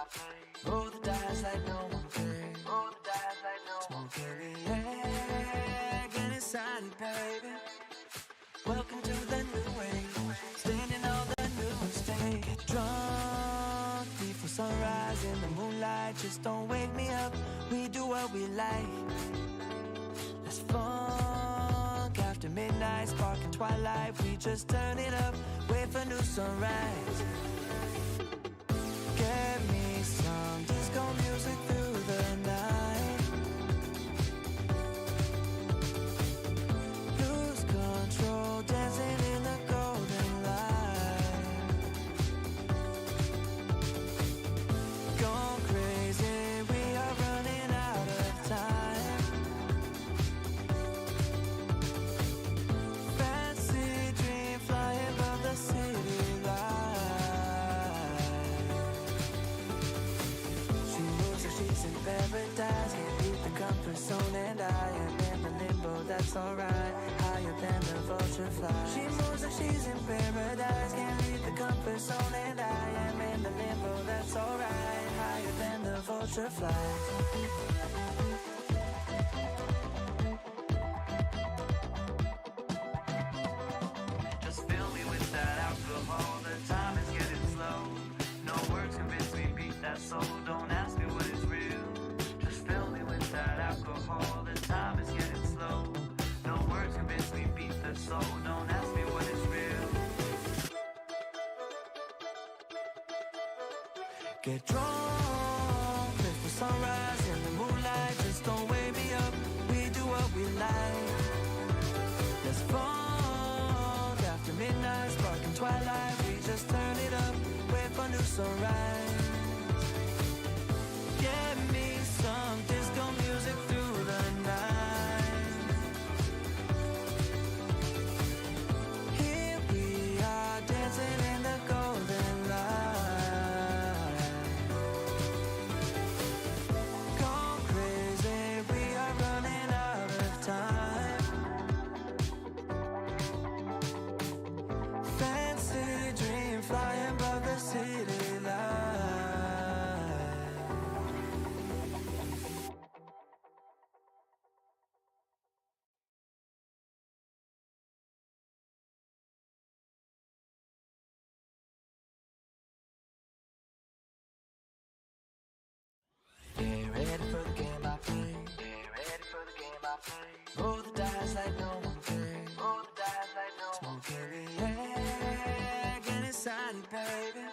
I play. Roll the dice like no one cares. Roll the dice like no one cares. Smoke in the air, get excited, baby. Welcome to the new age, standing on the new stage. Get drunk before sunrise in the moonlight. Just don't wake me up, we do what we like. Let's funk after midnight, sparking twilight. We just turn it up, wait for new sunrise. Get me some disco music through the night. Lose control, dancing in the golden light. Gone crazy, we are running out of time. Fancy dream, flying above the city light. She moves like she's in paradise, can't beat the comfort zone, and I am in the limbo, that's alright. Higher than the vulture fly. She moves like she's in paradise, can't leave the comfort zone, and I am in the limbo, that's alright. Higher than the vulture fly. Just fill me with that alcohol, the time is getting slow. No words convince me, beat that soul, don't ask me what is real. Just fill me with that alcohol, the time is getting slow. No words convince me, beat the soul, don't ask me what is real. Get drunk, live for sunrise in the moonlight. Just don't wake me up, we do what we like. Let's funk after midnight, sparking twilight. We just turn it up, wait for new sunrise. Get me some disco music through the night. Here we are, dancing in the golden light. Gone crazy, we are running out of time. Fancy dream, flying above the city light. Get ready for the game I play. Get ready for the game I play. Roll the dice like no one cares. Roll the dice like no one cares. Smoke in the air, get excited, baby.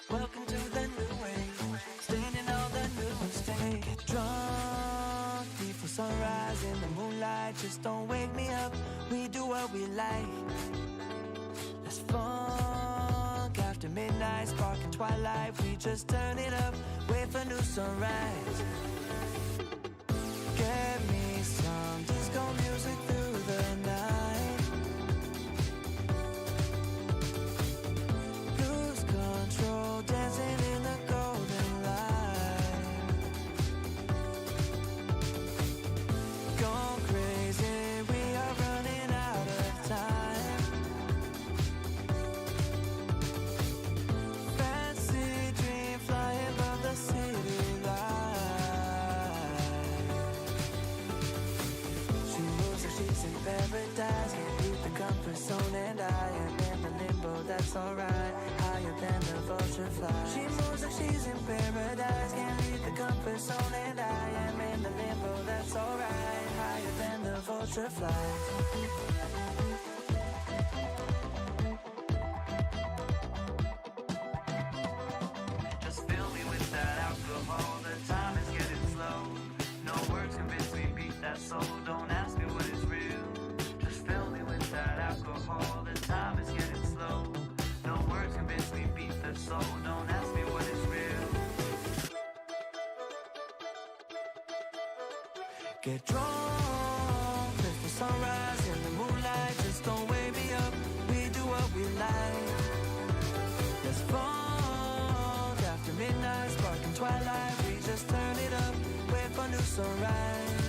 Welcome to the new age, standing on the new stage. Get drunk before sunrise in the moonlight. Just don't wake me up, we do what we like. Let's funk after midnight, sparking twilight. We just turn it up, wait for new sunrise. Get me some disco music through the night. Lose control, dancing in the golden light. Gone crazy, we are running out of time. Fancy dream, flying above the city light. She moves like she's in paradise, can't leave the comfort zone, and I am in the limbo, that's alright. Higher than the vulture fly. She moves like she's in paradise, can't leave the comfort zone, and I am in the limbo, that's alright. Higher than the vulture fly. Just fill me with that alcohol, the time is getting slow. No words convince me, beat that soul, don't ask me what is real. Just fill me with that alcohol, the time is getting slow. No words convince me, beat the soul, don't ask me what is real. Get drunk, live for sunrise in the moonlight. Just don't wake me up, we do what we like. Let's funk after midnight, sparking twilight. We just turn it up, wait for new sunrise.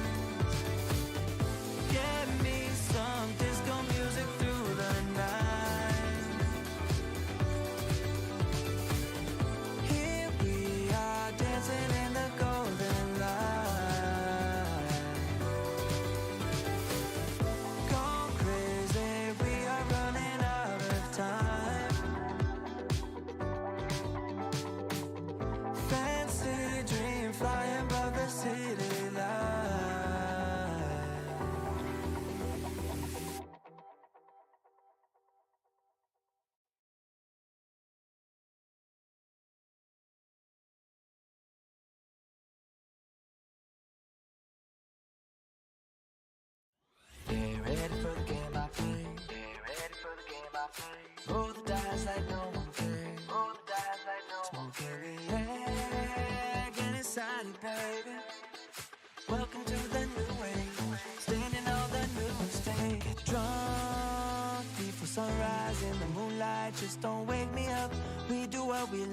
Get me some disco music through the night. Here we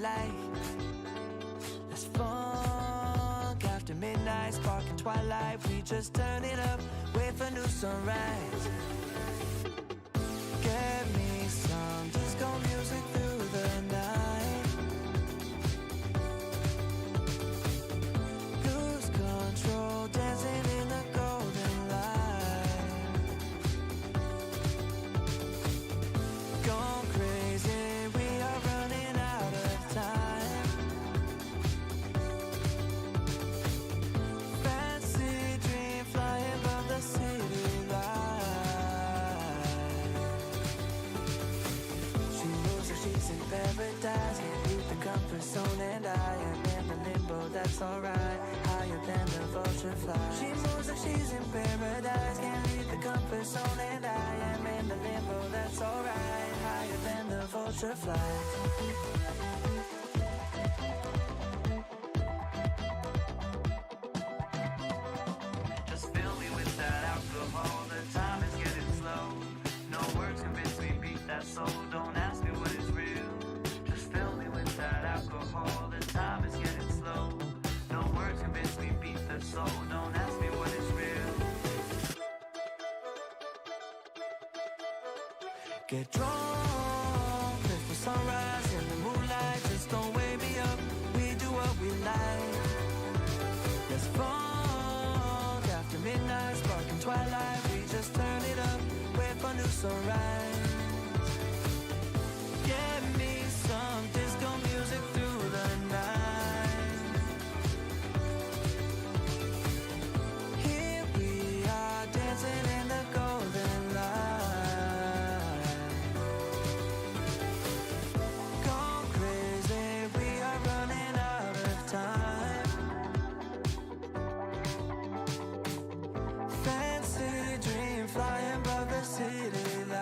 like. Let's funk after midnight, sparking twilight. We just turn it up, wait for new sunrise. Get me some disco music through the night. Lose control, dancing in the golden light. Gone crazy, we are running out of time. Fancy dream flying above the city light. She knows that she's in paradise, can't leave the comfort zone, and I am in the limbo, that's alright. Higher than the vulture fly. She moves like she's in paradise, can't leave the comfort zone, and I am in the limbo, that's alright. Higher than the vulture fly. Just fill me with that alcohol, the time is getting slow. No words convince me, beat that soul, don't ask me what is real. Just fill me with that alcohol, the time is getting slow. No words convince me, beat the soul, don't ask me what is real. Get drunk, live for sunrise in the moonlight, just don't wake me up, we do what we like. Let's funk after midnight, sparking twilight. We just turn it up, wait for new sunrise. Get me some disco music through the night. Here we are dancing in the golden light. Gone crazy, we are running out of time. Fancy dream flying above the city light.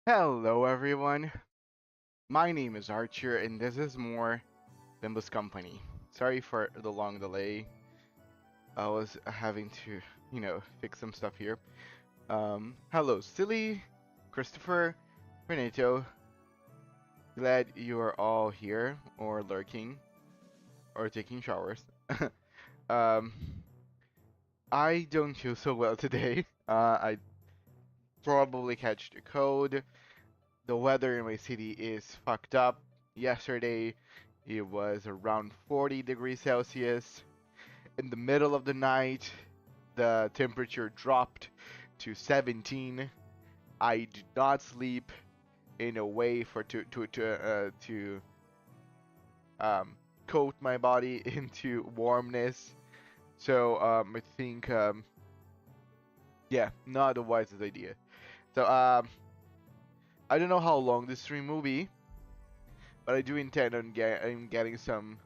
Hello everyone, my name is Archer and this is more Limbus Company. Sorry for the long delay. I was having to, fix some stuff here. Hello Silly, Christopher, Renato. Glad you are all here or lurking or taking showers. um, I don't feel so well today. I probably catch the cold. The weather in my city is fucked up. Yesterday, it was around 40 degrees Celsius. In the middle of the night, the temperature dropped to 17. I did not sleep in a way to coat my body into warmness. So I think yeah, not the wisest idea. So I don't know how long this stream will be, but I do intend on getting some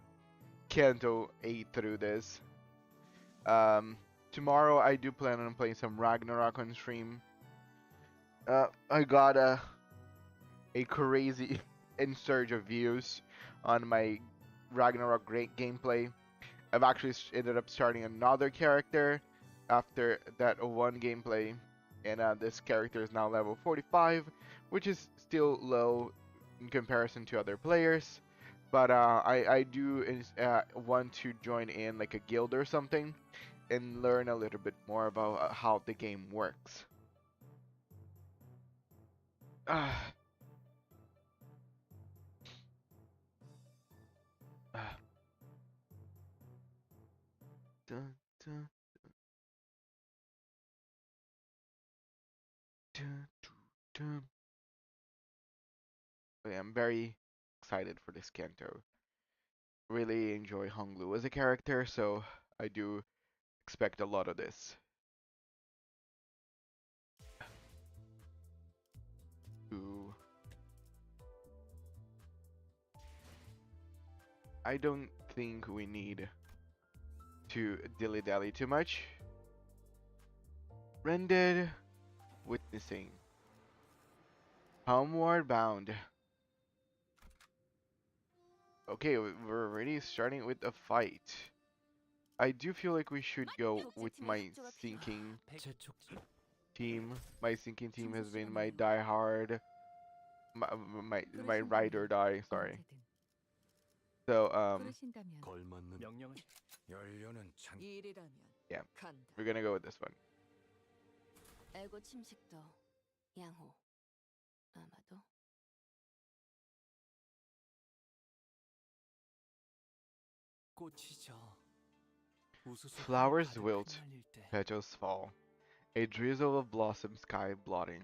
Canto 8 through this. Tomorrow I do plan on playing some Ragnarok on stream. I got a crazy surge of views on my Ragnarok great gameplay. I've actually ended up starting another character after that one gameplay, and this character is now level 45, which is still low in comparison to other players. But I do want to join in like a guild or something and learn a little bit more about how the game works. Uh, dun, dun, dun, dun. Okay, I'm very excited for this Canto. Really enjoy Honglu as a character, so I do expect a lot of this. Ooh. I don't think we need to dilly-dally too much. Rendered Witnessing. Homeward Bound. Okay, we're already starting with a fight. I do feel like we should go with my sinking team. My sinking team has been my die-hard, my ride or die. Sorry. So yeah, we're gonna go with this one. Flowers wilt, petals fall. A drizzle of blossom sky blotting.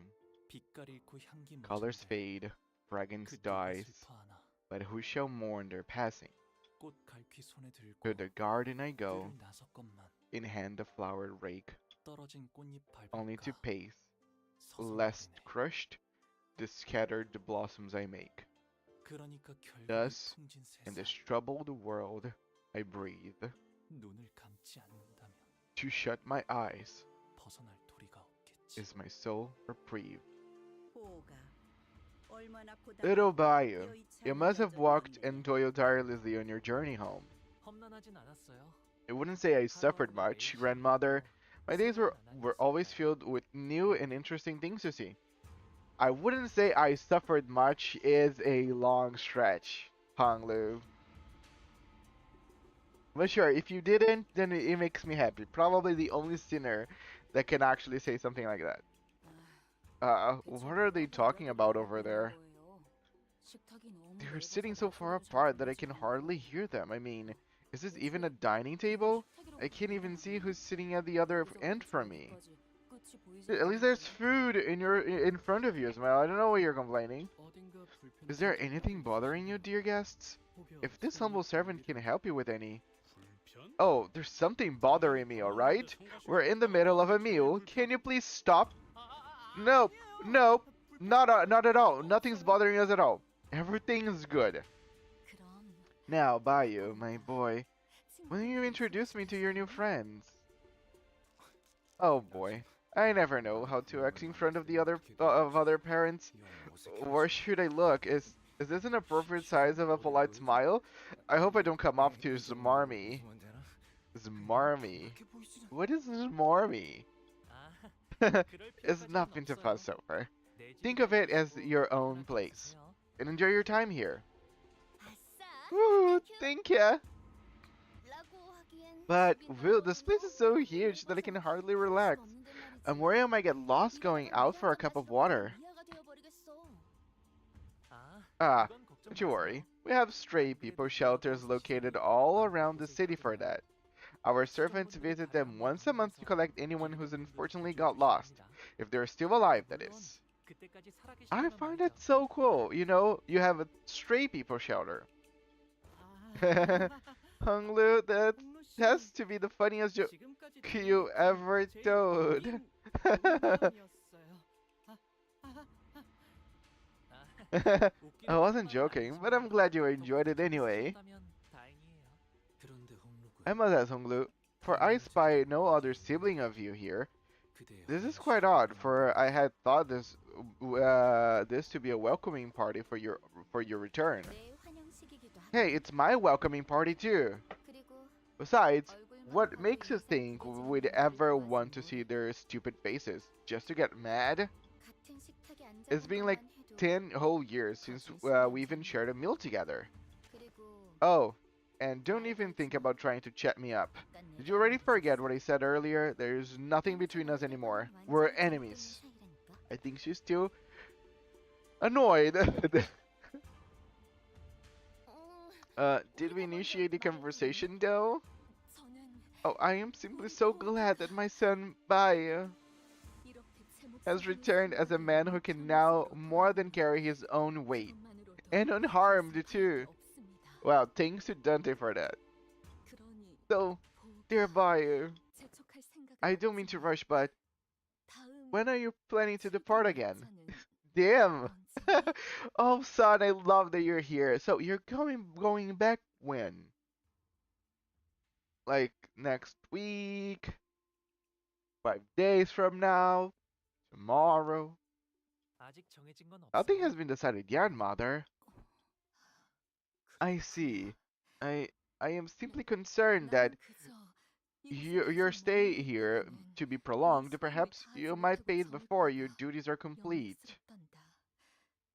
Colors fade, fragrance dies, but who shall mourn their passing? To the garden I go, in hand the flower rake, only to pace, lest crushed, the scattered the blossoms I make. Thus, in this troubled world, I breathe. To shut my eyes is my sole reprieve. Little Bayou, you must have walked and toiled tirelessly on your journey home. I wouldn't say I suffered much, grandmother. My days were always filled with new and interesting things to see. I wouldn't say I suffered much is a long stretch, Honglu. But sure, if you didn't, then it makes me happy. Probably the only sinner that can actually say something like that. What are they talking about over there? They're sitting so far apart that I can hardly hear them. I mean, is this even a dining table? I can't even see who's sitting at the other end from me. At least there's food in front of you as well. I don't know why you're complaining. Is there anything bothering you, dear guests? If this humble servant can help you with any... Oh, there's something bothering me, alright? We're in the middle of a meal. Can you please stop? Nope, nope, not at all. Nothing's bothering us at all. Everything's good. Now, Bayou, my boy, will you introduce me to your new friends? Oh boy, I never know how to act in front of the other parents. Where should I look? Is this an appropriate size of a polite smile? I hope I don't come off too smarmy. Smarmy? What is smarmy? It's nothing to fuss over. Think of it as your own place, and enjoy your time here. Woo, thank ya! But, Will, this place is so huge that I can hardly relax. I'm worried I might get lost going out for a cup of water. Ah, don't you worry. We have stray people shelters located all around the city for that. Our servants visit them once a month to collect anyone who's unfortunately got lost. If they're still alive, that is. I find that so cool. You know, you have a stray people shelter. Honglu, that has to be the funniest joke you ever told. I wasn't joking, but I'm glad you enjoyed it anyway. I must ask, Honglu, for I spy no other sibling of you here. This is quite odd, for I had thought this to be a welcoming party for your return. Hey, it's my welcoming party too. Besides, what makes you think we'd ever want to see their stupid faces? Just to get mad? It's been like 10 whole years since we even shared a meal together. Oh, and don't even think about trying to chat me up. Did you already forget what I said earlier? There's nothing between us anymore. We're enemies. I think she's still annoyed. Did we initiate the conversation though? Oh, I am simply so glad that my son, Bai, has returned as a man who can now more than carry his own weight. And unharmed too. Well, thanks to Dante for that. So, dear Bai, I don't mean to rush, but when are you planning to depart again? Damn! Oh, son, I love that you're here. So you're going back when? Like next week? 5 days from now? Tomorrow? Nothing has been decided yet, mother. I see. I I am simply concerned that 난 그저 your 이곳에 stay 계속 here 머무르기보다는 to be 네 prolonged. 수고를 Perhaps 다 you 하지 might 못하고 fade before 저물까 your 봐 duties are complete. 영락스럽단다.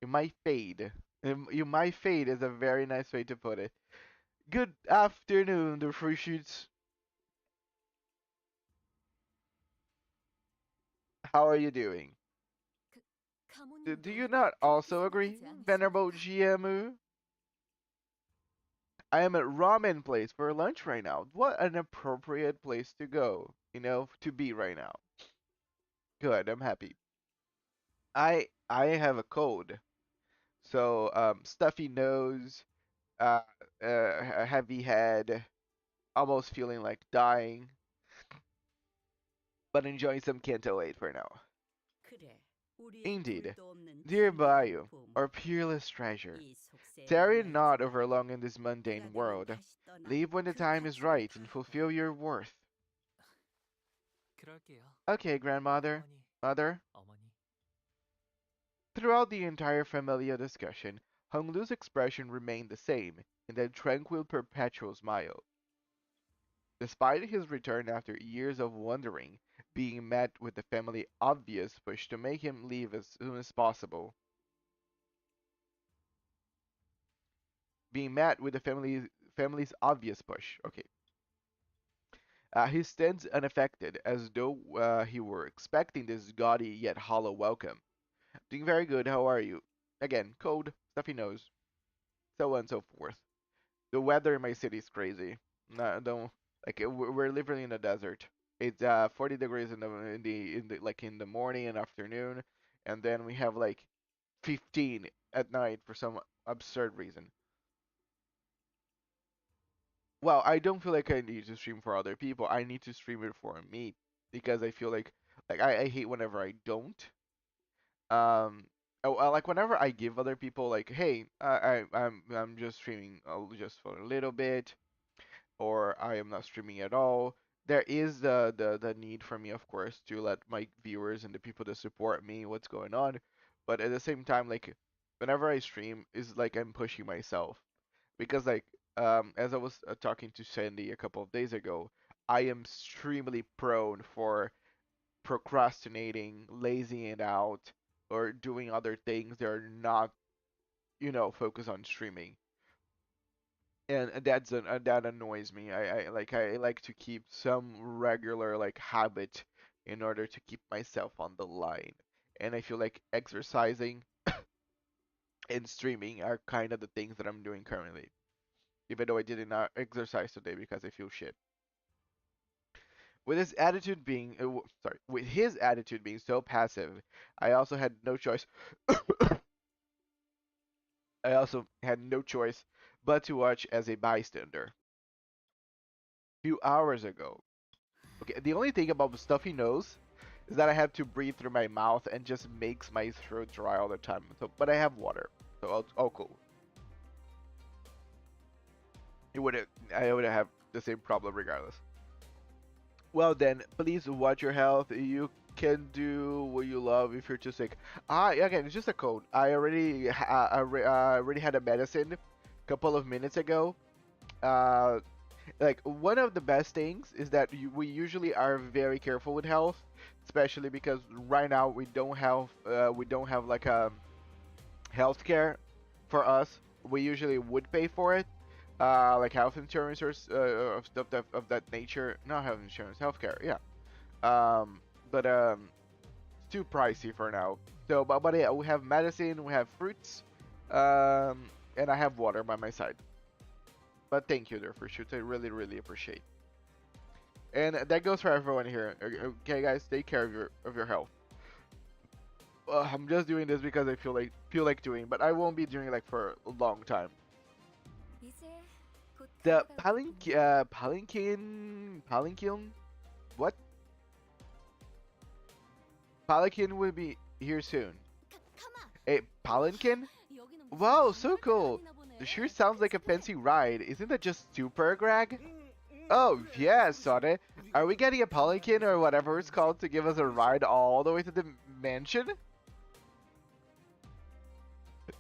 You might fade. You might fade is a very nice way to put it. Good afternoon, the free shoots. How are you doing? 그 Do you 가모님도 not 그렇게 also agree, 생각하지 Venerable 않으십니까? GMU? I am at ramen place for lunch right now. What an appropriate place to go, to be right now. Good, I'm happy. I have a cold, so stuffy nose, uh, a heavy head, almost feeling like dying, but enjoying some Canto 8 for now. 그래, 우리의 Indeed, 둘도 없는 dear 진귀한 Bayou, 보물. our peerless treasure, 이 속세에 tarry 남아 not 있지 over 말고 long in this 때가 mundane 되면 world. 다시 떠나 Leave when the 그 time is 가치를 right and 파악하라. fulfill your worth. 그럴게요. Okay, grandmother, 어머니, mother. 어머니. Throughout the entire familial discussion, Hung Lu's expression remained the same, in that tranquil, perpetual smile. Despite his return after years of wandering, being met with the family obvious push to make him leave as soon as possible. Being met with the family's obvious push. Okay. He stands unaffected, as though he were expecting this gaudy yet hollow welcome. Doing very good, how are you? Again, cold, stuffy nose, so on and so forth. The weather in my city is crazy. No, don't like we're literally in the desert. It's 40 degrees in the morning and afternoon, and then we have like 15 at night for some absurd reason. Well, I don't feel like I need to stream for other people. I need to stream it for me because I feel like I hate whenever I don't. Like whenever I give other people like, hey, I'm just streaming just for a little bit, or I am not streaming at all. There is the need for me, of course, to let my viewers and the people that support me what's going on. But at the same time, like whenever I stream, is like I'm pushing myself because like as I was talking to Sandy a couple of days ago, I am extremely prone for procrastinating, lazying it out, or doing other things that are not focused on streaming, and that annoys me. I like to keep some regular like habit in order to keep myself on the line, and I feel like exercising and streaming are kind of the things that I'm doing currently, even though I did not exercise today because I feel shit. With his attitude being so passive, I also had no choice. I also had no choice but to watch as a bystander. Few hours ago. Okay, the only thing about the stuffy nose is that I have to breathe through my mouth and just makes my throat dry all the time. So, but I have water, so I'll cool. I would have the same problem regardless. Well then, please watch your health. You can do what you love if you're too sick. Again, it's just a cold. I already had a medicine a couple of minutes ago. Uh, like one of the best things is that we usually are very careful with health, especially because right now we don't have like a healthcare for us. We usually would pay for it, like health insurance or of stuff of that nature. Not health insurance, healthcare. Yeah. Um, but it's too pricey for now. So, but yeah, we have medicine, we have fruits, and I have water by my side. But thank you there for shoots. I really, really appreciate. And that goes for everyone here. Okay, guys, take care of your health. I'm just doing this because I feel like doing, but I won't be doing it like for a long time. 이제 곧 The 다가갈 거군요. palanquin, what? Palanquin will be here soon. 가마. A palanquin? 여기는 무슨 Wow, so 박물관이 cool. 아니나 보네. The sure sounds like a 그치? fancy ride. Isn't that just super, Greg? Oh, yeah, Sade. Are we getting a palanquin or whatever it's called to give us a ride all the way to the mansion?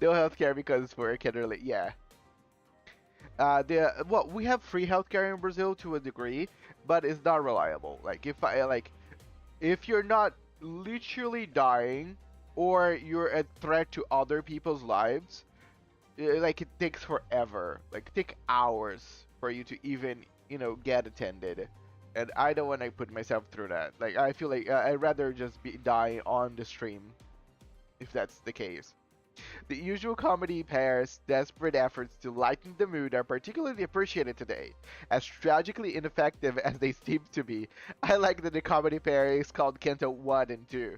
No healthcare because we're a kid early. Yeah. Well, we have free healthcare in Brazil to a degree, but it's not reliable. Like if you're not literally dying or you're a threat to other people's lives, like it takes forever, like take hours for you to even get attended, and I don't want to put myself through that. Like I feel like I'd rather just be die on the stream if that's the case. The usual comedy pairs desperate efforts to lighten the mood are particularly appreciated today. As tragically ineffective as they seem to be, I like that the comedy pair is called Canto 1 and 2.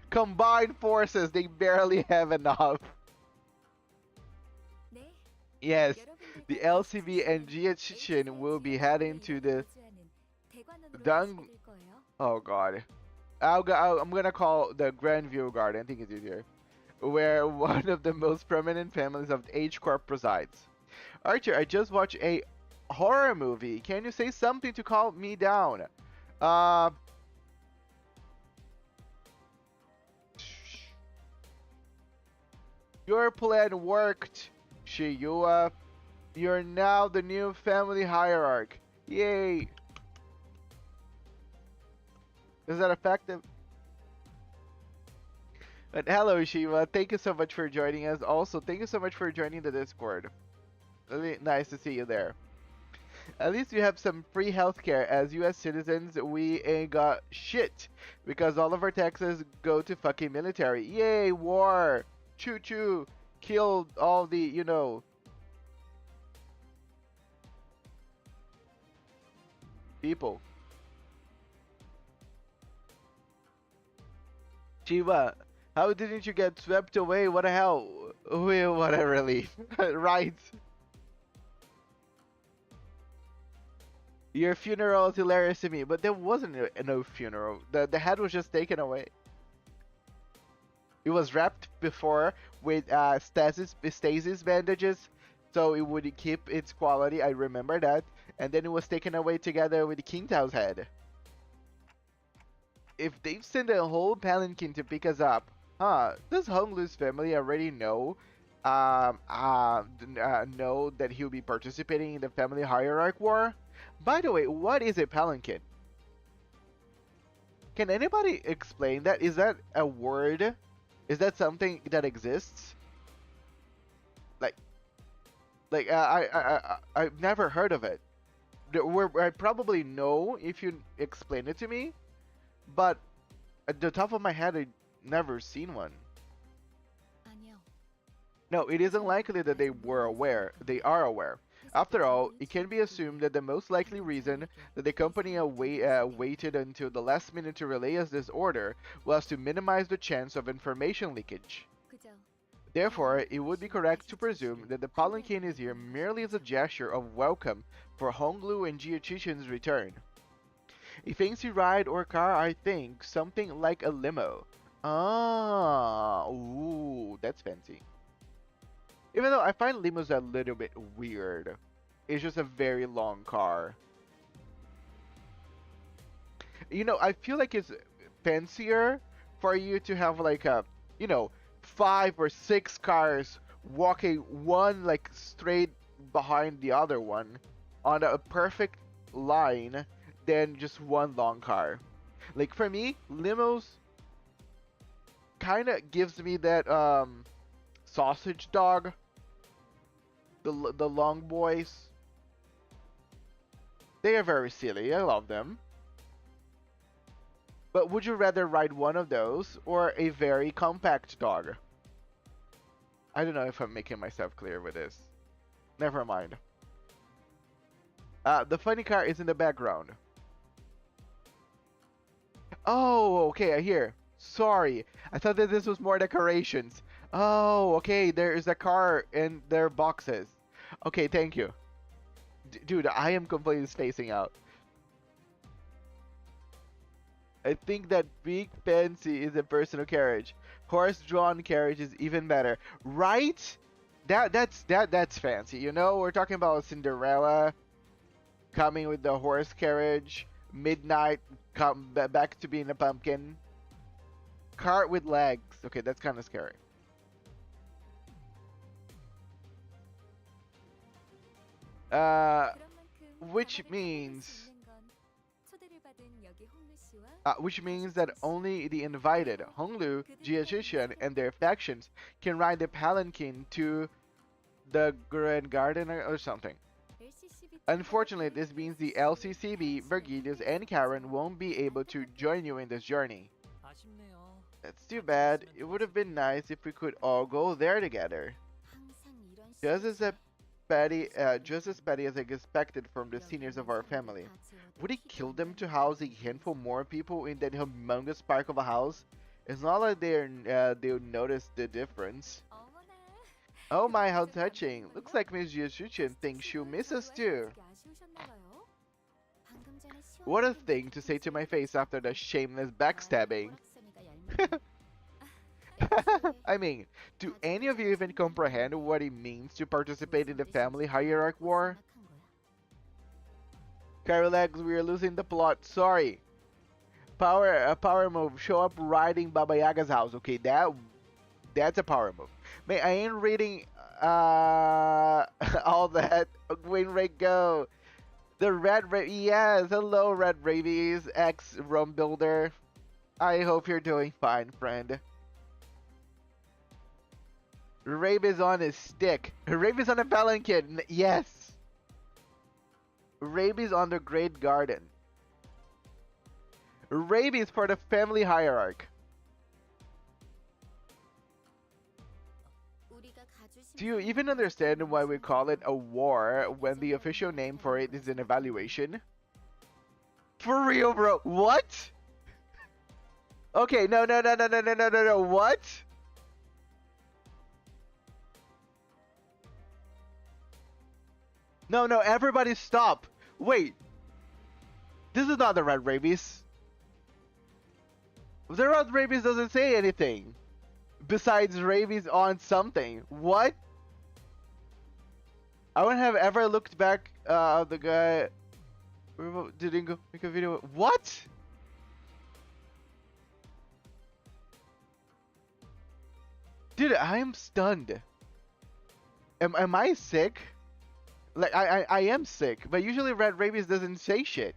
Combined forces, they barely have enough. 네, Yes, the 여러분들과 LCB and GHN will be heading to the 대관원으로 Dung. 가시게 될 거예요. Oh god. I'm gonna call the Grandview Garden, I think it's easier, where one of the most prominent families of H Corp resides. Archer, I just watched a horror movie. Can you say something to calm me down? Your plan worked, Shiyua. You're now the new family hierarch. Yay! Is that effective? But hello, Shiva. Thank you so much for joining us. Also, thank you so much for joining the Discord. Really nice to see you there. At least you have some free healthcare. As US citizens, we ain't got shit because all of our taxes go to fucking military. Yay, war! Choo choo! Killed all the, people. Shiva, how didn't you get swept away? What the hell? Well, what a relief. Right. Your funeral is hilarious to me, but there wasn't no funeral. The head was just taken away. It was wrapped before with stasis bandages, so it would keep its quality. I remember that. And then it was taken away together with King Tao's head. If they've sent a whole palanquin to pick us up, does Honglu's family already know that he'll be participating in the family hierarch war? By the way, what is a palanquin? Can anybody explain that? Is that a word? Is that something that exists? I've never heard of it. I probably know if you explain it to me, but at the top of my head, I've never seen one. 아니요. No, it is unlikely that they were aware. They are aware. After all, it can be assumed that the most likely reason that the company waited until the last minute to relay us this order was to minimize the chance of information leakage. 그저 Therefore, it would be correct to presume that the palanquin is here merely as a gesture of welcome for Honglu and Jiachishin's return. A fancy ride or car, I think, something like a limo. Ah, ooh, that's fancy. Even though I find limos a little bit weird. It's just a very long car. I feel like it's fancier for you to have like a, 5 or 6 cars walking one like straight behind the other one on a perfect line than just one long car. Like for me, limos kind of gives me that sausage dog, the long boys. They are very silly. I love them. But would you rather ride one of those or a very compact dog? I don't know if I'm making myself clear with this. Never mind. The funny car is in the background. Oh, okay, I hear. Sorry, I thought that this was more decorations. Oh, okay, there is a car in their boxes. Okay, thank you. Dude, I am completely spacing out. I think that big fancy is a personal carriage. Horse-drawn carriage is even better, right? That's fancy. We're talking about Cinderella coming with the horse carriage, Midnight come back to being a pumpkin, cart with legs. Okay, that's kind of scary. Uh, 그런 만큼 which 가방을 means 수 있는 건 초대를 받은 여기 홍루 씨와 which means that only the invited, Honglu, Jiajishan, and their factions can ride the palanquin to the Grand Garden or something. LCCB Unfortunately, this means the LCCB, Vergilius, and Karen won't be able to join you in this journey. 아쉽네요. That's too bad. It would have been nice if we could all go there together. 항상 이런 Just as a just as petty as I expected from the 여기 seniors of 있는 our 사람들 family. 다 지워도 Would he 피가 kill 안 them to 나는 house a 거야. handful more people in that humongous park of a house? It's not like they'll notice the difference. 어머나. Oh my, how 그렇게 touching. 감동이군요. Looks like Miss Yashuchin thinks she'll miss us too. 되게 아쉬우셨나 봐요. 방금 전에 What a 시원하게 thing to say to my face after the shameless backstabbing. 꼬락서미가 얄밉네. I mean, do any of you even comprehend what it means to participate in the family hierarchy war? Carolax, we are losing the plot. Sorry. Power move. Show up riding Baba Yaga's house. Okay, that's a power move. Man, I ain't reading all that. Win rate go. The yes, hello Red Rabies, ex Rum Builder. I hope you're doing fine, friend. Rabies on his stick. Rabies on a palanquin. Yes. Rabies on the Great Garden. Rabies for the family hierarchy. Do you even understand why we call it a war when the official name for it is an evaluation? For real, bro. What? Okay, no, what? No, everybody stop. Wait. This is not the Red Rabies. The Red Rabies doesn't say anything. Besides rabies on something. What? I wouldn't have ever looked back the guy didn't go make a video. What? Dude, I am stunned. Am I sick? Like I am sick, but usually Red Rabies doesn't say shit.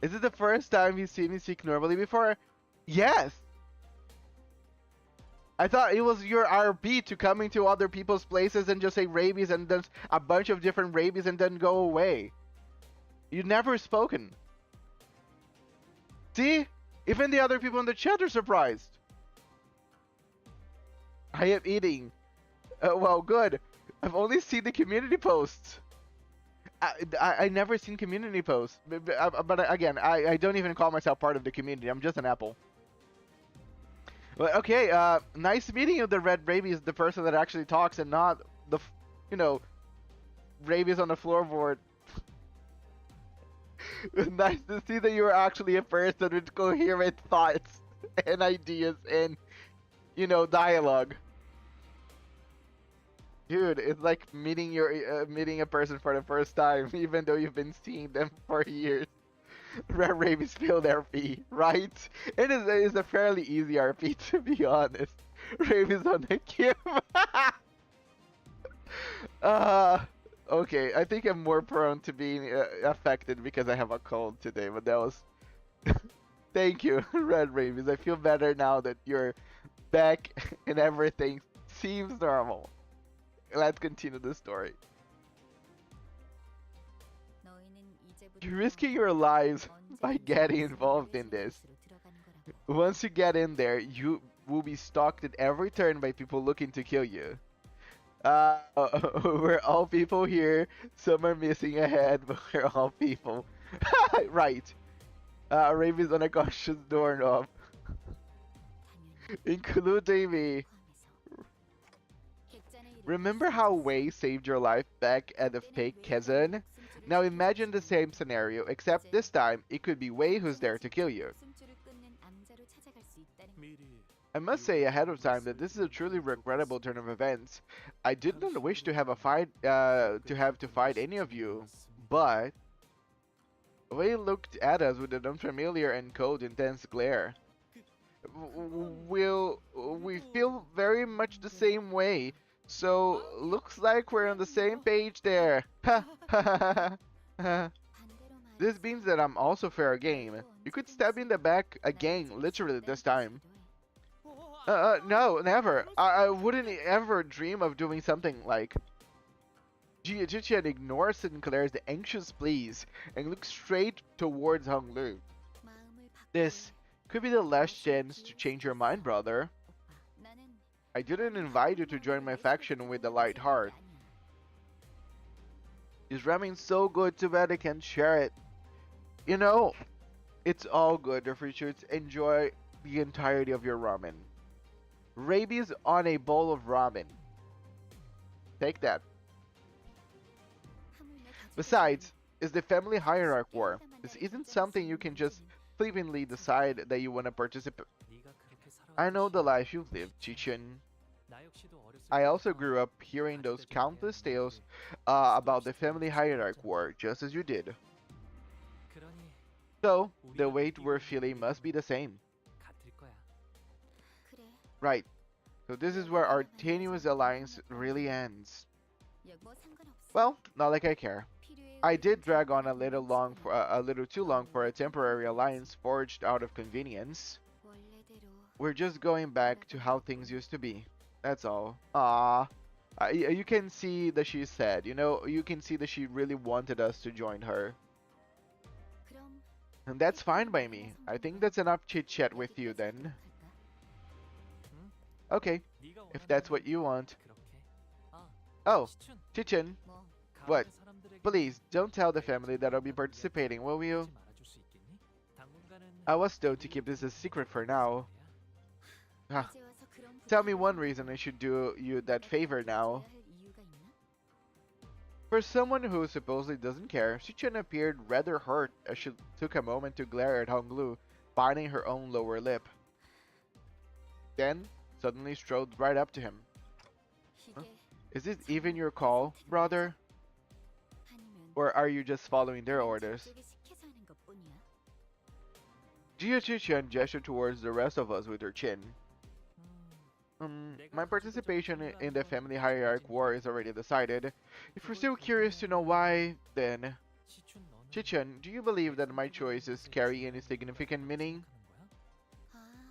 Is it the first time you've seen me speak normally before? Yes. I thought it was your RP to come into other people's places and just say rabies and then a bunch of different rabies and then go away. You've never spoken. See? Even the other people in the chat are surprised. I am eating. Well, good. I've only seen the community posts. I never seen community posts, but again, I don't even call myself part of the community. I'm just an apple. But okay, nice meeting you. The Red Rabies, the person that actually talks, and not the, rabies on the floorboard. Nice to see that you are actually a person with coherent thoughts and ideas and, dialogue. Dude, it's like meeting a person for the first time, even though you've been seeing them for years. Red Rabies feel their fee, right? It is a fairly easy RP, to be honest. Rabies on the cube. Okay, I think I'm more prone to being affected because I have a cold today, but that was... Thank you, Red Rabies. I feel better now that you're back and everything seems normal. Let's continue the story. You're risking your lives by getting involved in this. Once you get in there, you will be stalked at every turn by people looking to kill you. We're all people here. Some are missing a head, but we're all people. Right. Rabies on a cautious doorknob. Including me. Remember how Wei saved your life back at the fake Kazan? Now imagine the same scenario, except this time it could be Wei who's there to kill you. I must say ahead of time that this is a truly regrettable turn of events. I did not wish to have a fight, to fight any of you, but Wei looked at us with an unfamiliar and cold, intense glare. we feel very much the same way. So looks like we're on the same page there. Ha ha ha ha. 반대로 This means that I'm also fair game. You could stab me in the back again, literally this time. No, never. I wouldn't ever dream of doing something like. Jiajian ignores Sinclair's anxious pleas and looks straight towards Hung Lu. This could be the last chance to change your mind, brother. I didn't invite you to join my faction with a light heart. This ramen's so good, too bad I can't share it. You know, it's all good if you should enjoy the entirety of your ramen. Rabies on a bowl of ramen. Take that. Besides, it's the family hierarchy war. This isn't something you can just flippantly decide that you want to participate. I know the life you've lived, Chichin. I also grew up hearing those countless tales about the family hierarchy war, just as you did. So, the weight we're feeling must be the same. Right. So this is where our tenuous alliance really ends. Well, not like I care. I did drag on a little too long for a temporary alliance forged out of convenience. We're just going back to how things used to be. That's all. Ah, you can see that she's sad. You know, you can see that she really wanted us to join her. And that's fine by me. I think that's enough chit-chat with you then. Okay, if that's what you want. Oh, Chichin. What? Please, don't tell the family that I'll be participating, will you? I was told to keep this a secret for now. Ah, tell me one reason I should do you that favor now. For someone who supposedly doesn't care, Chichin appeared rather hurt as she took a moment to glare at Honglu, biting her own lower lip. Then, suddenly strode right up to him. Huh? Is this even your call, brother? Or are you just following their orders? Jia Chichan gestured towards the rest of us with her chin. My participation in the family hierarchy war is already decided. If you're still curious to know why, then... Chichan, do you believe that my choices carry any significant meaning?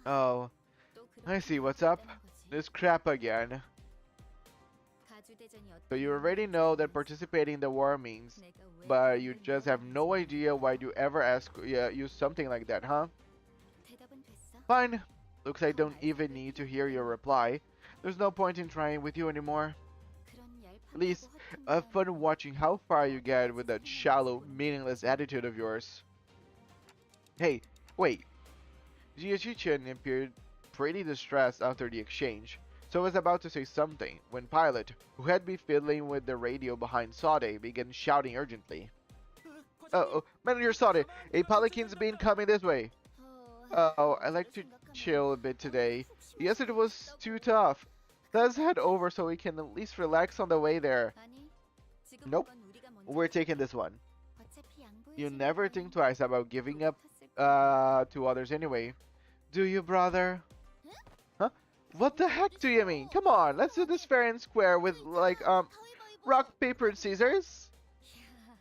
Oh, I see what's up. This crap again. So you already know that participating in the war means, but you just have no idea why you ever ask you something like that, huh? Fine. Looks like I don't even need to hear your reply. There's no point in trying with you anymore. At least, have fun watching how far you get with that shallow, meaningless attitude of yours. Hey, wait. Jia appeared pretty distressed after the exchange, so I was about to say something when Pilot, who had been fiddling with the radio behind Sade, began shouting urgently. Manager Sade, a Pelican's been coming this way. Oh, I like to chill a bit today. Yesterday was too tough. Let's head over so we can at least relax on the way there. Nope, we're taking this one. You never think twice about giving up to others anyway. Do you, brother? Huh? What the heck do you mean? Come on, let's do this fair and square with, like, rock, paper, and scissors?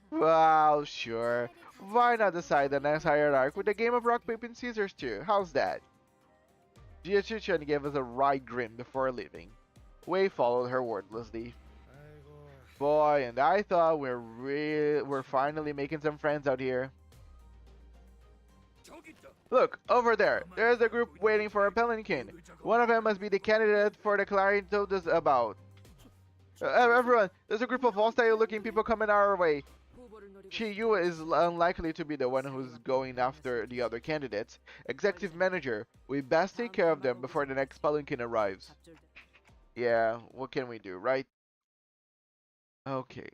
Well, sure. Why not decide the next hierarchy with a game of rock, paper, and scissors too? How's that? Jia gave us a wry grin before leaving. Wei followed her wordlessly. Boy, and I thought we're finally making some friends out here. Look, over there. There's a group waiting for a pelican. One of them must be the candidate for the client told us about. Everyone, there's a group of hostile-looking people coming our way. Chi-Yu is unlikely to be the one who's going after the other candidates. Executive Manager, we best take care of them before the next pelican arrives. Yeah, what can we do, right? Okay.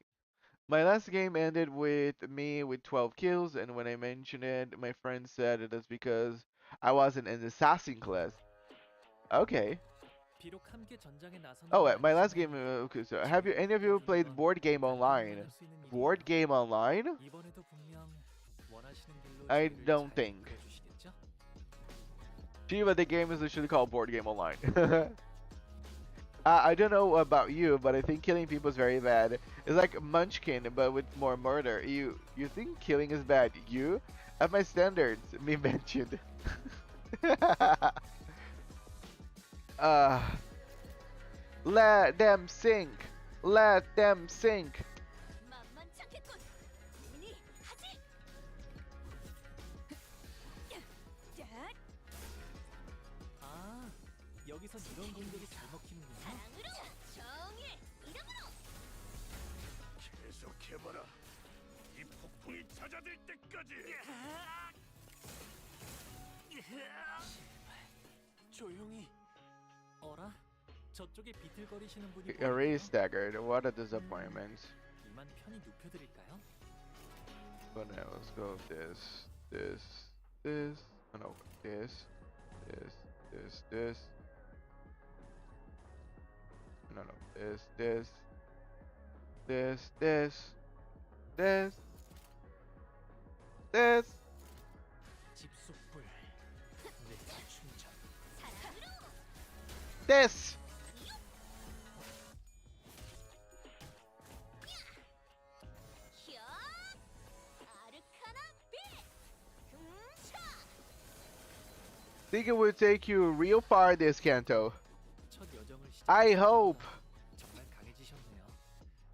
My last game ended with me with 12 kills, and when I mentioned it, my friend said it is because I wasn't in the assassin class. Okay. Oh, my last game. Okay, so have you any of you played Board Game Online? Board Game Online? I don't think. Shiva, the game is literally called Board Game Online. I don't know about you, but I think killing people is very bad. It's like Munchkin, but with more murder. You think killing is bad? You, at my standards, me mentioned. uh, let them sink. Let them sink. 만만찮겠군. 미니 하지. 아, 여기선 이런 공격이 잘 먹히는구나. 사랑으로 정의 이름으로. 계속해봐라. 이 폭풍이 잦아들 때까지. 조용히. 어라? 저쪽에 비틀거리시는 분이 Array 보이네요. staggered. What a disappointment. 이만 편히 눕혀드릴까요? But now let's go with this. Oh no, this. No, this. 집속불. 내 충전. 사랑으로. This. 히어. 아르카나 빛. 훔쳐. Think it would take you real far this Canto. 첫 여정을 시작. I hope. 정말 강해지셨네요.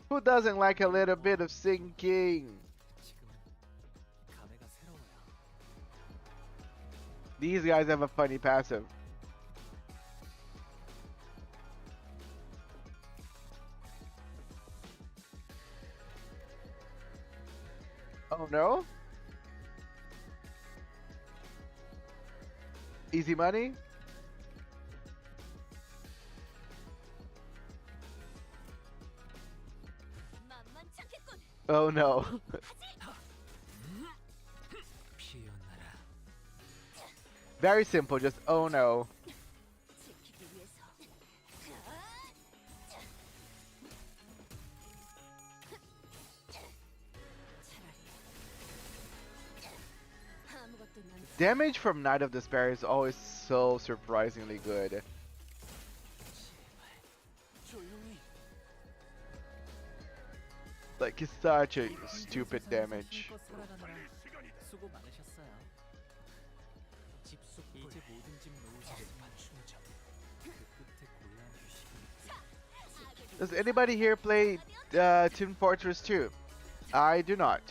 Who doesn't like a little bit of sinking? 지금은 감회가 새로워요. These guys have a funny passive. Oh no? Easy money? 만만찮겠군. Oh no. 피어나라. Very simple, just oh no. 지키기 위해서. 차라리 아무것도 난 Damage from Knight of Despair is always so surprisingly good. 조용히. Like, it's such a stupid damage. 힘껏 살아가느라 수고 많으셨어요. 집속불. 이제 모든 집 놓으시길 충전. 그 끝에 고요한 휴식이. Does anybody here play Team Fortress 2? I do not.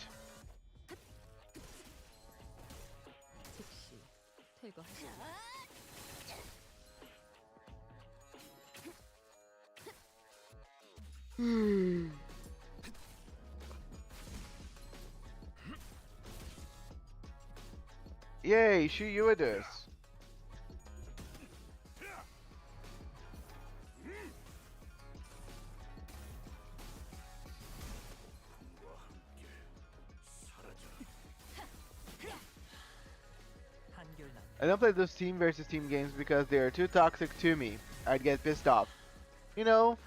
즉시 퇴거하시오. Yay, shoot you with this. I don't play those team versus team games because they are too toxic to me. I'd get pissed off. You know,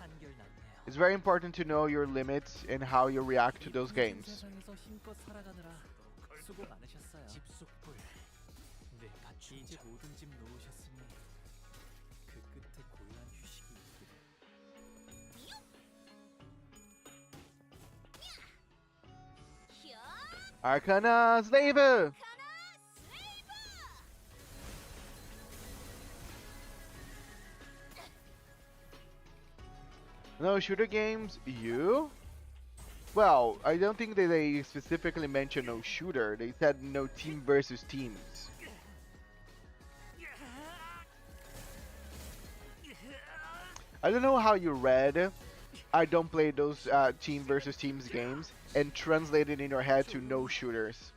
it's very important to know your limits and how you react to those games. 세상에서 힘껏 살아가느라 수고 많으셨어요. 집속불. 네, 이제 모든 집 놓으셨으니 그 끝에 고요한 휴식이 있기를. 히어. Arcana Slaver! No shooter games? You? Well, I don't think that they specifically mentioned no shooter. They said no team versus teams. I don't know how you read. I don't play those team versus teams games and translate it in your head to no shooters.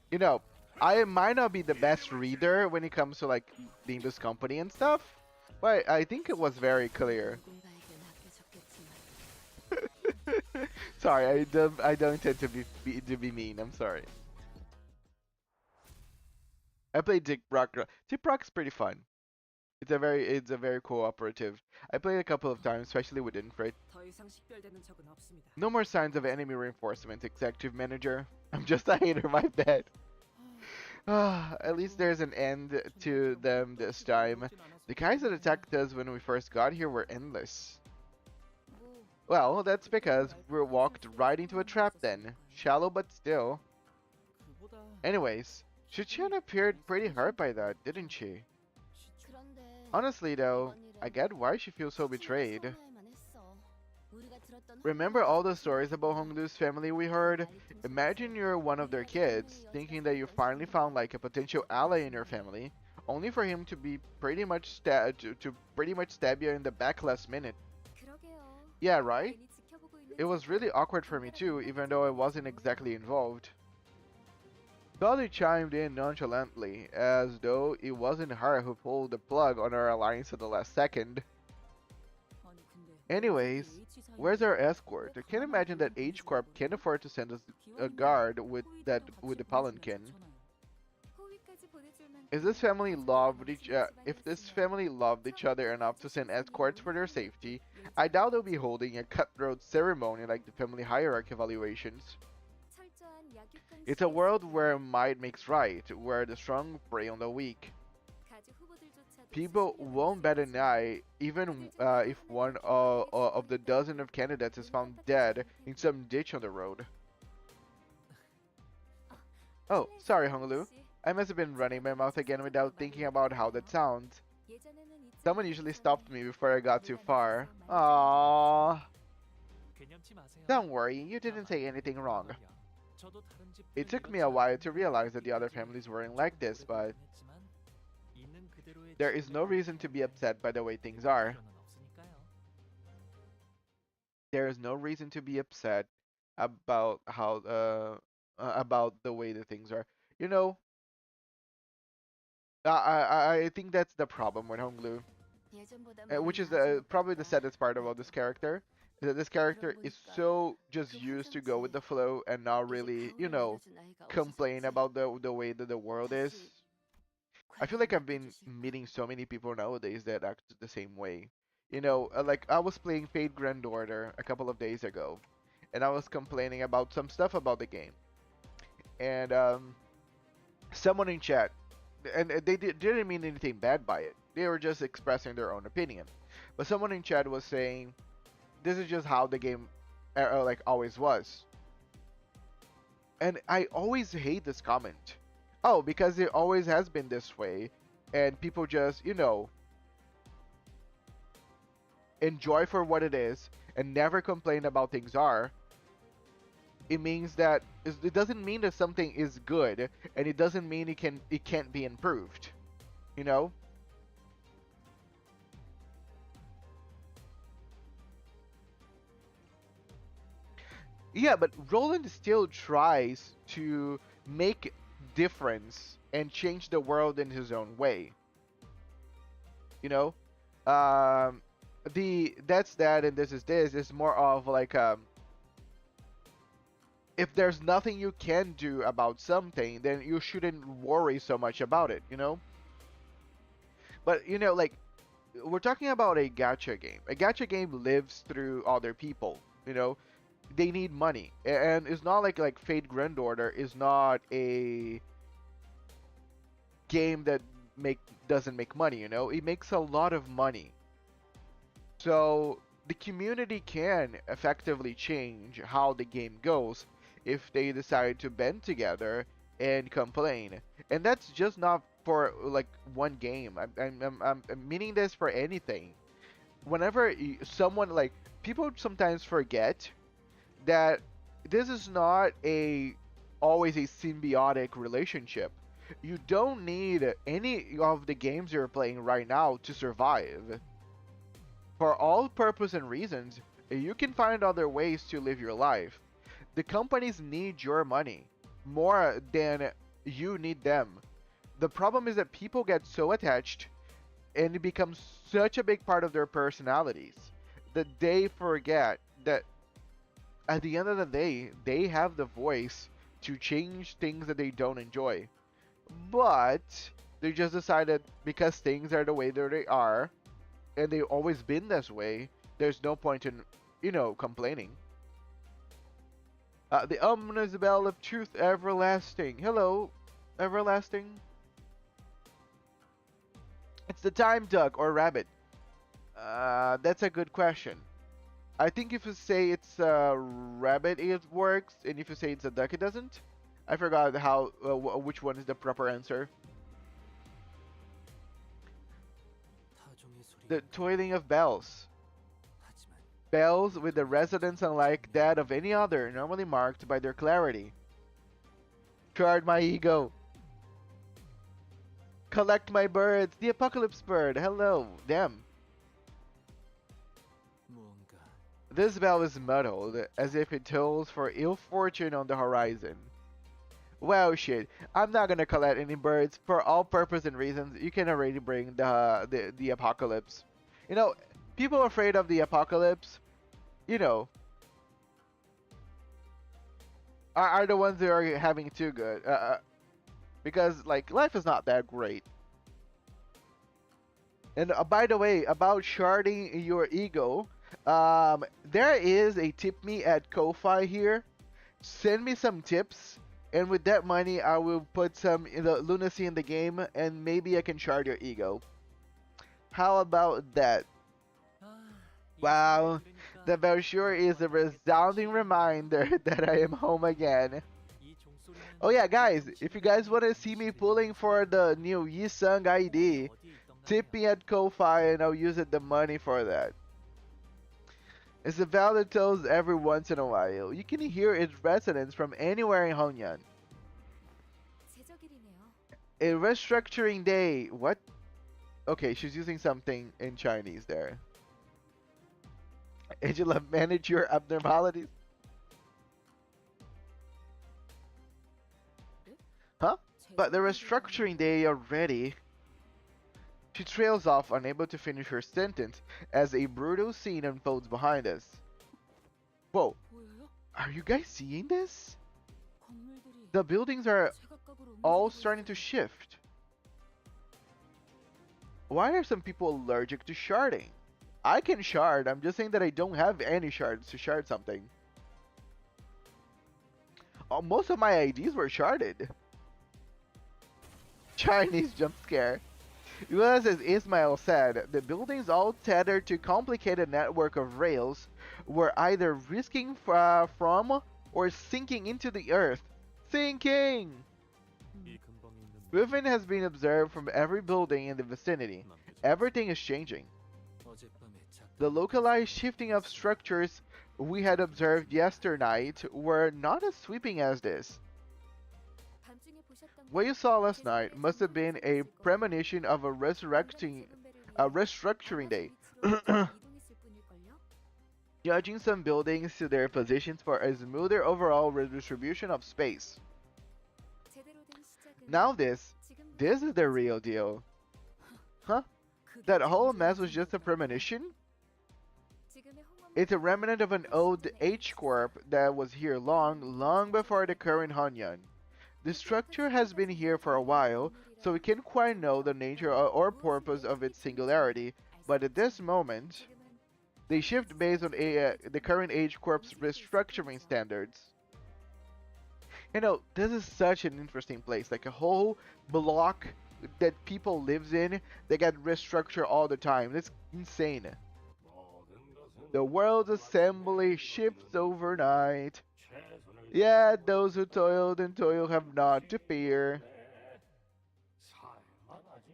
You know, I might not be the best reader when it comes to like Limbus Company and stuff, but I think it was very clear. 누군가에게 맡겨졌겠지만 Sorry, I don't intend to be mean. I'm sorry. I played Dick Rock. Dick Rock's pretty fun. It's a very cooperative. I played a couple of times, especially with Infrit. 더 이상 식별되는 적은 없습니다. No more signs of enemy reinforcements, Executive Manager. I'm just a hater, my bad. At least there's an end to them this time. The guys that attacked us when we first got here were endless. 뭐 Well, that's because we walked right into a trap then. Shallow but still. 그보다 Anyways, Shichian appeared pretty hurt by that, didn't she? 그런데 Honestly though, 이번 I 일은 get why she feels so 친구를 betrayed. 서운해할만 했어. 우리가 들었던 Remember all the stories about Hongdu's family we heard? Imagine you're one of their kids, thinking that you finally found like a potential ally in your family, only for him to be pretty much to pretty much stab you in the back last minute. 그러게요. Yeah, right? 괜히 지켜보고 있는 It was really awkward for me too, even though I wasn't exactly involved. Dolly chimed in nonchalantly, as though it wasn't her who pulled the plug on our alliance at the last second. 아니 근데 Anyways, H where's our escort? I can't imagine that H Corp can afford to send us a guard with the palanquin. 호위까지 보내줄 만큼 If this family loved each other enough to send escorts for their safety, I doubt they'll be holding a cutthroat ceremony like the family hierarchy evaluations. 철저한 약육강 It's a world where might makes right, where the strong prey on the weak. 가주 후보들조차도 People 수습력을 won't bat an 가지고 eye even if one of the dozen of candidates is found dead in some ditch on the road. Oh, sorry, Honglu. I must have been running my mouth again without thinking about how that sounds. Someone usually stopped me before I got too far. Aww. 개념치 마세요. Don't worry, you didn't say anything wrong. 저도 다른 집들 It took me 이렇지 a while 않은 to realize that the other families weren't like this, but 했지만 있는 그대로의 there is no reason to be upset by the way things are. 필요는 없으니까요. There is no reason to be upset about about the way the things are. You know, I think that's the problem with Honglu, which is probably the saddest part about this character. Is that this character is so just used to go with the flow and not really, you know, complain about the way that the world is. I feel like I've been meeting so many people nowadays that act the same way. You know, like I was playing Fate Grand Order a couple of days ago, and I was complaining about some stuff about the game, and someone in chat, and didn't mean anything bad by it. They were just expressing their own opinion. But someone in chat was saying, "This is just how the game, like always was." And I always hate this comment. Oh, because it always has been this way, and people just, you know, enjoy for what it is and never complain about things are. It means that it doesn't mean that something is good, and it doesn't mean it can't be improved. You know? Yeah, but Roland still tries to make difference and change the world in his own way. You know? That's that and this is more of like if there's nothing you can do about something, then you shouldn't worry so much about it, you know? But you know, like we're talking about a gacha game. A gacha game lives through other people, you know? They need money. And it's not like Fate Grand Order is not a game that doesn't make money, you know? It makes a lot of money. So the community can effectively change how the game goes if they decide to band together and complain. And that's just not for like one game. I'm meaning this for anything. Whenever someone like people sometimes forget that this is not always a symbiotic relationship. You don't need any of the games you're playing right now to survive. For all purpose and reasons, you can find other ways to live your life. The companies need your money more than you need them. The problem is that people get so attached and it becomes such a big part of their personalities that they forget that at the end of the day, they have the voice to change things that they don't enjoy. But They just decided because things are the way that they are, and they've always been this way. There's no point in, complaining. The ominous bell of truth, everlasting. Hello, everlasting. It's the time duck or rabbit. That's a good question. I think if you say it's a rabbit, it works, and if you say it's a duck, it doesn't. I forgot how which one is the proper answer. The tolling of bells. Bells with the resonance unlike that of any other, normally marked by their clarity. Guard my ego. Collect my birds. The apocalypse bird. Hello. Them. This bell is muddled, as if it tolls for ill fortune on the horizon. Well, shit. I'm not gonna collect any birds. For all purpose and reasons, you can already bring the apocalypse. People afraid of the apocalypse, are the ones that are having too good. Because, like, life is not that great. And by the way, about sharding your ego, there is a tip me at Ko-Fi here. Send me some tips, and with that money, I will put some lunacy in the game, and maybe I can shard your ego. How about that? Wow, the bell sure is a resounding reminder that I am home again. Oh yeah, guys, if you guys want to see me pulling for the new Yisung ID, tip me at Ko-Fi and I'll use the money for that. It's a bell that tolls every once in a while. You can hear its resonance from anywhere in Hongyan. A restructuring day. What? Okay, she's using something in Chinese there. Angela, manage your abnormalities. Huh? But the restructuring day already. She trails off, unable to finish her sentence, as a brutal scene unfolds behind us. Whoa. Are you guys seeing this? The buildings are all starting to shift. Why are some people allergic to sharding? I can shard. I'm just saying that I don't have any shards to shard something. Oh, most of my IDs were sharded. Chinese jump scare. Well, as Ismail said, the buildings all tethered to complicated network of rails were either risking from or sinking into the earth. Sinking! Movement has been observed from every building in the vicinity. Everything is changing. The localized shifting of structures we had observed yesternight were not as sweeping as this. What you saw last night must have been a premonition of a restructuring day. Judging some buildings to their positions for a smoother overall redistribution of space. Now this is the real deal. Huh? That whole mess was just a premonition? It's a remnant of an old H-Corp that was here long before the current Hanyan. The structure has been here for a while, so we can't quite know the nature or purpose of its singularity, but at this moment, they shift based on the current H-Corp's restructuring standards. This is such an interesting place, like a whole block that people lives in, they get restructured all the time. It's insane. The world's assembly shifts overnight. Yet those who toiled and toil have not to fear.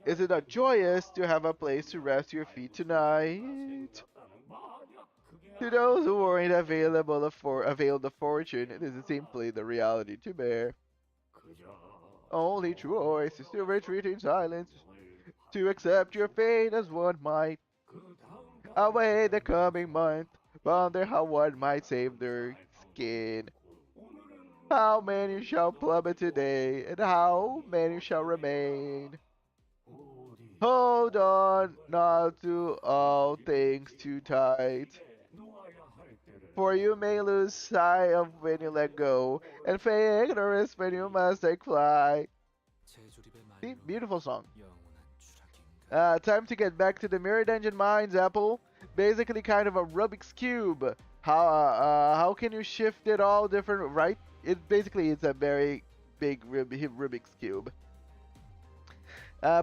Is it not joyous to have a place to rest your feet tonight? To those who weren't availed the fortune, it is simply the reality to bear. Only choice is to retreat in silence, to accept your fate as one might. Await the coming month, wonder how one might save their skin. How many shall plummet today, and how many shall remain? Hold on, not to all things too tight. For you may lose sight of when you let go, and feign ignorance when you must take flight. See, beautiful song. Time to get back to the Mirror Dungeon Mines, Apple. Basically, kind of a Rubik's Cube. How can you shift it all different, right? It's a very big Rubik's Cube.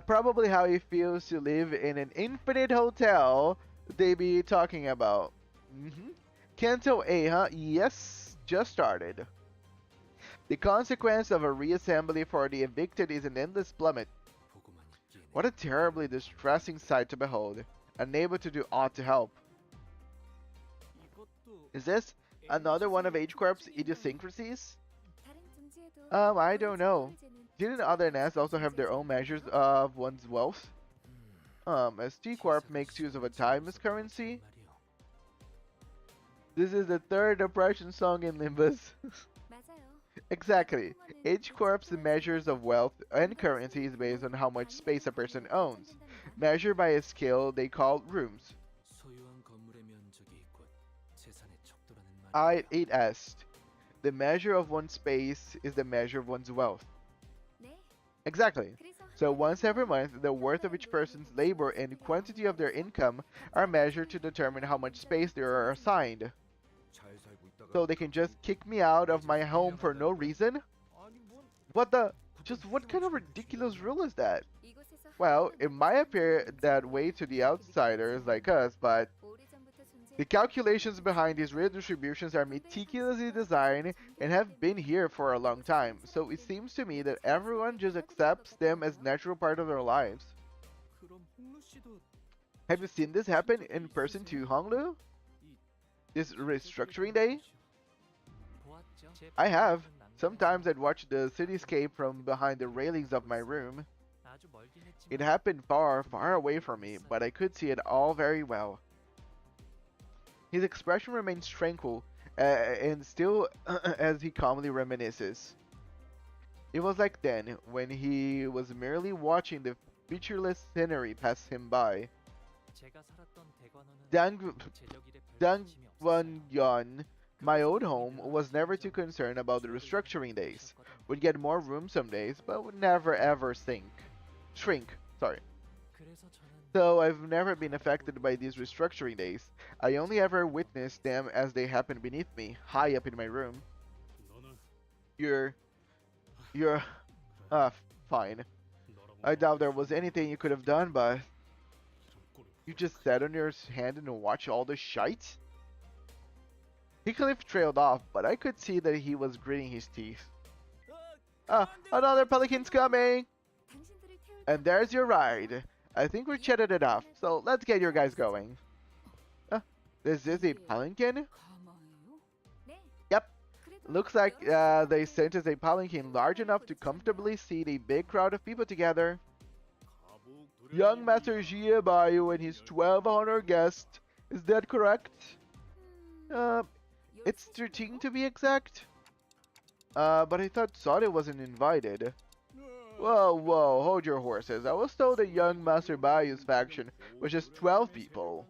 Probably how it feels to live in an infinite hotel they be talking about. Canto A, huh? Yes, just started. The consequence of a reassembly for the evicted is an endless plummet. What a terribly distressing sight to behold, unable to do aught to help. Is this another one of H-Corp's idiosyncrasies? 다른 존재에도 I don't know. 차별을 재는 Didn't other nests also have their own measures of one's wealth? As T-Corp makes use of a time as currency? This is the third oppression song in Limbus. 맞아요. Exactly. H-Corp's measures of wealth and currency is based on how much space a person owns, measured by a scale they call rooms. It asked. The measure of one's space is the measure of one's wealth. 네. Exactly. 그래서 So once every month, the worth of each person's labor and quantity of their income are measured to determine how much space they are assigned. So they can just kick me out of my home for no reason? What the? Just what kind of ridiculous rule is that? 이곳에서 Well, it might appear that way to the outsiders like us, but 오래전부터 존재 the calculations behind these redistributions are meticulously designed and have been here for a long time, so it seems to me that everyone just accepts them as natural part of their lives. Have you seen this happen in person too, Honglu? This restructuring day? I have. Sometimes I'd watch the cityscape from behind the railings of my room. It happened far, far away from me, but I could see it all very well. His expression remains tranquil, and still as he calmly reminisces. It was like then, when he was merely watching the featureless scenery pass him by. Dangwon, my old home, was never too concerned about the restructuring days. Would get more room some days, but would never ever shrink. Sorry. So I've never been affected by these restructuring days. I only ever witnessed them as they happen beneath me, high up in my room. You're fine. I doubt there was anything you could have done, but you just sat on your hand and watched all the shite? Heathcliff trailed off, but I could see that he was gritting his teeth. Another pelican's coming! 당신들을 태울 And there's your ride. I think we've chatted enough, so let's get your guys going. This is a palanquin? 가마예요? 네. Yep. 그래도 Looks like 여러 they sent us a palanquin large enough to comfortably seat a big crowd of people together. Young Master Jabba and his 1,200 guests. Is that correct? It's 13 to be exact. But I thought Sade wasn't invited. Whoa, hold your horses. I was told that young Master Bayu's faction was just 12 people.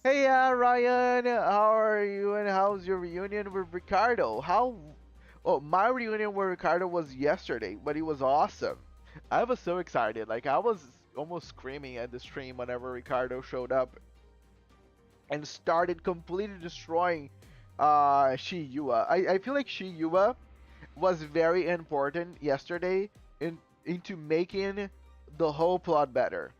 Hey, Ryan, how are you and how's your reunion with Ricardo? Oh, my reunion with Ricardo was yesterday, but it was awesome. I was so excited. Like, I was almost screaming at the stream whenever Ricardo showed up and started completely destroying Shiyua. I feel like Shiyua was very important yesterday into making the whole plot better.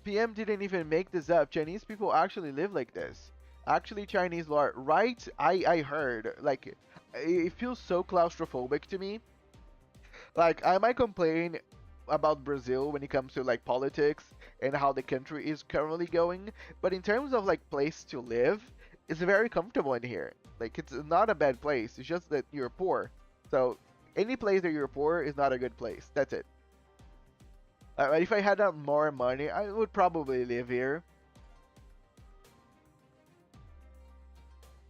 PM didn't even make this up. Chinese people actually live like this. Actually, Chinese lore, right? I heard. Like, it feels so claustrophobic to me. Like, I might complain about Brazil when it comes to like politics and how the country is currently going, but in terms of like place to live, it's very comfortable in here. Like, it's not a bad place. It's just that you're poor. So any place that you're poor is not a good place. That's it. If I had more money, I would probably live here.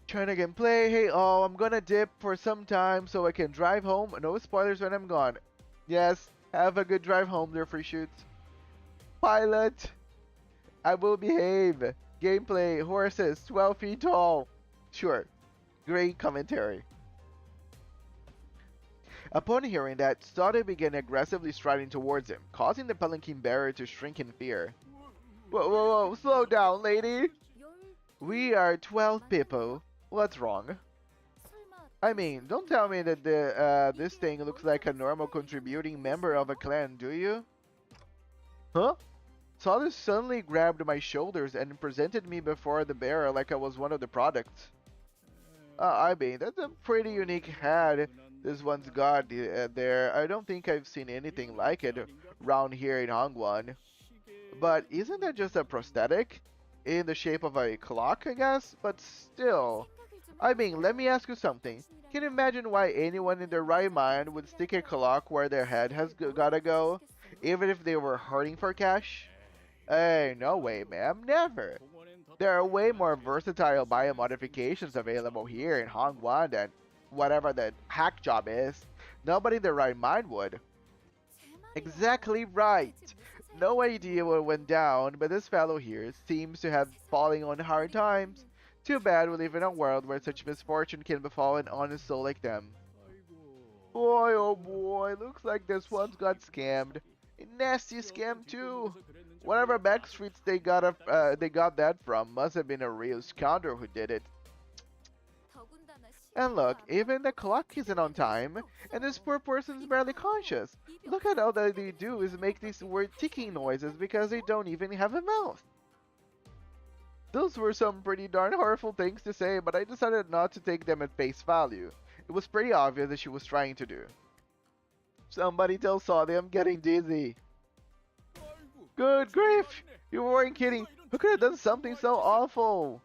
Trying to get play. Hey, oh, I'm gonna dip for some time so I can drive home. No spoilers when I'm gone. Yes, have a good drive home there, free shoots. Pilot, I will behave. Gameplay, horses, 12 feet tall. Sure, great commentary. Upon hearing that, Sade began aggressively striding towards him, causing the palanquin bearer to shrink in fear. Whoa, whoa, whoa, slow down, lady! We are 12 people. What's wrong? I mean, don't tell me that this thing looks like a normal contributing member of a clan, do you? Huh? Sade suddenly grabbed my shoulders and presented me before the bearer like I was one of the products. I mean, that's a pretty unique head this one's got there. I don't think I've seen anything like it around here in Hongwon. But isn't that just a prosthetic? In the shape of a clock, I guess? But still. I mean, let me ask you something. Can you imagine why anyone in their right mind would stick a clock where their head has gotta go? Even if they were hurting for cash? Hey, no way, ma'am. Never. There are way more versatile biomodifications available here in Hongwan than whatever the hack job is. Nobody in their right mind would. Exactly right. No idea what went down, but this fellow here seems to have fallen on hard times. Too bad we live in a world where such misfortune can befall an honest soul like them. Boy, oh boy, looks like this one's got scammed. A nasty scam too. Whatever backstreets they got that from must have been a real scoundrel who did it. And look, even the clock isn't on time, and this poor person's barely conscious. Look at all that they do is make these weird ticking noises because they don't even have a mouth. Those were some pretty darn horrible things to say, but I decided not to take them at face value. It was pretty obvious that she was trying to do. Somebody tell Saudi I'm getting dizzy. Good grief! You weren't kidding. Who could have done something so awful?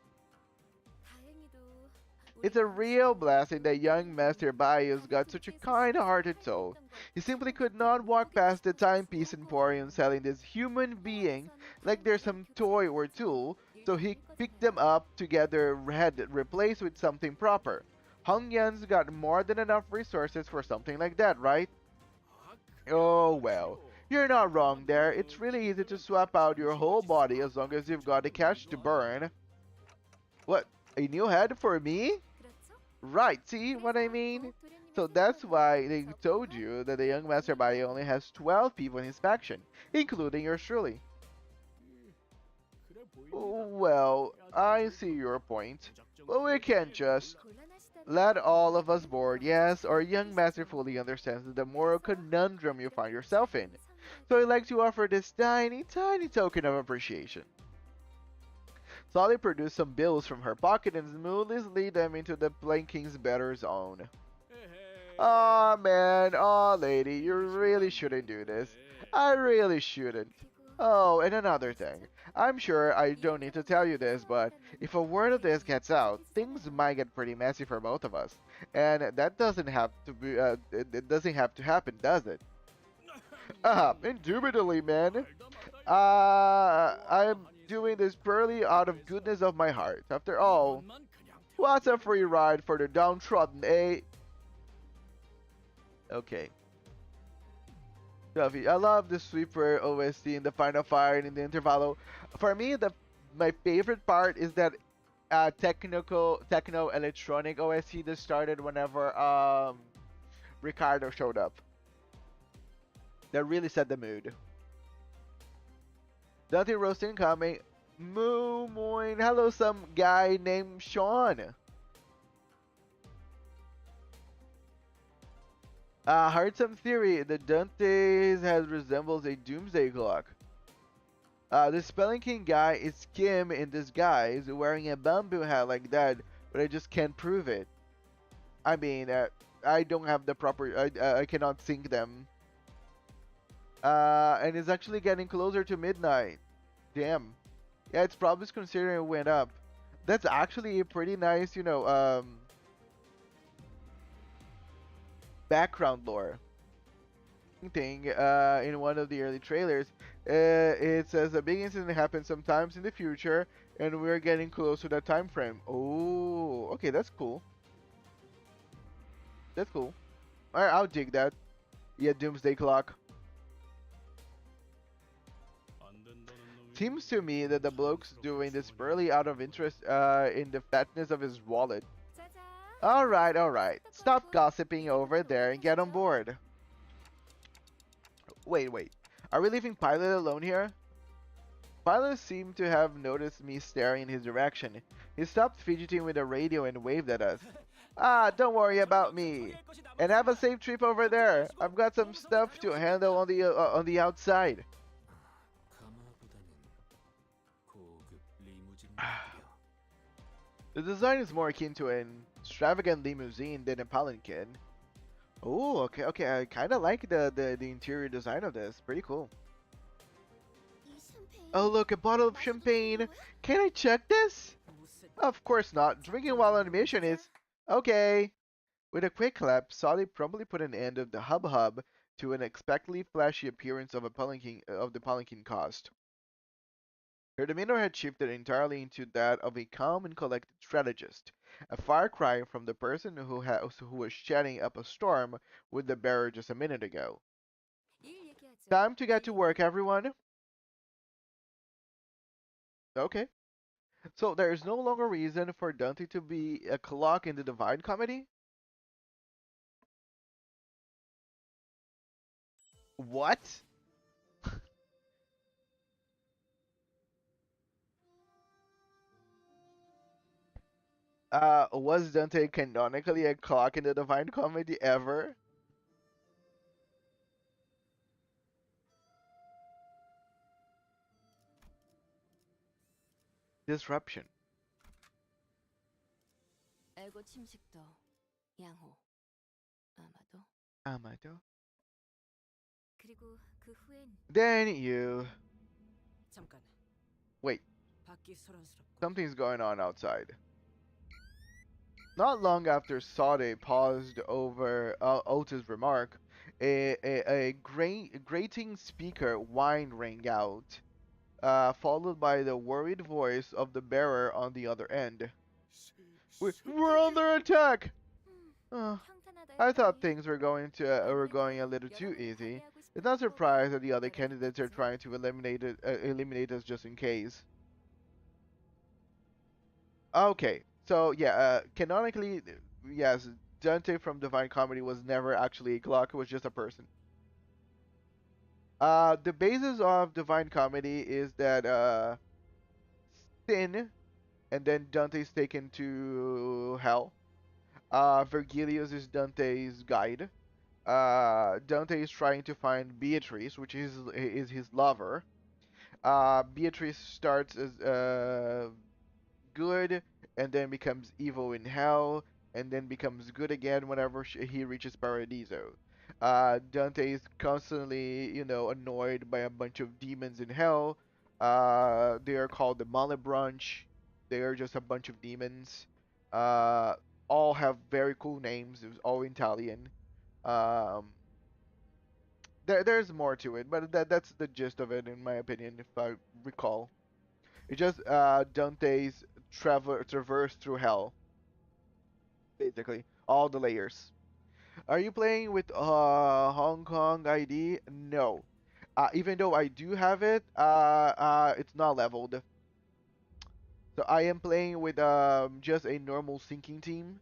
It's a real blessing that young Master Bayu's got such a kind-hearted soul. He simply could not walk past the timepiece emporium selling this human being like they're some toy or tool, so he picked them up together, had it replaced with something proper. Hongyan's got more than enough resources for something like that, right? Oh well, you're not wrong there. It's really easy to swap out your whole body as long as you've got the cash to burn. What? A new head for me? Right, see what I mean? So that's why they told you that the young Master Bayo only has 12 people in his faction, including yours truly. Well, I see your point. But we can't just let all of us board, yes, our young master fully understands the moral conundrum you find yourself in. So I'd like to offer this tiny token of appreciation. Solly produced some bills from her pocket and smoothly slid them into the Planking's better's own. Aw man, aw lady, you really shouldn't do this. I really shouldn't. Oh, and another thing. I'm sure I don't need to tell you this, but if a word of this gets out, things might get pretty messy for both of us. And that doesn't have to be, it doesn't have to happen, does it? Indubitably, man. I'm doing this purely out of goodness of my heart. After all, what's a free ride for the downtrodden, eh? Okay. I love the sweeper OST in the final fight in the intervallo. For me, my favorite part is that techno electronic OST that started whenever Ricardo showed up. That really set the mood. Nothing roasting coming. Moo moin. Hello, some guy named Sean. Heard some theory that Dante's head resembles a doomsday clock. The Spelling King guy is Kim in disguise, wearing a bamboo hat like that, but I just can't prove it. I mean, I don't have the proper, I cannot sync them. And it's actually getting closer to midnight. Damn. Yeah, it's probably considering it went up. That's actually a pretty nice, you know, background lore thing in one of the early trailers. It says a big incident happens sometimes in the future and we're getting close to that time frame. Oh, okay, that's cool. That's cool. Alright, I'll dig that. Yeah, doomsday clock. Seems to me that the bloke's doing this purely out of interest in the fatness of his wallet. Alright, alright. Stop gossiping over there and get on board. Wait. Are we leaving Pilot alone here? Pilot seemed to have noticed me staring in his direction. He stopped fidgeting with the radio and waved at us. Ah, don't worry about me. And have a safe trip over there. I've got some stuff to handle on the outside. The design is more akin to an extravagant limousine than a palanquin. Oh, okay. I kind of like the interior design of this. Pretty cool. 이 샴페인 Oh, look, a bottle of champagne. Can I check this? Of course not. Drinking while on mission is okay. With a quick clap, Sally promptly put an end of the hub to an unexpectedly flashy appearance of the palanquin cost. Her demeanor had shifted entirely into that of a calm and collected strategist, a far cry from the person who was chatting up a storm with the bearer just a minute ago. 일 얘기하죠. Time to get to work, everyone. Okay. So there is no longer reason for Dante to be a clock in the Divine Comedy? What? Was Dante canonically a clock in the Divine Comedy ever? Disruption. 알고 침식도 양호 아마도 Amato. 그리고 그 후엔 Then you... 잠깐. Wait, 밖이 소란스럽고. something's going on outside. Not long after Sade paused over Ota's remark, a grating speaker whine rang out, followed by the worried voice of the bearer on the other end. We're under attack! Uh, 평탄하다 I thought 했더니 things were going a little too easy. It's not surprised that the other candidates are trying to eliminate us just in case. Okay, so yeah, canonically, yes, Dante from Divine Comedy was never actually a clock; it was just a person. The basis of Divine Comedy is that sin, and then Dante's taken to hell. Virgilius is Dante's guide. Dante is trying to find Beatrice, which is his lover. Beatrice starts as good and then becomes evil in hell and then becomes good again whenever he reaches Paradiso. Dante is constantly, annoyed by a bunch of demons in hell. They are called the Malebranche. They are just a bunch of demons. Uh, all have very cool names. It was all Italian. Um, there's more to it, but that's the gist of it, in my opinion, if I recall. It's just Dante's traverse through hell, basically all the layers. Are you playing with Hong Kong ID? No. Even though I do have it, it's not leveled. So I am playing with just a normal sinking team.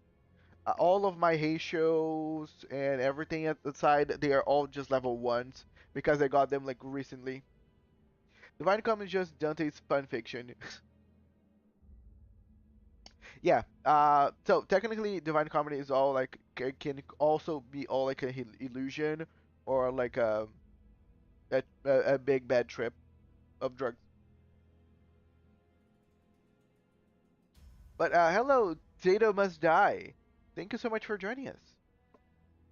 All of my Heisho's and everything at the side, they are all just level ones because I got them like recently. Divine Comedy is just Dante's fun fiction. Yeah. So technically, Divine Comedy is all like can also be all like a illusion or like a big bad trip of drugs. But hello, Zato Must Die. Thank you so much for joining us.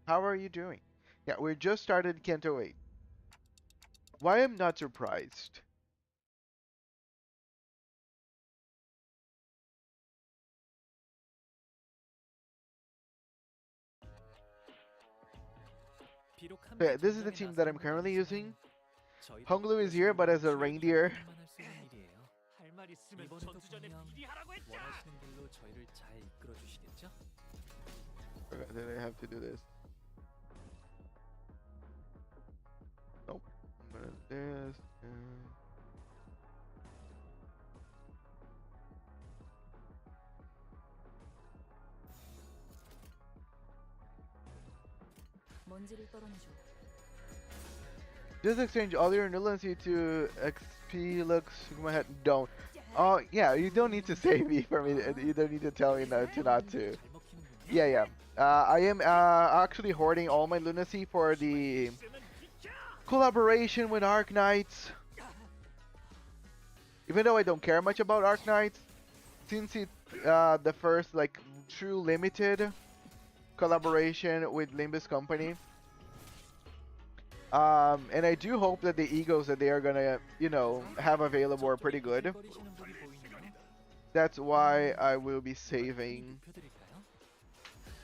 How are you doing? Yeah, we just started Canto 8. Why I'm not surprised. 비록 Yeah, this is the team that I'm currently using. Honglu is here, but as a reindeer. 할말 있으면 이번에도 전투전에 그냥 미리 하라고 했다. 원하시는 길로 저희를 잘 이끌어 주시겠죠? Then I have to do this. Nope. I'm gonna do this. 먼지를 떨어내줘. Just exchange all your nullity to XP looks my head. Don't. Oh yeah, you don't need to save me for me. You don't need to tell me not to not to. 잘 먹히는군요. Yeah, yeah. I am actually hoarding all my lunacy for the collaboration with Arc Knights. Even though I don't care much about Arc Knights, since it's the first like true limited collaboration with Limbus Company. And I do hope that the egos that they are gonna, you know, have available are pretty good. 거리시는 분이 보이네요. That's why I will be saving. 눕혀드릴까요?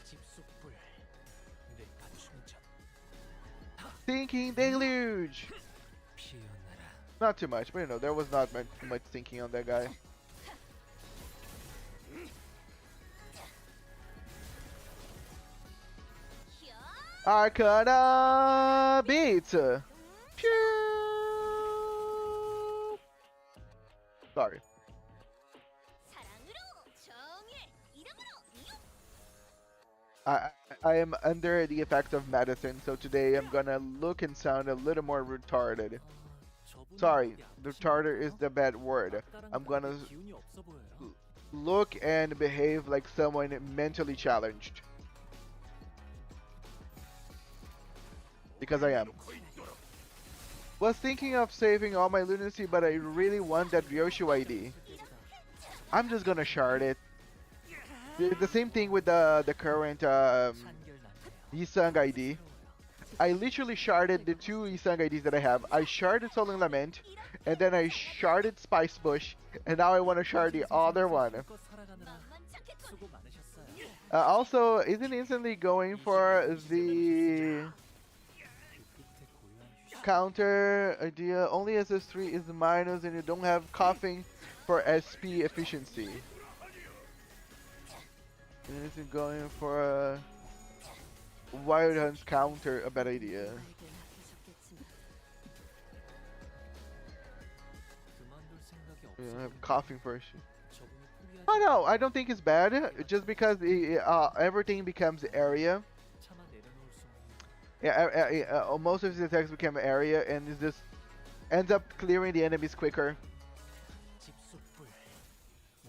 집속불. 내 가충천. Thinking Deluge! 피어나라. Not too much, but you know, there was not much thinking on that guy. Arcana beats! Pew! Sorry. 사랑으로 정의 이름으로 I am under the effect of medicine, so today I'm gonna look and sound a little more retarded. 저분은 Sorry, 어디 retarded is 아프신가요? the bad word. 아까랑 I'm gonna 다르게 기운이 없어 보여요. look and behave like someone mentally challenged. Because I am. Was thinking of saving all my lunacy, but I really want that Ryoshu ID. I'm just gonna shard it. The same thing with the current 한결 Isang ID. I literally sharded the two Isang IDs that I have. I sharded Soling Lament, and then I sharded Spice Bush, and now I want to shard the other one. 수고 많으셨어요. Also, isn't instantly going for the counter idea. Only SS3 is minus, and you don't have coughing for SP efficiency. And isn't going for a Wild Hunt's counter a bad idea? 그만둘 생각이 You 없어요. have coughing first. 저분이 포기하지 Oh no, I don't think it's bad. Just because everything becomes area. 차마 내려놓을 수 없는 Yeah, most of his attacks become area, and it just ends up clearing the enemies quicker. 집속불.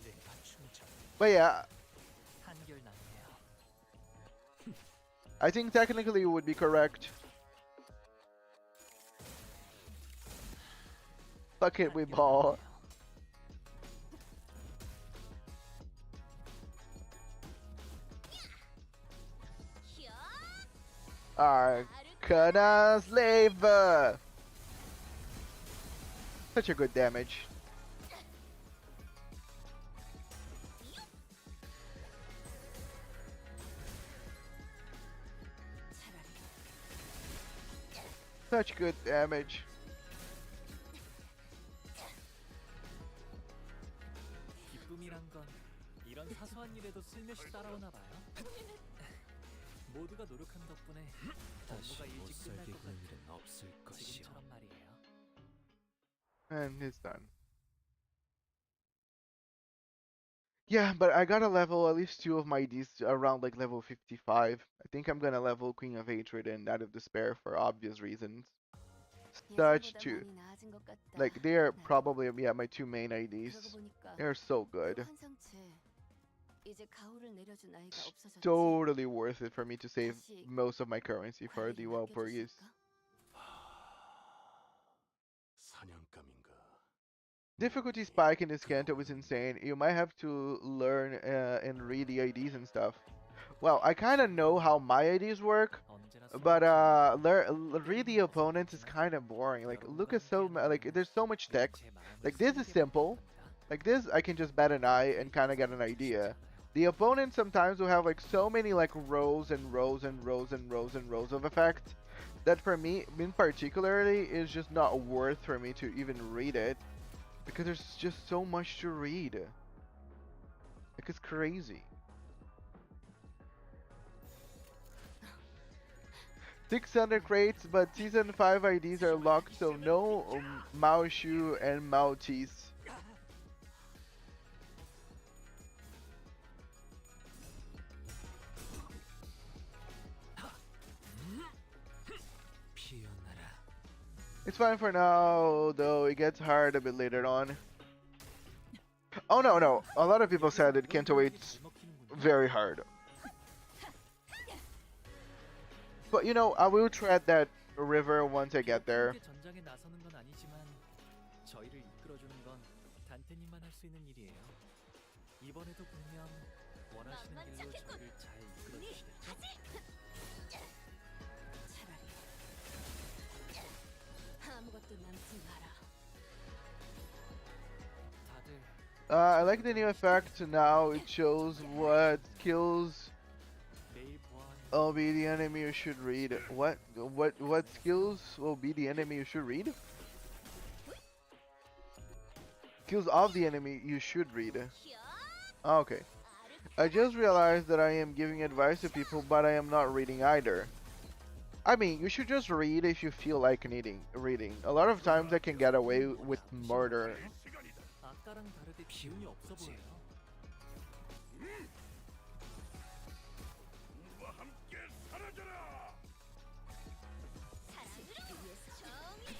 내 가충천. But yeah, 한결 낫네요. I think technically it would be correct. Fuck it, we 한결 ball. 낫네요. Arcana Slave! Such a good damage. Such good damage. 기쁨이란 건 이런 사소한 일에도 슬며시 따라오나 봐요. 모두가 노력한 덕분에 업무가 일찍 끝날 것 같은 일은 없을 것이요. 지금처럼 말이에요. And it's done. Yeah, but I gotta level at least two of my Ds around like level 55. I think I'm gonna level Queen of Hatred and Knight of Despair for obvious reasons. Such two. Like, they are probably, yeah, my two main IDs. They're so good. Totally worth it for me to save most of my currency for the Walpurgis. 사냥감인가? Difficulty spike in this Canto is insane. You might have to learn and read the IDs and stuff. Well, I kind of know how my IDs work, 언제나 but read the opponents is kind of boring. Like, look at like there's so much text. Like, this is simple. Like this, I can just bat an eye and kind of get an idea. The opponents sometimes will have like so many like rows and rows and rows and rows and rows of effects that for me, in particularly, is just not worth for me to even read it because there's just so much to read. Like, it's crazy. 600 crates, but season 5 IDs are locked, so no Mao Shu and Mao Tees. It's fine for now, though it gets hard a bit later on. Oh no, no. A lot of people said it Canto 8's very hard. But you know, I will tread that river once I get there. 함께 전장에 나서는 건 아니지만 저희를 이끌어주는 건 단테님만 할 수 있는 일이에요. 이번에도 분명 원하시는 길로 저희를 잘 이끌어 주시겠죠? 차라리 아무것도 남지 마라. 다들 I like the new effect now. It shows what skills 내일 보아하는 will be the enemy you should read. What skills will be the enemy you should read? Skills of the enemy you should read. Ah, okay. I just realized that I am giving advice to people, but I am not reading either. I mean, you should just read if you feel like reading. A lot of times I can get away with murder. 시간이다. 아까랑 다르게 기운이 없어 보여요. 우와 함께 사라져라. 사랑으로 정의.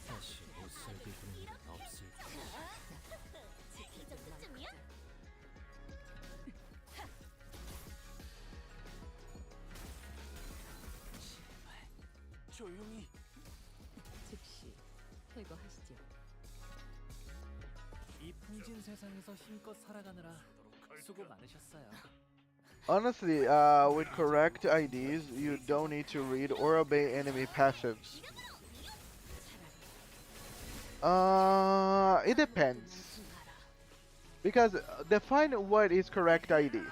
다시 못 살게 구는 일은 없을 거야. 이 정도쯤이야? 조용히. 즉시 퇴거하시죠. 이 풍진 세상에서 힘껏 살아가느라 수고 많으셨어요. Honestly, with correct IDs, you don't need to read or obey enemy passives. It depends. Because define what is correct IDs.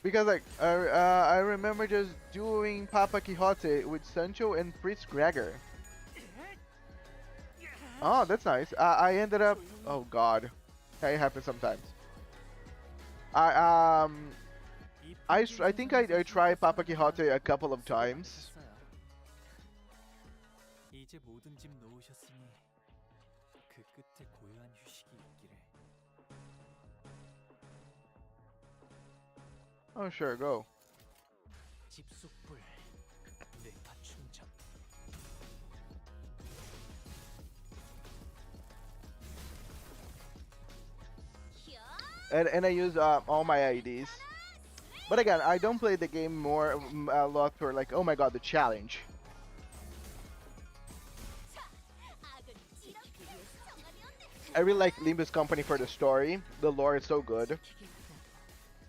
Because like I remember just doing Papa Quixote with Sancho and Priest Gregor. Oh, that's nice. I ended up. Oh God, that happens sometimes. I think I tried Papa Quixote a couple of times. 이제 모든 짐 놓으셨으니 그 끝에 고요한 휴식이 있기를. Oh sure, go. 집속불 뇌파 충전. And I use all my IDs. But again, I don't play the game a lot for like, oh my god, the challenge. I really like Limbus Company for the story. The lore is so good.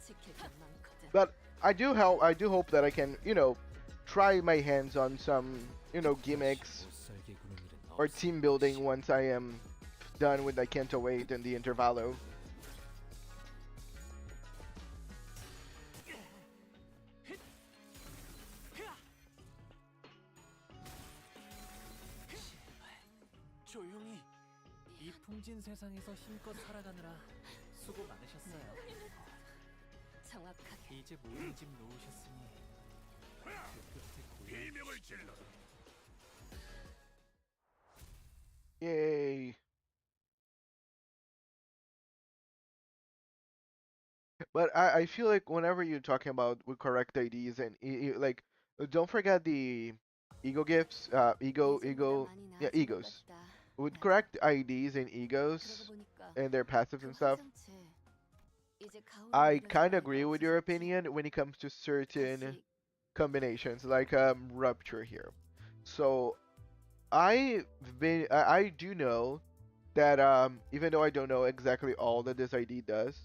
지킬 게 많거든. But I do hope that I can, you know, try my hands on some, you know, gimmicks 못 살게 구는 일은 or 없을 team building once I am done with the Canto 8 and the Intervalo. 조용히. 이 풍진 세상에서 힘껏 살아가느라 수고 많으셨어요. 정확하게 이제 모든 짐 놓으셨으니 그 끝에 고요한 비명을 질러. Yay. But I feel like whenever you're talking about with correct IDs and like, don't forget the ego gifts, yeah, egos. With correct IDs and egos and their passives and stuff, I kind of agree with your opinion when it comes to certain combinations, like Rupture here. So I do know that even though I don't know exactly all that this ID does,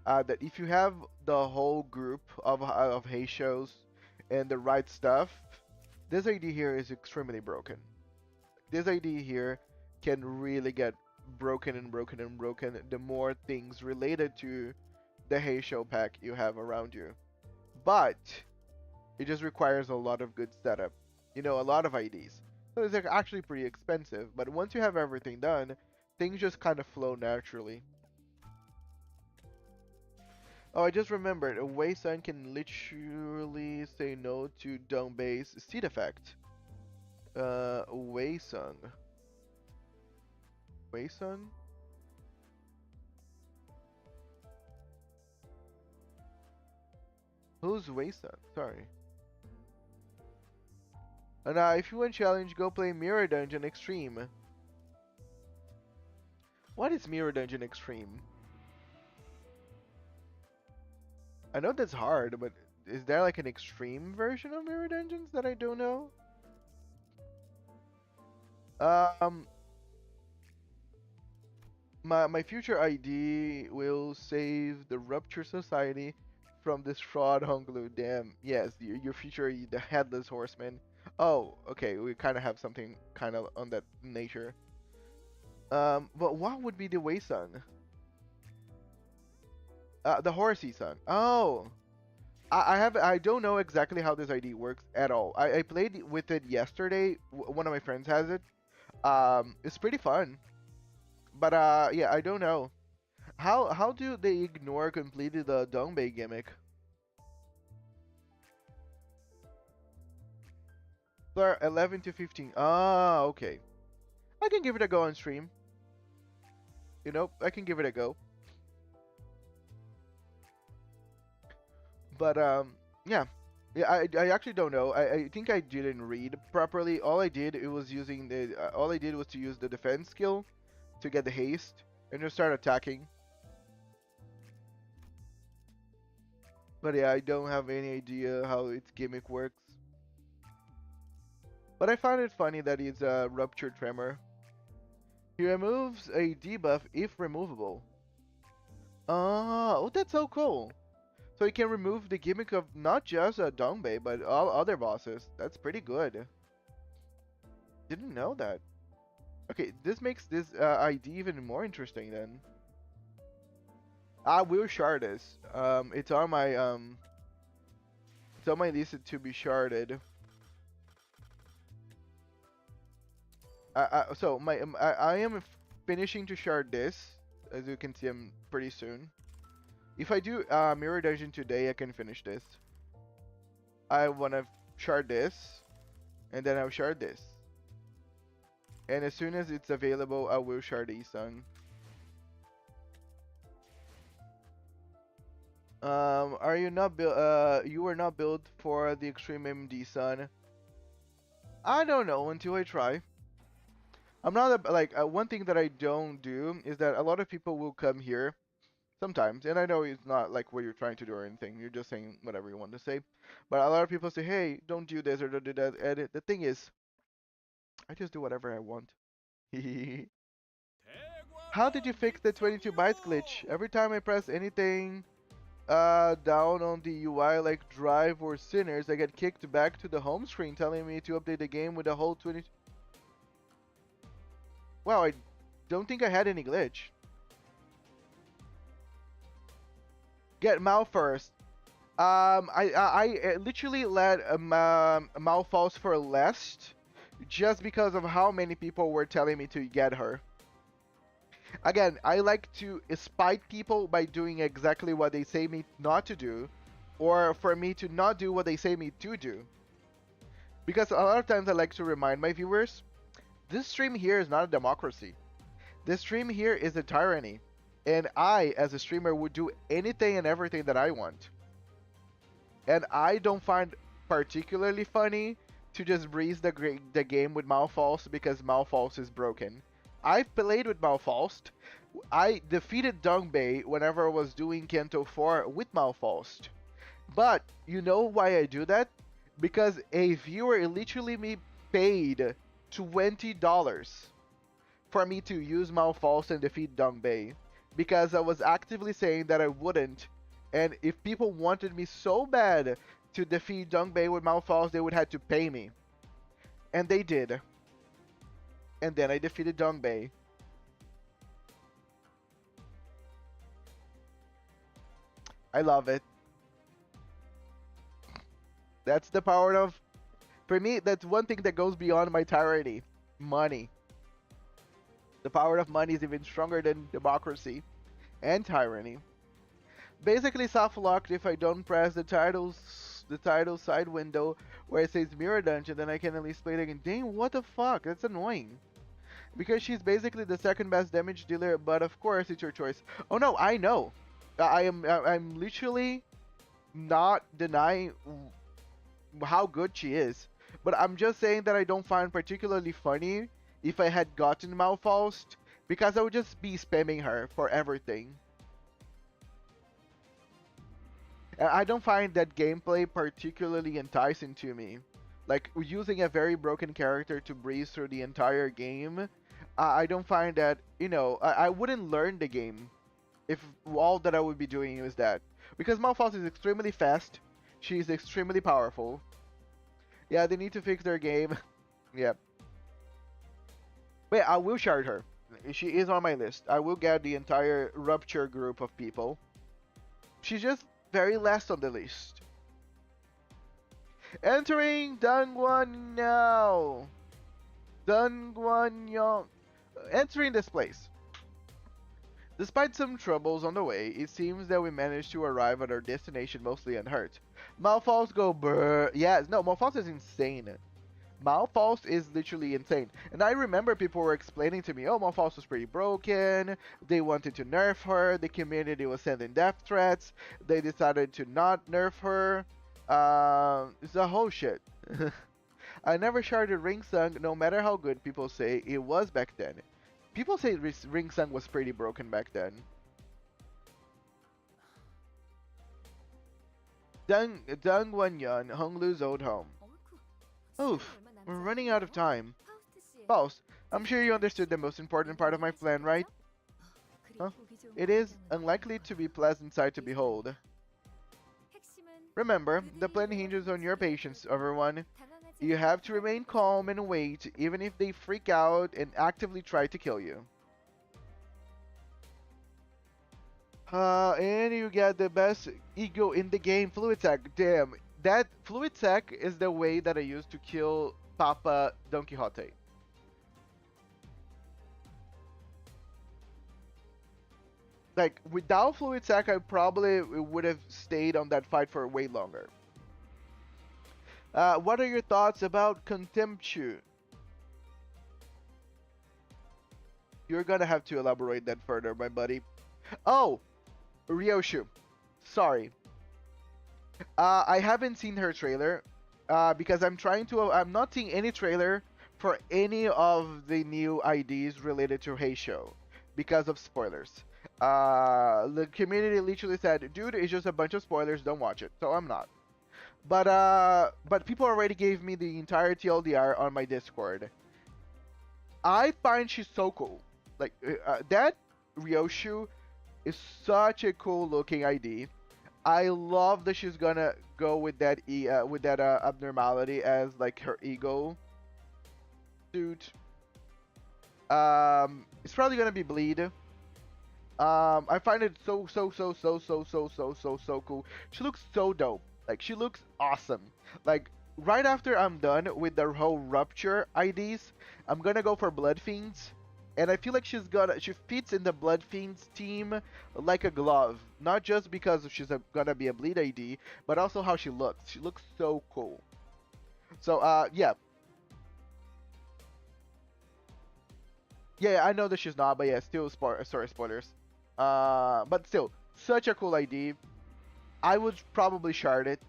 that if you have the whole group of Heishos and the right stuff, this ID here is extremely broken. This ID here can really get broken and broken and broken the more things related to the Heisho pack you have around you. But it just requires a lot of good setup, you know, a lot of IDs. So it's like actually pretty expensive, but once you have everything done, things just kind of flow naturally. Oh, I just remembered, a Wei Sun can literally say no to Dongbei's seed effect. Wei Sun. Wei Sun? Who's Wei Sun? Sorry. And if you want challenge, go play Mirror Dungeon Extreme. What is Mirror Dungeon Extreme? I know that's hard, but is there like an extreme version of Mirror Dungeons that I don't know? Um, my future ID will save the Rupture Society from this fraud Honglu. Damn, yes, your future ID, the Headless Horseman. Oh, okay, we kind of have something kind of on that nature. But what would be the Wei Sun? The Horsey Sun. Oh. I don't know exactly how this ID works at all. I played with it yesterday. One of my friends has it. It's pretty fun. But yeah, I don't know. How do they ignore completely the Dongbei gimmick? They're 11 to 15. Ah, okay. I can give it a go on stream. You know, I can give it a go. But yeah. Yeah, I actually don't know. I think I didn't read properly. All I did it was using the all I did was to use the defense skill to get the haste and just start attacking. But yeah, I don't have any idea how its gimmick works. But I find it funny that it's a ruptured tremor. He removes a debuff if removable. Oh, that's so cool. So he can remove the gimmick of not just Dongbei, but all other bosses. That's pretty good. Didn't know that. Okay, this makes this ID even more interesting then. I will shard this. It's on my list to be sharded. So I am finishing to shard this. As you can see, I'm pretty soon. If I do Mirror Dungeon today, I can finish this. I wanna shard this, and then I'll shard this. And as soon as it's available, I will shard Isung. Are you not built? You were not built for the Extreme MD, son. I don't know until I try. I'm not like one thing that I don't do is that a lot of people will come here sometimes, and I know it's not like what you're trying to do or anything. You're just saying whatever you want to say. But a lot of people say, "Hey, don't do this or don't do that." And the thing is, I just do whatever I want. How did you fix the 22 bytes glitch? Every time I press anything down on the UI like Drive or Sinners, I get kicked back to the home screen telling me to update the game with the whole 20. Wow, I don't think I had any glitch. Get Mal first. I literally let Mal false for last just because of how many people were telling me to get her. Again, I like to spite people by doing exactly what they say me not to do, or for me to not do what they say me to do. Because a lot of times I like to remind my viewers, this stream here is not a democracy. This stream here is a tyranny. And I, as a streamer, would do anything and everything that I want. And I don't find particularly funny to just breeze the game with Malfalse because Malfalse is broken. I've played with Malfalse. I defeated Dongbei whenever I was doing Canto 4 with Malfalse. But you know why I do that? Because a viewer literally me paid $20 for me to use Malfalse and defeat Dongbei. Because I was actively saying that I wouldn't. And if people wanted me so bad to defeat Dongbei with Malfalse, they would have to pay me. And they did. And then I defeated Dongbei. I love it. That's the power of... For me, that's one thing that goes beyond my tyranny. Money. The power of money is even stronger than democracy and tyranny. Basically soft-locked if I don't press the title side window where it says Mirror Dungeon, then I can at least play it again. Dang, what the fuck? That's annoying. Because she's basically the second best damage dealer, but of course it's your choice. Oh no, I know. I'm literally not denying how good she is. but I'm just saying that I don't find particularly funny if I had gotten Malfaust, because I would just be spamming her for everything. And I don't find that gameplay particularly enticing to me. Like, using a very broken character to breeze through the entire game, I don't find that, you know, I wouldn't learn the game if all that I would be doing is that. Because Malphite is extremely fast, she's extremely powerful. Yeah, they need to fix their game. Yep. But yeah, I will shard her. She is on my list. I will get the entire Rupture group of people. She's just very last on the list. Entering Dangguan now. Dangguan Yong. Entering this place. Despite some troubles on the way, it seems that we managed to arrive at our destination mostly unhurt. Malphite go brr. Yes, no, Malphite is insane. Malphite is literally insane. And I remember people were explaining to me, oh, Malphite was pretty broken, they wanted to nerf her, the community was sending death threats, they decided to not nerf her. It's a whole shit. I never sharded Ringsung, no matter how good people say it was back then. People say Ringsung was pretty broken back then. Dangwanyan, Honglu's old home. Oof, we're running out of time. Faust, I'm sure you understood the most important part of my plan, right? Huh? It is unlikely to be pleasant sight to behold. Remember, the plan hinges on your patience, everyone. You have to remain calm and wait, even if they freak out and actively try to kill you. And you get the best ego in the game, Fluid Sack. Damn, that Fluid Sack is the way that I used to kill Papa Don Quixote. Like, without Fluid Sack, I probably would have stayed on that fight for way longer. What are your thoughts about Pngtuber? You're gonna have to elaborate that further, my buddy. Oh, Ryoshu. Sorry. I haven't seen her trailer. Because I'm not seeing any trailer for any of the new IDs related to Heisho because of spoilers. The community literally said, dude, it's just a bunch of spoilers, don't watch it. So I'm not. But people already gave me the entire TLDR on my Discord. I find she's so cool. Like, that Ryoshu is such a cool looking ID. I love that she's gonna go with that abnormality as like her ego suit. It's probably gonna be bleed. I find it so cool. She looks so dope. Like, she looks awesome. Like, right after I'm done with the whole Rupture IDs, I'm gonna go for Blood Fiends. And I feel like she fits in the Blood Fiends team like a glove. Not just because she's gonna be a bleed ID, but also how she looks. She looks so cool. So, yeah. Yeah, I know that she's not, but yeah, still, sorry, spoilers. But still, such a cool ID. I would probably shard it.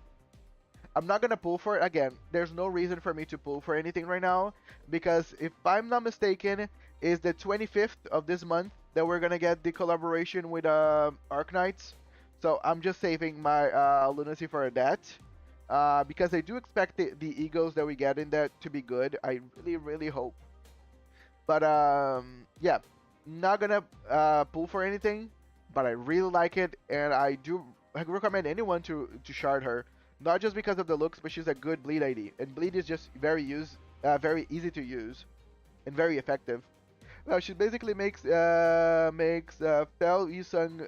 I'm not gonna pull for it. Again, there's no reason for me to pull for anything right now, because if I'm not mistaken, is the 25th of this month that we're gonna get the collaboration with Arknights. So I'm just saving my lunacy for that, because I do expect the egos that we get in that to be good. I really hope. But yeah, not gonna pull for anything, but I really like it, and I recommend anyone to shard her, not just because of the looks, but she's a good bleed ID, and bleed is just very easy to use and very effective. She basically makes Fel Yusung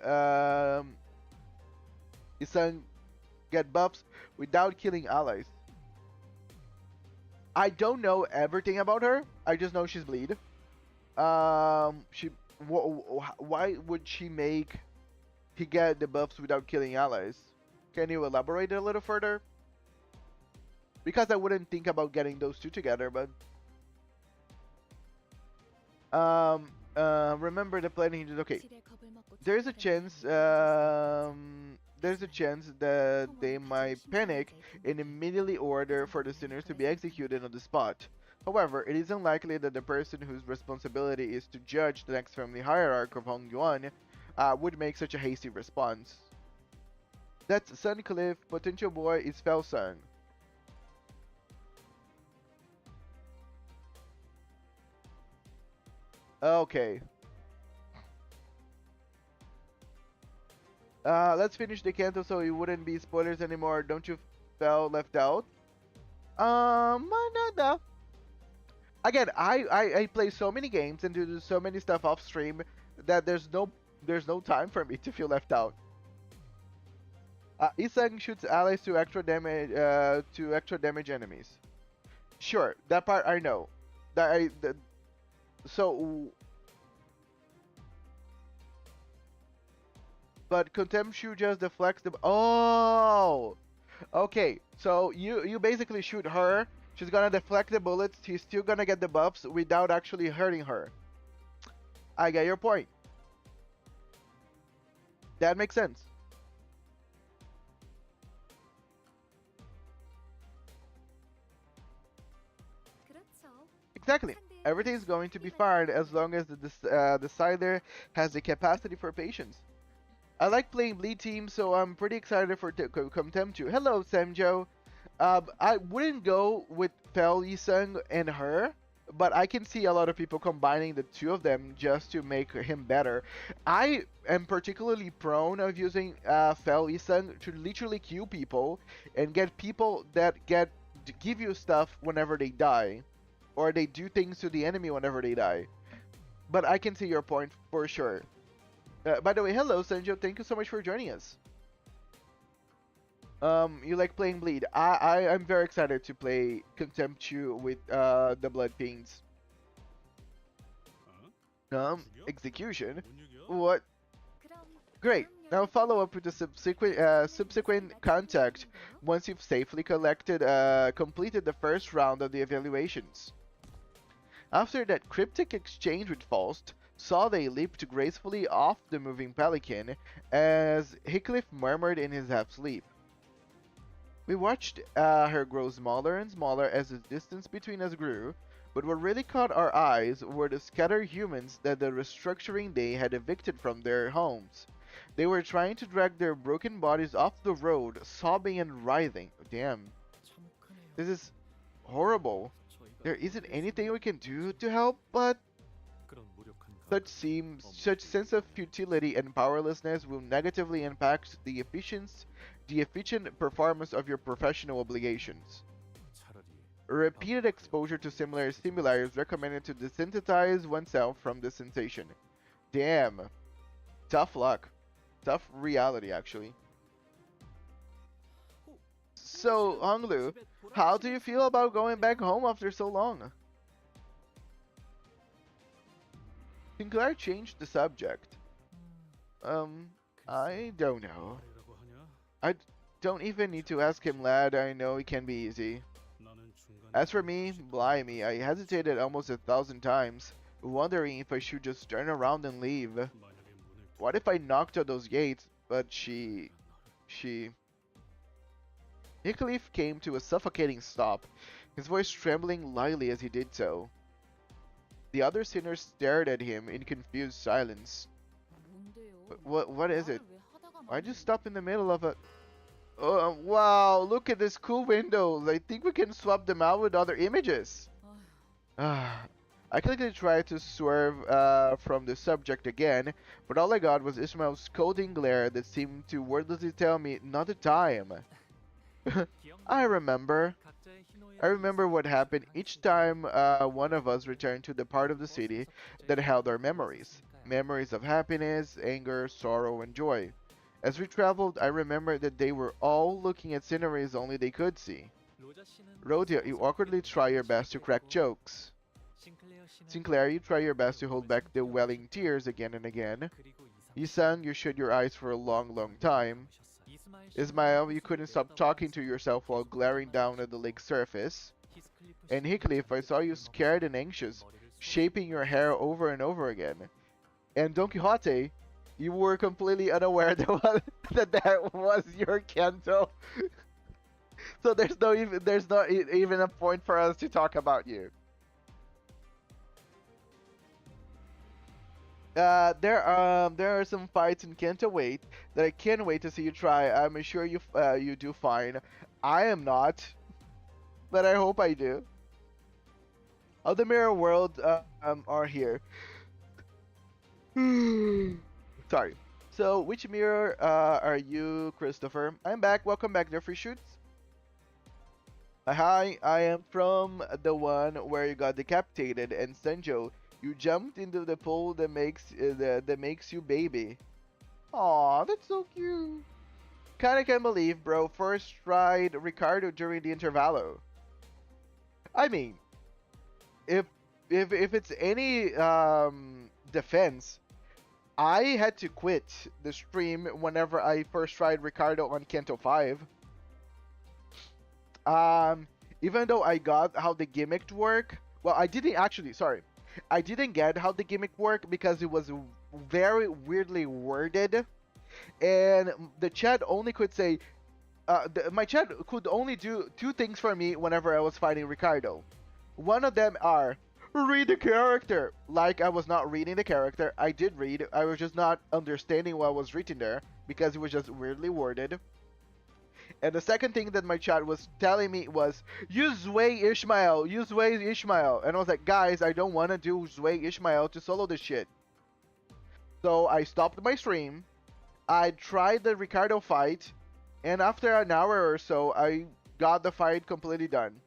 get buffs without killing allies. I don't know everything about her. I just know she's bleed. Why would she make he get the buffs without killing allies? Can you elaborate a little further? Because I wouldn't think about getting those two together, but remember the planning. Okay, there's a chance there's a chance that they might panic and immediately order for the sinners to be executed on the spot. However, it is unlikely that the person whose responsibility is to judge the next family hierarch of Hongyuan would make such a hasty response. That's Suncliff, potential boy is Felsung. Okay. Let's finish the Canto so it wouldn't be spoilers anymore. Don't you feel left out? No. Again, I play so many games and do so many stuff off stream that there's no time for me to feel left out. Isang shoots allies to extra damage enemies. Sure, that part I know. So, but Contemptu just deflects the. Oh, okay. So you basically shoot her. She's gonna deflect the bullets. She's still gonna get the buffs without actually hurting her. I get your point. That makes sense. Exactly. Everything's going to be fine as long as the decider has the capacity for patience. I like playing bleed team, so I'm pretty excited for Contemptu. Hello, Samjo. I wouldn't go with Fel Yisung and her, but I can see a lot of people combining the two of them just to make him better. I am particularly prone of using Fel Yisung to literally kill people and get people that give you stuff whenever they die, or they do things to the enemy whenever they die. But I can see your point for sure. By the way, hello Sanjo, thank you so much for joining us. You like playing Bleed. I'm very excited to play Contemptu with the Blood Fiends. Execution? What? Great. Now follow up with the subsequent contact once you've safely completed the first round of the evaluations. After that cryptic exchange with Faust, Sade leaped gracefully off the moving pelican as Hickliff murmured in his half-sleep. We watched her grow smaller and smaller as the distance between us grew, but what really caught our eyes were the scattered humans that the restructuring day had evicted from their homes. They were trying to drag their broken bodies off the road, sobbing and writhing. Damn. This is horrible. There isn't anything we can do to help, but such sense of futility and powerlessness will negatively impact the efficient performance of your professional obligations. Repeated exposure to similar stimuli is recommended to desensitize oneself from the sensation. Damn. Tough luck. Tough reality, actually. So, Honglu, how do you feel about going back home after so long? Sinclair changed the subject. I don't know. I don't even need to ask him, lad. I know it can be easy. As for me, blimey, I hesitated almost 1,000 times, wondering if I should just turn around and leave. What if I knocked on those gates, but she... Hickliff came to a suffocating stop, his voice trembling lightly as he did so. The other sinners stared at him in confused silence. What is it? Why'd you stop in the middle of a... Oh, wow, look at this cool windows. I think we can swap them out with other images. I quickly tried to swerve from the subject again, but all I got was Ismail's scolding glare that seemed to wordlessly tell me not the time. I remember what happened each time one of us returned to the part of the city that held our memories. Memories of happiness, anger, sorrow, and joy. As we traveled, I remembered that they were all looking at sceneries only they could see. Rhodia, you awkwardly try your best to crack jokes. Sinclair, you try your best to hold back the welling tears again and again. Yisan, you shut your eyes for a long time. Ismail, you couldn't stop talking to yourself while glaring down at the lake's surface. And Hickliff, I saw you scared and anxious, shaping your hair over and over again. And Don Quixote, You were completely unaware that was your Canto. So there's not even a point for us to talk about you. There are some fights in Canto Wait that I can't wait to see you try. I'm sure you do fine. I am not, but I hope I do. Other mirror worlds are here. Sorry. So which mirror are you, Christopher? I'm back. Welcome back, there, free shoots. Hi, I am from the one where you got decapitated, and Senjo, you jumped into the pool that makes you baby. Aw, that's so cute. Kinda can't believe, bro. First tried Ricardo during the intervallo. I mean, if it's any defense, I had to quit the stream whenever I first tried Ricardo on Canto 5. Even though I got how the gimmick work, well, I didn't actually, sorry. I didn't get how the gimmick worked because it was very weirdly worded. And the chat only could say, my chat could only do two things for me whenever I was fighting Ricardo. One of them are, read the character. Like I was not reading the character. I did read. I was just not understanding what was written there because it was just weirdly worded. And the second thing that my chat was telling me was, use Zway Ishmael, use Zway Ishmael. And I was like, guys, I don't want to do Zway Ishmael to solo this shit. So I stopped my stream. I tried the Ricardo fight. And after an hour or so, I got the fight completely done.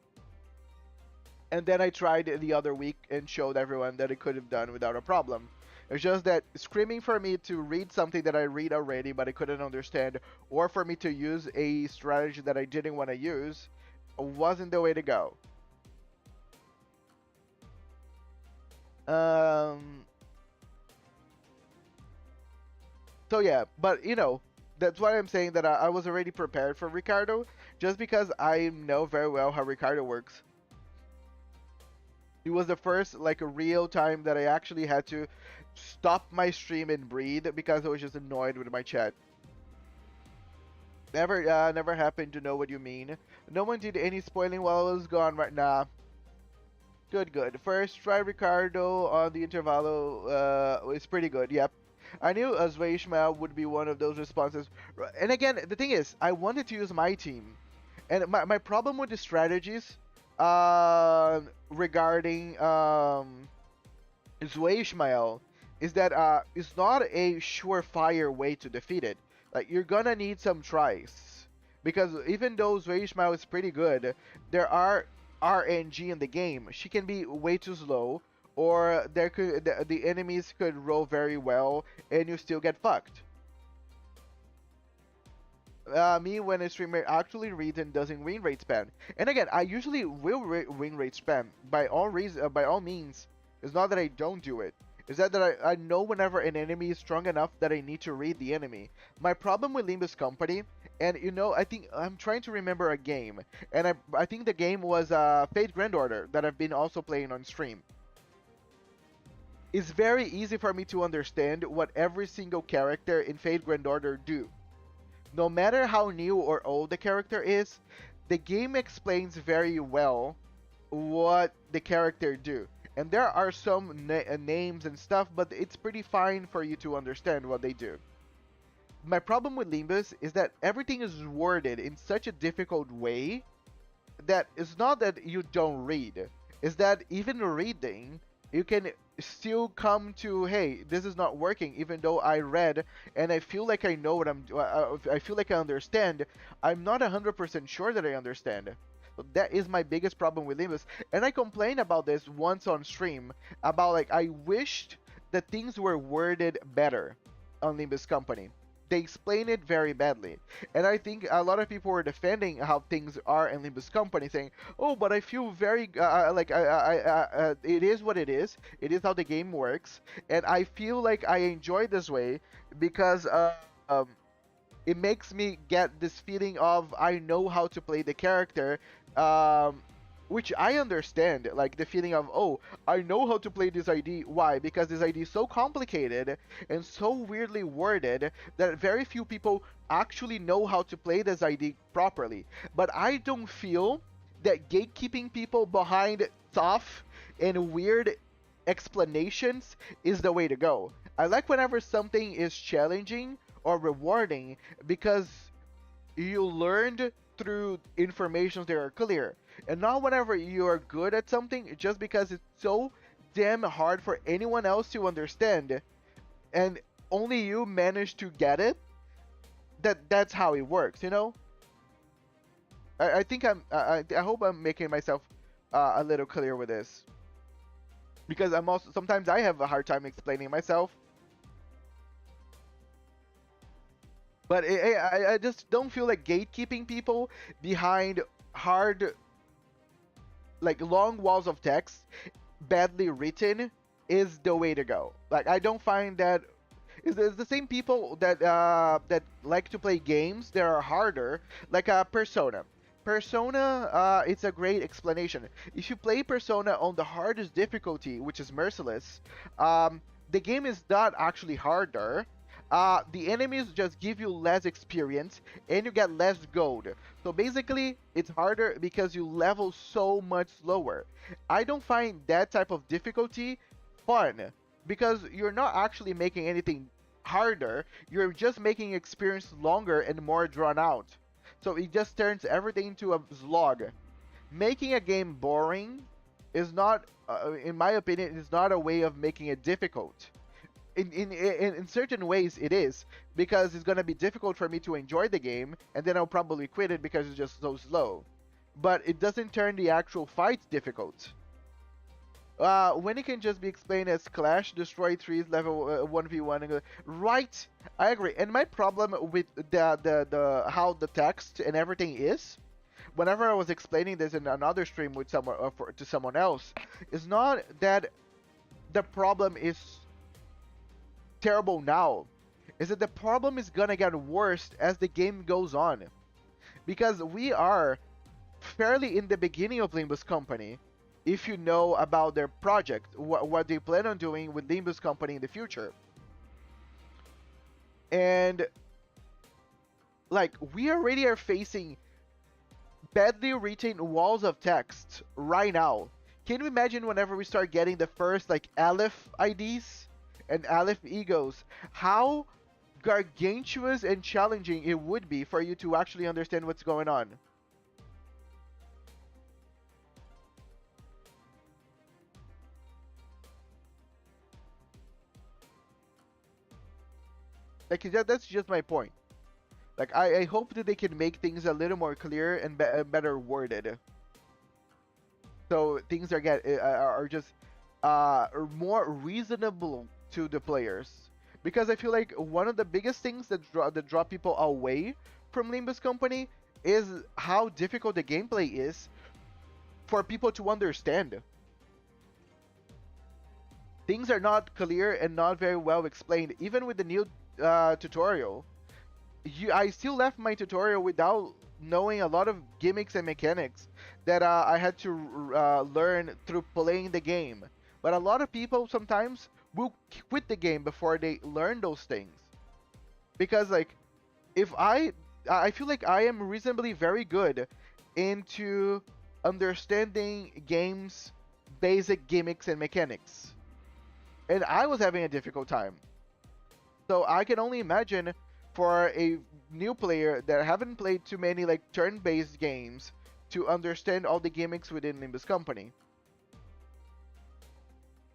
And then I tried it the other week and showed everyone that it could have done without a problem. It's just that screaming for me to read something that I read already but I couldn't understand, or for me to use a strategy that I didn't want to use, wasn't the way to go. So yeah, but you know, that's why I'm saying that I was already prepared for Ricardo, just because I know very well how Ricardo works. It was the first like a real time that I actually had to stop my stream and breathe because I was just annoyed with my chat. Never happened to know what you mean. No one did any spoiling while I was gone right now. Good. First try Ricardo on the intervallo is pretty good. Yep. I knew Zway Ishmael would be one of those responses. And again, the thing is, I wanted to use my team. And my problem with the strategies regarding Zway Ishmael is that it's not a surefire way to defeat it. Like, you're gonna need some tries. Because even though Zway Ishmael is pretty good, there are RNG in the game. She can be way too slow, or the enemies could roll very well, and you still get fucked. Me, when a streamer actually reads and doesn't win rate spam. And again, I usually will win rate spam by all means. It's not that I don't do it. It's that I know whenever an enemy is strong enough that I need to read the enemy. My problem with Limbus Company, and you know, I think I'm trying to remember a game, and I think the game was Fate Grand Order that I've been also playing on stream. It's very easy for me to understand what every single character in Fate Grand Order do. No matter how new or old the character is, the game explains very well what the character do. And there are some names and stuff, but it's pretty fine for you to understand what they do. My problem with Limbus is that everything is worded in such a difficult way that it's not that you don't read. It's that even reading, you can still come to, hey, this is not working, even though I read and I feel like I know what I feel like I understand. I'm not 100% sure that I understand. So that is my biggest problem with Limbus, and I complained about this once on stream about like I wished that things were worded better on Limbus Company. They explain it very badly, and I think a lot of people were defending how things are in Limbus Company, saying, "Oh, but I feel very it is what it is. It is how the game works, and I feel like I enjoy this way because it makes me get this feeling of I know how to play the character, which I understand, like the feeling of, oh, I know how to play this ID. Why? Because this ID is so complicated and so weirdly worded that very few people actually know how to play this ID properly. But I don't feel that gatekeeping people behind tough and weird explanations is the way to go. I like whenever something is challenging or rewarding because you learned through informations that are clear, and not whenever you are good at something just because it's so damn hard for anyone else to understand and only you manage to get it. That's how it works, you know. I think I hope I'm making myself a little clear with this, because I'm also sometimes I have a hard time explaining myself. But I just don't feel like gatekeeping people behind hard, like long walls of text, badly written, is the way to go. Like I don't find that it's the same people that like to play games that are harder, like Persona. Persona, it's a great explanation. If you play Persona on the hardest difficulty, which is merciless, the game is not actually harder. The enemies just give you less experience and you get less gold. So basically, it's harder because you level so much slower. I don't find that type of difficulty fun because you're not actually making anything harder. You're just making experience longer and more drawn out. So it just turns everything into a slog. Making a game boring is not, in my opinion, is not a way of making it difficult. In certain ways it is, because it's gonna be difficult for me to enjoy the game and then I'll probably quit it because it's just so slow. But it doesn't turn the actual fight difficult. When it can just be explained as clash, destroy trees, level 1v1, right? I agree. And my problem with the how the text and everything is, whenever I was explaining this in another stream with someone to someone else, is not that the problem is terrible now, is that the problem is gonna get worse as the game goes on, because we are fairly in the beginning of Limbus Company. If you know about their project, what they plan on doing with Limbus Company in the future, and like we already are facing badly written walls of text right now. Can you imagine whenever we start getting the first like Aleph IDs and Aleph egos, how gargantuous and challenging it would be for you to actually understand what's going on? Like that's just my point. Like I hope that they can make things a little more clear and better worded, so things are just more reasonable to the players. Because I feel like one of the biggest things that draw people away from Limbus Company is how difficult the gameplay is for people to understand. Things are not clear and not very well explained. Even with the new tutorial, I still left my tutorial without knowing a lot of gimmicks and mechanics that I had to learn through playing the game. But a lot of people sometimes will quit the game before they learn those things, because like if I feel like I am reasonably very good into understanding games basic gimmicks and mechanics, and I was having a difficult time. So I can only imagine for a new player that haven't played too many like turn-based games to understand all the gimmicks within Limbus Company.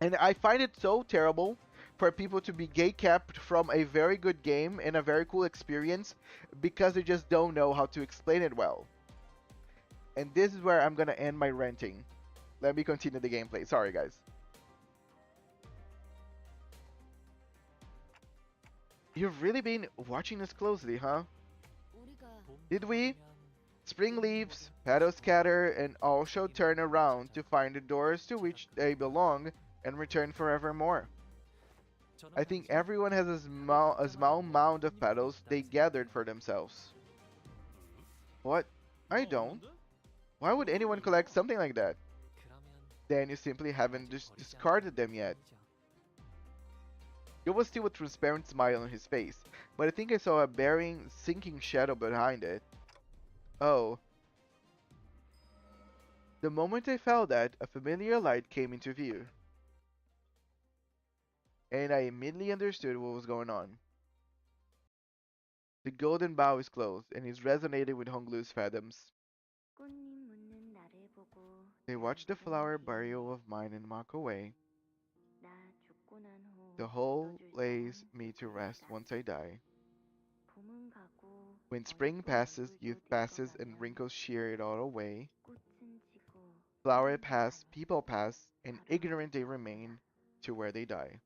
And I find it so terrible for people to be gatekept from a very good game and a very cool experience because they just don't know how to explain it well. And this is where I'm gonna end my ranting. Let me continue the gameplay. Sorry, guys. You've really been watching us closely, huh? Did we? Spring leaves, petals scatter, and all shall turn around to find the doors to which they belong and return forevermore. I think everyone has a small mound of petals they gathered for themselves. What? I don't. Why would anyone collect something like that? 그러면 Then you simply haven't 아직 버리지 discarded 않았다는 them yet. 말이죠. It was still a transparent smile on his face, but I think I saw a bearing, sinking shadow behind it. Oh. The moment I felt that, a familiar light came into view, and I immediately understood what was going on. The golden bow is closed, and is resonating with Honglu's fathoms. 꽃님 묻는 나를 보고 They watched the flower burial of mine and mock away. 나 죽고 난 후 The whole 묻어줄 lays 사람 me to rest 있을까? once I die. 봄은 가고 When 어느 spring 또 passes, 얼굴도 youth passes, and 늙어가면 wrinkles shear it all away. 꽃은 지고 Flower 사람도 pass, 가네. people pass, and 바로 ignorant they 그거야. remain to where they die.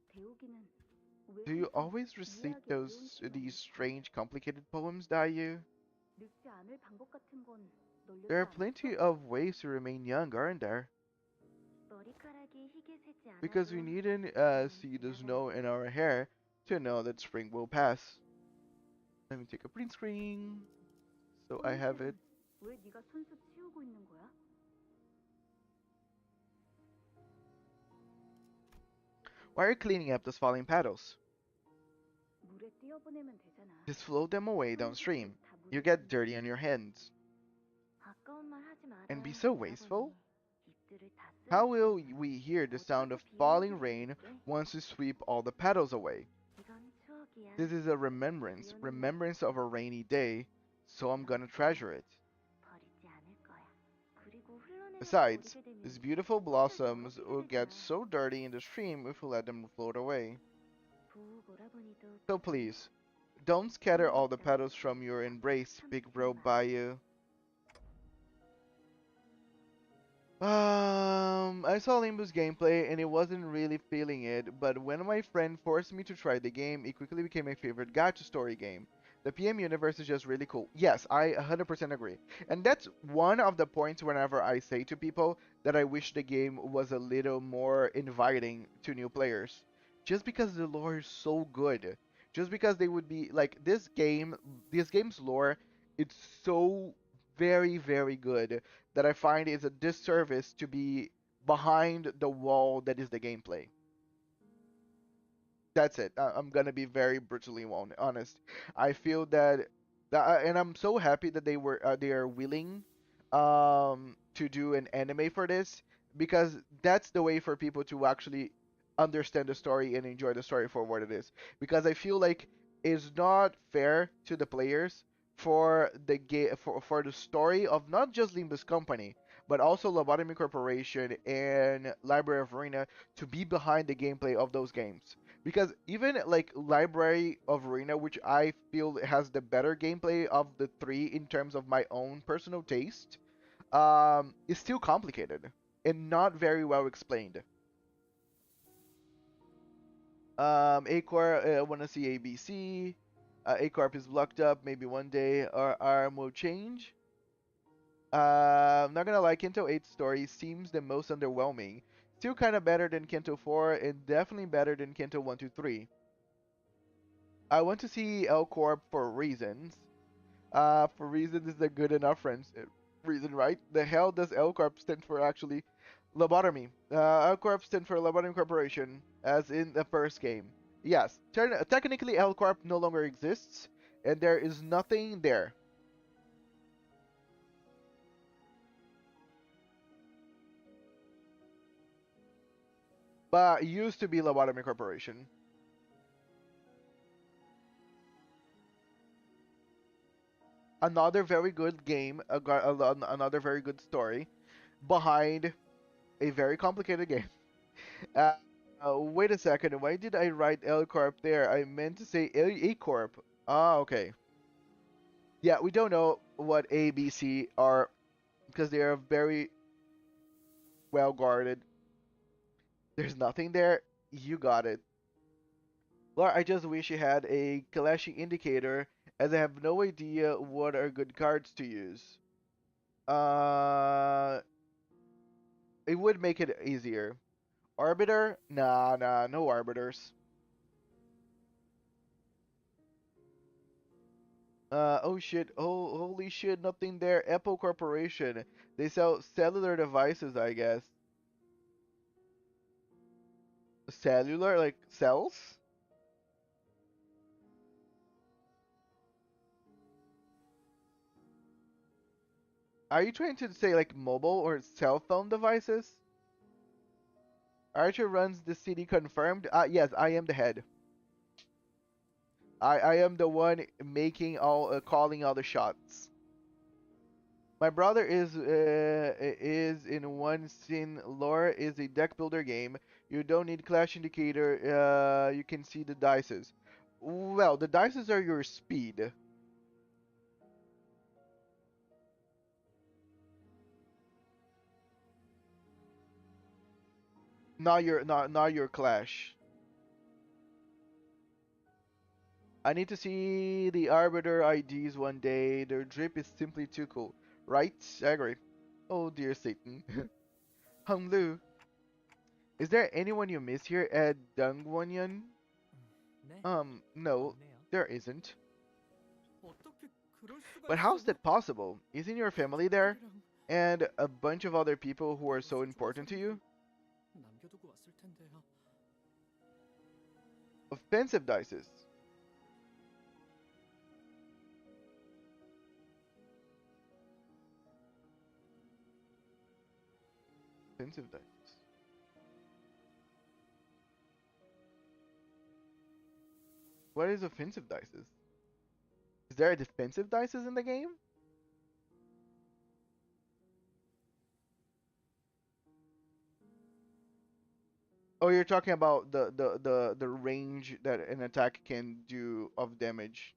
배우기는 왜 Do you 항상 always recite 이해하기 어려운 these 질문을 strange, complicated poems, Dayu? 늙지 않을 방법 같은 건 There are 널려주지 plenty 않았어? of ways to remain young, aren't there? 머리카락이 희게 새지 Because 않아도 we needn't 봄은 see the 지나가니까. snow in our hair to know that spring will pass. Let me take a print screen so I have it. 왜 네가 손수 치우고 있는 거야? Why are you cleaning up those falling petals? 물에 띄어보내면 되잖아. Just float them away 손수 downstream. 다 You 묻을 get 텐데. dirty on your hands. 아까운 말 하지 마라. And be so wasteful? 잎들을 다 How 쓸어버리는 will 거야. we hear the sound of 어차피 비 falling 오는 rain 소리일게. once you sweep all the petals away? 이건 추억이야. This is a remembrance of a rainy day, so I'm gonna treasure it. 버리지 않을 거야. 그리고 흘러내려서 Besides, 버리게 되면 these beautiful blossoms will get so dirty in the stream if we let them float away. So please, don't scatter all the petals from your embrace, big bro Bayou. I saw Limbus gameplay and it wasn't really feeling it, but when my friend forced me to try the game, it quickly became my favorite gacha story game. The PM universe is just really cool. Yes, I 100% agree. And that's one of the points whenever I say to people that I wish the game was a little more inviting to new players. Just because the lore is so good. Just because they would be like this game's lore, it's so very, very good that I find is a disservice to be behind the wall that is the gameplay. That's it. I'm gonna be very brutally honest. I feel that, and I'm so happy that they are willing to do an anime for this because that's the way for people to actually understand the story and enjoy the story for what it is. Because I feel like it's not fair to the players for the for the story of not just Limbus Company but also Lobotomy Corporation and Library of Ruina to be behind the gameplay of those games because even like Library of Ruina, which I feel has the better gameplay of the three in terms of my own personal taste, is still complicated and not very well explained. Acorp, I want to see ABC. Acorp is blocked up. Maybe one day our arm will change. I'm not gonna lie, Canto 8 story seems the most underwhelming. Still kind of better than Canto 4 and definitely better than Canto 1 to 3. I want to see L Corp for reasons. For reasons is a good enough reason, right? The hell does L Corp stand for actually? Lobotomy. L Corp stand for Lobotomy Corporation, as in the first game. Yes, technically L Corp no longer exists, and there is nothing there. But it used to be Lobotomy Corporation. Another very good game, another very good story behind a very complicated game. Uh, Wait a second, why did I write L Corp there? I meant to say A Corp. Ah, okay. Yeah, we don't know what A, B, C are because they are very well guarded. There's nothing there. You got it. Lord, I just wish you had a clashing indicator as I have no idea what are good cards to use. Uh, it would make it easier. Arbiter? Nah, no arbiters. Oh shit. Oh, holy shit, nothing there. Apple Corporation. They sell cellular devices, I guess. Cellular, like cells? Are you trying to say like mobile or cell phone devices? Archer runs the city confirmed. Yes, I am the head. I am the one making all calling all the shots. My brother is in one scene. Lore is a deck builder game. You don't need clash indicator. You can see the dices. Well, the dices are your speed, not your clash. I need to see the Arbiter IDs one day. Their drip is simply too cool. Right? I agree. Oh dear Satan. Hung Lu. Is there anyone you miss here at Dungwonyan? 네, No, 없네요. there isn't. 어떻게 그럴 수가 But 있어? how's that possible? Isn't your family there? 가족들이랑 And a bunch of other people who are so important to you? 남겨두고 왔을 텐데요. Offensive dices. Offensive dices. What is offensive dices? Is there a defensive dices in the game? Oh, you're talking about the range that an attack can do of damage.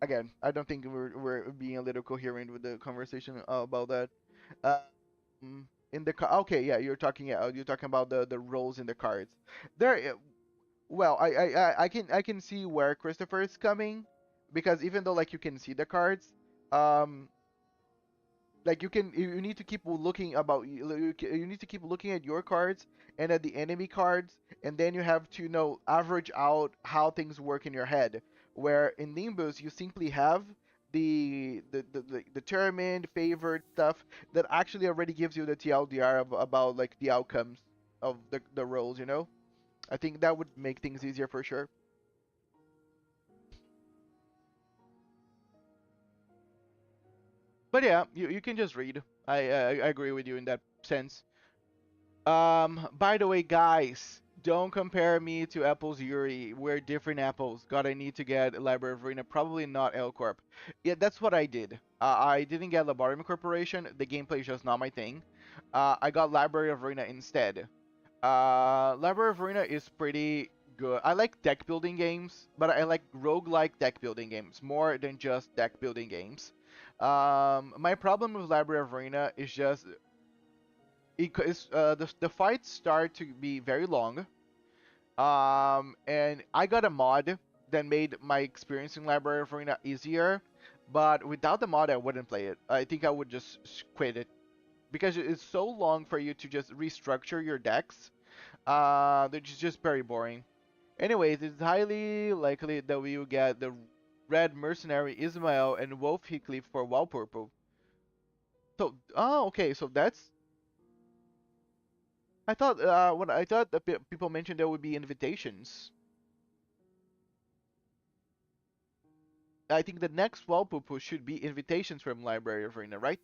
Again, I don't think we're being a little coherent with the conversation about that. In the okay, yeah, you're talking about the roles in the cards. There, well, I can see where Christopher is coming, because even though like you can see the cards, um, like you need to keep looking you need to keep looking at your cards and at the enemy cards, and then you have to average out how things work in your head, where in Nimbus you simply have the determined favored stuff that actually already gives you the TLDR about like the outcomes of the rolls. I think that would make things easier for sure. But yeah, you can just read. I agree with you in that sense. By the way, guys, don't compare me to Apple's Yuri. We're different apples. God, I need to get Library of Ruina. Probably not L Corp. Yeah, that's what I did. I didn't get Lobotomycorporation. The gameplay is just not my thing. I got Library of Ruina instead. Library of Ruina is pretty good. I like deck building games, but I like roguelike deck building games more than just deck building games. My problem with Library of Ruina is just the fights start to be very long. And I got a mod that made my experience in Library of Arena easier, but without the mod, I wouldn't play it. I think I would just quit it because it's so long for you to just restructure your decks. That is just very boring. Anyways, it's highly likely that we will get the Red Mercenary Ismail and Wolf Heathcliff for Walpurple. So, okay, so that's I thought that people mentioned there would be invitations. I think the next Walpupu should be invitations from Library of Arena, right?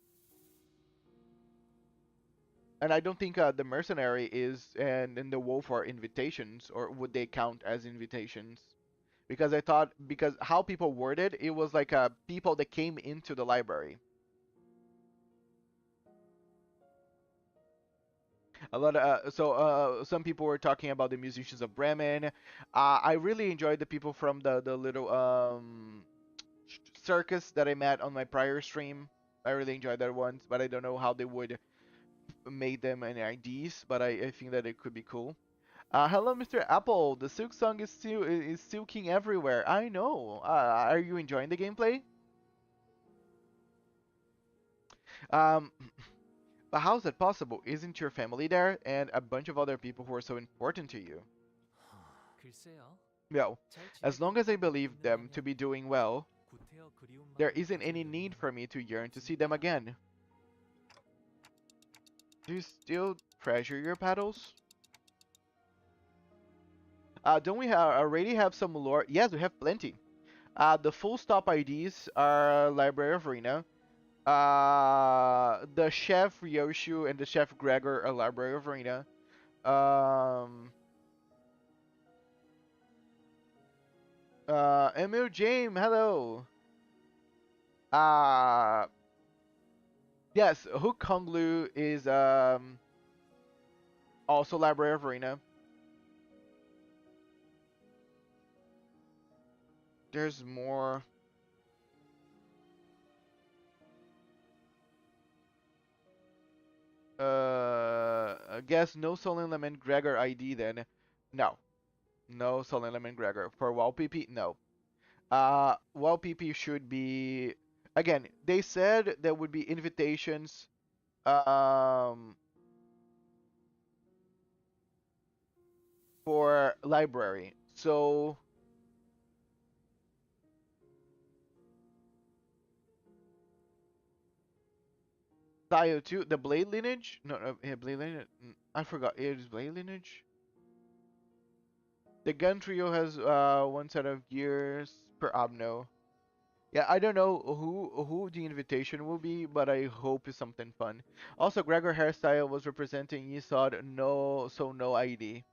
And I don't think the mercenary is and the wolf are invitations, or would they count as invitations? Because I thought because how people worded it was like people that came into the library. A lot of some people were talking about the musicians of Bremen. I really enjoyed the people from the little circus that I met on my prior stream. I really enjoyed that ones, but I don't know how they would make them any IDs, but I think that it could be cool. Hello, Mr. Apple. The Silk Song is silking everywhere. I know. Are you enjoying the gameplay? Um, but how's that possible? Isn't your family there and a bunch of other people who are so important to you? 글쎄요. No, 잘 as long 지내고 as I believe them to 있는가 be 하면 doing well, 구태여 그리운 there 마음을 isn't any 가지게 need 되면 for me to yearn to see them 진짜 again. Do you still treasure your paddles? Don't we already have some lore? Yes, we have plenty. The full stop IDs are Library of Ruina. The Chef Yoshu and the Chef Gregor are Library of Ruina. Emil James, hello. Uh, yes, Hook Konglu is also Library of Ruina. There's more. I guess no Soul Element Gregor ID then. No. No Soul Element Gregor. For WoW PP, no. WoW PP should be again, they said there would be invitations for library. So Dio 2, the Blade lineage? No, no, yeah, Blade lineage. I forgot. It is Blade lineage. The gun trio has one set of gears per obno. Yeah, I don't know who the invitation will be, but I hope it's something fun. Also, Gregor hairstyle was representing Yisod, no, so no ID.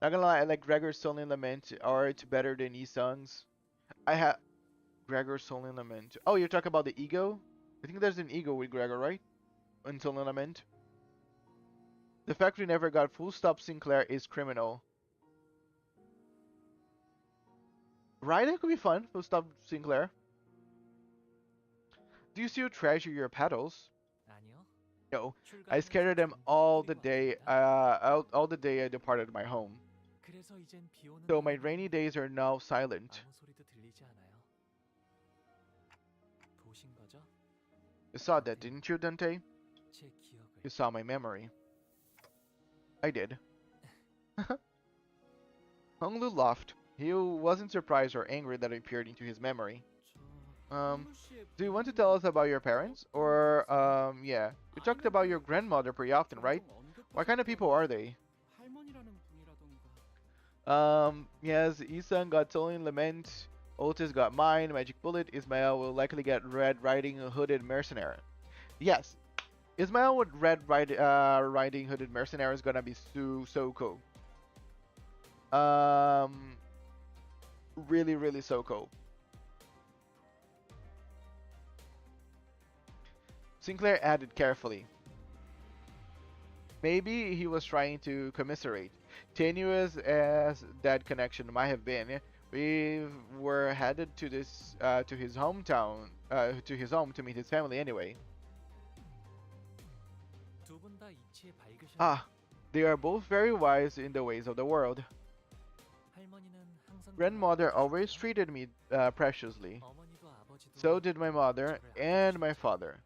Not gonna lie, I like Gregor's Soul Lament art better than Yisung's. I have Gregor's Soul Lament. Oh, you're talking about the ego? I think there's an ego with Gregor, right? In Soul Lament. The fact we never got full stop Sinclair is criminal. Right? That could be fun. Full stop Sinclair. Do you still treasure your paddles? 아니요. No. I 출가하면서 scattered them 전부 all the 버리고 day. 왔답니다. All the day I departed my home. 그래서 이젠 비 오는 So my 날에는 rainy days are now silent. 아무 소리도 들리지 않아요. 보신 거죠? You saw that, didn't you, Dante? 제 기억을. You saw my memory. I did. Honglu laughed. He wasn't surprised or angry that I peered into his memory. Do you want to tell us about your parents? Or, yeah. You talked about your grandmother pretty often, right? What kind of people are they? Yes, Isan got Soul Lament, Otis got mine, Magic Bullet, Ismael will likely get Red Riding Hooded Mercenary. Yes, Ismael with Riding Hooded Mercenary is gonna be so cool. Really so cool. Sinclair added carefully. Maybe he was trying to commiserate. Tenuous as that connection might have been, we were headed to his hometown, to his home to meet his family anyway. 두 분 다 이치에 밝으셔서 Ah, they are both very wise in the ways of the world. 할머니는 항상 Grandmother always treated me preciously. 어머니도 아버지도 So did my mother 저를 and 아껴주셨어요. my father.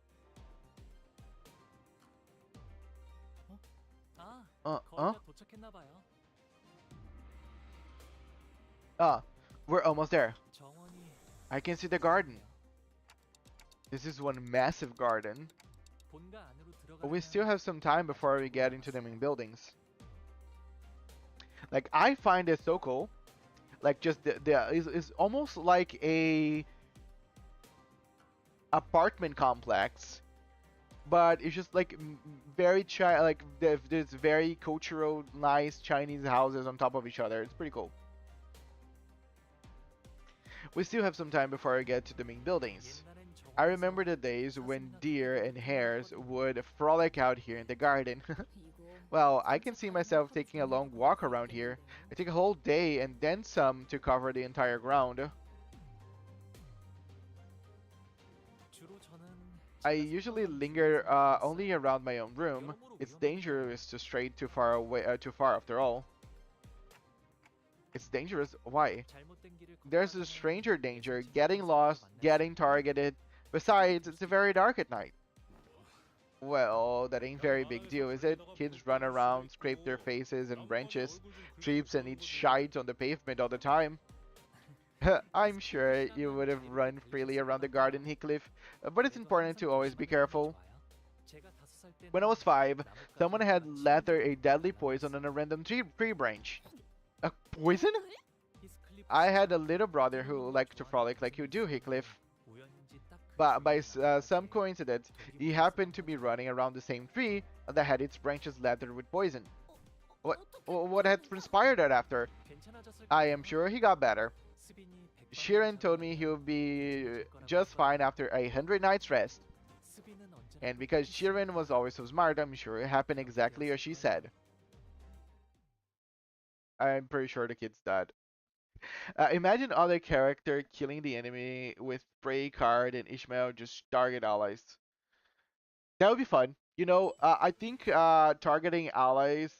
아, Uh, 거의 huh? 다 도착했나 봐요. Ah, we're almost there. 정원이 I can see the garden. This is one massive garden. 본가 안으로 But we 들어가면 still have some time before we get into the main buildings. Like, I find it so cool. Like, just it's almost like a apartment complex, but it's just like very like there's very cultural, nice Chinese houses on top of each other. It's pretty cool. We still have some time before we get to the main buildings. 옛날엔 정원에서 I remember the days when deer and hares would frolic out here in the garden. 이거 Well, I can see myself taking a long walk around here. I take a whole day and then some to cover the entire ground. 주로 저는 I usually linger only around my own room. It's dangerous to stray too far away, too far after all. It's dangerous? Why? 잘못된 길을 There's a 걷다가는 stranger danger, 예상치 getting 못한 lost, 사람을 만날 getting 수 있어요. targeted. Besides, it's very dark at night. Well, that ain't very big deal, is it? Kids run around, scrape their faces and branches, trips and eat shite on the pavement all the time. I'm sure you would have run freely around the garden, Heathcliff, but it's important to always be careful. When I was 5, someone had lathered a deadly poison on a random tree branch. A poison? I had a little brother who liked to frolic like you do, Heathcliff. But by some coincidence, he happened to be running around the same tree that had its branches lathered with poison. What had transpired thereafter? I am sure he got better. Shiren told me he'll be just fine after 100 nights rest. And because Shiren was always so smart, I'm sure it happened exactly as she said. I'm pretty sure the kid's dead. Imagine other character killing the enemy with Prey card and Ishmael just target allies. That would be fun. You know, I think targeting allies.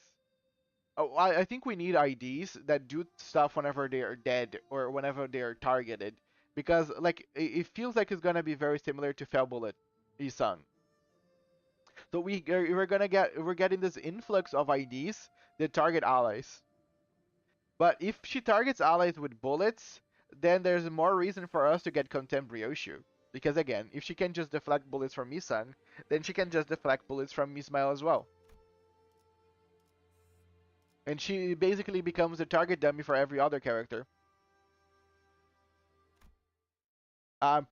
Oh, I think we need IDs that do stuff whenever they are dead or whenever they are targeted, because like it feels like it's gonna be very similar to Fell Bullet, Isang. So we're getting this influx of IDs that target allies. But if she targets allies with bullets, then there's more reason for us to get Contempt Ryoshu. Because again, if she can just deflect bullets from Misang, then she can just deflect bullets from Ismail as well. And she basically becomes a target dummy for every other character. I'm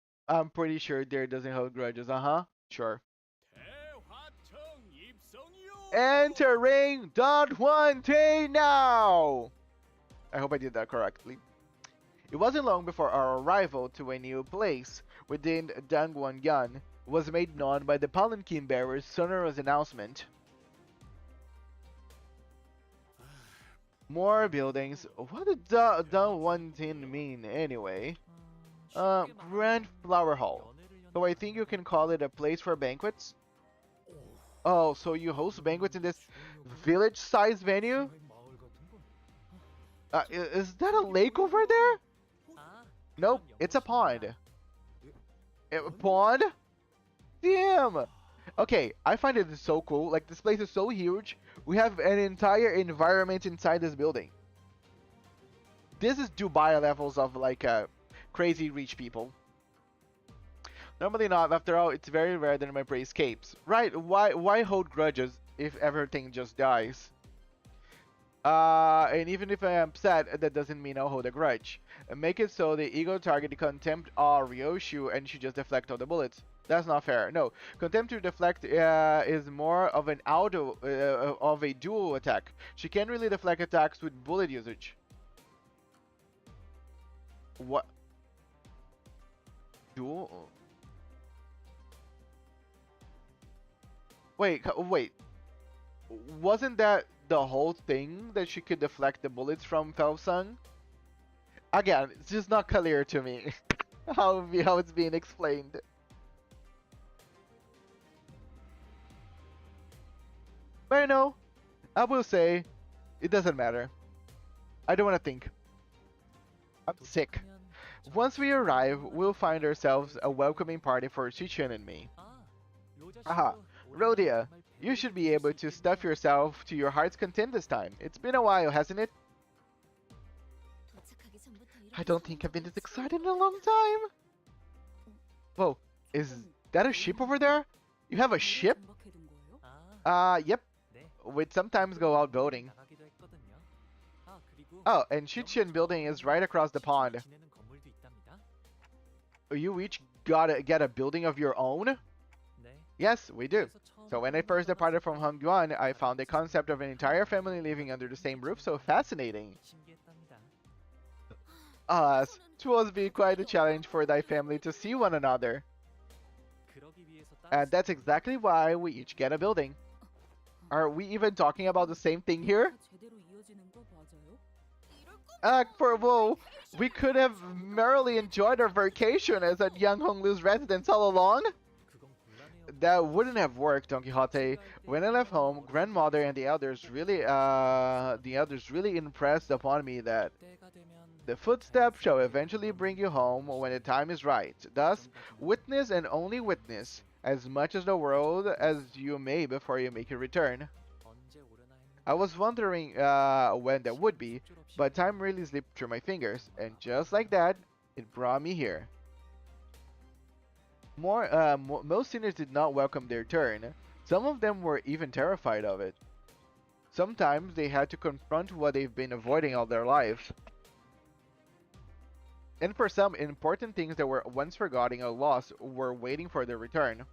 pretty sure there doesn't hold grudges, sure. Entering .1T now! I hope I did that correctly. It wasn't long before our arrival to a new place within Dangwon-yan was made known by the palanquin bearer's sonorous announcement. More buildings. What does Dangwon-tin mean anyway? Grand Flower Hall. So I think you can call it a place for banquets? Oh, so you host banquets in this village-sized venue? Is that a lake over there? Nope, it's a pond. A pond? Damn! Okay, I find it so cool. Like, this place is so huge. We have an entire environment inside this building. This is Dubai levels of, like, crazy rich people. Normally not. After all, it's very rare that my prey escapes. Right, why hold grudges if everything just dies? And even if I am upset, that doesn't mean I'll hold a grudge. Make it so the ego target contempt Ryoshu and she just deflect all the bullets. That's not fair. No, contempt to deflect is more of an of a dual attack. She can't really deflect attacks with bullet usage. What? Dual? Wait. Wasn't that the whole thing that she could deflect the bullets from Felsung? Again, it's just not clear to me how it's being explained. But no, I will say it doesn't matter. I don't want to think. I'm sick. Once we arrive, we'll find ourselves a welcoming party for Shichen and me. Aha, Rhodia, you should be able to stuff yourself to your heart's content this time. It's been a while, hasn't it? I don't think I've been this excited in a long time. Whoa, is that a ship over there? You have a ship? Yep. We'd sometimes go out boating. Oh, and Shichen building is right across the pond. You each gotta get a building of your own? Yes, we do. So when I first departed from Hongguan, I found the concept of an entire family living under the same roof so fascinating. Alas, 'twas be quite a challenge for thy family to see one another. And that's exactly why we each get a building. Are we even talking about the same thing here? Whoa, we could have merrily enjoyed our vacation as at Yang Honglu's residence all along. That wouldn't have worked, Don Quixote. When I left home, grandmother and the others really impressed upon me that the footsteps shall eventually bring you home when the time is right. Thus, witness and only witness as much as the world as you may before you make a return. 언제 오려나 했는데 I was wondering when that would be, but time really slipped through my fingers, and just like that, it brought me here. Most sinners did not welcome their turn. Some of them were even terrified of it. Sometimes they had to confront what they've been avoiding all their lives. And for some, important things that were once forgotten or lost were waiting for their return.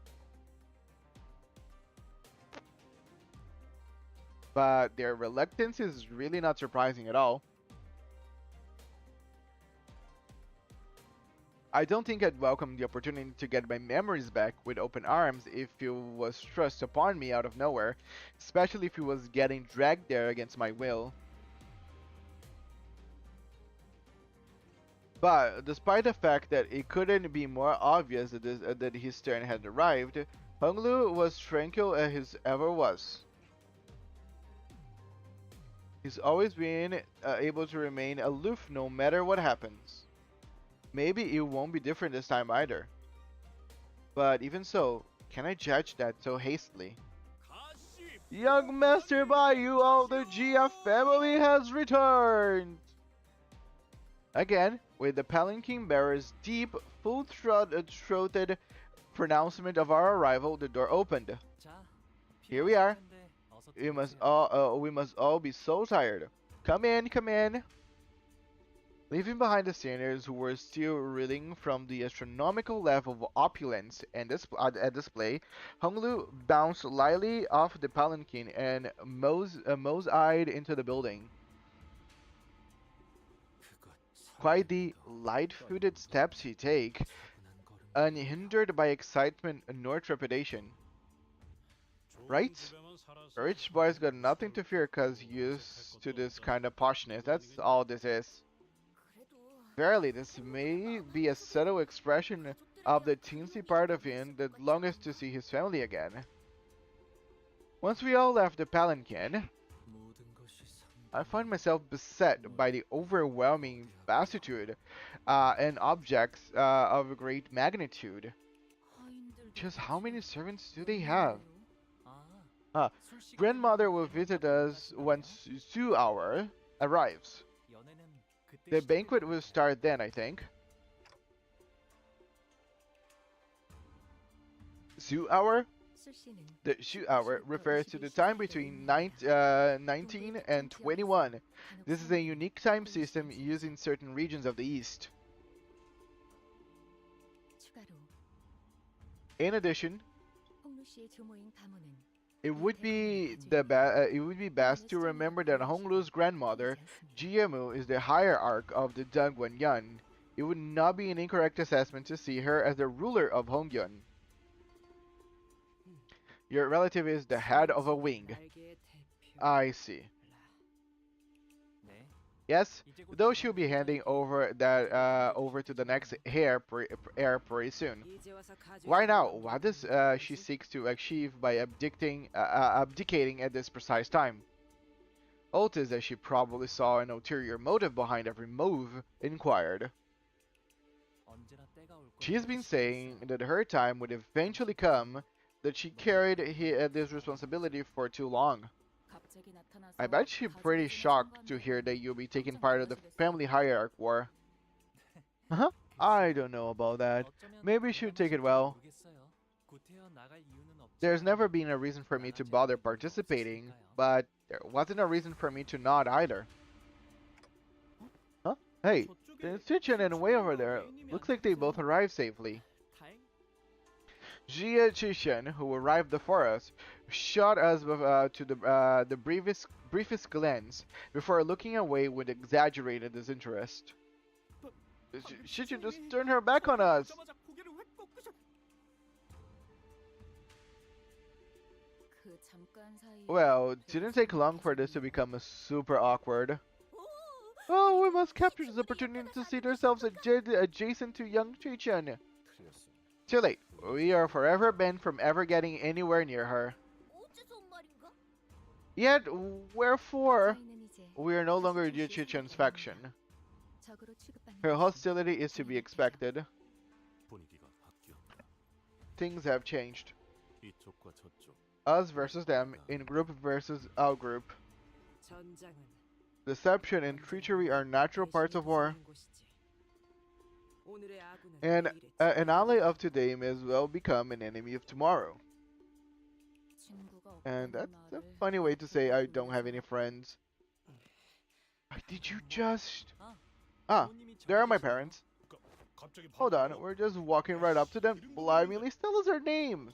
But their reluctance is really not surprising at all. I don't think I'd welcome the opportunity to get my memories back with open arms if it was thrust upon me out of nowhere, especially if it was getting dragged there against my will. But despite the fact that it couldn't be more obvious that his turn had arrived, Honglu was tranquil as he ever was. He's always been able to remain aloof no matter what happens. Maybe it won't be different this time either. But even so, can I judge that so hastily? Young Master Bayu of the GF family has returned! Again, with the Palanquin bearer's deep, full-throated pronouncement of our arrival, the door opened. 자, Here we are. 텐데 어서 We must all be so tired. Come in, come in. Leaving behind the sinners who were still reeling from the astronomical level of opulence and at display, Honglu bounced lightly off the palanquin and moseyed into the building. Quite the light-footed steps he take, unhindered by excitement nor trepidation. Right? A rich boy's got nothing to fear cause he's used to this kind of poshness. That's all this is. Verily, this may be a subtle expression of the teensy part of him that longs to see his family again. Once we all left the palanquin, I find myself beset by the overwhelming vastitude and objects of great magnitude. Just how many servants do they have? Grandmother will visit us once Su hour arrives. The banquet will start then, I think. Su hour? The Shu hour refers to the time between 19 and 21. This is a unique time system used in certain regions of the East. In addition, it would be best to remember that Honglu's grandmother, Jiemu, is the hierarch of the Dongguan Yun. It would not be an incorrect assessment to see her as the ruler of Hongyun. Your relative is the head of a wing. I see. Yes, though she'll be handing over that over to the next heir pretty soon. Why now? What does she seeks to achieve by abdicating at this precise time? Otis, as she probably saw an ulterior motive behind every move, inquired. She has been saying that her time would eventually come, that she carried this responsibility for too long. I bet she's pretty shocked to hear that you'll be taking part of the family hierarch war. Huh? I don't know about that. Maybe she'll take it well. There's never been a reason for me to bother participating, but there wasn't a reason for me to not either. Huh? Hey, there's Chichen and way over there. Looks like they both arrived safely. Jia Chichen, who arrived before us, shot us to the briefest glance before looking away with exaggerated disinterest. She should just turn her back on us. Well, it didn't take long for this to become super awkward. Oh, we must capture this opportunity to seat ourselves adjacent to young Chichen. Too late. We are forever banned from ever getting anywhere near her. Yet, wherefore, we are no longer Chichen's faction. Her hostility is to be expected. things have changed. 이쪽과 저쪽. Us versus them, in group versus out group. Deception and treachery are natural parts of war. And an ally of today may as well become an enemy of tomorrow. And that's a funny way to say I don't have any friends. Did you just... Ah, there are my parents. 갑자기 Hold on, we're just walking right up to them. Blimey, please tell us their names.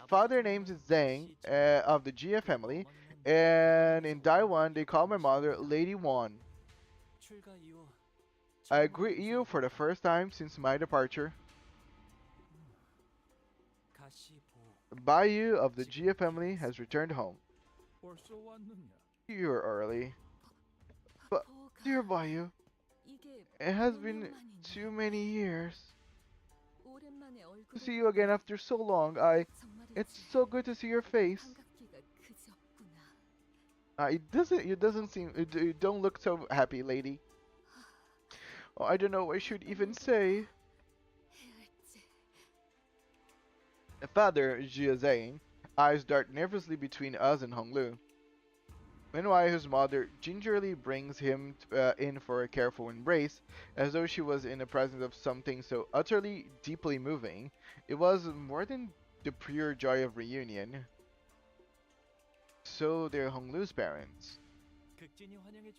Father names is Zhang, of the Jia family, and in Taiwan they call my mother Lady Wan. 출가 이후 I greet you for the first time since my departure. 가시보. Bayu of the Jia family has returned home. 벌써 왔느냐? You're early. But, dear Bayu, it has been too many years. To see you again after so long, it's so good to see your face. You don't look so happy, lady. Oh, I don't know what I should even say. Father Jia Zhang, eyes dart nervously between us and Honglu. Meanwhile, his mother gingerly brings him in for a careful embrace, as though she was in the presence of something so utterly, deeply moving. It was more than the pure joy of reunion. So they're Honglu's parents.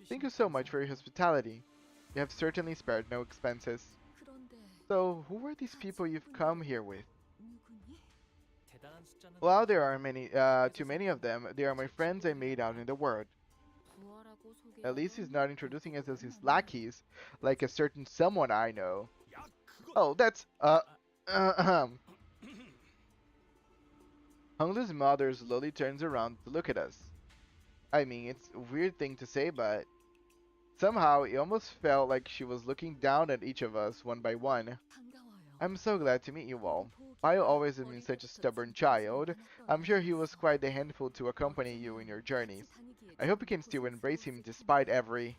Thank you so much for your hospitality. You have certainly spared no expenses. So, who are these people you've come here with? Well, there are too many of them. They are my friends I made out in the world. At least he's not introducing us as his lackeys, like a certain someone I know. Oh, that's, Honglu's mother slowly turns around to look at us. I mean, it's a weird thing to say, but somehow it almost felt like she was looking down at each of us one by one. I'm so glad to meet you all. Bio always has been such a stubborn child. I'm sure he was quite a handful to accompany you in your journeys. I hope you can still embrace him despite every...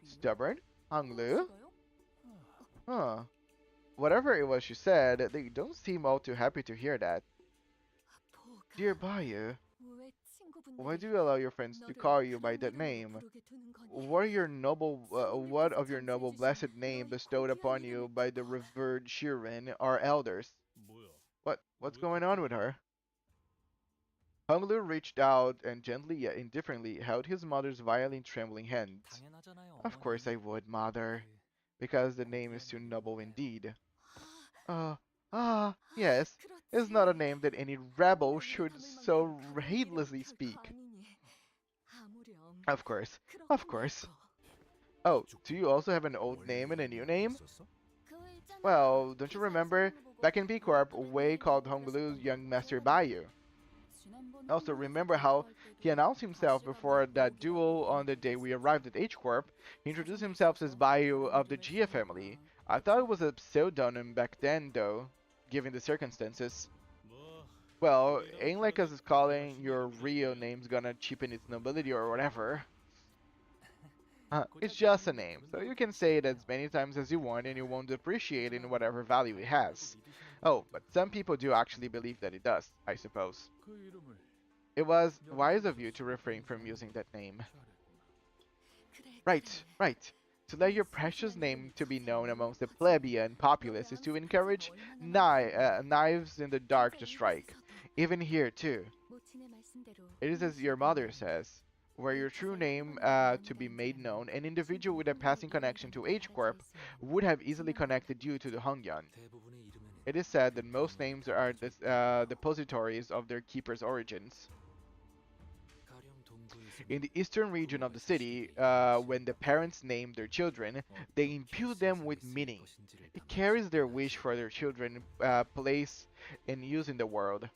Stubborn? Honglu? Huh. Whatever it was she said, they don't seem all too happy to hear that. Dear Bayu, why do you allow your friends to call you by that name? What of your noble blessed name bestowed upon you by the revered Shirin, our elders? What's going on with her? Honglu reached out and gently yet indifferently held his mother's violently trembling hands. Of course I would, mother, because the name is too noble indeed. Yes, it's not a name that any rebel should so heedlessly speak. Of course, of course. Oh, do you also have an old name and a new name? Well, don't you remember? Back in B Corp, Wei called Honglu's young master Bayu. Also, remember how he announced himself before that duel on the day we arrived at H Corp? He introduced himself as Bayu of the Jia family. I thought it was a pseudonym back then, though, given the circumstances. Well, ain't like us calling your real name's gonna cheapen its nobility or whatever. It's just a name, so you can say it as many times as you want and you won't depreciate in whatever value it has. Oh, but some people do actually believe that it does, I suppose. It was wise of you to refrain from using that name. Right. To let your precious name to be known amongst the plebeian populace is to encourage knives in the dark to strike. Even here, too. It is as your mother says. Were your true name to be made known, an individual with a passing connection to H Corp would have easily connected you to the Hongyan. It is said that most names are depositories of their keeper's origins. In the eastern region of the city, when the parents name their children, they imbue them with meaning. It carries their wish for their children place and use in the world.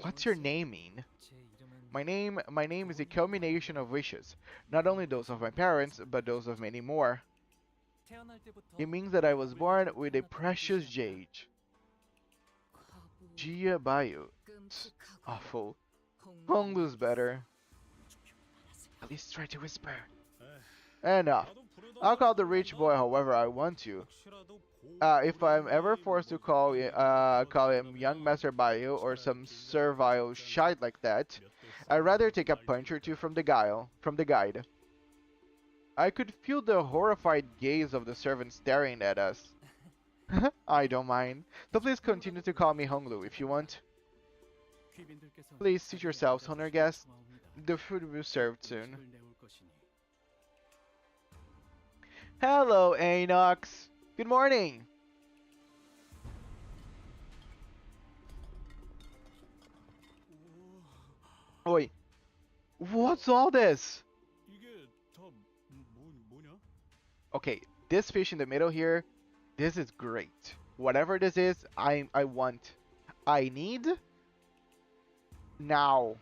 What's your name mean? My name is a culmination of wishes, not only those of my parents, but those of many more. It means that I was born with a precious jade. Jia Bayu. Awful. Honglu's better. At least try to whisper. Enough. I'll call the rich boy however I want to. If I'm ever forced to call him young master by you or some servile shite like that, I'd rather take a punch or two from the guide. I could feel the horrified gaze of the servant staring at us. I don't mind. So please continue to call me Honglu if you want. Please seat yourselves, honor guests. The food will be served soon. Hello, Anox. Good morning. Oi, what's all this? Okay, this fish in the middle here, this is great. Whatever this is, I want. I need now.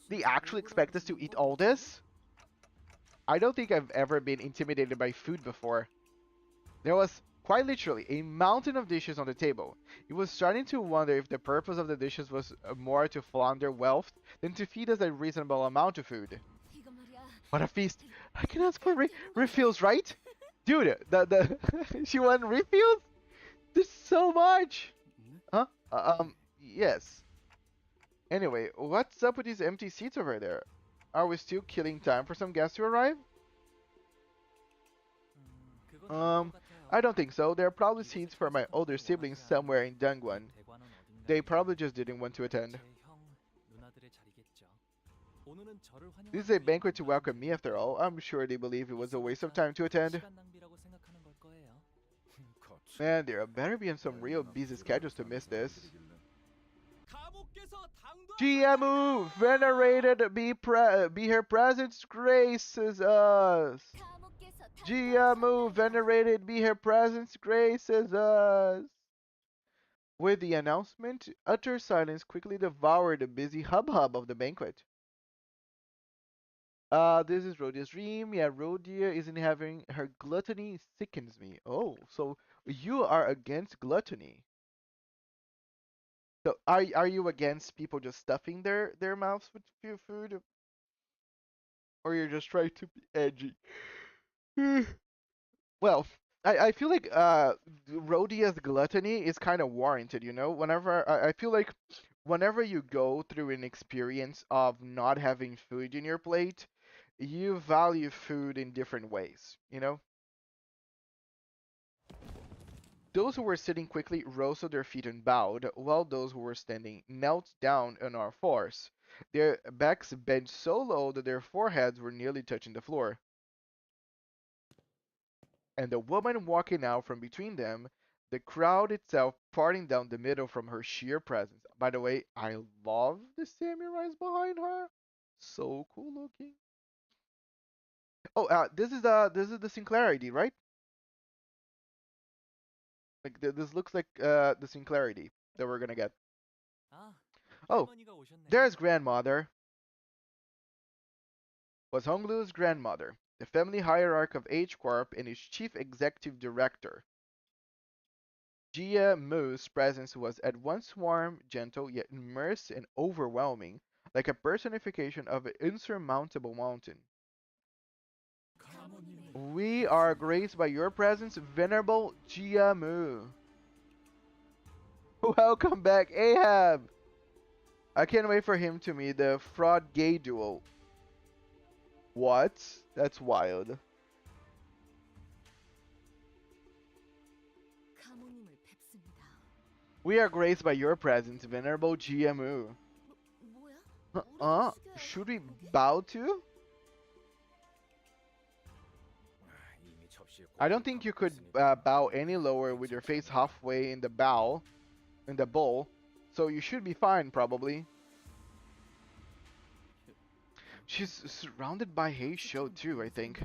They actually expect us to eat all this? I don't think I've ever been intimidated by food before. There was quite literally a mountain of dishes on the table. It was starting to wonder if the purpose of the dishes was more to launder wealth than to feed us a reasonable amount of food. What a feast! I can ask for refills, right? Dude, she want refills? There's so much! Huh? Yes. Anyway, what's up with these empty seats over there? Are we still killing time for some guests to arrive? I don't think so. There are probably seats for my older siblings somewhere in Dangwon. They probably just didn't want to attend. This is a banquet to welcome me after all. I'm sure they believe it was a waste of time to attend. Man, there better be on some real busy schedules to miss this. GMU, venerated be her presence graces us. GMU, venerated be her presence graces us. With the announcement, utter silence quickly devoured the busy hubbub of the banquet. This is Rhodia's dream. Yeah, Rhodia isn't having her gluttony sickens me. Oh, so you are against gluttony. So are you against people just stuffing their mouths with food? Or you're just trying to be edgy? Well, I feel like Rhodia's gluttony is kind of warranted, you know? Whenever I feel like whenever you go through an experience of not having food in your plate, you value food in different ways, you know? Those who were sitting quickly rose to their feet and bowed, while those who were standing knelt down on all fours. Their backs bent so low that their foreheads were nearly touching the floor. And the woman walking out from between them, the crowd itself parting down the middle from her sheer presence. By the way, I love the samurais behind her. So cool looking. Oh, this is the Sinclair ID, right? Like this looks like the Sinclair ID that we're gonna get. Oh, there's grandmother. Was Honglu's grandmother, the family hierarch of H Corp and its chief executive director. Jia Mu's presence was at once warm, gentle, yet immersed and overwhelming, like a personification of an insurmountable mountain. We are graced by your presence, Venerable Jia Mu. Welcome back, Ahab! I can't wait for him to meet the fraud gay duo. What? That's wild. We are graced by your presence, Venerable GMU. Should we bow to? I don't think you could bow any lower with your face halfway in the bowl, so you should be fine, probably. She's surrounded by Heisho too, I think.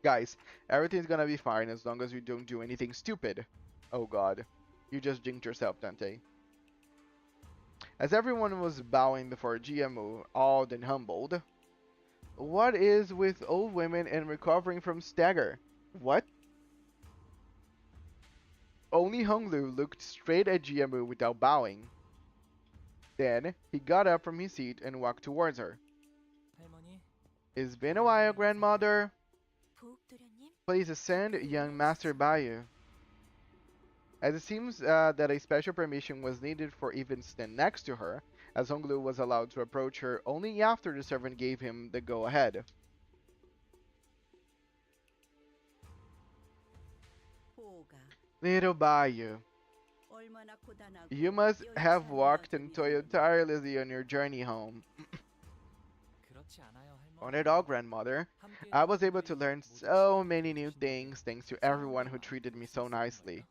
Guys, everything's gonna be fine as long as you don't do anything stupid. Oh god. You just jinxed yourself, Dante. As everyone was bowing before GMO, awed and humbled. What is with old women and recovering from stagger? What? Only Honglu looked straight at GMO without bowing. Then, he got up from his seat and walked towards her. It's been a while, grandmother. 부엌도련님? Please ascend, young Master Bayu. As it seems that a special permission was needed for even stand next to her, as Honglu was allowed to approach her only after the servant gave him the go-ahead. Little Bayu, you must have walked and toiled tirelessly on your journey home. 그렇지 않아요, On 할머니. it all, grandmother. I was able to learn so many new things thanks to everyone who treated me so nicely.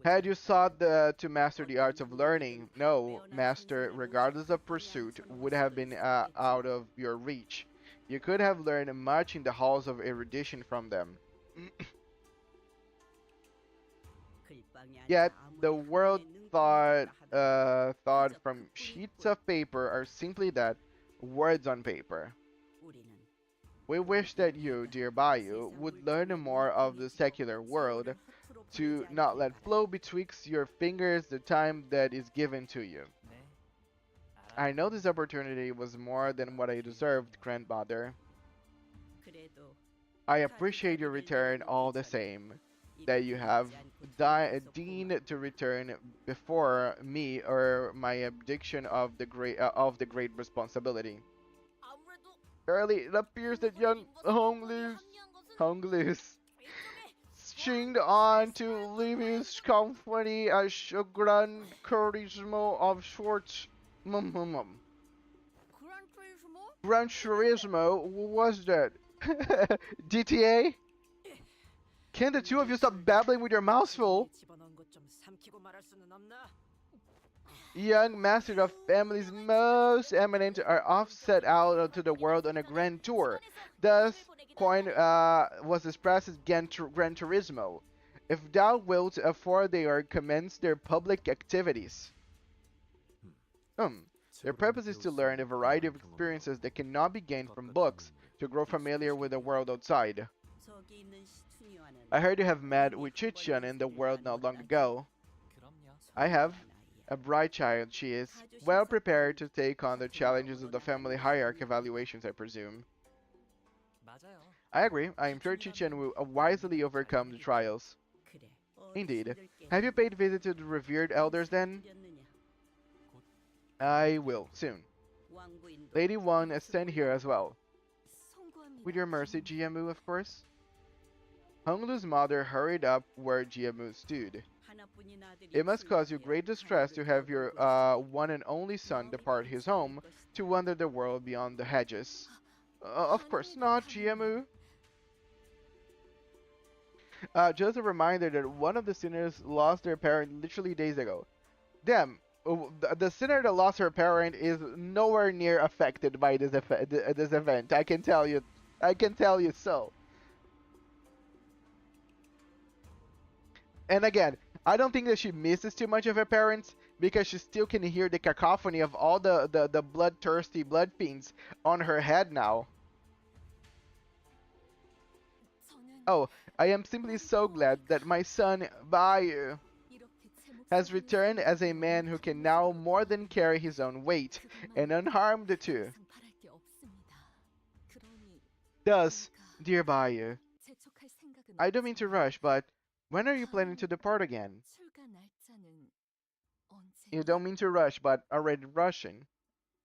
Had you sought to master the arts of learning, no master, regardless of pursuit, would have been out of your reach. You could have learned much in the halls of erudition from them. Yet the world thought from sheets of paper are simply that, words on paper. We wish that you, dear Bayu, would learn more of the secular world, to not let flow betwixt your fingers the time that is given to you. 네. I know this opportunity was more than what I deserved, grandmother. I appreciate your return all the same, that you have deigned to return before me or my abdication of the great responsibility. 아무래도 Early, it appears that young Honglus stringed on to Limbus Company as a grand charisma of sorts. Gran Turismo? What was that? GTA? Can the two of you stop babbling with your mouths full? 집어넣은 것 좀 삼키고 말할 수는 없나? Young masters of families most eminent are off set out to the world on a grand tour. Thus, coin was expressed as Gran Turismo. If thou wilt afford, they are commence their public activities. Their purpose is to learn a variety of experiences that cannot be gained from books, to grow familiar with the world outside. I heard you have met with Chichian in the world not long ago. 그럼요. I have. A bright child she is, well prepared to take on the challenges of the family hierarchy evaluations, I presume. 맞아요. I agree. I am sure Chichen will wisely overcome the trials. Indeed. Have you paid visit to the revered elders then? I will, soon. Lady Wan, stand here as well. 송구합니다. With your mercy, Jiamu, of course. Honglu's mother hurried up where Jiamu stood. It must cause you great distress to have your one and only son depart his home to wander the world beyond the hedges. Of course not, Jiamu. Just a reminder that one of the sinners lost their parent literally days ago. Damn, the sinner that lost her parent is nowhere near affected by this event. I can tell you. I can tell you so. And again, I don't think that she misses too much of her parents because she still can hear the cacophony of all the bloodthirsty blood fiends on her head now. 저는 Oh, I am simply so glad that my son, Bayu, 이렇게 제 has 목소리를 returned as a man who can now more than carry his own weight, and unharmed too. 이상 바랄 게 없습니다. 그러니 Thus, dear Bayu, 재촉할 생각은 I don't mean to 없지만 rush, but when are you planning to depart again? 출가 날짜는 언제? You don't mean to rush, but already rushing.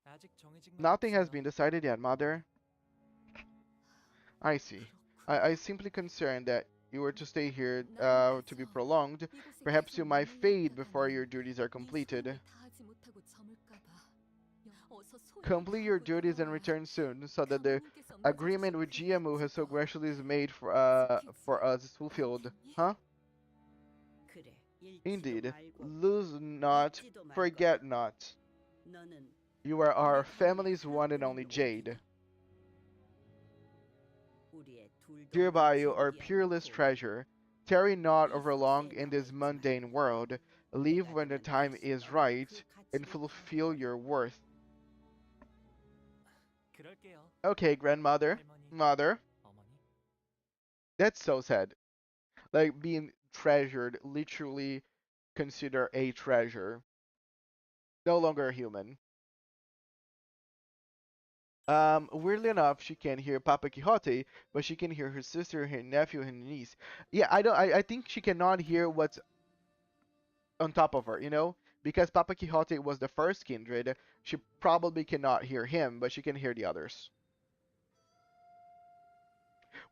아직 정해진 건 Nothing has 없어요. been decided yet, mother. I see. I simply concerned that you were to stay here to be prolonged. Perhaps you might fade before your duties are completed. Complete your duties and return soon, so that the agreement with Jiamu has so graciously made for us is fulfilled. Huh? Indeed. Lose not, forget not. You are our family's one and only jade. Dear Bayu, our peerless treasure, tarry not overlong in this mundane world. Leave when the time is right, and fulfill your worth. 그럴게요. Okay, grandmother. 할머니, Mother. 어머니. That's so sad. Like being treasured, literally consider a treasure. No longer a human. Weirdly enough, she can't hear Papa Quixote, but she can hear her sister, her nephew, and niece. Yeah, I don't. I think she cannot hear what's on top of her, you know? Because Papa Quixote was the first kindred, she probably cannot hear him, but she can hear the others.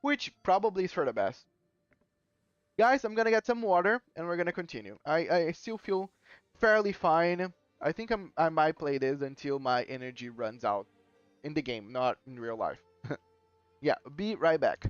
Which probably is for the best. Guys, I'm gonna get some water and we're gonna continue. I still feel fairly fine. I think I might play this until my energy runs out in the game, not in real life. Yeah, be right back.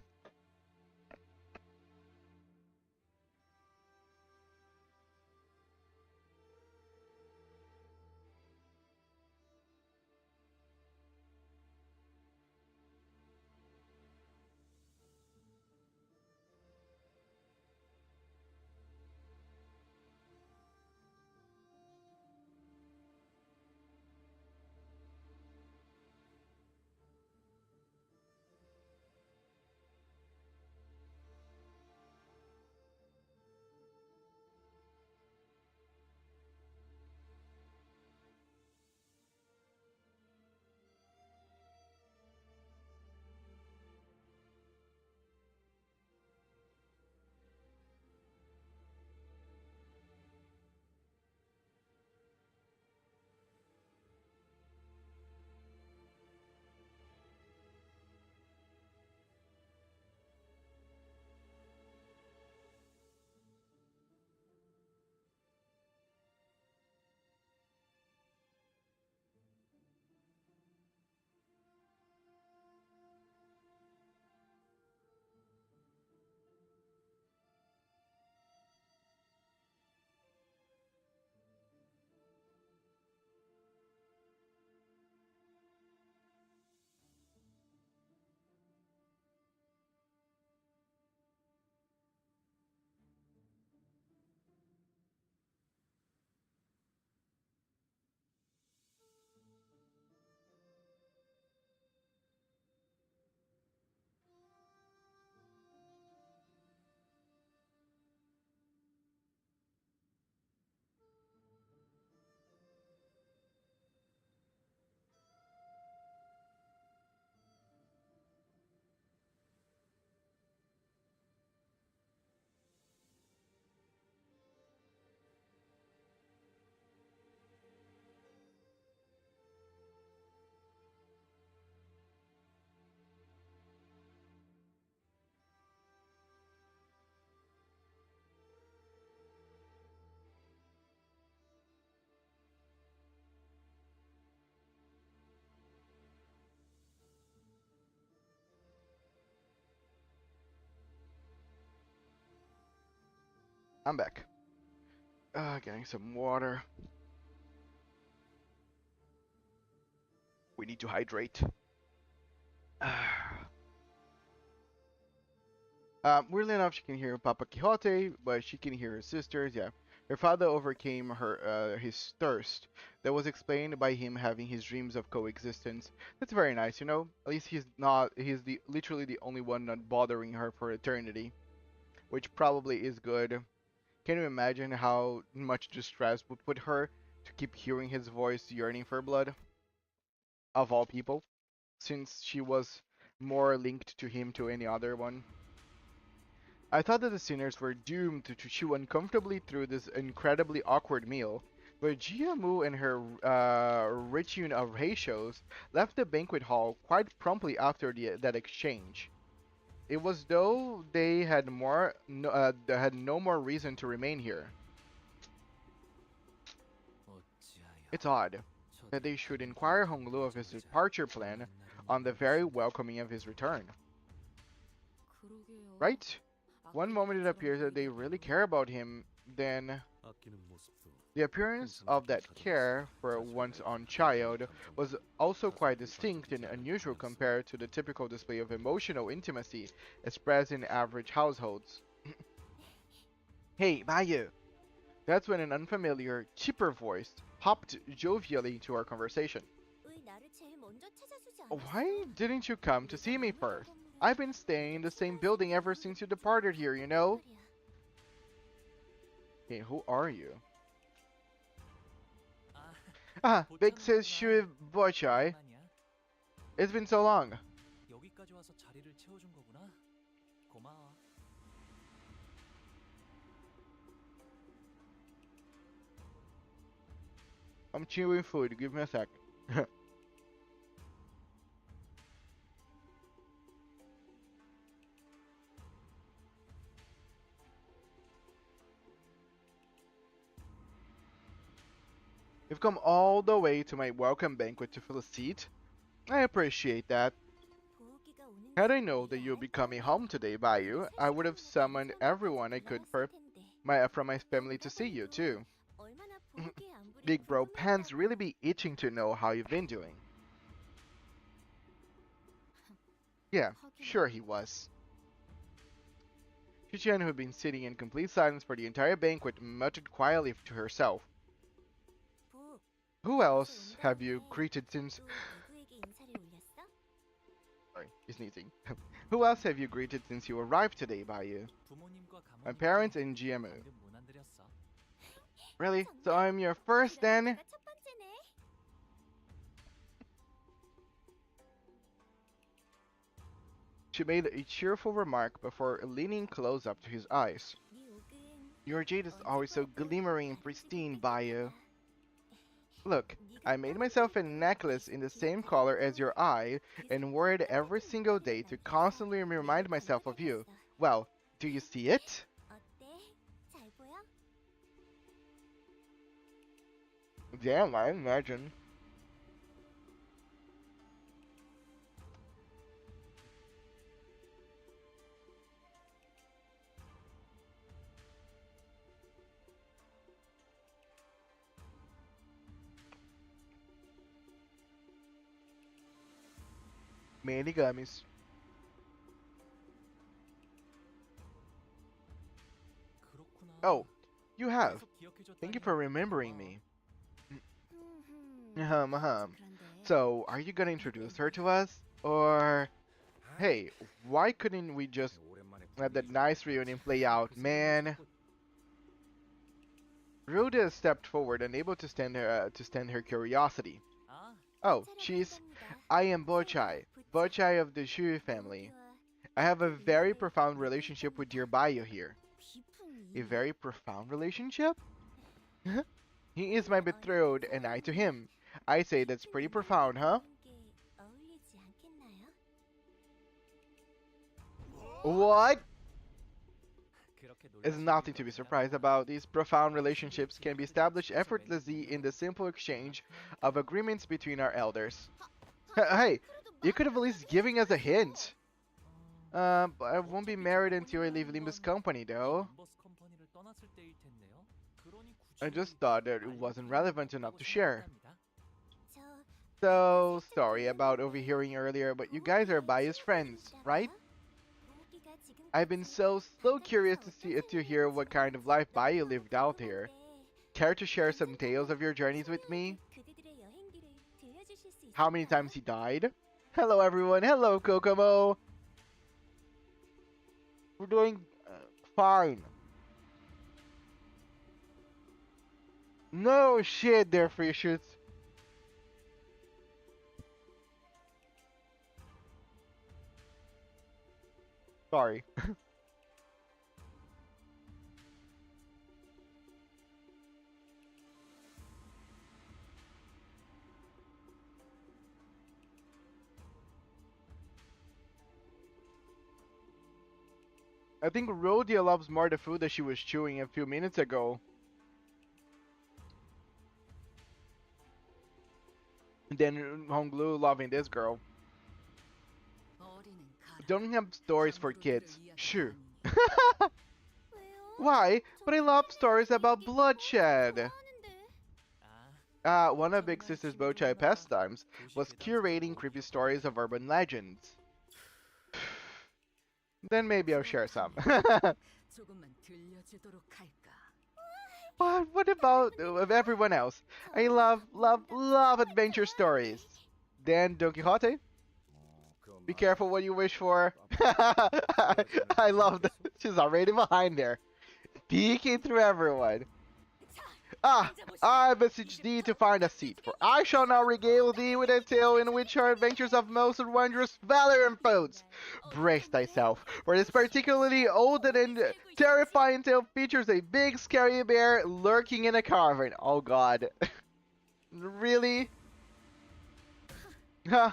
I'm back. Getting some water. We need to hydrate. Weirdly enough, she can hear Papa Quixote, but she can hear her sisters. Yeah, her father overcame his thirst. That was explained by him having his dreams of coexistence. That's very nice, you know. At least he's not. He's the literally the only one not bothering her for eternity, which probably is good. Can you imagine how much distress would put her to keep hearing his voice yearning for blood? Of all people, since she was more linked to him to any other one. I thought that the sinners were doomed to chew uncomfortably through this incredibly awkward meal, but Jiamu and her retinue of Heishos left the banquet hall quite promptly after that exchange. It was though they had they had no more reason to remain here. It's odd that they should inquire Honglu of his departure plan on the very welcoming of his return. 그러게요. Right? One moment it appears that they really care about him, then the appearance of that care for one's own child was also quite distinct and unusual compared to the typical display of emotional intimacy expressed in average households. Hey, Mayu! That's when an unfamiliar, cheaper voice popped jovially into our conversation. Why didn't you come to see me first? I've been staying in the same building ever since you departed here, you know? Hey, who are you? Ah, Big Sis Shui Bochai. It's been so long. 여기까지 와서 자리를 채워준 거구나. 고마워. I'm chewing food. Give me a sec. You've come all the way to my welcome banquet to fill a seat. I appreciate that. Had I known that you'll be coming home today, Bayou, I would have summoned everyone I could from my family to see you too. Big bro Pants really be itching to know how you've been doing. Yeah, sure he was. Chichen, who had been sitting in complete silence for the entire banquet, muttered quietly to herself. Who else have you greeted since... Sorry, he's sneezing. Who else have you greeted since you arrived today, Bayou? My parents and GMO. Really? So I'm your first then? She made a cheerful remark before leaning close up to his eyes. Your jade is always so glimmering and pristine, Bayou. Look, I made myself a necklace in the same color as your eye and wore it every single day to constantly remind myself of you. Well, do you see it? Damn, I imagine. Many gummies. Oh, you have. Thank you for remembering me. So, are you gonna introduce her to us? Or... Hey, why couldn't we just let that nice reunion play out, man? Rhoda stepped forward, unable to stand her curiosity. Oh, I am Bochai of the Shu family. I have a very profound relationship with dear Bayou here. A very profound relationship? He is my betrothed and I to him. I say that's pretty profound, huh? What? There's nothing to be surprised about. These profound relationships can be established effortlessly in the simple exchange of agreements between our elders. Hey, you could have at least given us a hint. But I won't be married until I leave Limbus Company, though. I just thought that it wasn't relevant enough to share. So, sorry about overhearing earlier, but you guys are Bayou's friends, right? I've been so curious to hear what kind of life Bayou lived out here. Care to share some tales of your journeys with me? How many times he died? Hello everyone, hello Kokomo! We're doing fine. No shit, they're free shoots. Sorry. I think Rhodia loves more the food that she was chewing a few minutes ago. Than Honglu loving this girl. Don't have stories for kids. Sure. Why? But I love stories about bloodshed. One of Big Sister's Bochai pastimes was curating creepy stories of urban legends. Then maybe I'll share some. What about everyone else? I love adventure stories. Then Don Quixote? Be careful what you wish for. I love that. She's already behind there. Peeking through everyone. Ah, I beseech thee to find a seat, for I shall now regale thee with a tale in which are adventures of most wondrous valor and foes. Brace thyself, for this particularly old and terrifying tale features a big scary bear lurking in a cavern. Oh god. Really? Huh.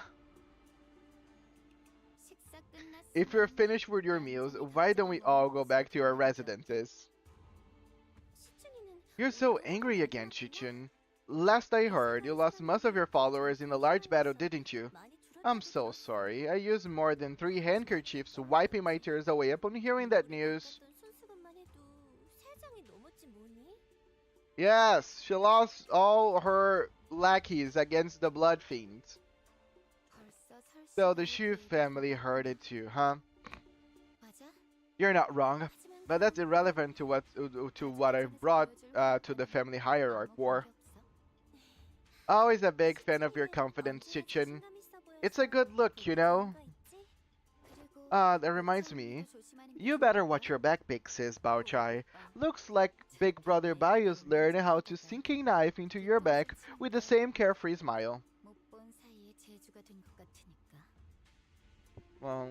If you're finished with your meals, why don't we all go back to our residences? You're so angry again, Chichun. Last I heard, you lost most of your followers in a large battle, didn't you? I'm so sorry. I used more than 3 handkerchiefs wiping my tears away upon hearing that news. Yes, she lost all her lackeys against the Blood Fiends. So the Shu family heard it too, huh? You're not wrong, but that's irrelevant to what I've brought to the family hierarchy war. Always a big fan of your confidence, Chichen. It's a good look, you know. That reminds me. You better watch your back, big sis, Bao Chai. Looks like Big Brother Bayu's learned how to sink a knife into your back with the same carefree smile. Well,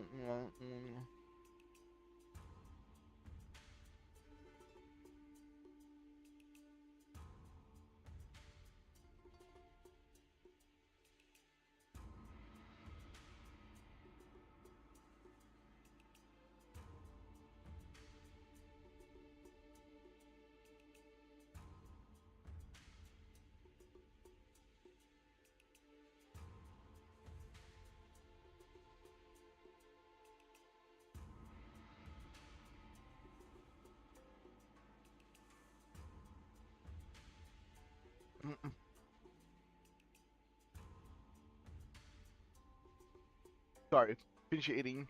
sorry, finish eating.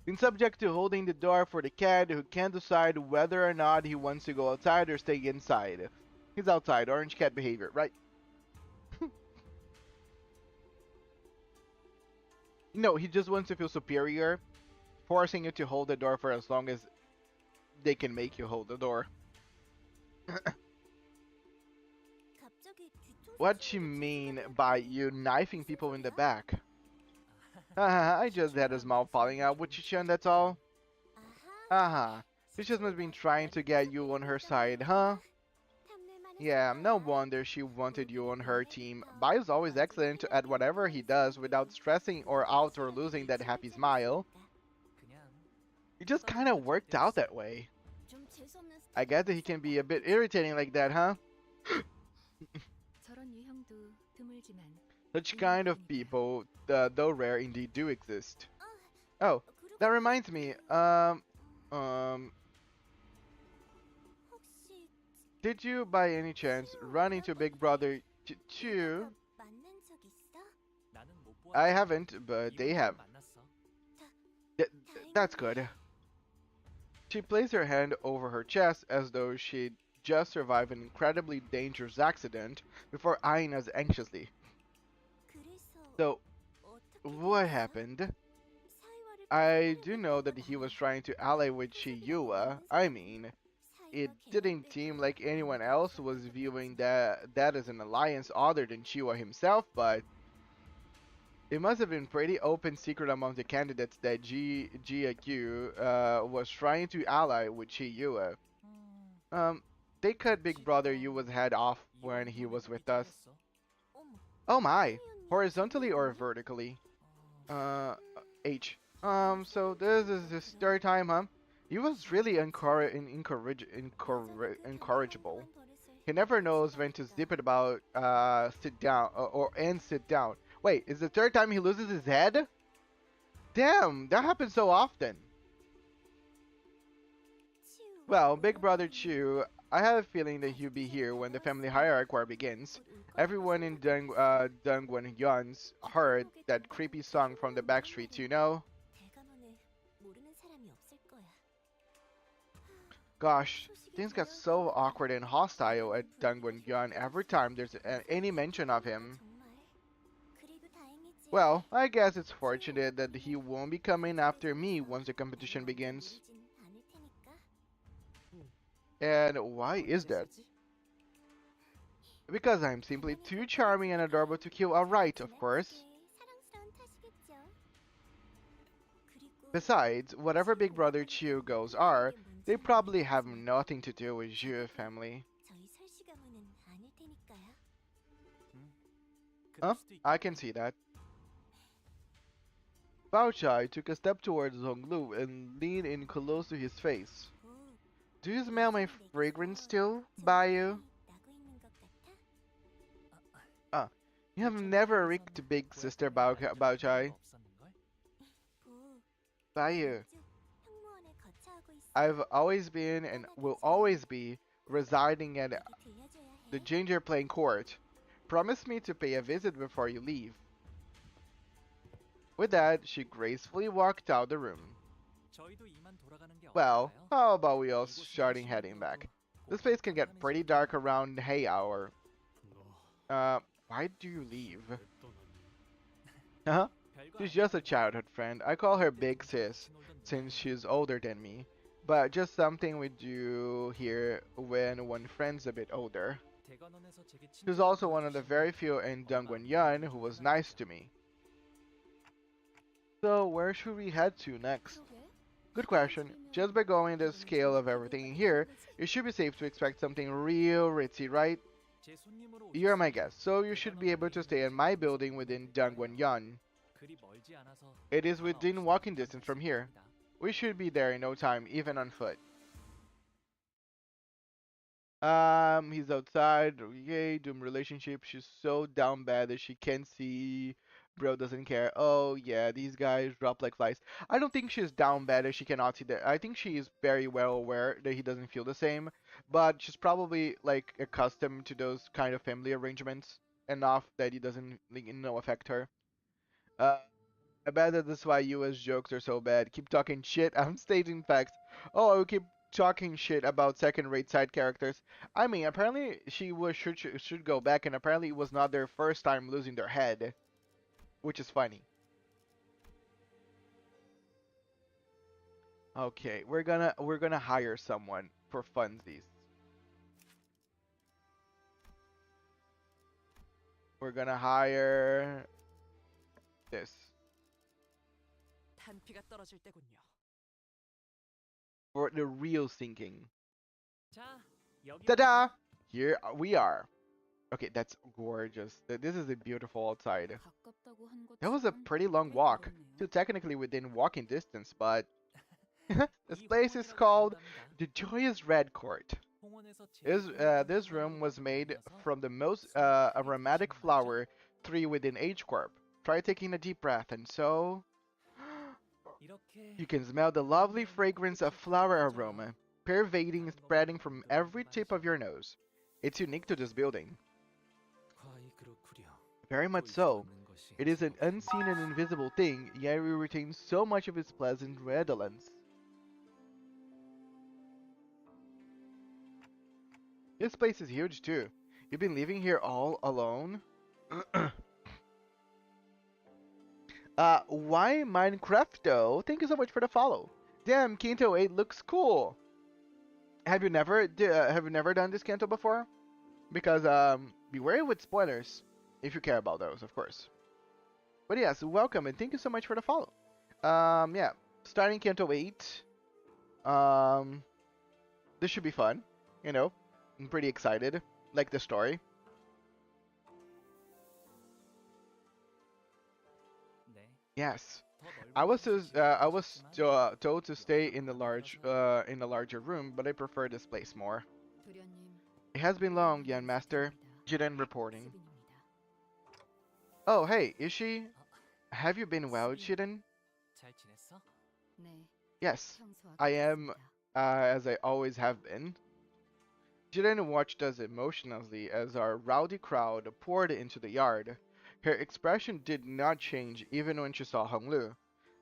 Been subject to holding the door for the cat who can't decide whether or not he wants to go outside or stay inside. He's outside, orange cat behavior, right? No, he just wants to feel superior, forcing you to hold the door for as long as they can make you hold the door. What you mean by you knifing people in the back? I just had a small falling out with Chichan, that's all. She just must have been trying to get you on her side, huh? Yeah, no wonder she wanted you on her team. Bio's always excellent at whatever he does without stressing or out or losing that happy smile. It just kinda worked out that way. I get that he can be a bit irritating like that, huh? Such kind of people, though rare, indeed do exist. Oh, that reminds me, did you by any chance run into Big Brother Chu? I haven't, but they have. That's good. She placed her hand over her chest as though she'd just survived an incredibly dangerous accident before eyeing us anxiously. So, what happened? I do know that he was trying to ally with Chiyua. I mean, it didn't seem like anyone else was viewing that as an alliance other than Chiyua himself, but it must have been pretty open secret among the candidates that GAQ was trying to ally with Chiyua. They cut Big Brother Yua's head off when he was with us. Oh my! Horizontally or vertically? H. So this is his 3rd time, huh? He was really incorrigible. He never knows when to zip it about, sit down, and sit down. Wait, is the 3rd time he loses his head? Damn, that happens so often. Well, Big Brother Chu, I have a feeling that he'll be here when the family hierarchy war begins. Everyone in Dongwon Yon's heard that creepy song from the back streets, you know? Gosh, things got so awkward and hostile at Dongwon Yon every time there's any mention of him. Well, I guess it's fortunate that he won't be coming after me once the competition begins. And why is that? Because I'm simply too charming and adorable to kill outright, of course. Besides, whatever Big Brother Chiu goals are, they probably have nothing to do with you, family. Huh? I can see that. Bao Chai took a step towards Honglu and leaned in close to his face. Do you smell my fragrance still, Bayu? Ah, you have never reeked, big sister Bao Chai. Bayu, I've always been and will always be residing at the Ginger Plain Court. Promise me to pay a visit before you leave. With that, she gracefully walked out the room. Well, how about we all starting heading back? This place can get pretty dark around the hay hour. Why do you leave? Huh? She's just a childhood friend. I call her Big Sis, since she's older than me. But just something we do here when one friend's a bit older. She's also one of the very few in Dongguan who was nice to me. So where should we head to next? Good question. Just by going the scale of everything in here, it should be safe to expect something real ritzy, right? You're my guest, so you should be able to stay in my building within Dongguan. It is within walking distance from here. We should be there in no time, even on foot. He's outside. Yay, doom relationship. She's so down bad that she can't see. Bro doesn't care. Oh yeah, these guys drop like flies. I don't think she's down bad that she cannot see that. I think she is very well aware that he doesn't feel the same, but she's probably like accustomed to those kind of family arrangements enough that it doesn't affect her. I bet that that's why US jokes are so bad. Keep talking shit. I'm stating facts. Oh, I will keep talking shit about second-rate side characters. I mean, apparently should go back, and apparently it was not their first time losing their head, which is funny. Okay, we're gonna hire someone for funsies. We're gonna hire this. For the real sinking. Ta-da! Here we are. Okay, that's gorgeous. This is a beautiful outside. That was a pretty long walk. Still technically within walking distance, but this place is called the Joyous Red Court. This room was made from the most aromatic flower tree within H Corp. Try taking a deep breath, and so you can smell the lovely fragrance of flower aroma, pervading and spreading from every tip of your nose. It's unique to this building. Very much so. It is an unseen and invisible thing, yet we retain so much of its pleasant redolence. This place is huge too. You've been living here all alone? Why Minecraft though? Thank you so much for the follow. Damn, Canto 8 looks cool. Have you never done this Canto before? Because be wary with spoilers if you care about those, of course. But yes, welcome and thank you so much for the follow. Yeah, starting Canto 8. This should be fun. You know, I'm pretty excited. Like the story. Yes, I was told to stay in the larger room, but I prefer this place more. It has been long, young master. Jiren reporting. Oh, hey, is she? Have you been well, Jiren? Yes, I am, as I always have been. Jiren watched us emotionally as our rowdy crowd poured into the yard. Her expression did not change even when she saw Honglu,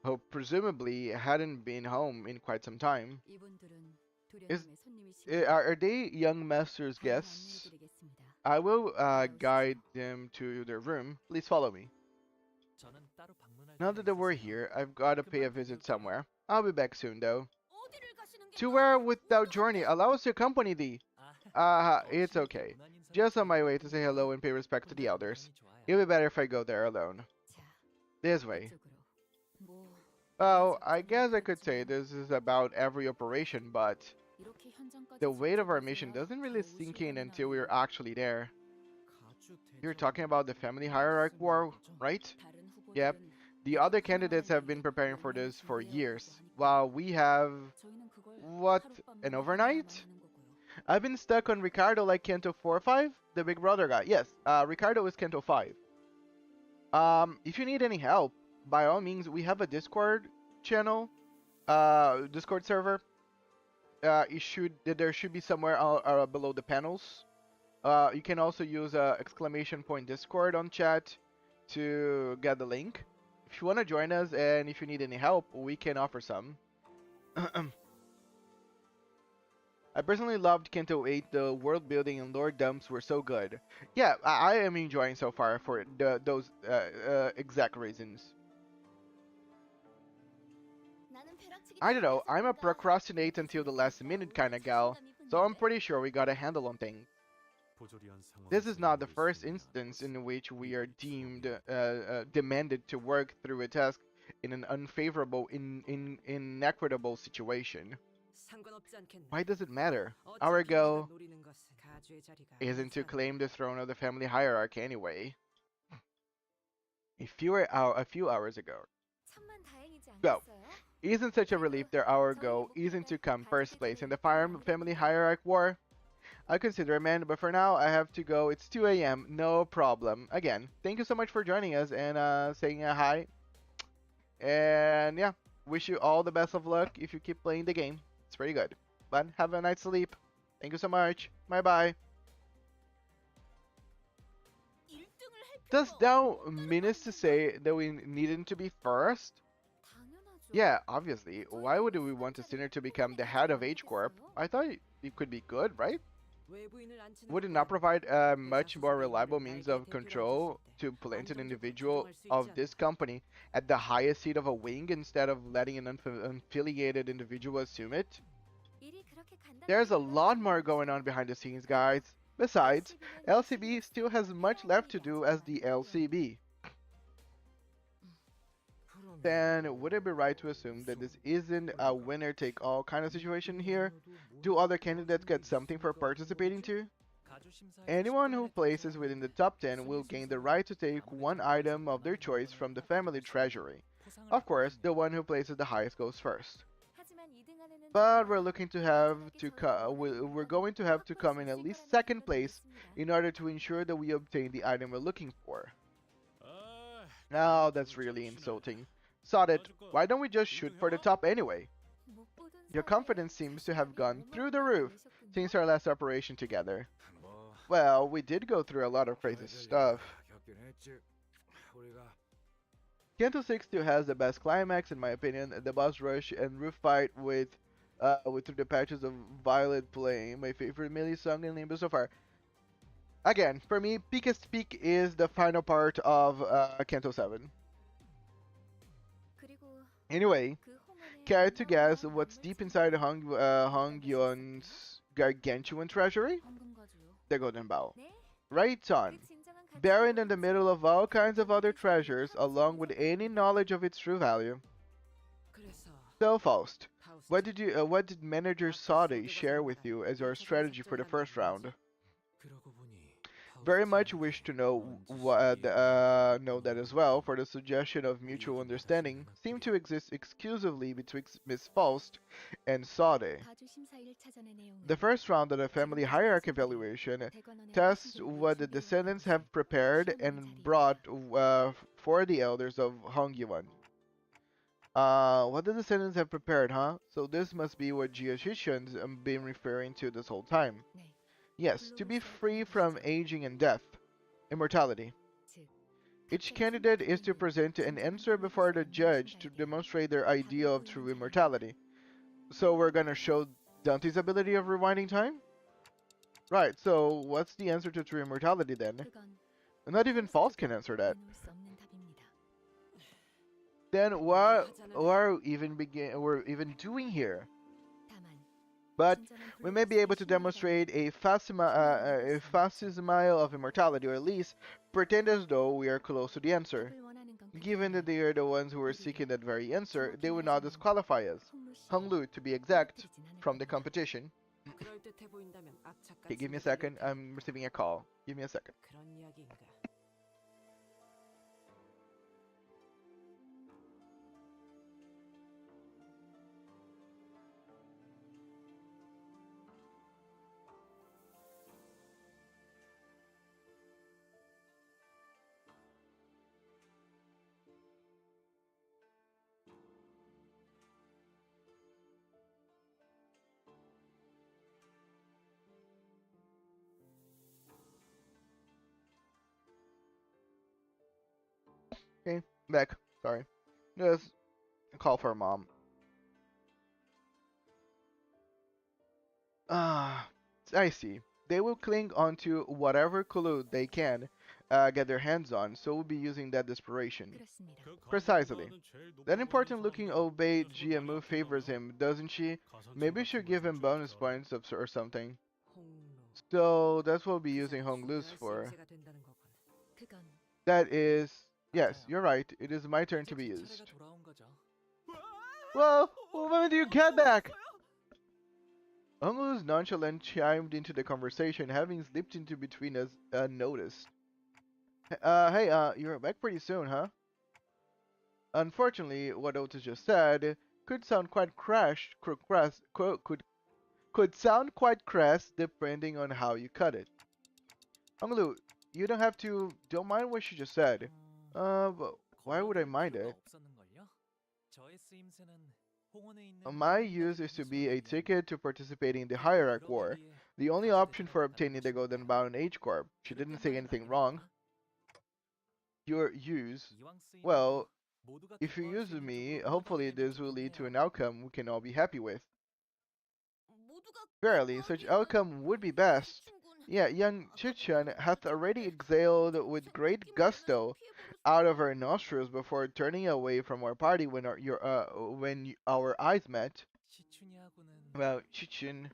who presumably hadn't been home in quite some time. Are they young master's guests? I will guide them to their room. Please follow me. Now that we're here, I've got to pay a visit somewhere. I'll be back soon, though. To where without journey? Allow us to accompany thee. It's okay. just on my way to say hello and pay respect to the elders. It'll be better if I go there alone. 자, This way. 이쪽으로. 뭐 Well, I guess I could say this is about every operation, but 이렇게 현장까지 the weight of our 직접 mission 오셔야 doesn't really 더 sink in 오실감이 until we're 나요. actually there. You're talking about the family hierarchy war, right? 다른 Yep. 후보들은 The other candidates have been preparing for this for years, while we have, 저희는 그걸 what, 하룻밤 an 만에 overnight? 하는 거고요. I've been stuck on Ricardo like Canto 4 or 5, the Big Brother guy. Yes, Ricardo is Canto 5. If you need any help, by all means, we have a Discord channel, Discord server. There should be somewhere below the panels. You can also use exclamation point Discord on chat to get the link. If you want to join us and if you need any help, we can offer some. I personally loved Canto 8. The world building and lore dumps were so good. Yeah, I am enjoying so far for those exact reasons. I don't know, I'm a procrastinate until the last minute kind of gal, so I'm pretty sure we got a handle on things. This is not the first instance in which we are demanded to work through a task in an unfavorable, inequitable situation. Why does it matter? Our goal isn't to claim the throne of the family hierarchy anyway. A few hours ago. Go. Isn't such a relief that our goal isn't to come first place in the family hierarchy war? I consider a man, but for now I have to go. It's 2 a.m. No problem. Again, thank you so much for joining us and saying hi. And yeah, wish you all the best of luck if you keep playing the game. It's pretty good. But have a nice sleep. Thank you so much. Bye bye. Does thou meanest to say that we needn't to be first? Yeah, obviously. Why would we want a sinner to become the head of H Corp? I thought it could be good, right? Would it not provide a much more reliable means of control to plant an individual of this company at the highest seat of a wing instead of letting an unaffiliated individual assume it? There's a lot more going on behind the scenes, guys. Besides, LCB still has much left to do as the LCB. Then, would it be right to assume that this isn't a winner-take-all kind of situation here? Do other candidates get something for participating too? Anyone who places within the top 10 will gain the right to take one item of their choice from the family treasury. Of course, the one who places the highest goes first. But we're going to have to come in at least second place in order to ensure that we obtain the item we're looking for. Now that's really insulting. Sod it, why don't we just shoot for the top anyway? Your confidence seems to have gone through the roof since our last operation together. Well, we did go through a lot of crazy stuff. Canto 6 still has the best climax in my opinion, the boss rush and roof fight with through the patches of Violet playing my favorite melee song in Limbus so far. Again, for me, peakest peak is the final part of Canto 7. Anyway, care to guess what's deep inside Hongyeon's gargantuan treasury? The Golden Bowl. Right on. Buried in the middle of all kinds of other treasures, along with any knowledge of its true value. So, Faust, what did Manager Sade share with you as your strategy for the first round? Very much wish to know that as well, for the suggestion of mutual understanding seemed to exist exclusively betwixt Miss Faust and Sade. The first round of the family hierarchy evaluation tests what the descendants have prepared and brought for the elders of Hongyeon. What the descendants have prepared, huh? So this must be what Geoshishun's been referring to this whole time. Yes, to be free from aging and death. Immortality. Each candidate is to present an answer before the judge to demonstrate their idea of true immortality. So we're gonna show Dante's ability of rewinding time? Right, so what's the answer to true immortality then? Not even False can answer that. Then what are we even doing here? but 친절한 we may be able to 플레이어스의 힘을 demonstrate a 받아 facsimile smile of immortality, or at least pretend as though we are close to the answer. 답을 원하는 건 Given that 그대로네. they are the ones who are seeking that very answer, they would not 주목해놔야지만 disqualify us, 홍루 씨를 Hung Lu to be exact, 떨어뜨리진 않을 from the 겁니다. competition. 그럴듯해 보인다면 악착같이 Okay, give me a 무대를 second. 펴. I'm receiving a call. Give me a second. 그런 이야기인가? Okay, back. Sorry. Just a call for mom. Ah, I see. They will cling onto whatever clue they can get their hands on, so we'll be using that desperation. 그렇습니다. Precisely. That important looking obey GMO favors him, doesn't she? Maybe she'll give him bonus points or something. 홍로. So that's what we'll be using Hong Lu's 순수한 for. 쓰임새가 된다는 거군. 그건 That is... Yes, you're right. It is my turn to be 이제 used. 차례가 돌아온 거죠. Well, when do you get back? Hong Lu's nonchalant chimed into the conversation, having slipped into between us unnoticed. Hey, you're back pretty soon, huh? Unfortunately, what Otis just said could sound quite could sound quite crass depending on how you cut it. Hong Lu, you don't mind what she just said. But why would I 걸어둘 mind 필요가 it? 없었는걸요? 저의 쓰임새는 홍원에 있는 My 모든 use is to be a 이야기들을 ticket to participating in the 그리고 Hierarch 그러기 War. 위해 The only 가져야 option 되는 for 거라는 obtaining the Golden 것입니다. Bound H Corp. She 그럴 didn't say 때만은 anything wrong. 아닙니까? Your use. 이왕 쓰이는 Well, 거 모두가 if you 기뻐할 use 수 있는 me, 쪽으로 hopefully 흘러가게 this will lead to 해주길 an 바라네요. outcome we can all be happy with. 모두가 Verily, such outcome would be best. Yeah, young Chichan hath already exhaled with great gusto out of her nostrils before turning away from our party when our eyes met. 시춘이하고는 Well, Chichan...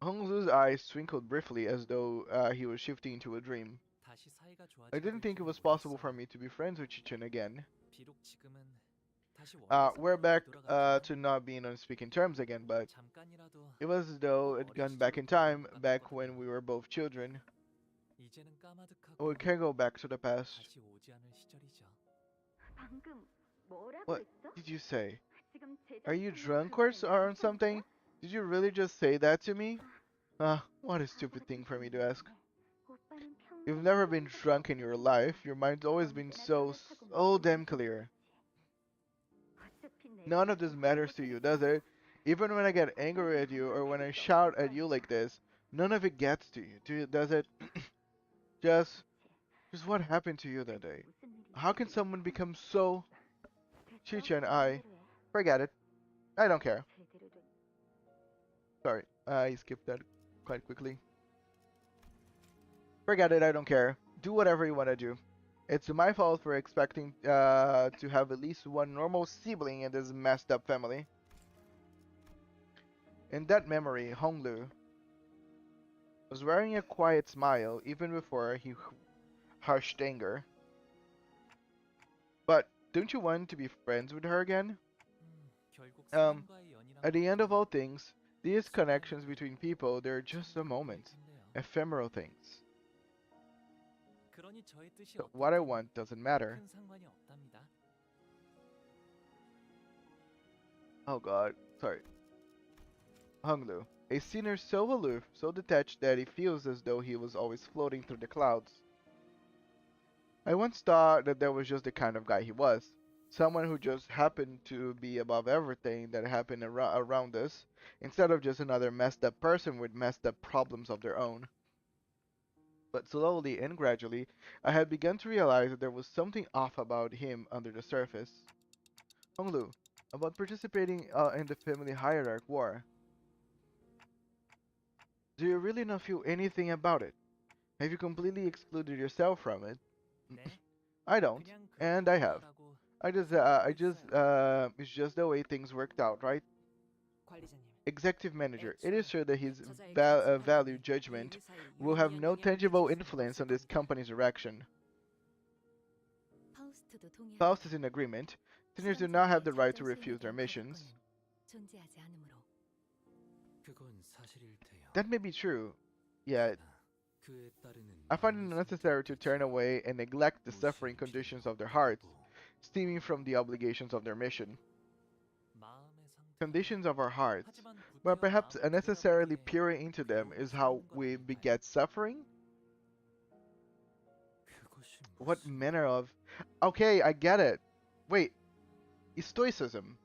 Hong Lu's eyes twinkled briefly as though he was shifting into a dream. 다시 사이가 I 좋아지게 didn't 될 think it 줄은 was possible for 몰랐어요. me to be friends with Chichan again. 비록 지금은 다시 원래 We're 상태로 back 되돌아갔지만 to not being on speaking terms again, but 잠깐이라도 it was as though 또 it 어린 gone back 시절로 in time, 돌아간 것 back when 같거든요. we were both children. 이제는 까마득하고 We can't go back to the past. 다시 오지 않을 시절이죠. 방금 뭐라고 What 했어? did you say? 지금 Are you 제정신이 drunk 그렇게 or 나쁜 something? 거야? Did you really just say that to me? What a stupid thing for me to ask. 오빠는 평생 You've never been 그런 적이 drunk in your 없다니까. life. Your mind's always been so damn clear. 어차피 내가 None of this matters to you, does it? Even when I get angry at you or when I shout at you like this, none of it gets to you, does it? Just what happened to you that day? How can someone become so... Chicha and I... Forget it. I don't care. Sorry, I skipped that quite quickly. Forget it, I don't care. Do whatever you want to do. It's my fault for expecting to have at least one normal sibling in this messed up family. In that memory, Honglu was wearing a quiet smile even before he hushed anger. But don't you want to be friends with her again? 결국 Um, 사람과의 연이란 At the end of 것도 all things, these connections between people, they're just a moment, 텐데요. ephemeral things. 그러니 저의 뜻이 So what I 어떻든 want doesn't matter. 큰 상관이 없답니다. Oh god, sorry. Honglu, a sinner so aloof, so detached that he feels as though he was always floating through the clouds. I once thought that was just the kind of guy he was. Someone who just happened to be above everything that happened around us, instead of just another messed up person with messed up problems of their own. But slowly and gradually, I had begun to realize that there was something off about him under the surface. Honglu, about participating in the family hierarch war. Do you really not feel anything about it? Have you completely excluded yourself from it? 네, I don't, 그냥 and I have. 그렇다고 It's just the way things worked out, right? 관리자님, executive manager, it is true that his 저자의 value 가치 judgment 판단이 이 회사에 will have 유의미한 no 영향을 tangible 끼칠 수는 influence 없을 on this 겁니다. company's direction. 파우스트도 동의합니다. Faust is in agreement. Seniors do not have the right to refuse their missions. 존재하지 않으므로 그건 사실일 테요. That may be true. Yet, 그러나 그에 따르는 I find it 많은 necessary to turn 선택들이 away and neglect the 무시할 suffering 필요가 conditions of their hearts, 없고 stemming from the obligations of their mission. 마음의 상태가 Conditions of our hearts, 하지만 but 구태여 perhaps 마음을 unnecessarily 들여다보기에 peering into them 그게 is how 옳은 건 we 아닐까요? beget suffering? 그것이 What 무슨 manner of... Okay, I get it. Wait, stoicism.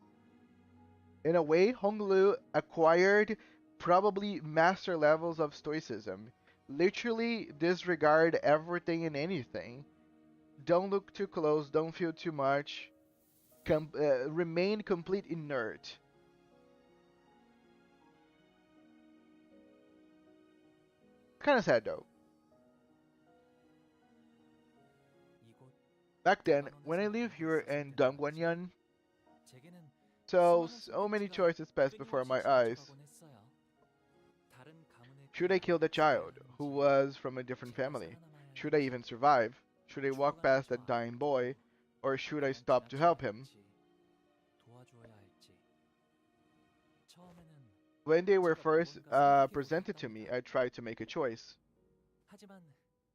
In a way, Honglu acquired probably master levels of stoicism. Literally disregard everything and anything. Don't look too close, don't feel too much. Remain complete inert. Kind of sad though. 이곳 Back then, when I lived here in Dongguanyan, 제게는 so many choices passed before my eyes. Should I kill the child, who was from a different family? Should I even survive? Should I walk past that dying boy? Or should I stop to help him? When they were first presented to me, I tried to make a choice.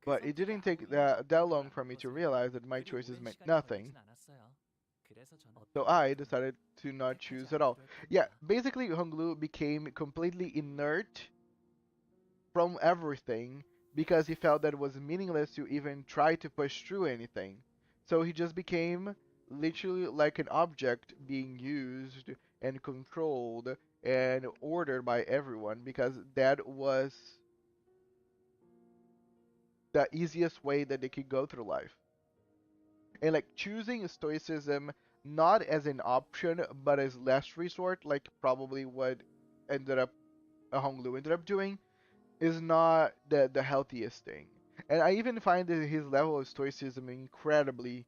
But it didn't take that long for me to realize that my choices meant nothing. So I decided to not choose at all. Yeah, basically Honglu became completely inert from everything because he felt that it was meaningless to even try to push through anything. So he just became literally like an object being used and controlled and ordered by everyone because that was the easiest way that they could go through life. And like choosing stoicism not as an option but as last resort, like probably what ended up Honglu ended up doing, is not the healthiest thing. And I even find that his level of stoicism incredibly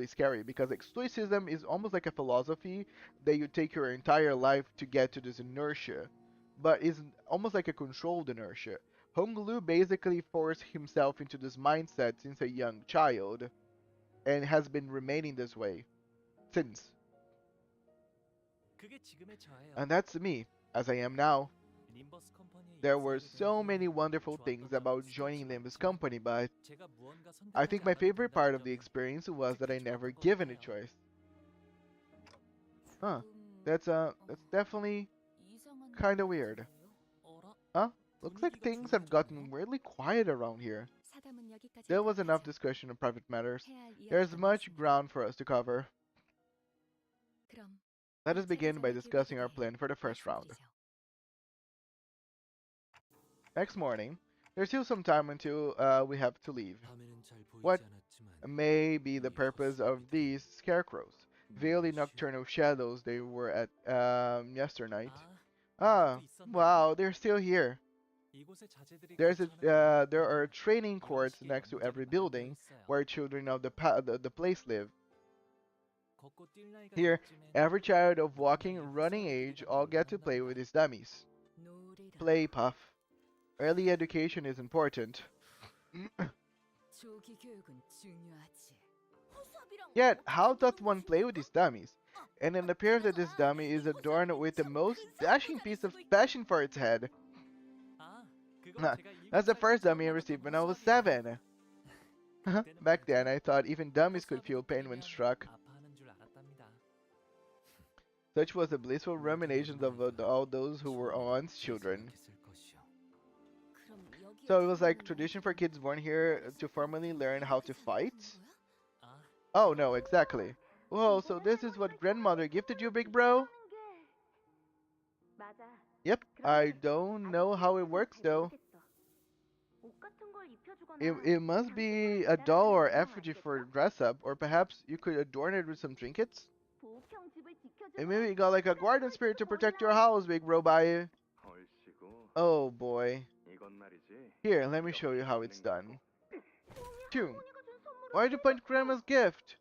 scary because like stoicism is almost like a philosophy that you take your entire life to get to this inertia, but is almost like a controlled inertia. Honglu basically forced himself into this mindset since a young child and has been remaining this way since. And that's me, as I am now. There were so many wonderful things about joining Limbus Company, but I think my favorite part of the experience was that I never given a choice. Huh. That's definitely kinda weird. Huh? Looks like things have gotten weirdly quiet around here. There was enough discussion of private matters. There's much ground for us to cover. Let us begin by discussing our plan for the first round. Next morning, there's still some time until we have to leave. What may be the purpose of these scarecrows? Veiled in nocturnal shadows they were at yesternight. Ah, wow, they're still here. There are training courts next to every building where children of the place live. Here, every child of walking, running age all get to play with these dummies. Play, Puff. Early education is important. Yet, how doth one play with these dummies? And it appears that this dummy is adorned with the most dashing piece of fashion for its head. That's the first dummy I received when I was 7. Back then, I thought even dummies could feel pain when struck. Such was the blissful ruminations of all those who were once children. So it was like tradition for kids born here to formally learn how to fight? Oh no, exactly. Whoa, so this is what grandmother gifted you, big bro? Yep, I don't know how it works though. It must be a doll or effigy for dress up, or perhaps you could adorn it with some trinkets? And maybe you got like a guardian spirit to protect your house, big bro, by you. Oh boy. Here, let me show you how it's done. 2. Why'd you punch Grandma's gift?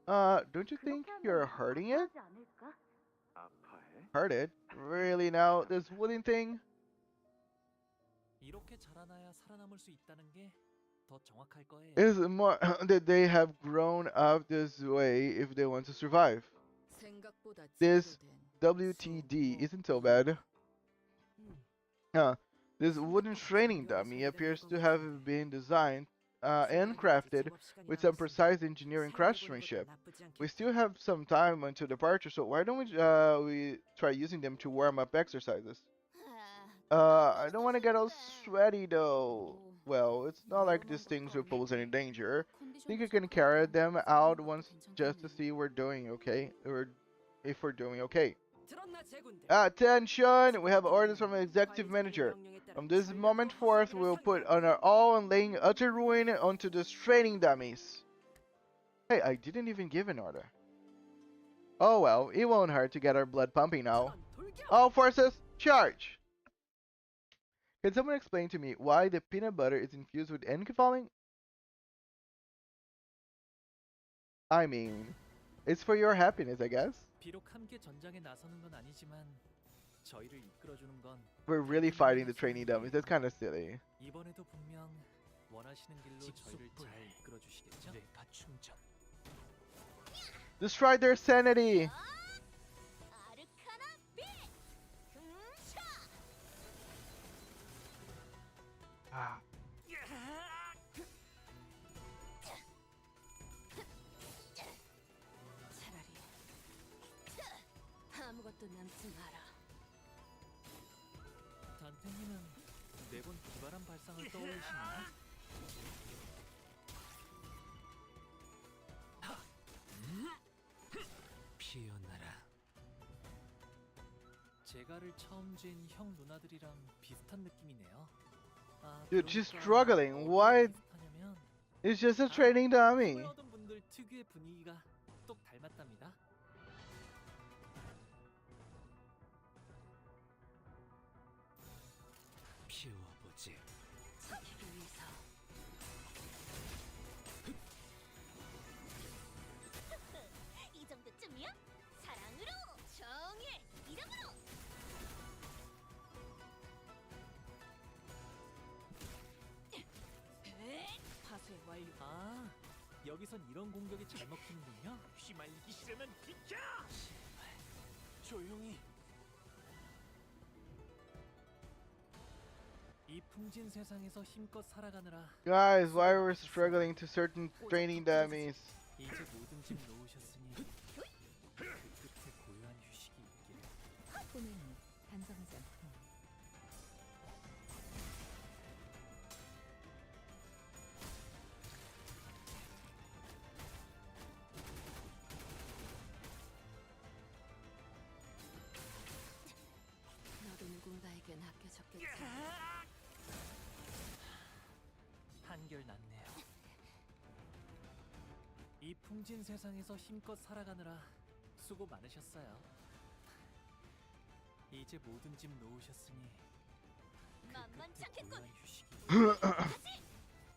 Don't you think you're hurting it? Heard it. Really now? This wooden thing? 이렇게 자라나야 살아남을 수 있다는 게 더 정확할 거예요. Is more that they have grown up this way if they want to survive. 생각보다 This 제대로 된 WTD isn't so bad. This wooden training dummy appears to have been designed and crafted with some precise engineering craftsmanship. We still have some time until departure, so why don't we try using them to warm up exercises? I don't want to get all sweaty though. Well, it's not like these things will pose any danger. Think you can carry them out once just to see we're doing okay, or if we're doing okay. Attention! We have orders from an executive manager. From this moment forth, we'll put on our all on laying utter ruin onto these training dummies. Hey, I didn't even give an order. Oh well, it won't hurt to get our blood pumping now. All forces, charge! Can someone explain to me why the peanut butter is infused with enkephaline? I mean, it's for your happiness, I guess. 비록 함께 전장에 나서는 건 아니지만 저희를 이끌어주는 건 We're really fighting the training dummies. That's kind of silly. 이번에도 분명 원하시는 길로 저희를 잘 이끌어 주시겠죠? 뇌파 충전. Destroy their sanity! Ah. 아무것도 남지 마라. 단테님은 매번 기발한 발상을 떠올리시나요? 피어나라. 제가를 처음 쥔 형 누나들이랑 비슷한 느낌이네요. 아, Dude, she's 그러니까 struggling. 어디가 Why? 비슷하냐면 It's just a training dummy. 후회하던 분들 특유의 분위기가 똑 닮았답니다. 피워보지. 지키기 위해서. 이 정도쯤이야? 사랑으로 정의 이름으로 파쇄 완료. 아, 여기선 이런 공격이 잘 먹히는군요. 휘말리기 싫으면 비켜. 조용히. 이 풍진 세상에서 힘껏 살아가느라 Guys, why we're struggling to certain training dummies? 이제 모든 짐 놓으셨으니 그 끝에 고요한 휴식이 있기를. 꿈은 단정하지 않고. 너도 누군가에게 맡겨졌겠지. 한결 낫네요. 이 풍진 세상에서 힘껏 살아가느라 수고 많으셨어요. 이제 모든 짐 놓으셨으니 그 만만치 끝에 않겠군. 고요한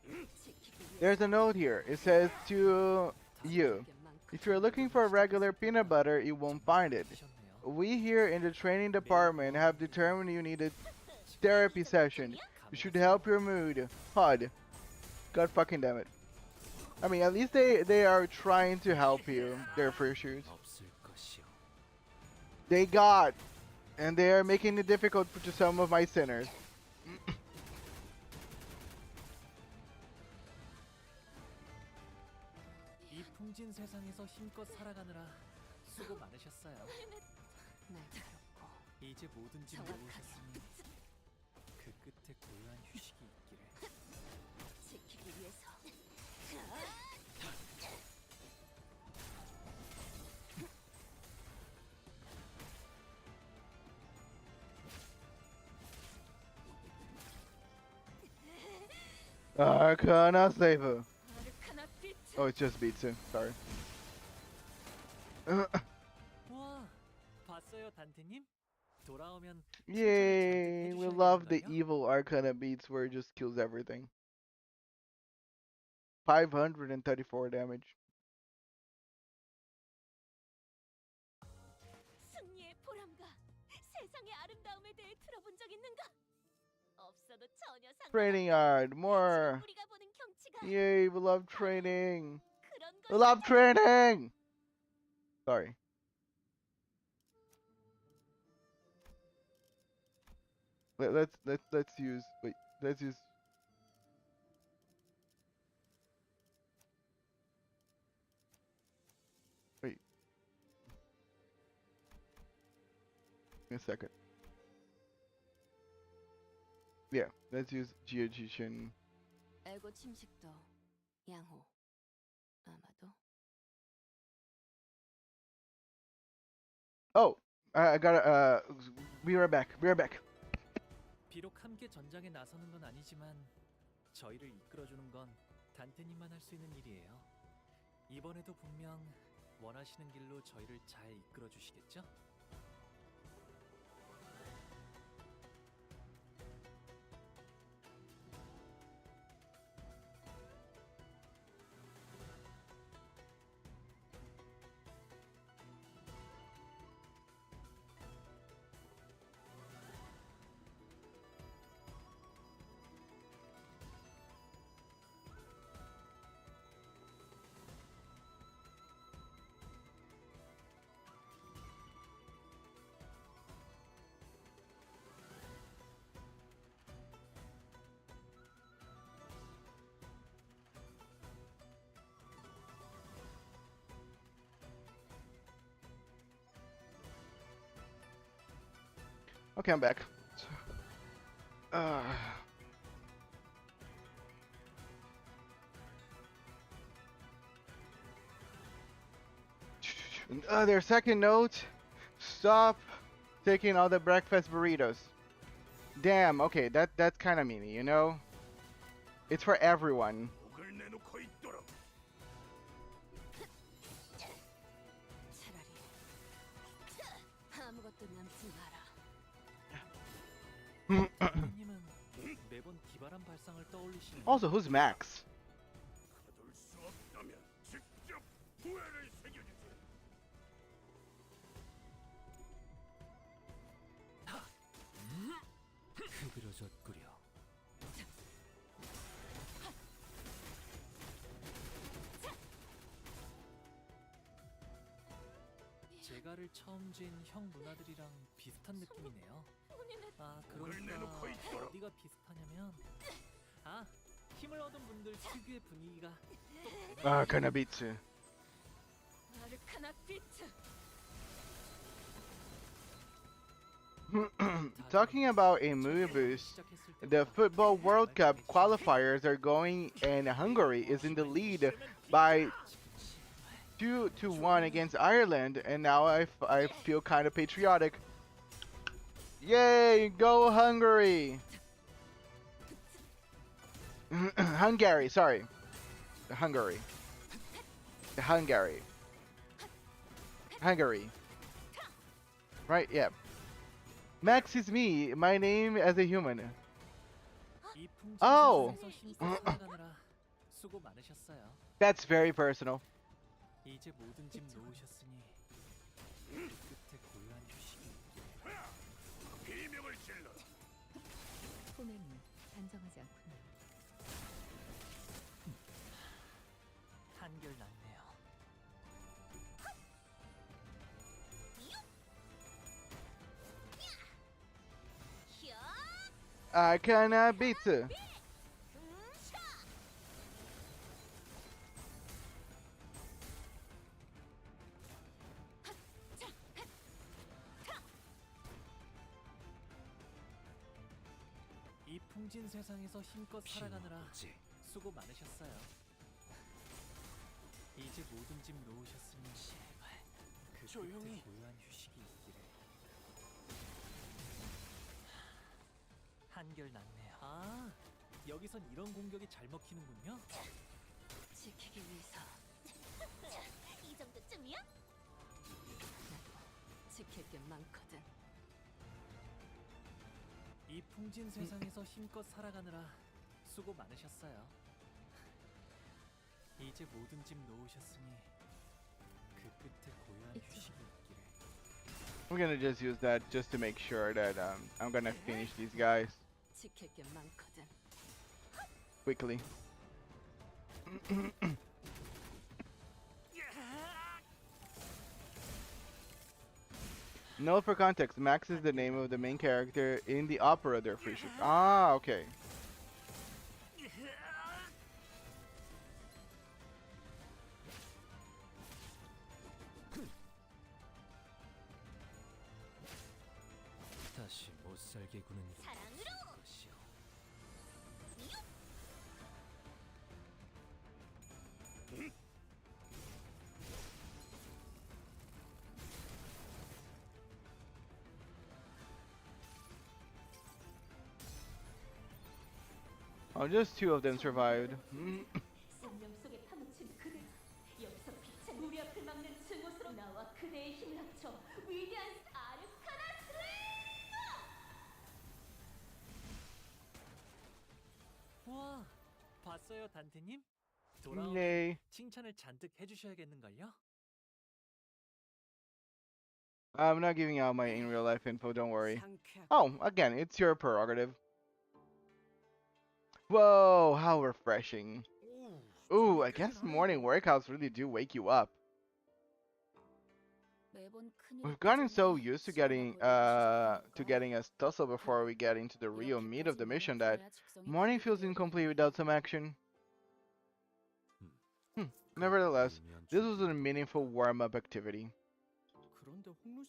휴식이. There's a note here. It says to you, if you're looking for regular peanut butter, you won't find it. 하셨네요. We here in the training department have determined you need a therapy session. You should help your mood. HUD. God fucking damn it. I mean, at least they are trying to help you. Their free shoes. 없을 것이요. They got, and they are making it difficult to some of my sinners. 이 풍진 세상에서 힘껏 살아가느라 수고 많으셨어요. 날카롭고 이제 모든 짐 정확하게. 놓으셨으니 그 끝에 고요한 휴식이 있기를. 지키기 위해서. Arcana Saver. 아르카나 빛 Oh, it's just Beatsu. Sorry. 우와, 봤어요, 단테님? 돌아오면 Yay! We love the evil Arcana beats where it just kills everything. 534 damage. 승리의 보람과 아름다움에 대해 들어본 적 있는가? 없어도 전혀 상관없다. Training hard, more. 우리가 보는 경치가 Yay, we love training. 그런 We love 것이다. training. Sorry. Let's use. Wait, let's use. Wait. Give me a second. Yeah, let's use Geojishin. 에고 침식도 양호. 아마도 Oh, I gotta. Be right back. Be right back. 비록 함께 전장에 나서는 건 아니지만 저희를 이끌어주는 건 단테님만 할 수 있는 일이에요. 이번에도 분명 원하시는 길로 저희를 잘 이끌어 주시겠죠? Okay, I'm back. Uh, their second note. Stop taking all the breakfast burritos. Damn. Okay, that's kind of mean, you know. It's for everyone. 목을 내놓고 있도록. 차라리 아무것도 남지 마라. 단테님은 매번 기발한 발상을 떠올리시는. Also, who's Max? 거둘 수 없다면 직접 후회를 새겨주세요. 흐드러졌구려. 제가를 처음 쥔 형 누나들이랑 비슷한 느낌이네요. 아, 그러니까 어디가 비슷하냐면, 아, 힘을 얻은 분들 특유의 분위기가 Ah, Kanabitsu. 아르카나 비트. Talking about a mood boost, the Football World Cup qualifiers are going, and Hungary is in the lead by 2-1 against Ireland, and now I feel kind of patriotic. Yay, go Hungary! Hungary, sorry. Hungary. Hungary. Hungary. Right, yeah. Max is me, my name as a human. Oh! 수고 많으셨어요. That's very personal. 이제 모든 짐 놓으셨으니 끝에 고요한 휴식이. 비명을 질러. 꿈에는 단정하지 않군요. 한결 낫네요. I cannot beat it. 이 풍진 세상에서 힘껏 살아가느라 수고 많으셨어요. 이제 모든 짐 놓으셨으니 제발 그 조용히 고요한 휴식이 있기를. 한결 낫네요. 아, 여기선 이런 공격이 잘 먹히는군요. 지키기 위해서 이 정도쯤이야? 지킬 게 많거든. 이 풍진 세상에서 힘껏 살아가느라 수고 많으셨어요. 이제 모든 짐 놓으셨으니 그 끝에 고요한 휴식이 있기를. I'm gonna just use that just to make sure that I'm gonna finish these guys 지킬 게 많거든. quickly. Note for context, Max is the name of the main character in the opera they're free shoot. Ah, okay. 다시 못 살게 구는 사랑으로. 것이요. Oh, just two of them survived. 생명 속에 파묻힌 그대. 여기서 빛은 우리 앞을 막는 증오스러 나와 그대의 힘을 합쳐 위대한 아르카나 와, 봤어요, 단테님? 돌아오면 Yay. 칭찬을 잔뜩 해주셔야겠는걸요? I'm not giving out my in real life info, don't worry. Oh, again, it's your prerogative. Whoa, how refreshing. Ooh, I guess morning workouts really do wake you up. We've gotten so used to getting a tussle before we get into the real meat of the mission that morning feels incomplete without some action. Nevertheless, this was a meaningful warm-up activity.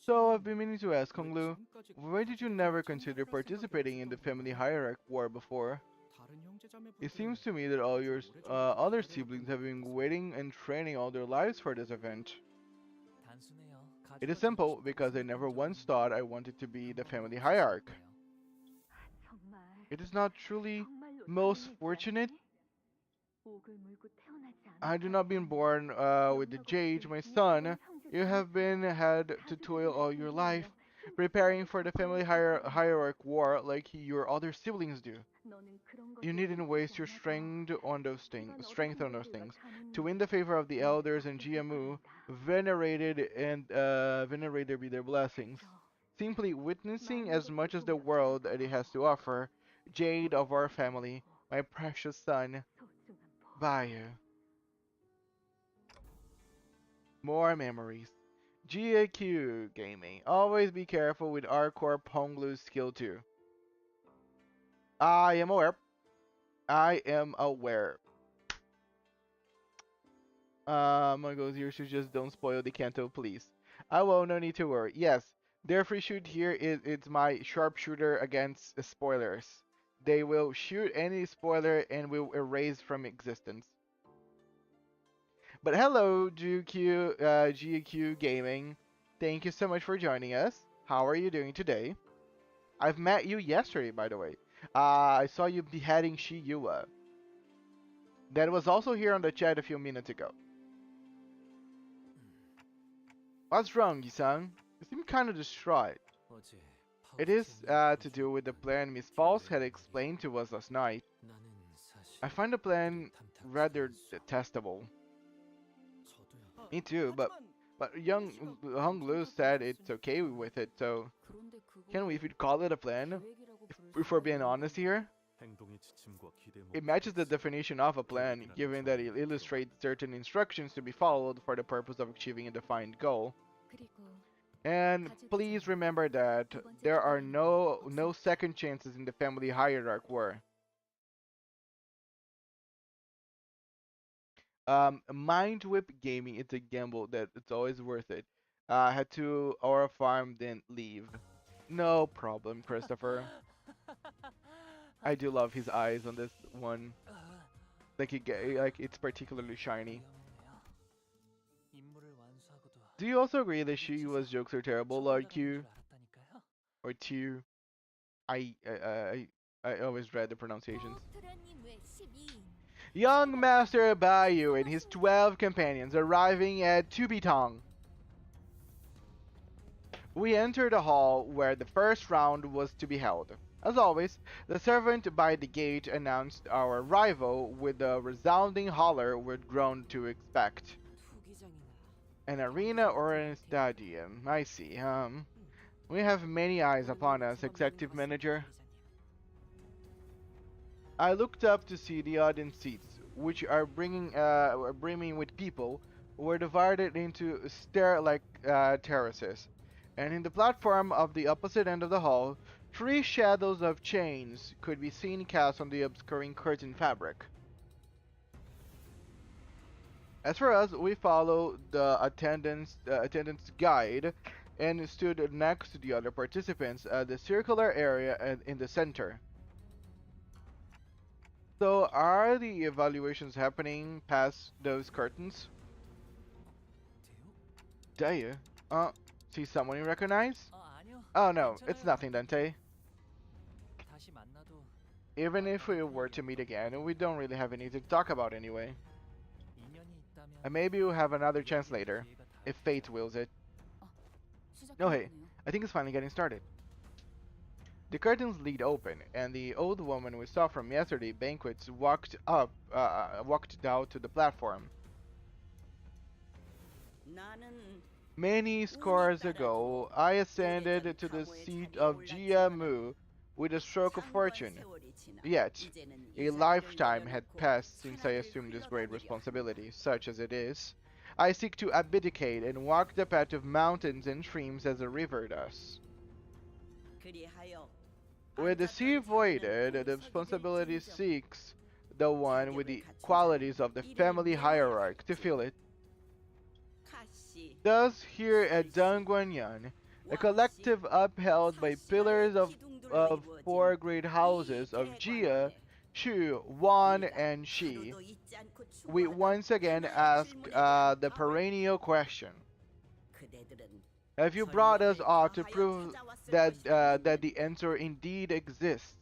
So I've been meaning to ask, Honglu, why did you never consider participating in the family hierarchy war before? It seems to me that all your other siblings have been waiting and training all their lives for this event. 단순해요. It is simple because I never once thought I wanted to be the family hierarch. 정말 It is not truly 정말로 most 다른 fortunate. 얘기야? 옥을 물고 태어나지 I do 않았다면 not been born with the jade, my son. You have been had to toil all your life, preparing for the family hierarch war like your other siblings do. 너는 그런 You 것에 needn't waste your 동의하지 strength on those things. To win the 않아. favor of the elders and GMU, venerated be their blessings. Simply witnessing as much as the world that it has to offer, jade of our family, my precious son, 소중한 보. Bayou. More memories. GAQ Gaming. Always be careful with R-Core Ponglu's skill too. I am aware. I am aware. Mongols, you should just don't spoil the Canto, please. I will, no need to worry. Yes, their free shoot here is it's my sharpshooter against spoilers. They will shoot any spoiler and will erase from existence. But hello, GQ Gaming. Thank you so much for joining us. How are you doing today? I've met you yesterday, by the way. I saw you beheading Shiyua. That was also here on the chat a few minutes ago. What's wrong, Yisan? You seem kind of distraught. 어제 It is to do with the plan Miss Falls had explained to us last night. 나는 사실 I find the plan rather detestable. 저도요. Me too, but young Hung Lu said it's okay with it, so 그런데 그거 can we call it a plan? 계획이라고 부를 If we're 수가 being 있나? honest here, 행동의 지침과 기대 it matches the definition of a plan, given that it illustrates certain instructions to be followed for the purpose of achieving a defined goal. 그리고 And please remember that there are no second chances in the family hierarchy war. Mind Whip Gaming, it's a gamble that it's always worth it. Head to our farm, then leave. No problem, Christopher. I do love his eyes on this one. Like it's particularly shiny. 위험했네요. 임무를 완수하고도 Do you also agree that Shiyua's jokes are terrible, Lord Q? 줄 알았다니까요. Or Q? I always dread the pronunciations. 트라님의 12인. Young Master Bayou and his 12 companions arriving at Tubitong. We enter the hall where the first round was to be held. As always, the servant by the gate announced our arrival with a resounding holler we'd grown to expect. 투기장이나 An arena or a stadium, I see, We have many eyes upon us, Executive Manager. I looked up to see the audience seats, which are brimming with people, were divided into stair-like terraces, and in the platform of the opposite end of the hall, three shadows of chains could be seen cast on the obscuring curtain fabric. As for us, we followed the attendance guide and stood next to the other participants at the circular area in the center. So, are the evaluations happening past those curtains? 돼요? Daya? See someone you recognize? 아니요. Oh no, it's 괜찮아요. nothing, Dante. 다시 만나도 Even if we were to meet again, we don't really have anything to talk about anyway. 인연이 있다면 And maybe we'll have another chance later, 기회가 닿을 if fate wills it. 시작해야 No, hey, 되네요. I think it's finally getting started. The curtains lead open, and the old woman we saw from yesterday's banquets walked down to the platform. Many scores ago, I ascended to the seat of Jia Mu with a stroke of fortune. Yet, a lifetime had passed since I assumed this great responsibility, such as it is. I seek to abdicate and walk the path of mountains and streams as a river does. With the sea voided, the responsibility seeks the one with the qualities of the family hierarchy to fill it. Thus, here at Dangguanyan, a collective upheld by pillars of four great houses of Jia, Shu, Wan, and Shi, we once again ask the perennial question. Have you brought us all to prove that the answer indeed exists?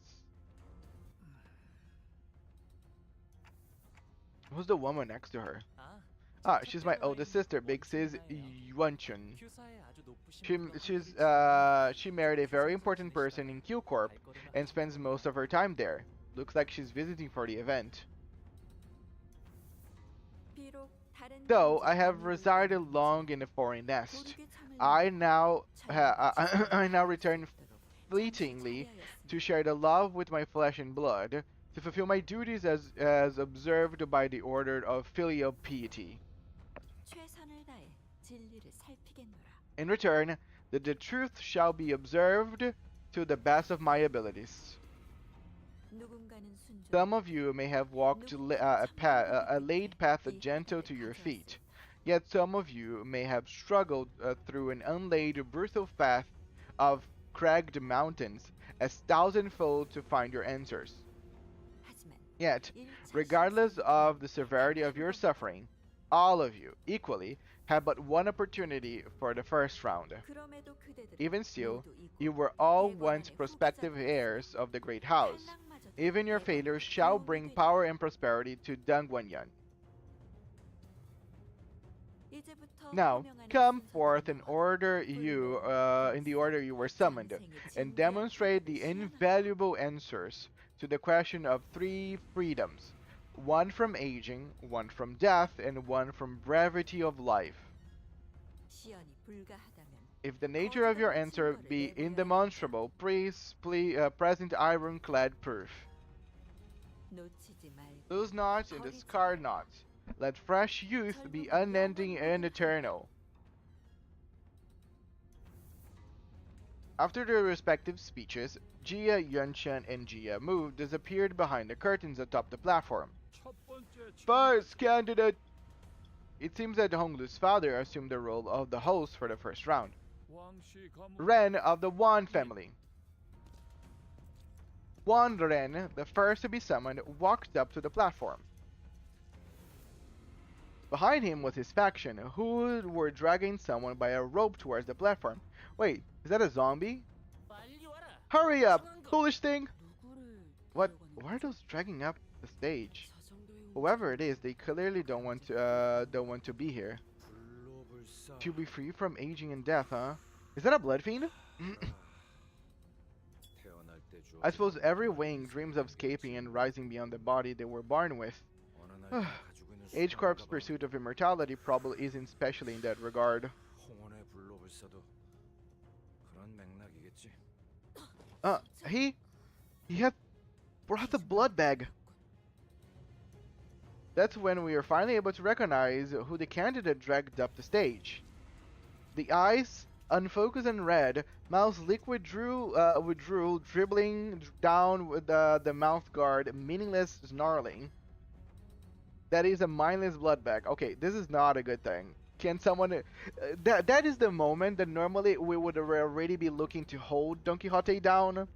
Who's the woman next to her? 아, She's my oldest sister, Big Sis Yuanchun. 큐사의 아주 높으신 She married a very important person in Q Corp and spends most of her time there. Looks like she's visiting for the event. Though I have resided long in a foreign nest, I now return fleetingly to share the love with my flesh and blood, to fulfill my duties as observed by the order of filial piety. In return, the truth shall be observed to the best of my abilities. Some of you may have walked a laid path gentle to your feet, yet some of you may have struggled through an unlaid, brutal path of cragged mountains, as thousandfold to find your answers. Yet, regardless of the severity of your suffering, all of you, equally, have but one opportunity for the first round. Even still, you were all once prospective heirs of the great house. Even your failures shall bring power and prosperity to Dangguanyan. Now, come forth in the order you were summoned, and demonstrate the invaluable answers to the question of three freedoms, one from aging, one from death, and one from brevity of life. If the nature of your answer be indemonstrable, please present ironclad proof. Lose not and discard not. Let fresh youth be unending and eternal. After their respective speeches, Jia, Yunshan, and Jia Mu disappeared behind the curtains atop the platform. First candidate! It seems that Honglu's father assumed the role of the host for the first round. Ren of the Wan family. Wan Ren, the first to be summoned, walked up to the platform. Behind him was his faction, who were dragging someone by a rope towards the platform. Wait, is that a zombie? Hurry up, foolish thing! What? Why are those dragging up the stage? Whoever it is, they clearly don't want to be here. To be free from aging and death, huh? Is that a blood fiend? I suppose every wing dreams of escaping and rising beyond the body they were born with. Age Corp's pursuit of immortality probably isn't specially in that regard. 그런 맥락이겠지. He had brought the blood bag. That's when we were finally able to recognize who the candidate dragged up the stage. The eyes, unfocused and red, mouth's liquid withdrew, dribbling down with the mouth guard, meaningless snarling. That is a mindless blood bag. Okay, this is not a good thing. Can someone... that is the moment that normally we would already be looking to hold Don Quixote down.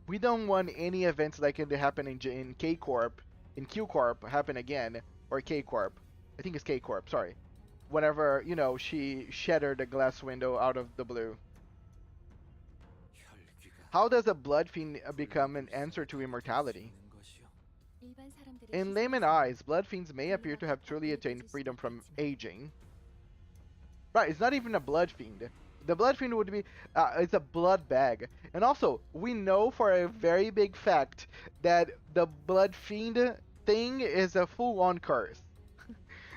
We don't want any events like it happen in K Corp, in Q Corp happen again, or K Corp. I think it's K Corp, sorry. Whenever, you know, she shattered a glass window out of the blue. How does a blood fiend become an answer to immortality? In layman's eyes, blood fiends may appear to have truly attained freedom from aging. Right, it's not even a blood fiend. The blood fiend would be, it's a blood bag. And also, we know for a very big fact that the blood fiend thing is a full-on curse.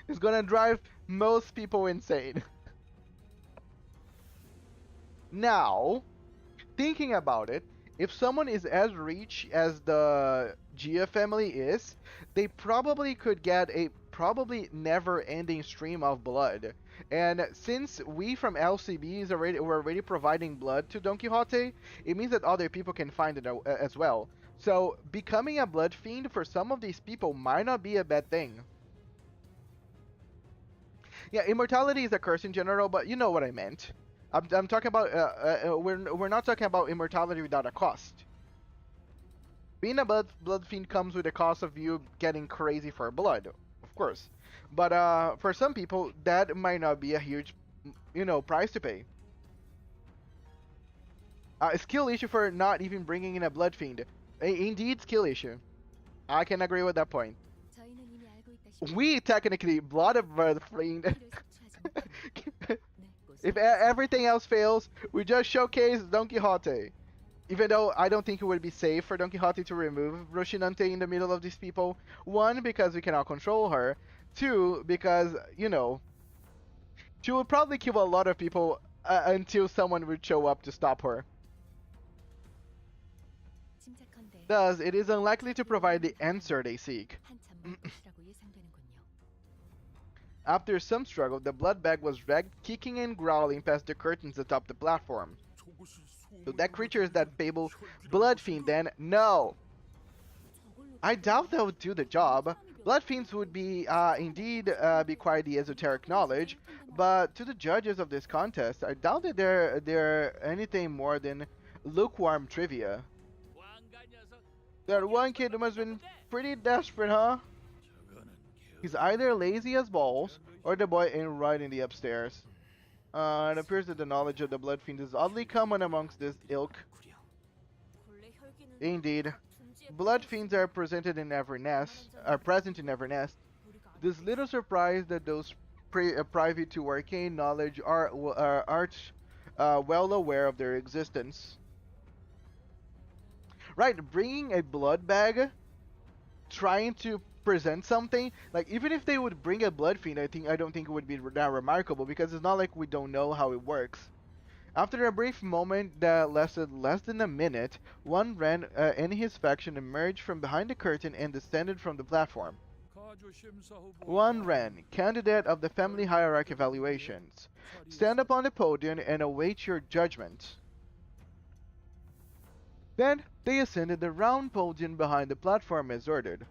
It's gonna drive most people insane. Now, thinking about it, if someone is as rich as the Gia family is, they probably could get a probably never-ending stream of blood. And since we from LCB we're already providing blood to Don Quixote, it means that other people can find it as well. So becoming a blood fiend for some of these people might not be a bad thing. Yeah, immortality is a curse in general, but you know what I meant. I'm talking about we're not talking about immortality without a cost. Being a blood fiend comes with a cost of you getting crazy for blood, of course. But for some people, that might not be a huge, you know, price to pay. A skill issue for not even bringing in a blood fiend. Indeed, skill issue. I can agree with that point. We technically blood of blood fiend. If everything else fails, we just showcase Don Quixote. Even though I don't think it would be safe for Don Quixote to remove Rocinante in the middle of these people. One, because we cannot control her. Two, because, you know, she would probably kill a lot of people until someone would show up to stop her. Thus, it is unlikely to provide the answer they seek. After some struggle, the blood bag was dragged kicking and growling past the curtains atop the platform. So that creature is that fable blood fiend then? No! I doubt that would do the job. Blood fiends would be indeed be quite the esoteric knowledge, but to the judges of this contest, I doubt that they're anything more than lukewarm trivia. That one kid must have been pretty desperate, huh? He's either lazy as balls, or the boy ain't right in the upstairs. It appears that the knowledge of the blood fiend is oddly common amongst this ilk. Indeed. Blood fiends are present in every nest. It is little surprise that those privy to arcane knowledge are well aware of their existence. Right, bringing a blood bag, trying to present something, like even if they would bring a blood fiend, I don't think it would be that remarkable, because it's not like we don't know how it works. After a brief moment that lasted less than a minute, one Ren and his faction emerged from behind the curtain and descended from the platform. One Ren, candidate of the family hierarchy evaluations. Stand upon the podium and await your judgment. Then they ascended the round podium behind the platform as ordered.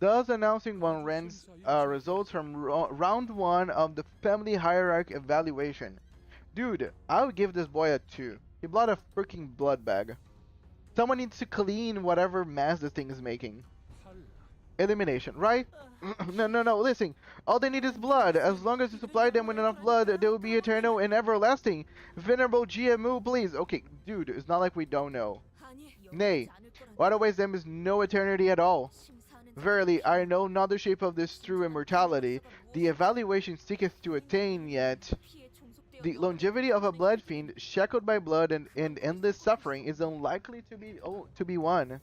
Thus announcing one Ren's results from round 1 of the family hierarchy evaluation. Dude, I would give this boy a 2. He brought a freaking blood bag. Someone needs to clean whatever mess this thing is making. Elimination, right? No, listen. All they need is blood. As long as you supply them with enough blood, they will be eternal and everlasting. Venerable GMU, please. Okay, dude, it's not like we don't know. Nay, otherwise there is no eternity at all. Verily, I know not the shape of this true immortality. The evaluation seeketh to attain, yet the longevity of a blood fiend, shackled by blood and endless suffering, is unlikely to be won.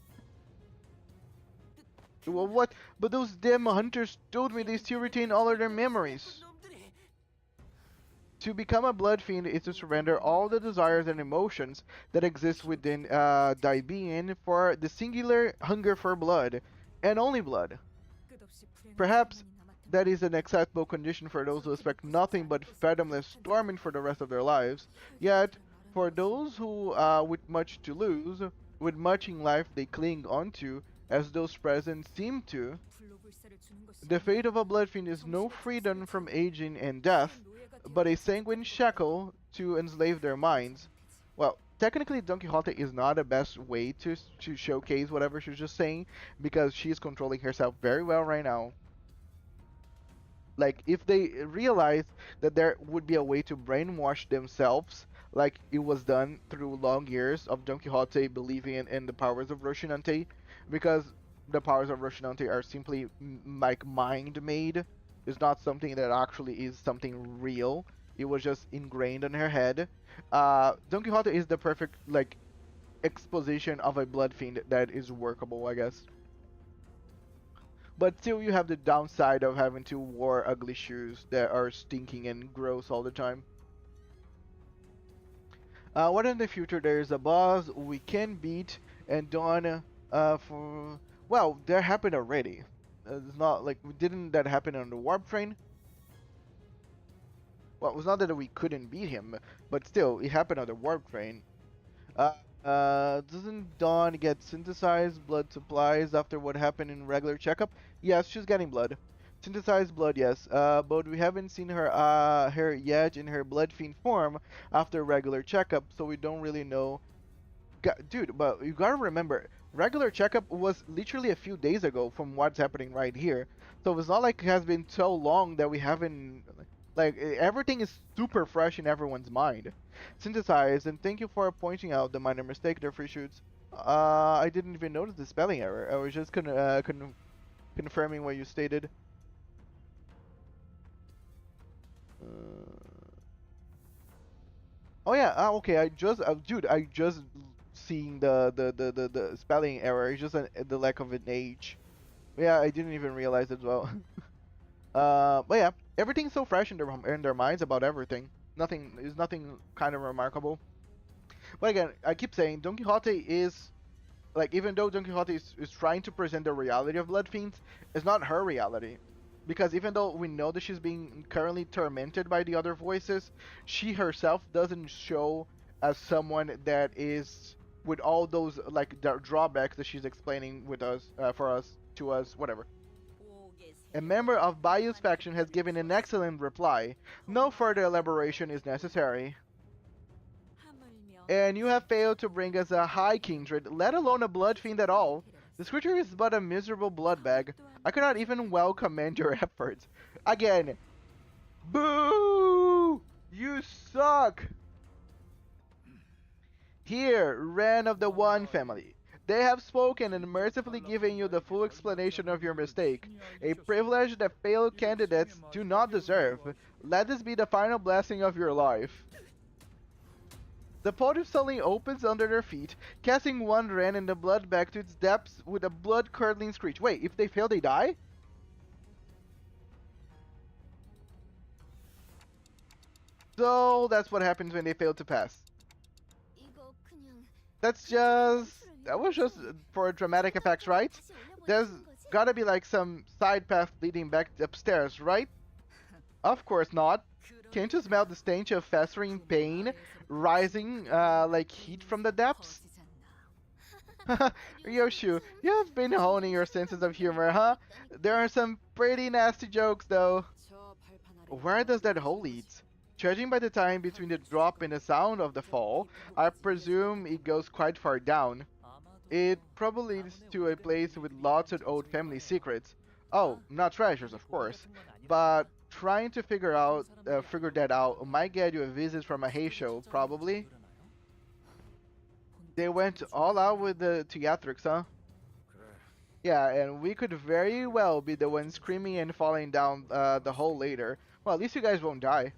Well, what? But those damn hunters told me they still retain all of their memories. To become a blood fiend is to surrender all the desires and emotions that exist within thy being for the singular hunger for blood, and only blood. Perhaps that is an acceptable condition for those who expect nothing but fathomless torment for the rest of their lives. Yet, for those who, with much to lose, with much in life they cling onto, as those present seem to, the fate of a blood fiend is no freedom from aging and death, but a sanguine shackle to enslave their minds. Well, technically, Don Quixote is not the best way to showcase whatever she's just saying, because she's controlling herself very well right now. Like, if they realize that there would be a way to brainwash themselves, like it was done through long years of Don Quixote believing in the powers of Rocinante, because the powers of Rocinante are simply like mind made. It's not something that actually is something real. It was just ingrained in her head. Don Quixote is the perfect like exposition of a blood fiend that is workable, I guess. But still, you have the downside of having to wear ugly shoes that are stinking and gross all the time. What in the future there is a boss we can beat and done for... Well, that happened already. It's not like... Didn't that happen on the warp train? Well, it was not that we couldn't beat him, but still, it happened on the warp train. Doesn't Dawn get synthesized blood supplies after what happened in regular checkup? Yes, she's getting blood. Synthesized blood, yes. But we haven't seen her yet in her blood fiend form after regular checkup, so we don't really know. Dude, but you gotta remember, regular checkup was literally a few days ago from what's happening right here. So it's not like it has been so long that we haven't... Like, everything is super fresh in everyone's mind. Synthesized, and thank you for pointing out the minor mistake there, free shoots. I didn't even notice the spelling error. I was just confirming what you stated. Oh yeah, okay, dude, I just seeing the spelling error. It's just the lack of an H. Yeah, I didn't even realize it as well. But yeah, everything's so fresh in their minds about everything. Nothing kind of remarkable. But again, I keep saying Don Quixote is like, even though Don Quixote is trying to present the reality of blood fiends, it's not her reality. Because even though we know that she's being currently tormented by the other voices, she herself doesn't show as someone that is with all those like the drawbacks that she's explaining with us, to us, whatever. A member of Bayou's faction has given an excellent reply. No further elaboration is necessary. And you have failed to bring us a high kindred, let alone a blood fiend at all. This creature is but a miserable blood bag. I cannot even well commend your efforts. Again, boo! You suck! Here, Ren of the One family. They have spoken and mercifully given you the full explanation of your mistake, a privilege that failed candidates do not deserve. Let this be the final blessing of your life. The podium suddenly opens under their feet, casting one Ren in the blood back to its depths with a blood-curdling screech. Wait, if they fail, they die? So that's what happens when they fail to pass. That was just for dramatic effects, right? There's gotta be like some side path leading back upstairs, right? Of course not. Can't you smell the stench of festering pain rising like heat from the depths? Yoshu, you have been honing your senses of humor, huh? There are some pretty nasty jokes though. Where does that hole lead? Judging by the time between the drop and the sound of the fall, I presume it goes quite far down. It probably leads to a place with lots of old family secrets. Oh, not treasures, of course, but trying to figure that out might get you a visit from a hay show, probably. They went all out with the theatrics, huh? Yeah, and we could very well be the ones screaming and falling down the hole later. Well, at least you guys won't die.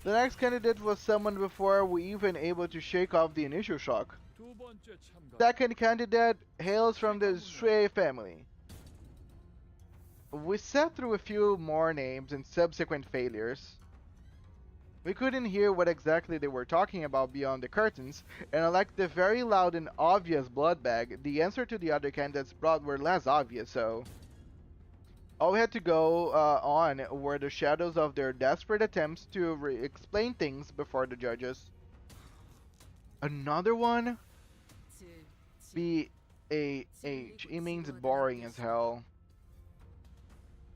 The next candidate was summoned before we even able to shake off the initial shock. Second candidate hails from the Shui family. We sat through a few more names and subsequent failures. We couldn't hear what exactly they were talking about beyond the curtains, and unlike the very loud and obvious blood bag, the answer to the other candidates brought were less obvious, so all we had to go on were the shadows of their desperate attempts to explain things before the judges. Another one? B-A-H. It means boring as hell.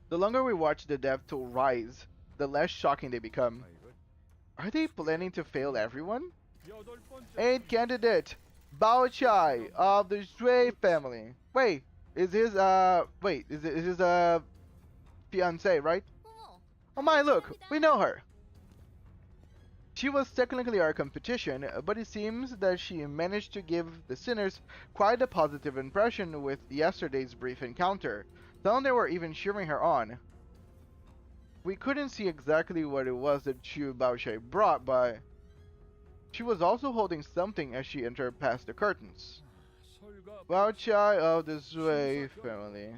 The longer we watch the death toll rise, the less shocking they become. Are they planning to fail everyone? 8th candidate, Bao Chai of the Shui family. Wait, is his fiance, right? Oh my, look, we know her. She was technically our competition, but it seems that she managed to give the sinners quite a positive impression with yesterday's brief encounter. Some they were even cheering her on. We couldn't see exactly what it was that Chu Baoshai brought, but she was also holding something as she entered past the curtains. Baochai of the Sui family.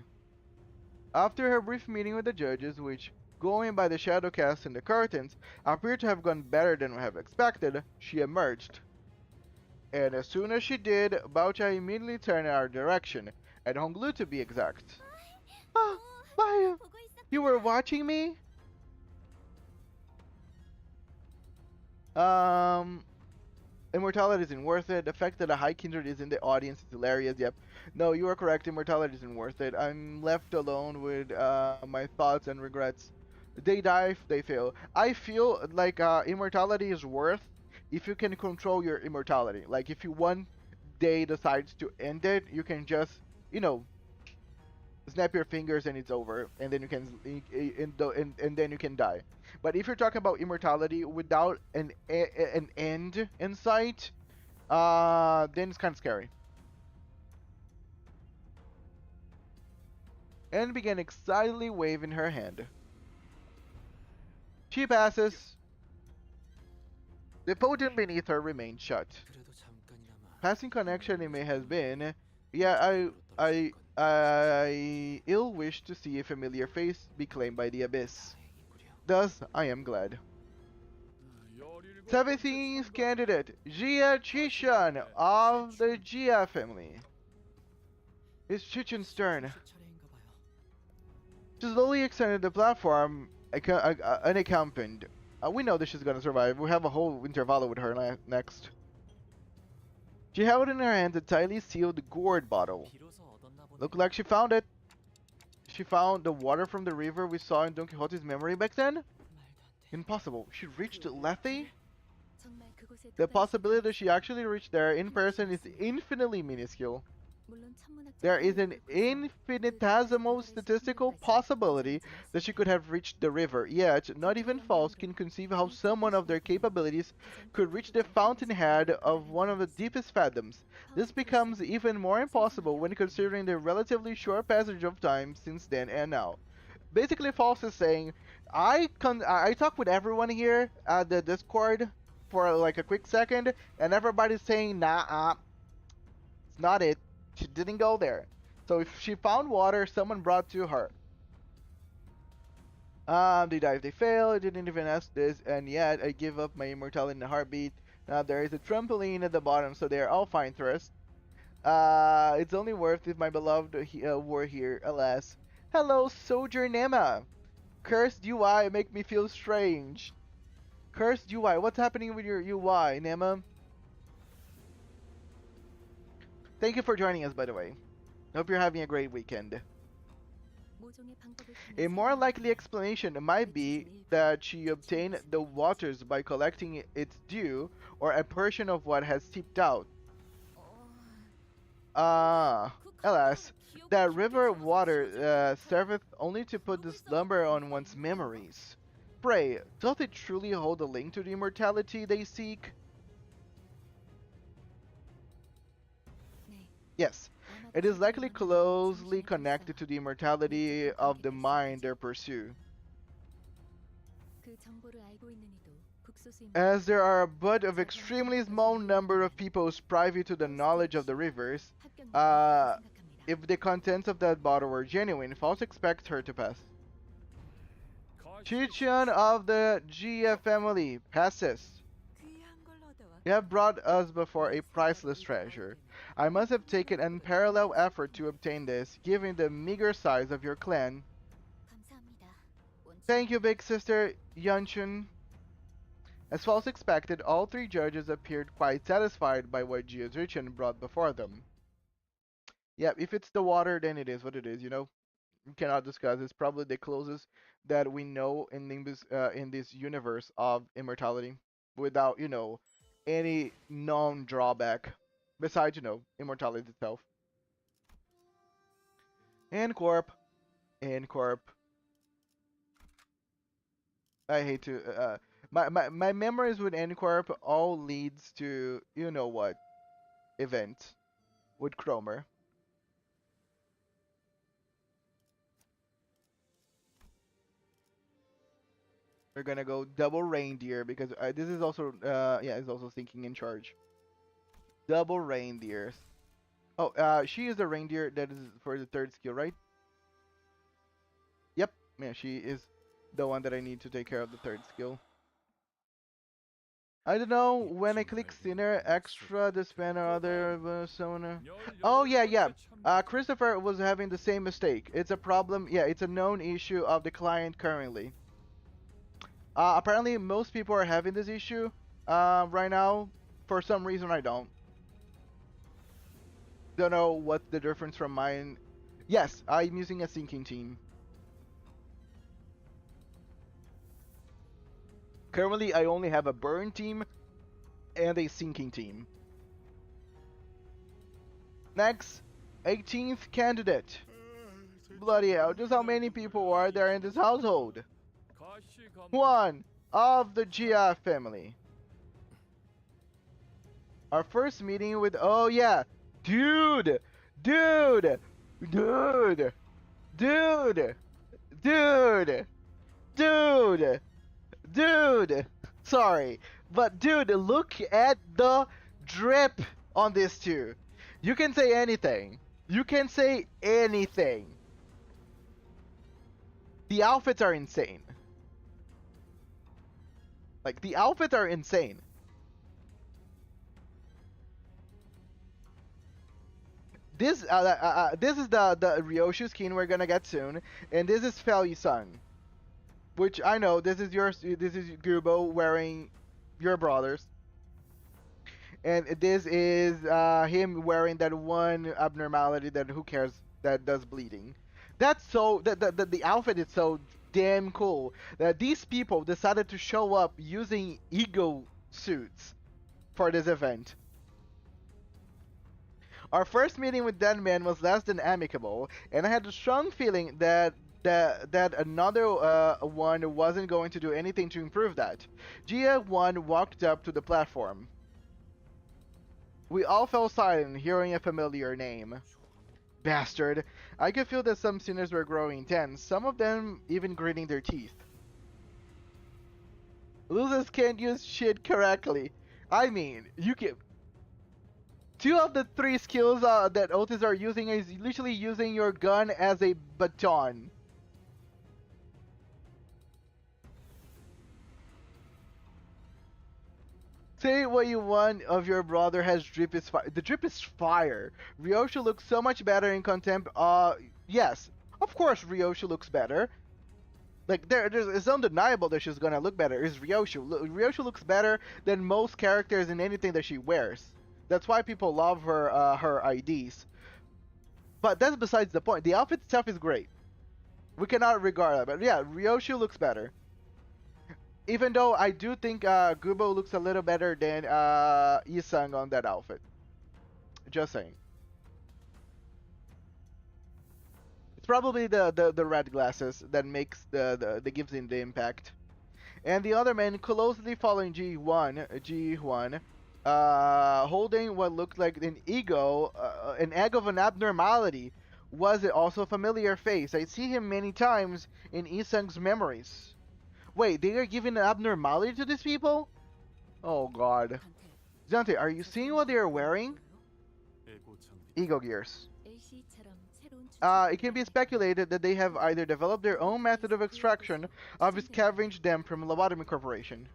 After her brief meeting with the judges, which, going by the shadow cast in the curtains, appeared to have gone better than we have expected, she emerged. And as soon as she did, Baochai immediately turned in our direction, at Honglu to be exact. Ah, Bayu, you were watching me? Immortality isn't worth it. The fact that a high kindred is in the audience is hilarious. Yep. No, you are correct. Immortality isn't worth it. I'm left alone with my thoughts and regrets. They die if they fail. I feel like immortality is worth if you can control your immortality. Like if you one day decides to end it, you can just, you know, snap your fingers and it's over, and then you can and then you can die. But if you're talking about immortality without an end in sight, then it's kind of scary. Anne began excitedly waving her hand. She passes. The podium beneath her remained shut. Passing connection it may have been. Yeah, I ill wish to see a familiar face be claimed by the abyss. Thus, I am glad. 17th candidate, Jia Chishan of the Jia family. It's Chichen's turn. She slowly extended the platform, unaccompanied. We know that she's gonna survive. We have a whole intervalo with her next. She held in her hand a tightly sealed gourd bottle. Looked like she found it. She found the water from the river we saw in Don Quixote's memory back then? Impossible. She reached Lethe? The possibility that she actually reached there in person is infinitely minuscule. There is an infinitesimal statistical possibility that she could have reached the river, yet not even False can conceive how someone of their capabilities could reach the fountainhead of one of the deepest fathoms. This becomes even more impossible when considering the relatively short passage of time since then and now. Basically, False is saying, I talked with everyone here at the Discord for like a quick second, and everybody's saying, nah, it's not it. She didn't go there. So if she found water, someone brought to her. They dive, they fail. I didn't even ask this, and yet I give up my immortality in a heartbeat. Now there is a trampoline at the bottom, so they are all fine thrust. It's only worth if my beloved were here, alas. Hello, Soldier Nema. Cursed UI make me feel strange. Cursed UI, what's happening with your UI, Nema? Thank you for joining us, by the way. Hope you're having a great weekend. A more likely explanation might be that she obtained the waters by collecting its dew, or a portion of what has seeped out. Alas, that river water serveth only to put the slumber on one's memories. Pray, doth it truly hold a link to the immortality they seek? Yes, it is likely closely connected to the immortality of the mind they pursue. As there are but of extremely small number of people privy to the knowledge of the rivers, if the contents of that bottle were genuine, False expects her to pass. Chichun of the GF family passes. 귀한 걸 얻어와. You have brought us before a priceless treasure. I must have taken unparalleled effort to obtain this, given the meager size of your clan. 감사합니다. Thank you, big sister Yunchun. As was expected, all three judges appeared quite satisfied by what Jiuzhuchen brought before them. Yeah, if it's the water, then it is what it is, you know? We cannot discuss. It's probably the closest that we know in Limbus, in this universe of immortality, without, you know, any known drawback, besides, you know, immortality itself. And Corp. And Corp. I hate to, my memories with N-Corp all leads to, you know what, event with Cromer. We're gonna go double reindeer because this is also, yeah, it's also thinking in charge. Double reindeers. Oh, she is the reindeer that is for the third skill, right? Yep, yeah, she is the one that I need to take care of the third skill. I don't know, when I click Sinner, extra, the spanner, other summoner. Oh, yeah, yeah. Christopher was having the same mistake. It's a problem, yeah, it's a known issue of the client currently. Apparently, most people are having this issue right now. For some reason, I don't. Don't know what's the difference from mine. Yes, I'm using a syncing team. Currently, I only have a burn team and a sinking team. Next, 18th candidate. Bloody hell, just how many people are there in this household? One of the GF family. Our first meeting with, oh yeah, dude, dude, dude, dude, dude, dude. Dude, sorry, but dude, look at the drip on this too. You can say anything. You can say anything. The outfits are insane. Like, the outfits are insane. This is the Ryoshu skin we're gonna get soon, and this is Fel Yisung. Which I know, this is Gubo wearing your brother's. And this is him wearing that one abnormality that who cares that does bleeding. That's so, the outfit is so damn cool that these people decided to show up using ego suits for this event. Our first meeting with Denman was less than amicable, and I had a strong feeling that another one wasn't going to do anything to improve that. Gia1 walked up to the platform. We all fell silent, hearing a familiar name. Bastard. I could feel that some sinners were growing tense, some of them even gritting their teeth. Losers can't use shit correctly. I mean, you can... Two of the three skills that Otis are using is literally using your gun as a baton. Say what you want of your brother has drip is fire. The drip is fire. Ryoshu looks so much better in Contempt. Yes. Of course Ryoshu looks better. Like, it's undeniable that she's gonna look better. Is Ryoshu. Ryoshu looks better than most characters in anything that she wears. That's why people love her, her IDs. But that's besides the point. The outfit itself is great. We cannot regard that. But yeah, Ryoshu looks better. Even though I do think Gubo looks a little better than Isang on that outfit. Just saying. It's probably the red glasses that makes that gives him the impact. And the other man closely following G1, holding what looked like an ego, an egg of an abnormality, was it also a familiar face? I see him many times in Isang's memories. Wait, they are giving an abnormality to these people? Oh god. Zante, are you seeing what they are wearing? Ego gears. it can be speculated that they have either developed their own method of extraction or have scavenged them from lobotomycorporation.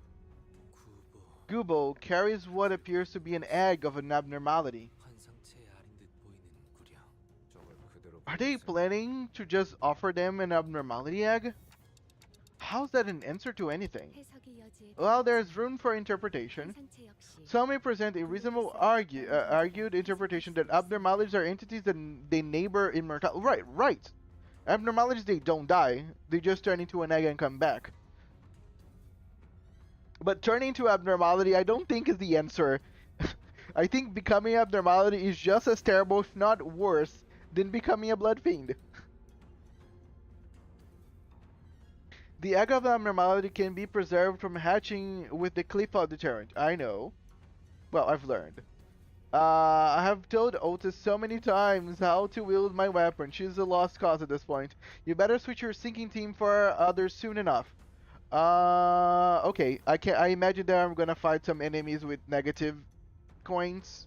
Gubo carries what appears to be an egg of an abnormality. Are they planning to just offer them an abnormality egg? How's that an answer to anything? Well, there's room for interpretation. Some may present a reasonable argued interpretation that abnormalities are entities that they neighbor immortality. Right, right. Abnormalities, they don't die. They just turn into an egg and come back. But turning into abnormality, I don't think is the answer. I think becoming abnormality is just as terrible, if not worse, than becoming a blood fiend. The egg of abnormality can be preserved from hatching with the Clippa deterrent. I know. Well, I've learned. I have told Otis so many times how to wield my weapon. She's a lost cause at this point. You better switch your sinking team for others soon enough. Okay. I imagine that I'm gonna fight some enemies with negative coins.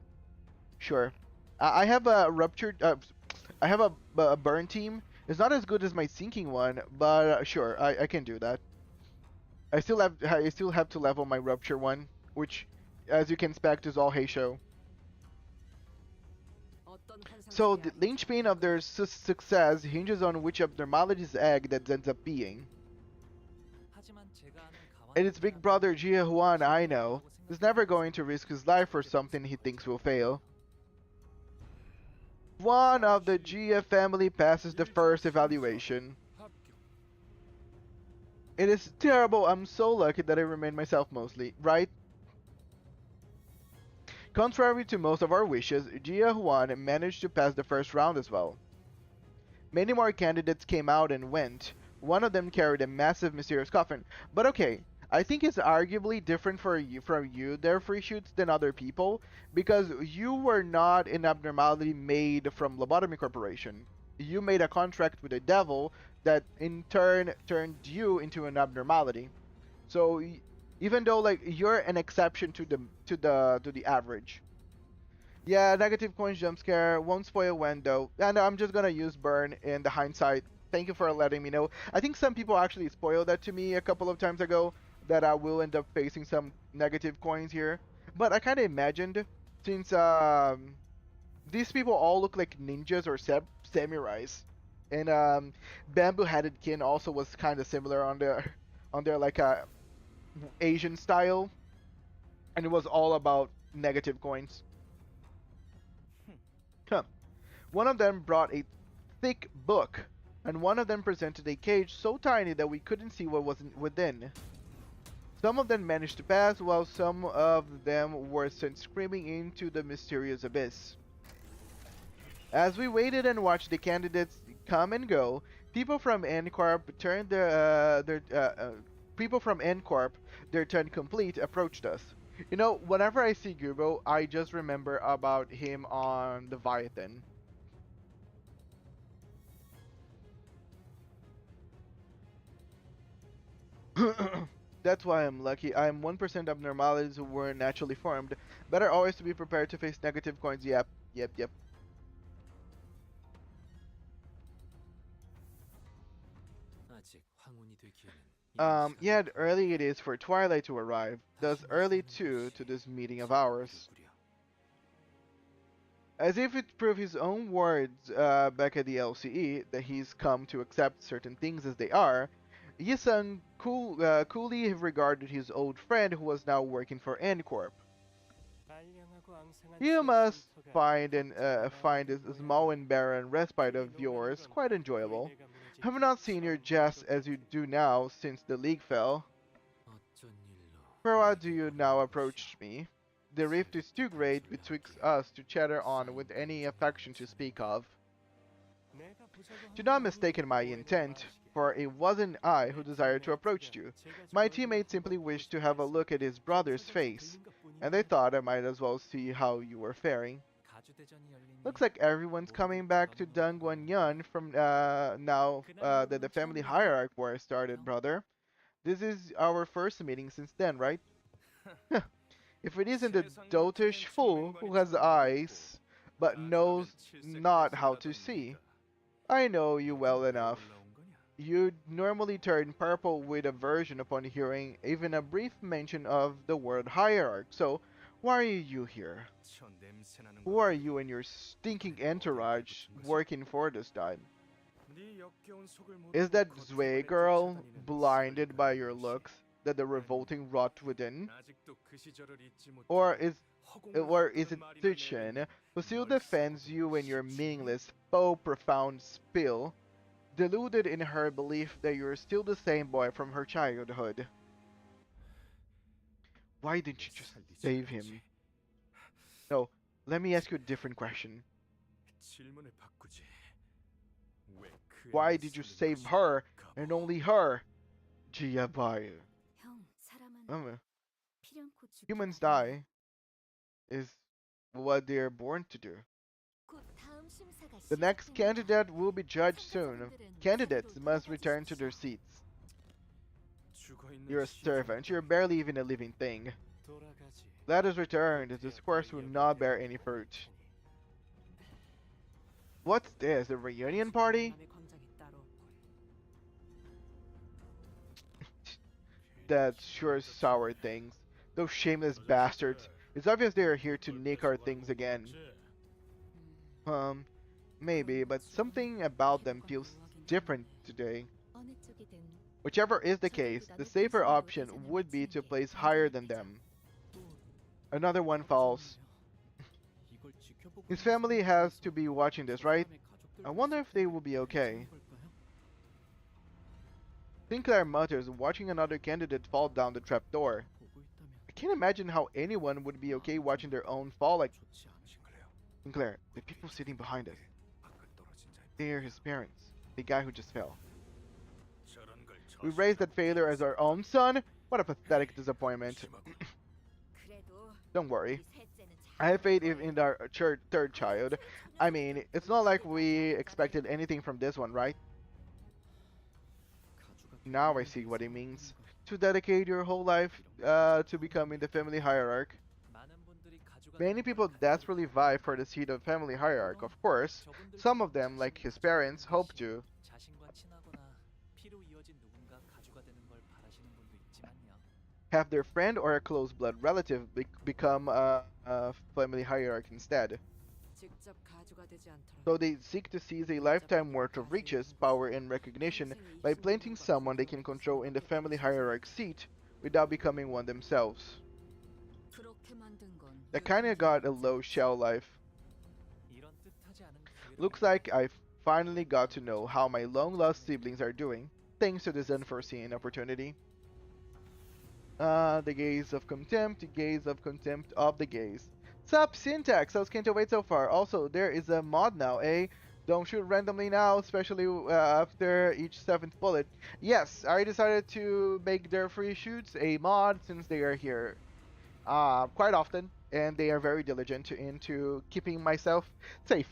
Sure. I have a ruptured. I have a burn team. It's not as good as my sinking one, but sure, I can do that. I still have to level my rupture one, which, as you can expect, is all Heisho. So the linchpin of their success hinges on which abnormality's egg that ends up being. And its big brother Jia Huan, I know, is never going to risk his life for something he thinks will fail. One of the Jia family passes the first evaluation. It is terrible. I'm so lucky that I remain myself mostly, right? Contrary to most of our wishes, Jia Huan managed to pass the first round as well. Many more candidates came out and went. One of them carried a massive mysterious coffin. But okay, I think it's arguably different from you there, Free Shoots, than other people, because you were not an abnormality made from Lobotomycorporation. You made a contract with the devil that in turn turned you into an abnormality. So even though like you're an exception to the average. Yeah, negative coins jump scare won't spoil when though, and I'm just gonna use burn in the hindsight. Thank you for letting me know. I think some people actually spoiled that to me a couple of times ago, that I will end up facing some negative coins here. But I kind of imagined, since these people all look like ninjas or samurais, and bamboo-headed kin also was kind of similar on their like Asian style, and it was all about negative coins. Huh. One of them brought a thick book, and one of them presented a cage so tiny that we couldn't see what was within. Some of them managed to pass, while some of them were sent screaming into the mysterious abyss. As we waited and watched the candidates come and go, people from N-Corp their turn complete, approached us. You know, whenever I see Gubo, I just remember about him on the Leviathan. That's why I'm lucky. I am 1% abnormalities who were naturally formed. Better always to be prepared to face negative coins. Yep. Yet early it is for twilight to arrive. Thus early too to this meeting of ours. As if it proved his own words back at the LCE that he's come to accept certain things as they are, Yisung coolly regarded his old friend who was now working for N-Corp. You must find this small and barren respite of yours quite enjoyable. Have not seen your jest as you do now since the league fell. For what do you now approach me? The rift is too great betwixt us to chatter on with any affection to speak of. Do not mistake my intent, for it wasn't I who desired to approach you. My teammate simply wished to have a look at his brother's face, and they thought I might as well see how you were faring. Looks like everyone's coming back to Dongguan from now that the family hierarchy war started, brother. This is our first meeting since then, right? If it isn't the dotish fool who has eyes but knows not how to see. I know you well 왜 enough. 올라온 거냐? You normally turn purple with aversion upon hearing even a brief mention of the word hierarch, so why are you here? 저 냄새나는 Who are 것들이 you and your stinking 내 머리에 entourage 붙은 거지? working for this time? 네 역겨운 속을 Is 모르고 that 겉기반에 Zway girl 쫓아다니는 blinded by your 시골 looks that the revolting rot within? 아직도 그 시절을 잊지 Or 못하고 is 허공을 or is 헛구는 it 말이나 Tichin 내뱉는 who still 널 defends 썩어보고 you in your 싶지? meaningless, faux profound spill, deluded in her belief that you're still the same boy from her childhood? Why didn't you just 살기 save 전까지 him? No, let me ask you a different question. 질문을 바꾸지. 왜 그 Why 애를 did you 살린 save 것이? her 가보. and only her? Jabba. 형, 사람은 필요 않고 죽기 Humans 마련이야. die is what they're born to do. 곧 다음 심사가 The next 시작됩니다. candidate will be judged soon. 참가자분들은 Candidates 자리로 must 돌아가 return to their 주십시오. seats. 죽어있는 You're a 시종 servant. You're 따위. barely even a living thing. 돌아가지. Let us return. This 그때야 discourse will 달력이 not bear 되는 any fruit. 테니. What's this? A reunion party? 남의 광장이 따로 없군. That's sure sour things. Those shameless bastards. It's obvious they are here to nick our things again. Maybe, but something about them feels different today. 어느 쪽이든 Whichever is the case, the safer option would be to place higher than them. Another one falls. 이걸 지켜보고 His 있는 family 사람들이 has 있어. to be watching this, 저 right? 사람의 가족들도 I wonder if they will be okay. 괜찮은 걸까요? Sinclair mutters, watching another candidate fall down the trapdoor. 보고 있다면 I can't imagine how anyone would be okay watching their own fall like 좋지 않으신가요? Sinclair. The people sitting behind us. 방금 떨어진 자의 They are his parents. The guy who just fell. 저런 걸 We raised that failure as our own son? What a pathetic disappointment. 심하고 그래도 Don't worry. 우리 셋째는 I have faith in our third child. I mean, it's not like we expected anything from this one, right? 가주가 Now I see what it means. To dedicate your whole life to becoming the family hierarch. 많은 분들이 가주가 Many people desperately vie for the seat of family hierarch, of course. Some of them, like his parents, hope to. 자신과 친하거나 피로 이어진 누군가 가주가 되는 걸 바라시는 분도 있지만요. Have their friend or a close blood relative become a family hierarch instead. 직접 가주가 되지 않더라도 So they seek to seize a lifetime worth of riches, power, and recognition by planting someone they can control in the family hierarch seat without becoming one themselves. 그렇게 만든 건 That kinda got a low shell life. 이런 뜻하지 않은 기회를 Looks like I finally got to know how my long-lost siblings are doing, thanks to this unforeseen opportunity. The gaze of contempt, the gaze of contempt of the gaze. Sup, syntax? How's Canto wait so far? Also, there is a mod now, eh? Don't shoot randomly now, especially after each 7th bullet. Yes, I decided to make their free shoots a mod since they are here quite often, and they are very diligent into keeping myself safe.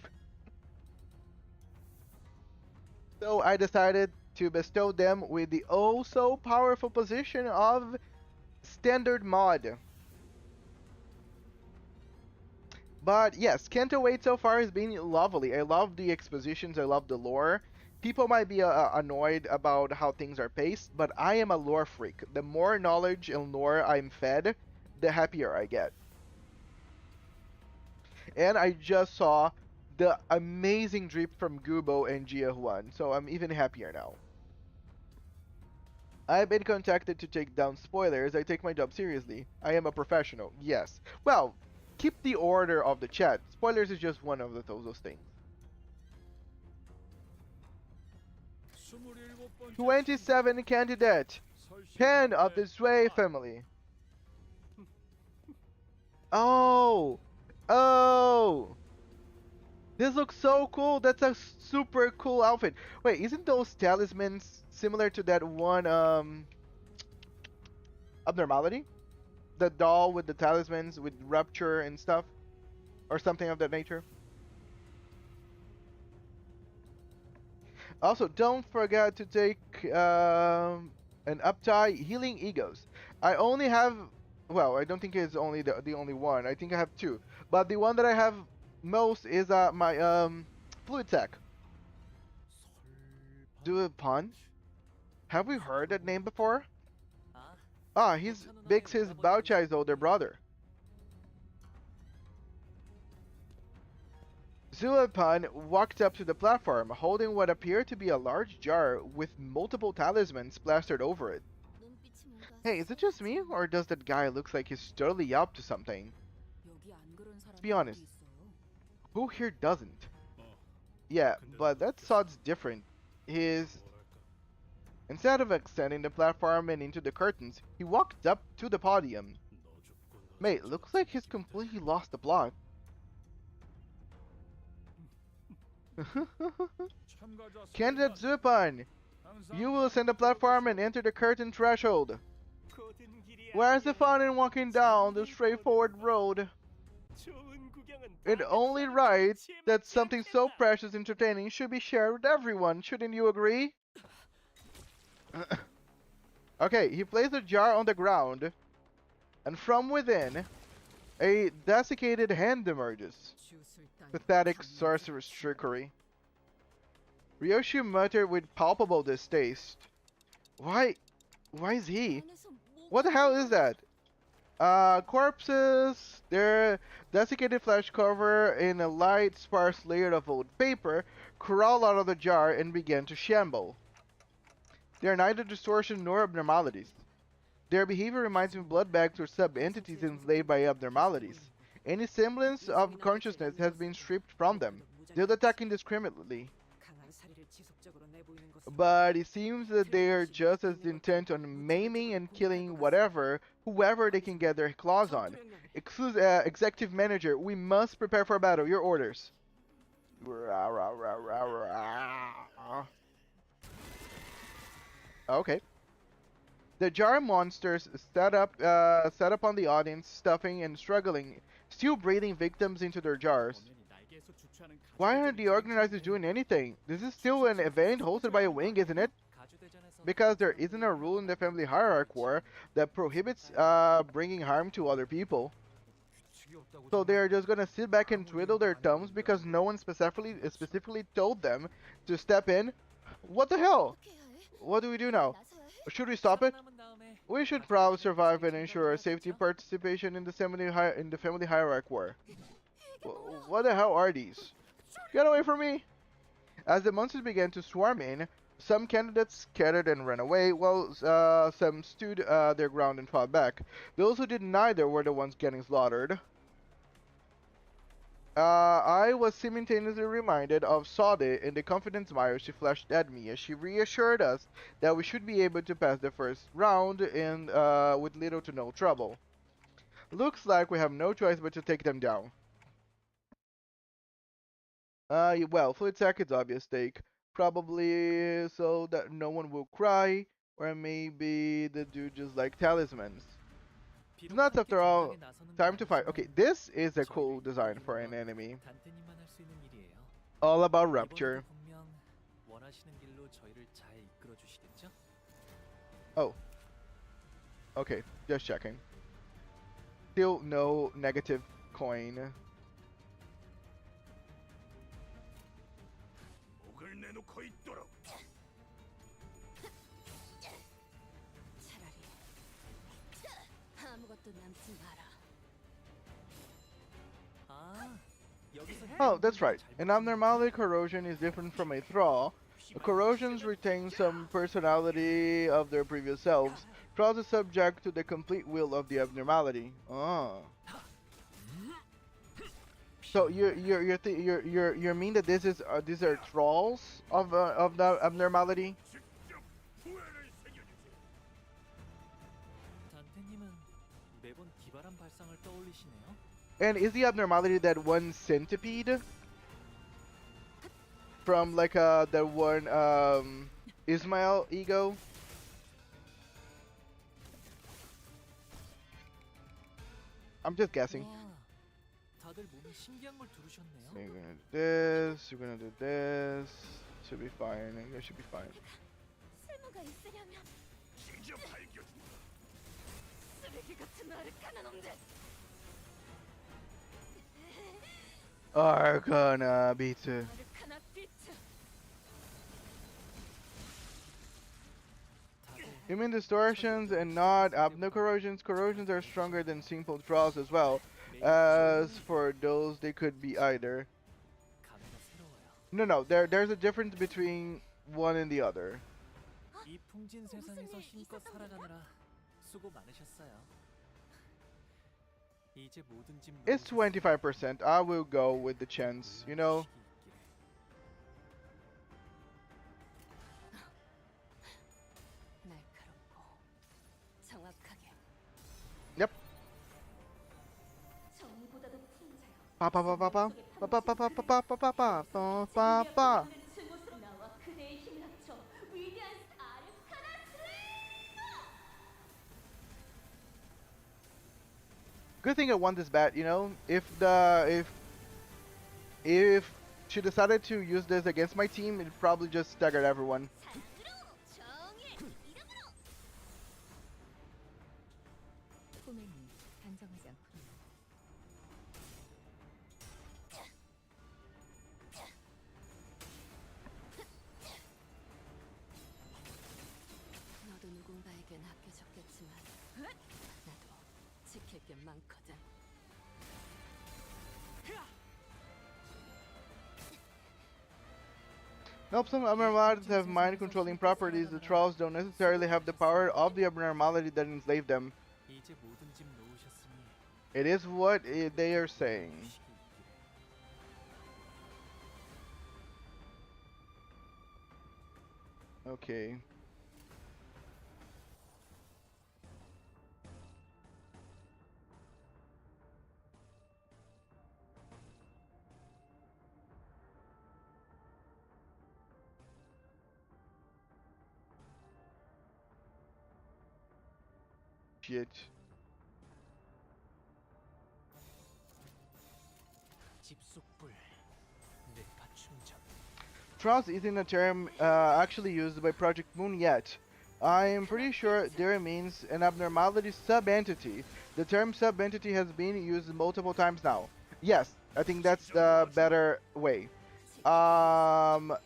So I decided to bestow them with the oh so powerful position of standard mod. But yes, Canto Wait so far has been lovely. I love the expositions, I love the lore. People might be annoyed about how things are paced, but I am a lore freak. The more knowledge and lore I'm fed, the happier I get. And I just saw the amazing drip from Gubo and Jia Huan, so I'm even happier now. I've been contacted to take down spoilers. I take my job seriously. I am a professional, yes. Well, keep the order of the chat. Spoilers is just one of those things. 27번째 27 candidate. 10 of the Sway family. Oh! Oh! This looks so cool. That's a super cool outfit. Wait, isn't those talismans similar to that one abnormality? The doll with the talismans with rupture and stuff? Or something of that nature? Also, don't forget to take an uptie healing egos. I only have, well, I don't think it's only the only one. I think I have two. But the one that I have most is my fluid sac. Duipon? Have we heard that name before? 아, Ah, he's Big's his Baochai's older brother. Zuepan walked up to the platform, holding what appeared to be a large jar with multiple talismans plastered over it. Hey, is it just me, or does that guy look like he's totally up to something? 여기 안 그런 사람이 Be honest. 어디 있어? Who here doesn't? 어, Yeah, but that sod's different. His... 뭐랄까. Instead of extending the platform and into the curtains, he walked up to the podium. 너 죽고 너 Mate, 죽고 looks like he's completely lost the plot. 참가자 Candidate Zupan, you will ascend the platform and enter the curtain threshold. Where's the fun in walking down the straightforward road? It only right that something so precious and entertaining should be shared with everyone, shouldn't you agree? Okay, he placed a jar on the ground, and from within, a desiccated hand emerges. 주술 따위 Pathetic 겁나 sorcerer's trickery. Ryoshi muttered with palpable distaste. Why is he? What the hell is that? Corpses, their desiccated flesh covered in a light, sparse layer of old paper, crawl out of the jar and begin to shamble. They are neither distortion nor abnormalities. Their behavior reminds me of blood bags or sub-entities enslaved by abnormalities. Any semblance of consciousness has been stripped from them. They'll attack indiscriminately. 강한 사리를 지속적으로 내보이는 것은 But it seems that they are just as intent on maiming and killing whoever they can get their claws on. Executive Manager, we must prepare for battle. Your orders. Okay. The jar monsters set up on the audience, stuffing and struggling, still breathing victims into their jars. Why aren't the organizers doing anything? This is still an event hosted by a wing, isn't it? 가주대전에서 Because there isn't a rule in the family hierarchy war that prohibits bringing harm to other people. So they're just gonna sit back and twiddle their thumbs because no one specifically told them to step in? What the hell? What do we do now? Should we stop it? 살아남은 다음에 We should probably survive and ensure our safety participation in the family hierarchy war. What the hell are these? Get away from me! As the monsters began to swarm in, some candidates scattered and ran away, while some stood their ground and fought back. Those who did neither were the ones getting slaughtered. I was simultaneously reminded of Sade and the confident smile she flashed at me as she reassured us that we should be able to pass the first round and with little to no trouble. Looks like we have no choice but to take them down. Well, full attack is obvious stake. Probably so that no one will cry, or maybe the dude just like talismans. 비록 Nuts 함께 after all. 전장에 나서는 Time 건 to fight. 아니지만 Okay, this is a 저희를 cool design for an 이끌어주는 건 enemy. 단테님만 할 수 있는 일이에요. All about 이번에도 rupture. 분명 원하시는 길로 저희를 잘 이끌어 주시겠죠? Oh. Okay, just checking. Still no negative coin. 목을 내놓고 있도록. 차라리 아무것도 남지 마라. 아, 여기서 Oh, that's right. An abnormality corrosion is different from a thrall. Corrosions retain some personality of their previous selves. Thralls are subject to the complete will of the abnormality. Oh. So you mean that these are thralls of the abnormality? 직접 후회를 새겨주세요. 단테님은 매번 기발한 발상을 떠올리시네요. And is the abnormality that one centipede from like that one Ismail ego? I'm just guessing. 와, 다들 몸에 신기한 걸 두르셨네요. So you're gonna do this. You're gonna do this. Should be fine. It should be fine. 쓸모가 있으려면 직접 밝혀주마. 쓰레기 같은 아르카나 놈들. Arcana beat. 아르카나 비트. You mean distortions and not abno corrosions? Corrosions are stronger than simple draws as well. As for those, they could be either. 감회가 새로워요. No, there's a difference between one and the other. 이 풍진 세상에서 힘껏 살아가느라 수고 많으셨어요. 이제 모든 짐 It's 놓으셨으니 25%. I will go with the chance, you know. 날카롭고 정확하게. Yep. 정의보다도 풍자여. Pa pa pa pa pa pa pa pa pa pa pa pa pa pa pa pa. 증오스러운 나와 그대의 힘을 합쳐 위대한 아르카나 Good thing I won this bet, you know. If she decided to use this against my team, it probably just staggered everyone. 정의의 이름으로. 꿈에는 단정하지 않군요. 너도 누군가에겐 아껴졌겠지만 나도 지킬 게 많거든. Nope, some abnormalities have mind-controlling properties. The trolls don't necessarily have the power of the abnormality that enslaved them. 이제 모든 짐 놓으셨으니 It is what they are saying. 휴식이 있기를. Okay. Shit. 집속불 뇌파 충전. Trust isn't a term actually used by Project Moon yet. I am pretty sure there means an abnormality sub-entity. The term sub-entity has been used multiple times now. Yes, I think that's the better way. But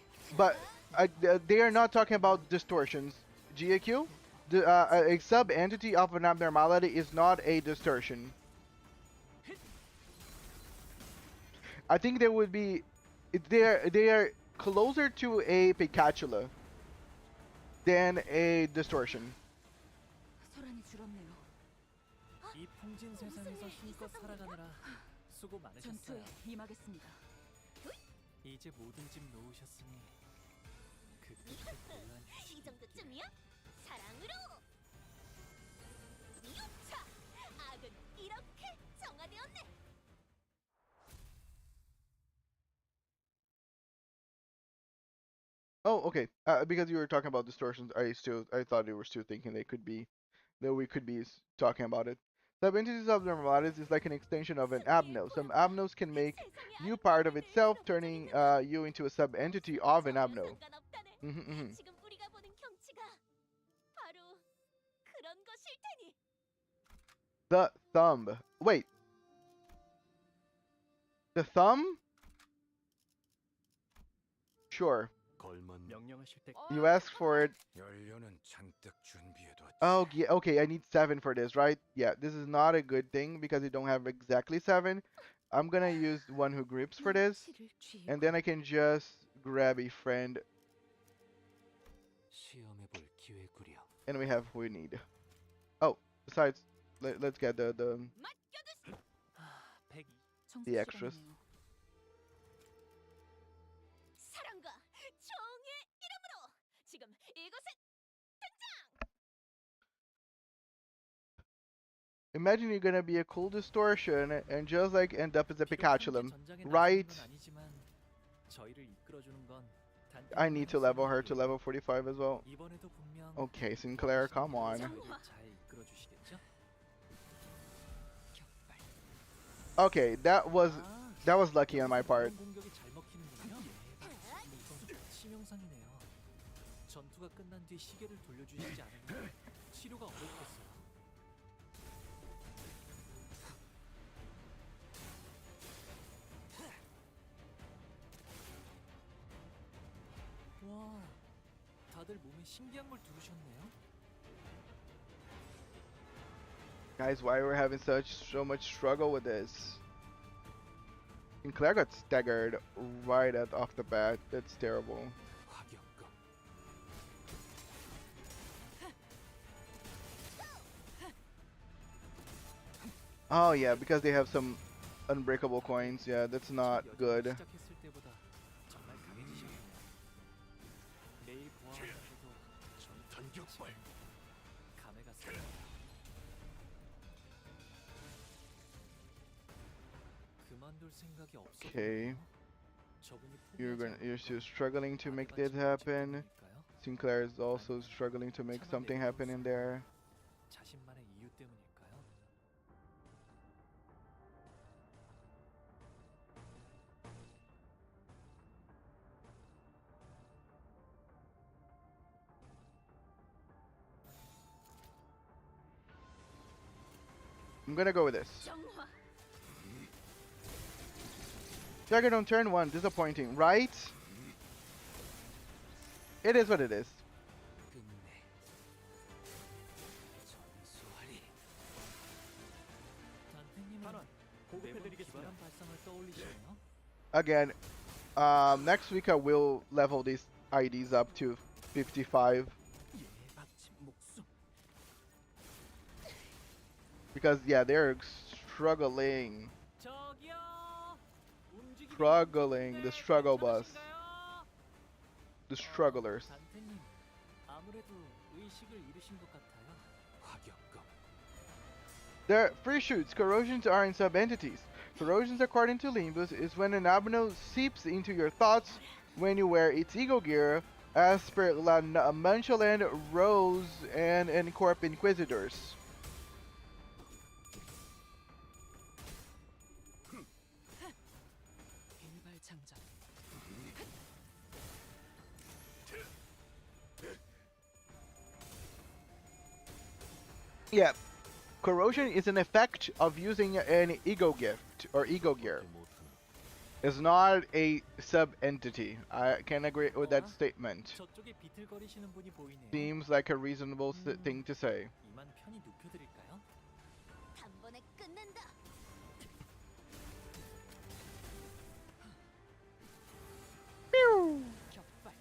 they are not talking about distortions. GAQ? A sub-entity of an abnormality is not a distortion. I think they would be... They are closer to a Picatula than a distortion. 소란이 줄었네요. 이 풍진 세상에서 힘껏 살아가느라 수고 많으셨어요. 전투에 임하겠습니다. 이제 모든 짐 놓으셨으니 그 끝에 고요한 이 휴식이 있기를. 정도쯤이야? 사랑으로. 유차. 악은 이렇게 정화되었네. Oh, okay. Because you were talking about distortions, I thought you were still thinking we could be talking about it. Sub-entities of abnormalities is like an extension of an abno. Some abnos can make you part of itself, turning you into a sub-entity of an abno. 지금 우리가 보는 경치가 바로 그런 것일 테니. The thumb. Wait. The thumb? Sure. 명령하실 때 You asked for it. 연료는 잔뜩 준비해뒀지. Oh, yeah, okay, I need 7 for this, right? Yeah, this is not a good thing because you don't have exactly 7. I'm gonna use one who grips for this, 치를 쥐고 and then I can just grab a friend, 시험해볼 기회구려. and we have who we need. Oh, besides, let's get the 102. the extras. 청소시간이네요. 사랑과 정의 이름으로 지금 이곳에 Imagine you're gonna be a cool distortion and just like end up as a Picatulum, right? I need to level her to level 45 as well. Okay, Sinclair, come on. Okay, that was lucky on my part. 전투가 끝난 뒤 시계를 돌려주시지 않으면 치료가 어렵겠어요. 와, 다들 몸에 신기한 걸 두르셨네요. Guys, why we're having so much struggle with this? Sinclair got staggered right off the bat. That's terrible. Oh yeah, because they have some unbreakable coins. Yeah, that's not good. 시작했을 때보다 정말 강해지셨네요. 내일 보아하면서도 전탄격발. 감회가 습니다. 그만둘 생각이 Okay. 없었군요. 저분이 포기하지 You're 않는 still 건 struggling to make that 마찬가지 happen. 때문일까요? Sinclair is also struggling to make something happen in there. 자신만의 이유 때문일까요? I'm gonna go with this. 정화. Jagger on turn 1, disappointing, right? It is what it is. 단테님은 매번 기발한 발상을 떠올리시네요. Again, next week I will level these IDs up to 55 because yeah, they're struggling. 저기요. 움직이기 Struggling, the struggle bus, 괜찮으신가요? the strugglers. 단테님, 아무래도 의식을 잃으신 것 같아요. 화격검. They're free shoots. Corrosions aren't sub-entities. Corrosions, according to Limbus, is when an abno seeps into your thoughts when you wear its ego gear, as per La Manchaland, Rose, and Corp Inquisitors. 일발 장전. Yeah, corrosion is an effect of using an ego gift or ego gear. It's not a sub-entity. I can agree with that statement. 저쪽에 비틀거리시는 분이 보이네요. Seems like a reasonable thing to say. 이만 편히 눕혀드릴까요? 단번에 끝낸다. 격발.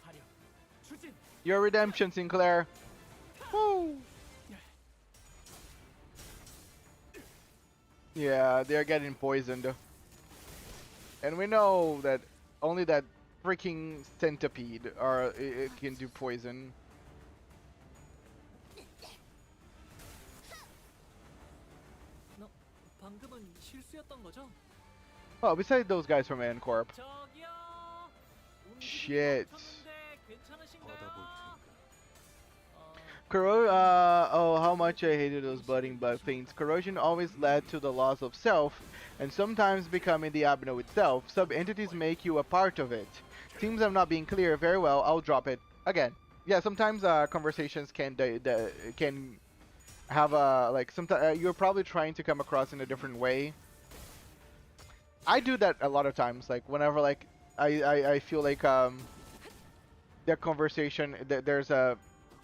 화력, 추진. Your redemption, Sinclair. Woo. Yeah, they're getting poisoned. And we know that only that freaking centipede it can do poison. 방금은 실수였던 거죠? Oh, besides those guys from N-Corp. 저기요. Shit. 괜찮으신가요? Oh, how much I hated those budding bug things. Corrosion always led to the loss of self, and sometimes becoming the abno itself. Sub-entities make you a part of it. Seems I'm not being clear. Very well, I'll drop it. Again, yeah, sometimes conversations can have a, like, sometimes you're probably trying to come across in a different way. I do that a lot of times, like, whenever, like, I feel like, the conversation, there's a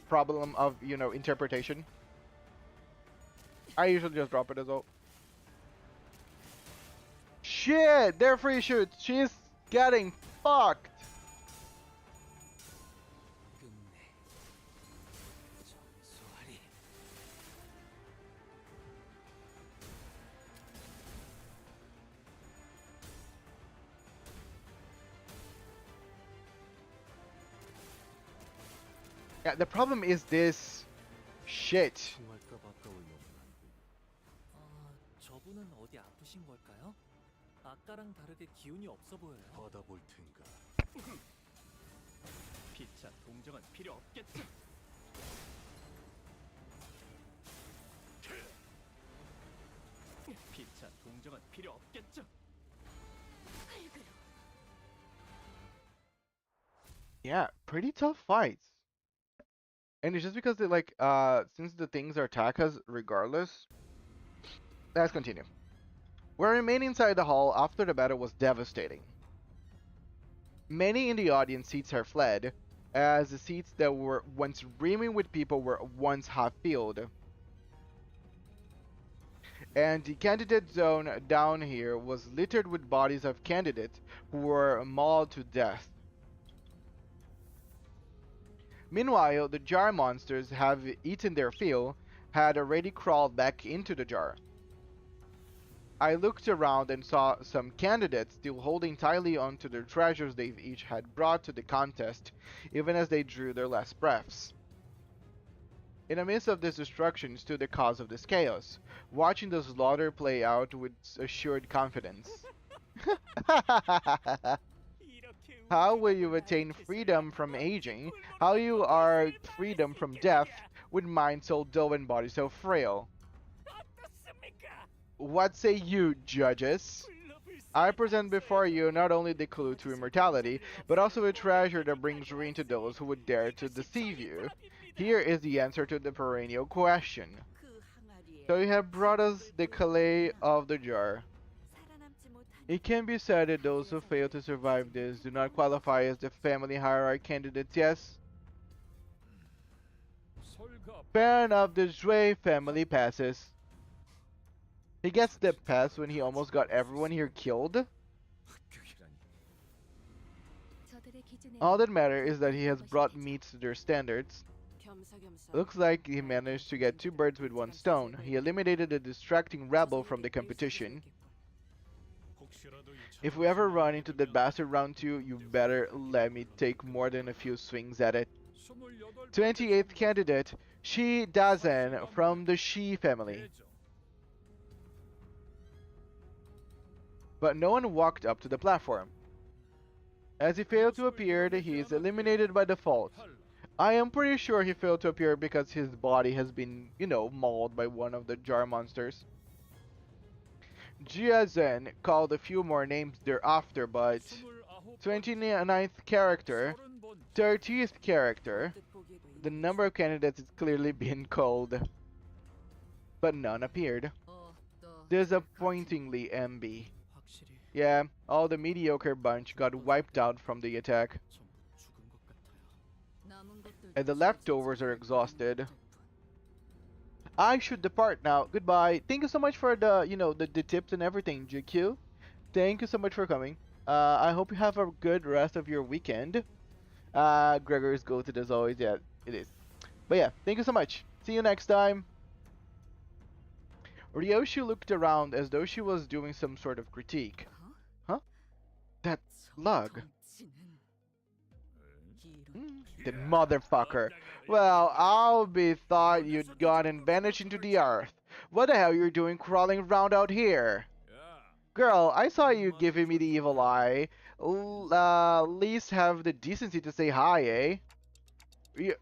problem of, you know, interpretation. I usually just drop it as well. Shit! They're free shoots! She's getting fucked! Yeah, the problem is this shit. 저분은 어디 아프신 걸까요? 아까랑 다르게 기운이 없어 보여요. 받아볼 텐가. 피차 동정은 필요 없겠죠. 피차 동정은 필요 없겠죠. Yeah, pretty tough fights. And it's just because they like since the things are attack us regardless. Let's continue. We remain inside the hall after the battle was devastating. Many in the audience seats are fled, as the seats that were once brimming with people were once half filled. And the candidate zone down here was littered with bodies of candidates who were mauled to death. Meanwhile, the jar monsters have eaten their fill, had already crawled back into the jar. I looked around and saw some candidates still holding tightly onto the treasures they each had brought to the contest, even as they drew their last breaths. In the midst of this destruction stood the cause of this chaos, watching the slaughter play out with assured confidence. How will you attain freedom from aging? How you are freedom from death, with mind so dull and body so frail? What say you, judges? I present before you not only the clue to immortality, but also a treasure that brings ruin to those who would dare to deceive you. Here is the answer to the perennial question. So you have brought us the clay of the jar. It can be said that those who fail to survive this do not qualify as the family hierarchy candidates, yes? Fair enough, the Zhui family passes. He gets the pass when he almost got everyone here killed? All that matters is that he has brought meat to their standards. Looks like he managed to get two birds with one stone. He eliminated the distracting rebel from the competition. If we ever run into that bastard round 2, you better let me take more than a few swings at it. 28th candidate, Shi Dazen from the Shi family. But no one walked up to the platform. As he failed to appear, he is eliminated by default. I am pretty sure he failed to appear because his body has been, mauled by one of the jar monsters. Jiazen called a few more names thereafter, but 29th character, 30th character, the number of candidates is clearly being called, but none appeared. Disappointingly, MB. Yeah, all the mediocre bunch got wiped out from the attack. And the leftovers are exhausted. I should depart now. Goodbye. Thank you so much for the, the tips and everything, GQ. Thank you so much for coming. I hope you have a good rest of your weekend. Gregor's goated as always. Yeah, it is. But yeah, thank you so much. See you next time. Ryoshi looked around as though she was doing some sort of critique. Huh? That lug. The motherfucker. Well, I'll be thought you'd gone and vanished into the earth. What the hell you're doing crawling around out here? Girl, I saw you giving me the evil eye. Least have the decency to say hi, eh?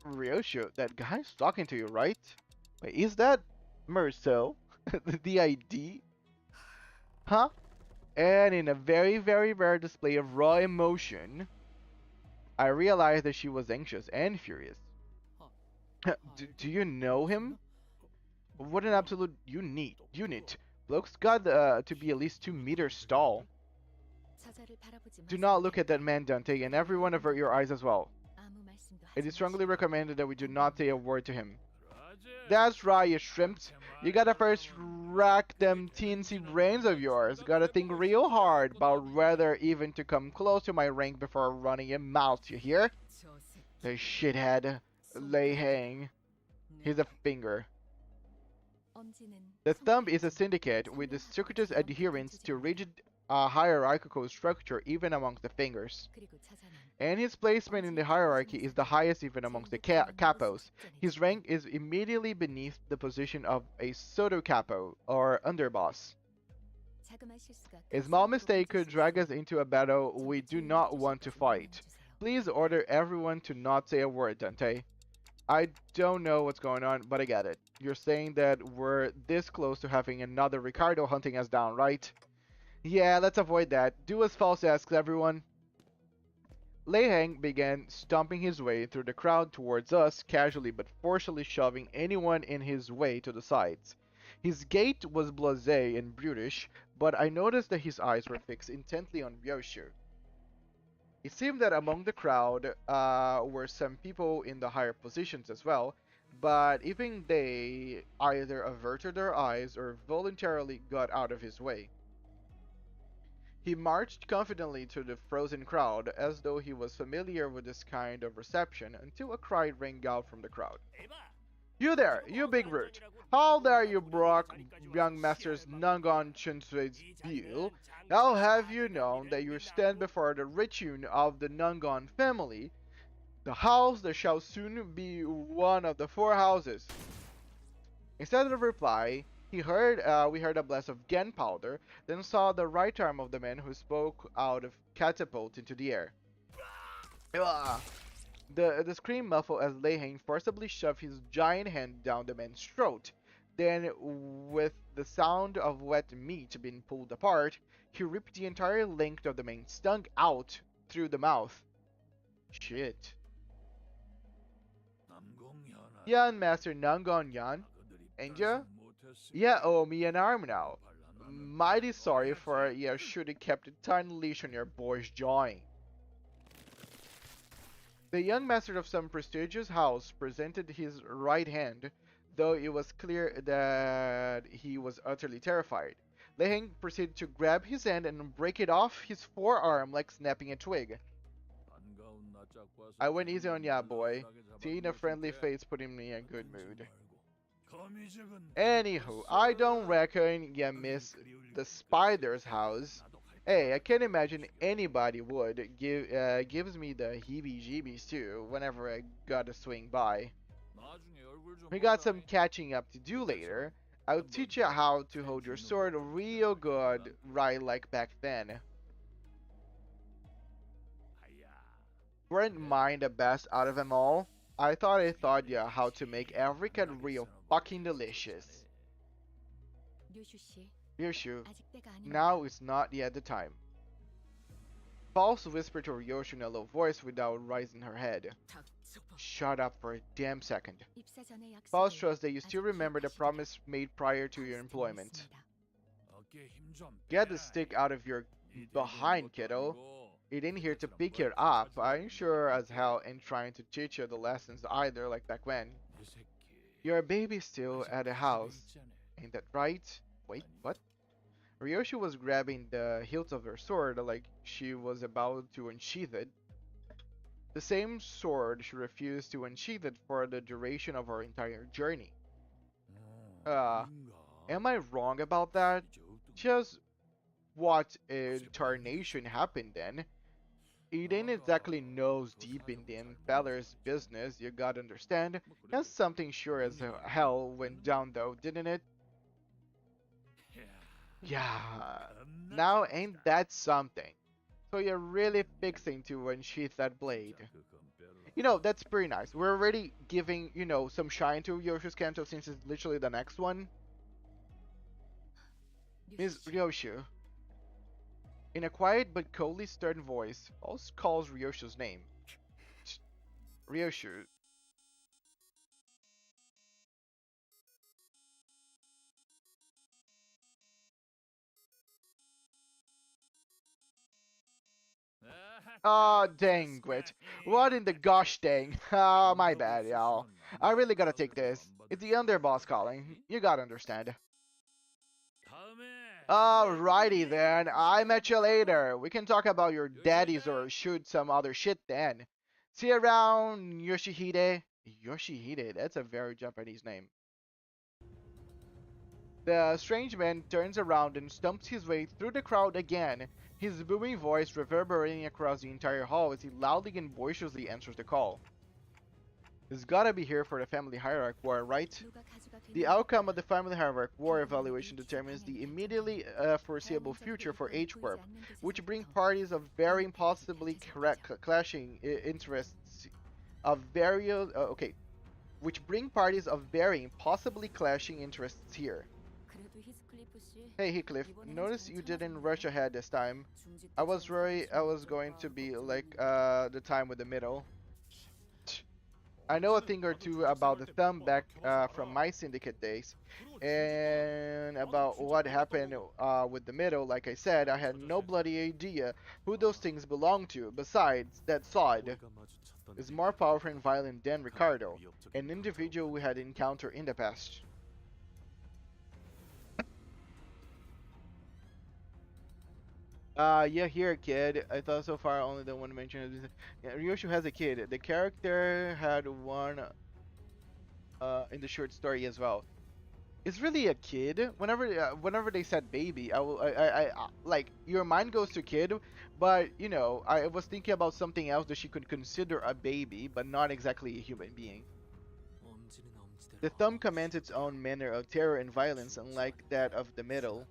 Ryoshu, that guy's talking to you, right? Wait, is that Merso? The ID? Huh? And in a very, very rare display of raw emotion, I realized that she was anxious and furious. Do you know him? What an absolute unit. Bloke's got to be at least 2 meters tall. Do not look at that man, Dante, and everyone avert your eyes as well. It is strongly recommended that we do not say a word to him. That's right, you shrimps. You gotta first rack them teensy brains of yours. Gotta think real hard about whether even to come close to my rank before running your mouth, you hear? The shithead. Lay hang. Here's a finger. The thumb is a syndicate with the circuitous adherence to rigid hierarchical structure even amongst the fingers. And his placement in the hierarchy is the highest even amongst the capos. His rank is immediately beneath the position of a Soto capo, or underboss. A small mistake could drag us into a battle we do not want to fight. Please order everyone to not say a word, Dante. I don't know what's going on, but I get it. You're saying that we're this close to having another Ricardo hunting us down, right? Yeah, let's avoid that. Do as False asks, everyone. Lei Hang began stomping his way through the crowd towards us, casually but forcefully shoving anyone in his way to the sides. His gait was blasé and brutish, but I noticed that his eyes were fixed intently on Ryoshu. It seemed that among the crowd were some people in the higher positions as well, but even they either averted their eyes or voluntarily got out of his way. He marched confidently through the frozen crowd as though he was familiar with this kind of reception until a cry rang out from the crowd. You there, you big brute! How dare you block young master's Nangon Chunsui's view? How have you known that you stand before the Richun of the Nangon family, the house that shall soon be one of the four houses? Instead of reply, we heard a blast of gunpowder, then saw the right arm of the man who spoke out of catapult into the air. Ah! The scream muffled as Lehane forcibly shoved his giant hand down the man's throat. Then, with the sound of wet meat being pulled apart, he ripped the entire length of the man's tongue out through the mouth. Shit. Yan, Master Nangon Yan. Anja? Yeah, owe me an arm now. Mighty sorry for you should have kept a tight leash on your boy's jawing. The young master of some prestigious house presented his right hand, though it was clear that he was utterly terrified. Leheng proceeded to grab his hand and break it off his forearm like snapping a twig. I went easy on ya, boy. Seeing a friendly face put me in a good mood. Anywho, I don't reckon ya miss the spider's house. Hey, I can't imagine anybody would. Gives me the heebie-jeebies too whenever I gotta swing by. We got some catching up to do later. I'll teach you how to hold your sword real good, right like back then. Weren't mine the best out of them all? I taught ya how to make every cut real fucking delicious. Ryoshu, now is not yet the time. False whispered to Ryoshu in a low voice without raising her head. Shut up for a damn second. False trusts that you still remember the promise made prior to your employment. Get the stick out of your behind, kiddo. It ain't here to pick you up. I ain't sure as hell ain't trying to teach you the lessons either like back when. You're a baby still at the house. Ain't that right? Wait, what? Ryoshu was grabbing the hilt of her sword like she was about to unsheath it. The same sword she refused to unsheath it for the duration of her entire journey. Am I wrong about that? Just what in tarnation happened then? It ain't exactly nose deep in the impeller's business, you gotta understand. And something sure as hell went down though, didn't it? Yeah, now ain't that something? So you're really fixing to unsheath that blade. You know, that's pretty nice. We're already giving, you know, some shine to Ryoshu's Canto since it's literally the next one. Miss Ryoshu. In a quiet but coldly stern voice, False calls Ryoshu's name. Ryoshu. Ah, dang it. What in the gosh dang? Ah, my bad, y'all. I really gotta take this. It's the underboss calling. You gotta understand. Alrighty then, I met you later. We can talk about your daddies or shoot some other shit then. See you around, Yoshihide. Yoshihide, that's a very Japanese name. The strange man turns around and stumps his way through the crowd again, his booming voice reverberating across the entire hall as he loudly and boisterously answers the call. He's gotta be here for the family hierarchy war, right? The outcome of the family hierarchy war evaluation determines the immediately foreseeable future for H-Corp, which bring parties of varying, possibly clashing interests of various. Which bring parties of varying, possibly clashing interests here. Hey Heathcliff, notice you didn't rush ahead this time. I was worried I was going to be like the time with the middle. I know a thing or two about the thumb back from my syndicate days, and about what happened with the middle. Like I said, I had no bloody idea who those things belonged to. Besides, that Sod is more powerful and violent than Ricardo, an individual we had encountered in the past. Yeah, here, kid. I thought so far only the one mentioned. Yeah, Ryoshu has a kid. The character had one in the short story as well. It's really a kid. Whenever they said baby, like your mind goes to kid, but you know, I was thinking about something else that she could consider a baby, but not exactly a human being. The thumb commands its own manner of terror and violence, unlike that of the middle.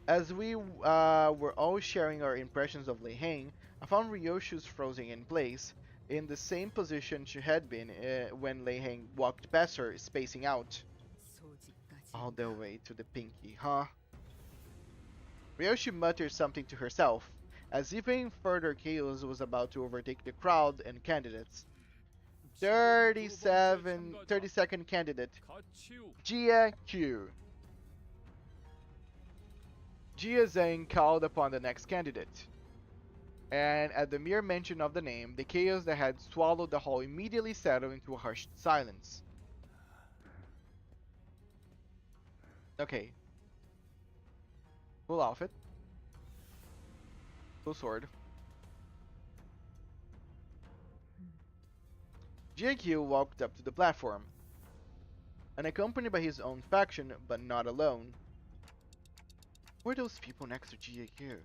As we were all sharing our impressions of Lei Heng, I found Ryoshu's frozen in place, in the same position she had been when Lei Heng walked past her, spacing out. All the way to the pinky, huh? Ryoshi muttered something to herself, as even further chaos was about to overtake the crowd and candidates. 30-second candidate, Jia Q. Jia Zhang called upon the next candidate, and at the mere mention of the name, the chaos that had swallowed the hall immediately settled into a hushed silence. Okay. Full outfit. Full sword. JQ walked up to the platform, unaccompanied by his own faction, but not alone. Who are those people next to GAQ?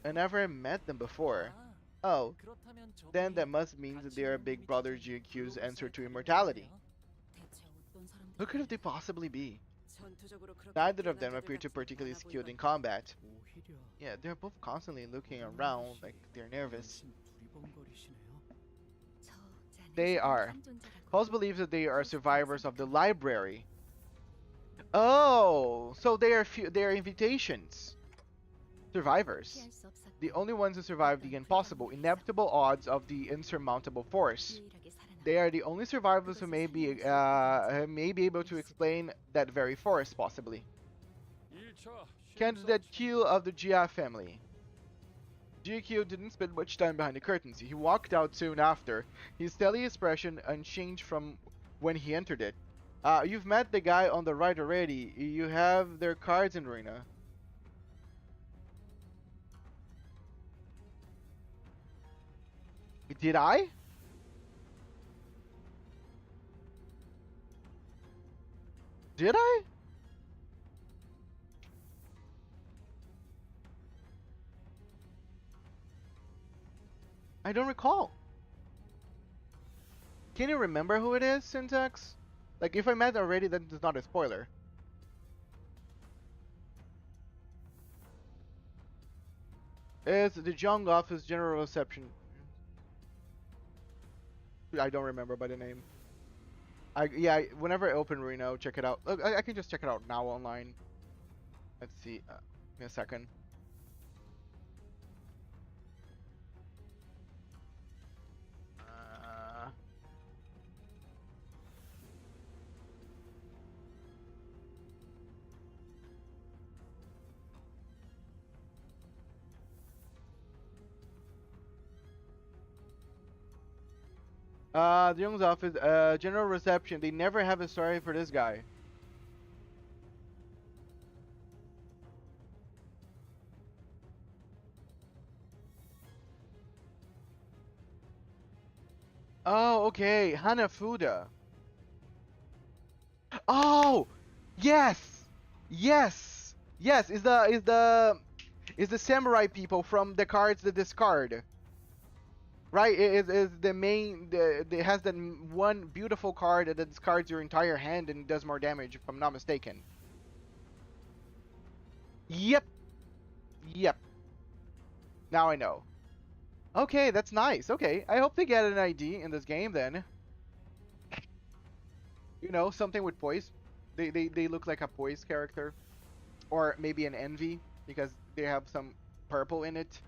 I never met them before. Oh, then that must mean that they are Big Brother GAQ's answer to immortality. Who could they possibly be? Neither of them appear to particularly skilled in combat. Yeah, they're both constantly looking around like they're nervous. They are. Pulse believes that they are survivors of the library. Oh, so they are invitations. Survivors. The only ones who survive the impossible, inevitable odds of the insurmountable force. They are the only survivors who may be able to explain that very force, possibly. Candidate Q of the Jia family. GQ didn't spend much time behind the curtains. He walked out soon after, his steady expression unchanged from when he entered it. You've met the guy on the right already. You have their cards in Ruina. Did I? Did I? I don't recall. Can you remember who it is, Syntax? Like, if I met already, then it's not a spoiler. It's the Jong Office General Reception. I don't remember by the name. Yeah, whenever I open Reno, check it out. Look, I can just check it out now online. Let's see. Give me a second. The Young's office, general reception. They never have a story for this guy. Oh, okay. Hanafuda. Oh, yes, yes, yes. Is the samurai people from the cards that discard? Right, it is the main. It has that one beautiful card that discards your entire hand and does more damage, if I'm not mistaken. Yep, yep. Now I know. Okay, that's nice. Okay, I hope they get an ID in this game then. You know, something with poise. They look like a poise character, or maybe an envy because they have some purple in it,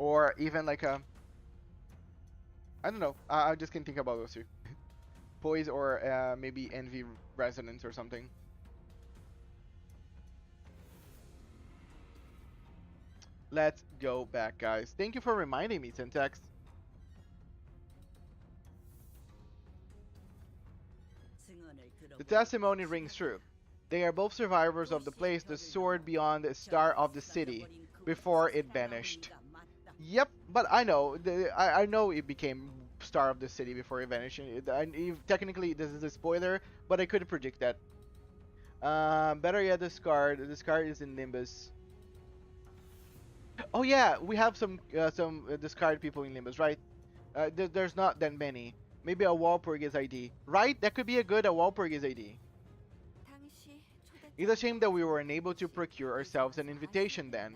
or even like a. I don't know. I just can think about those two. Poise or maybe envy resonance or something. Let's go back, guys. Thank you for reminding me, Syntax. The testimony rings true. They are both survivors of the place that soared beyond the star of the city before it vanished. Yep, but I know. I know it became star of the city before it vanished. Technically, this is a spoiler, but I couldn't predict that. Better yet, discard. The discard is in Limbus. Oh yeah, we have some discard people in Limbus, right? There's not that many. Maybe a Walpurgis ID, right? That could be a good Walpurgis ID. It's a shame that we were unable to procure ourselves an invitation then.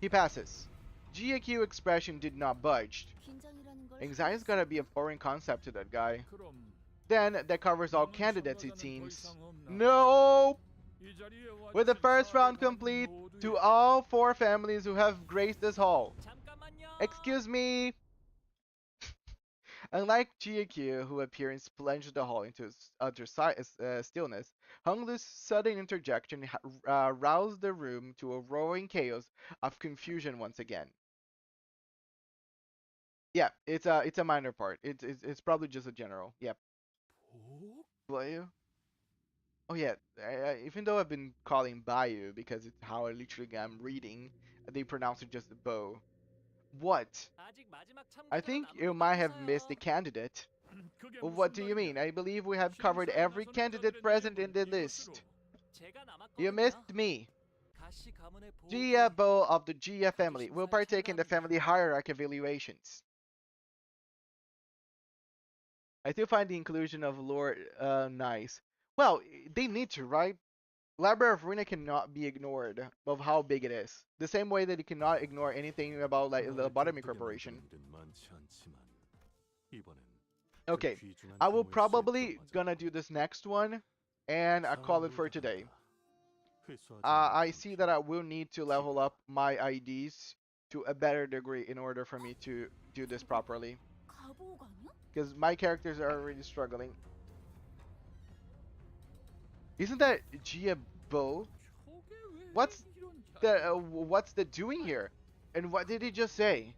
He passes. GAQ expression did not budge. Anxiety's gotta be a foreign concept to that guy. Then that covers all candidates, it seems. No! With the first round complete, to all 4 families who have graced this hall. Excuse me! Unlike GAQ, who appearance plunged the hall into utter stillness, Hunglu's sudden interjection roused the room to a roaring chaos of confusion once again. Yeah, it's a minor part. It's probably just a general. Yep. Bayou? Oh yeah, even though I've been calling Bayou because it's how I literally am reading, they pronounce it just Bo. What? I think you might have missed a candidate. What do you mean? I believe we have covered every candidate present in the list. You missed me. Gia Bo of the Gia family will partake in the family hierarchy evaluations. I do find the inclusion of Lord nice. Well, they need to, right? Library of Ruina cannot be ignored of how big it is. The same way that you cannot ignore anything about like the lobotomycorporation. Okay, I will probably gonna do this next one, and I call it for today. I see that I will need to level up my IDs to a better degree in order for me to do this properly. Because my characters are already struggling. Isn't that Gia Bo? What's the doing here? And what did he just say?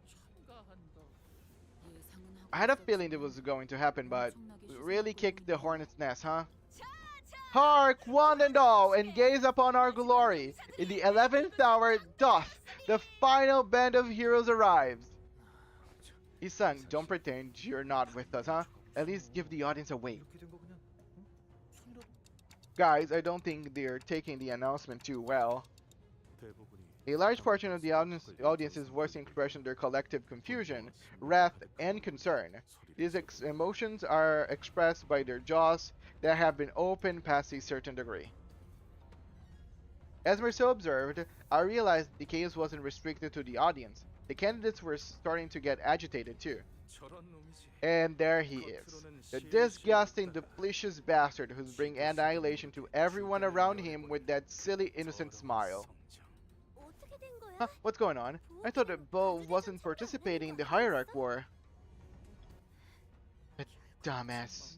I had a feeling it was going to happen, but really kick the hornet's nest, huh? Hark, one and all, and gaze upon our glory. In the 11th hour doth the final band of heroes arrives. Isan, don't pretend you're not with us, huh? At least give the audience a wait. Guys, I don't think they're taking the announcement too well. A large portion of the audience is voicing expression of their collective confusion, wrath, and concern. These emotions are expressed by their jaws that have been opened past a certain degree. As Marceau observed, I realized the chaos wasn't restricted to the audience. The candidates were starting to get agitated too. And there he is, the disgusting, duplicitous bastard who's bringing annihilation to everyone around him with that silly, innocent smile. Huh, what's going on? I thought that Bo wasn't participating in the hierarchy war. A dumbass.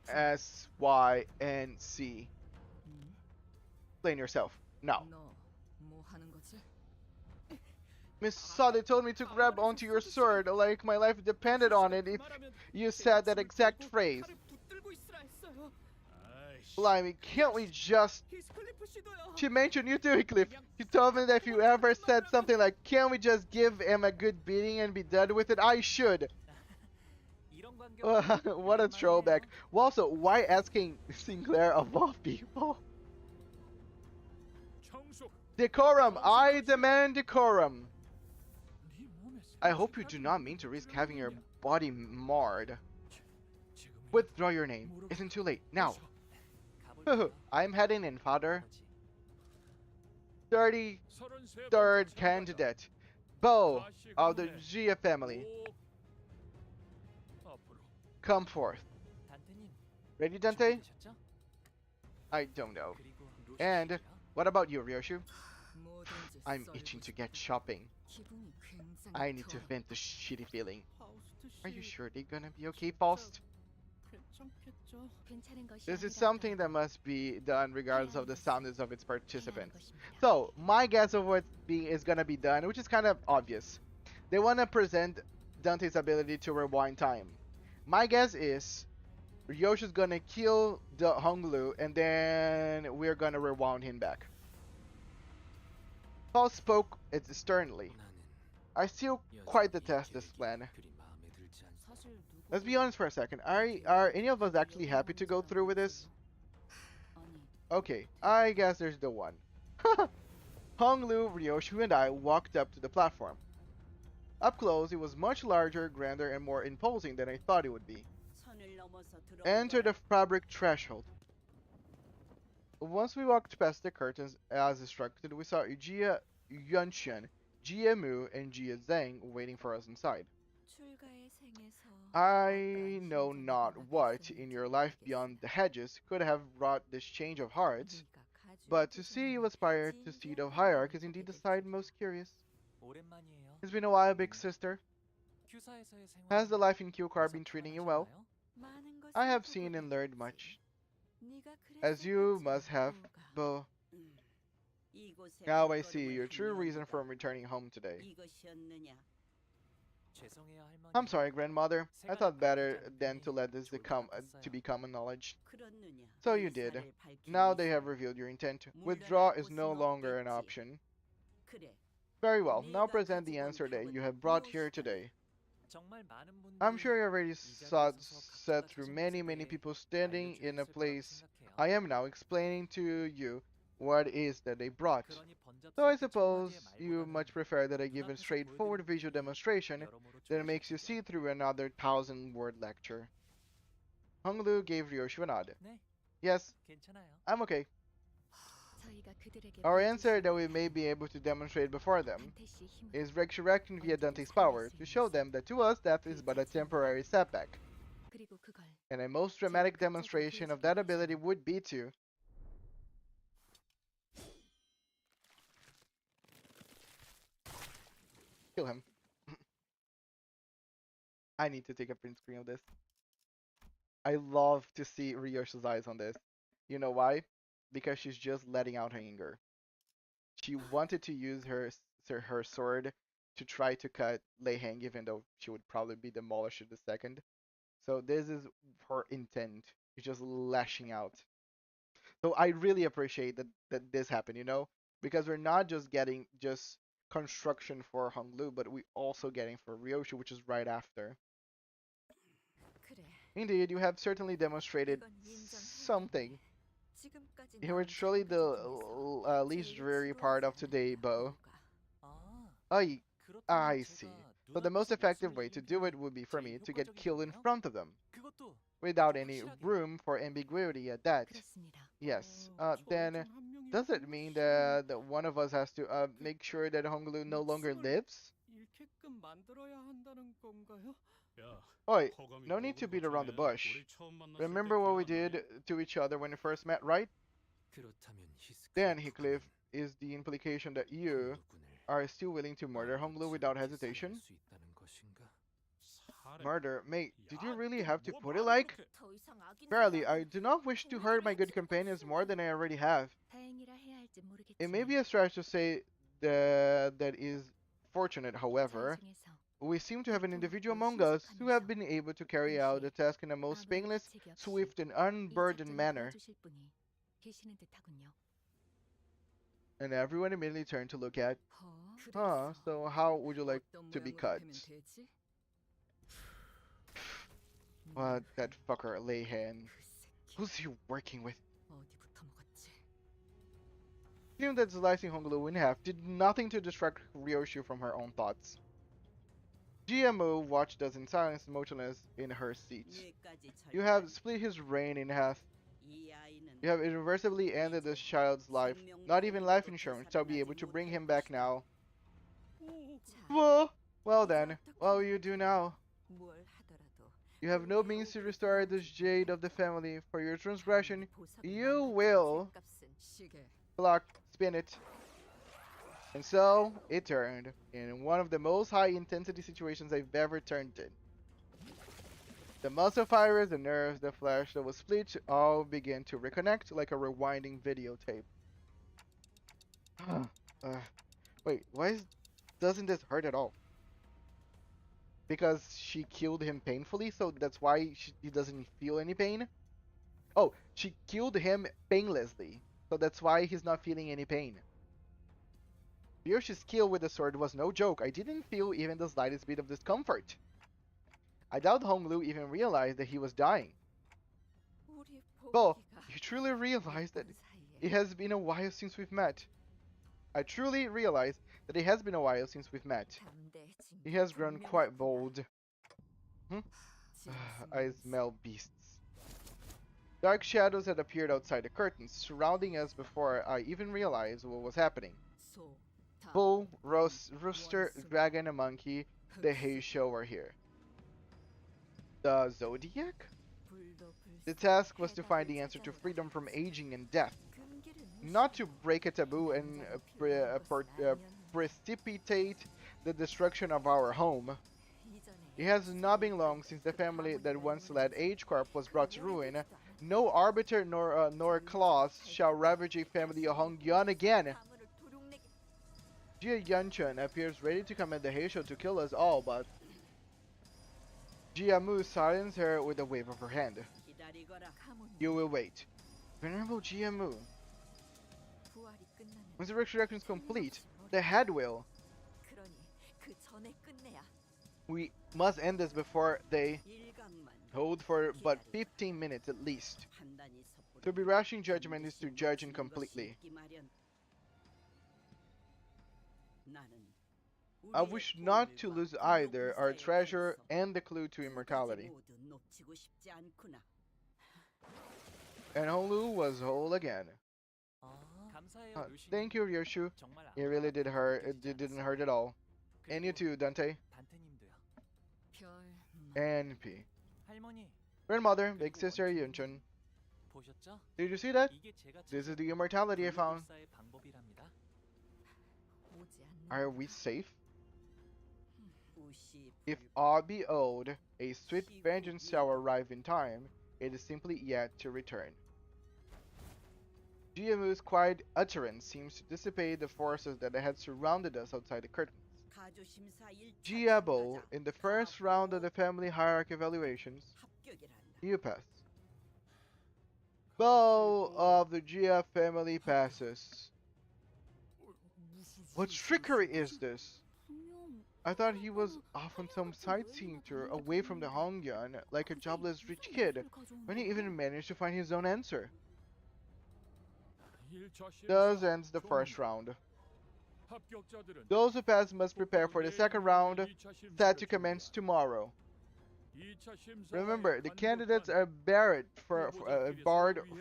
SYNC. Explain yourself. No. Miss Sade told me to grab onto your sword like my life depended on it if you said that exact phrase. Blimey, can't we just... She mentioned you too, Cliff. She told me that if you ever said something like, can't we just give him a good beating and be done with it, I should. What a throwback. Well, also, why asking Sinclair of all people? Decorum! I demand decorum! I hope you do not mean to risk having your body marred. Withdraw your name. Isn't too late. Now. I'm heading in, father. 33rd candidate. Bo of the Gia family. Come forth. Ready, Dante? I don't know. And what about you, Ryoshu? 뭐든지 I'm 썰고 itching to 싶다. get shopping. 기분이 굉장히 I need to 더러. vent the shitty feeling. 파우스트 씨. Are you sure they're gonna be okay, Faust? 괜찮겠죠? 괜찮은 것이 This is 아니라 something that must be done regardless of the soundness of its 해야 하는 participants. 것입니다. So, my guess of what is gonna be done, which is kind of obvious. They wanna present Dante's ability to rewind time. My guess is Ryoshi's gonna kill the Honglu and then we're gonna rewound him back. Paul spoke it sternly. I still quite detest this plan. 사실 누구 Let's be honest for a second. Are any of us actually happy to go through with this? 아니, Okay, I guess there's the one. Honglu, Ryoshu, and I walked up to the platform. Up close, it was much larger, grander, and more imposing than I thought it would be. Enter the fabric threshold. Once we walked past the curtains as instructed, we saw Jia Yunshan, Jia Mu, and Jia Zhang waiting for us inside. 출가의 생에서 I know not what in your life beyond the hedges could have wrought this change of hearts, but to see you aspire to seat of hierarchy is indeed the side most curious. 오랜만이에요. It's been a while, big sister. 큐사에서의 생활. Has the life in Q-Car been treating you well? I have seen and learned much, as you must have, but now I see your true reason for returning home today. 죄송해요, 할머니. I'm sorry, grandmother. I thought better than to let this be common knowledge. So you did. Now they have revealed your intent. Withdraw is no longer an option. Very well. Now present the answer that you have brought here today. 정말 많은 분들이 I'm sure you already sat through many people standing in a place I am now explaining to you what it is that they brought. So I suppose you much prefer that I give a straightforward visual demonstration that makes you see through another 1,000-word lecture. Honglu gave Ryoshu a nod. 네, Yes, 괜찮아요. I'm okay. 저희가 그들에게 Our answer that we may be able to demonstrate before them 단테시 힘을 is resurrection via Dante's power to show them that to us death is but a temporary setback. 그리고 그걸 And a most dramatic demonstration of that ability would be to kill him. I need to take a print screen of this. I love to see Ryoshi's eyes on this. You know why? Because she's just letting out her anger. She wanted to use her sword to try to cut Lei Hang, even though she would probably be demolished in the second. So this is her intent. She's just lashing out. So I really appreciate that this happened, you know? Because we're not just getting just construction for Honglu, but we also getting for Ryoshu, which is right after. 그래. Indeed, you have certainly demonstrated 그건 인정해. something. 지금까지 You were truly the least dreary part of today, Bo. 아, I see. But the most effective way to do it would be for me to get killed in front of them, 그것도 without any room for ambiguity at that. 그렇습니다. Yes. Then, does it mean that one of us has to make sure that Honglu no longer lives? 잃게끔 만들어야 한다는 건가요? Oi, no need to beat around the bush. Remember what we did to each other when we first met, right? 그렇다면 Then, Heathcliff, is the implication that you are still willing to murder Honglu without hesitation? Murder? Mate, did you really have to put it like? 더 이상 악인 Verily, I do not wish to hurt my good companions more than I already have. 다행이라 해야 할지 모르겠지만 It may be a stretch to say that is fortunate, however. 전쟁에서 We seem to have an individual among us who have been able to carry out the task in a most painless, swift, and unburdened manner. 도와주실 분이 계시는 듯하군요. And everyone immediately turned to look at. 그랬어. So how would you like 어떤 to be 모양으로 cut? 되면 되지? What, that fucker Leihan. 그 새끼 Who's he working with? 어디부터 먹었지? He knew that slicing Honglu in half did nothing to distract Ryoshu from her own thoughts. GMO watched us in silence, motionless in her seat. You have split his brain in half. You have irreversibly ended this child's life. Not even life insurance shall be able to bring him back now. 자, Well then, what will you do now? 뭘 하더라도 You have no means to restore this jade of the family. For your transgression, 보석을 you 만든 will 값은 시계. clock spin it. And so it turned in one of the most high intensity situations I've ever turned in. The muscle fibers, the nerves, the flesh that was split all began to reconnect like a rewinding videotape. uh, wait, doesn't this hurt at all? Because she killed him painfully, so that's why he doesn't feel any pain? Oh, she killed him painlessly, so that's why he's not feeling any pain. Ryoshi's kill with the sword was no joke. I didn't feel even the slightest bit of discomfort. I doubt Honglu even realized that he was dying. 우리 Bo, 보기가 you truly realize that 예쁜 사이에 it has been a while since we've met. I truly realize that it has been a while since we've met. 담대해진 He 게 has grown quite 분명하구나. bold. I 짐승 smell beasts. Dark shadows had appeared outside the curtains, surrounding us before I even realized what was happening. 소, 닭, Bull, 뱀, rooster, 원숭이, dragon, and monkey, the Heisho were here. The Zodiac? 불도 The 불사, task was to find 해답을 the answer to 찾아오라. freedom from aging and death, 금기를 not to 무시하고 break a taboo and 남자가 필요한 것은 아니었는데 precipitate the destruction of our home. 이전에 It has not been long since the family that once led Age Corp was brought to ruin. No arbiter nor claws shall ravage a family of Hongyan again. 가문을 도둑내게 Jia Yanchun appears ready to command the Heisho to kill us all, but Jia Mu silenced her with a wave of her hand. 가문 You will wait. Venerable Jia Mu, 부활이 끝나면 once the resurrection is complete, the head will. 그러니 그 전에 끝내야 We must end this before they hold for but 15 minutes at least. To be rushing judgment is to judge incompletely. I wish not to lose either our treasure and the clue to immortality. And Honglu was whole again. 감사해요, 루시님. Thank you, Ryoshu. 정말 It really did hurt. It didn't hurt at all. And you too, Dante. 단테님도요. 별 And P. 할머니, Grandmother, big sister Yunchun. 보셨죠? Did you see that? 이게 제가 This is 찾은 the immortality I found. 불로불사의 방법이랍니다. 오지 않는 Are we safe? If all be owed, a swift vengeance shall arrive in time. It is simply yet to return. Jiamu's quiet utterance seems to dissipate the forces that had surrounded us outside the curtains. Jiabo, in the first round of the family hierarchy evaluations, you pass. Bow of the Jia family passes. What trickery is this? I thought he was off on some sightseeing tour away from the Hongyan like a jobless rich kid when he even managed to find his own answer. Thus ends the first round. Those who pass must prepare for the second round, set to commence tomorrow. Remember, the candidates are barred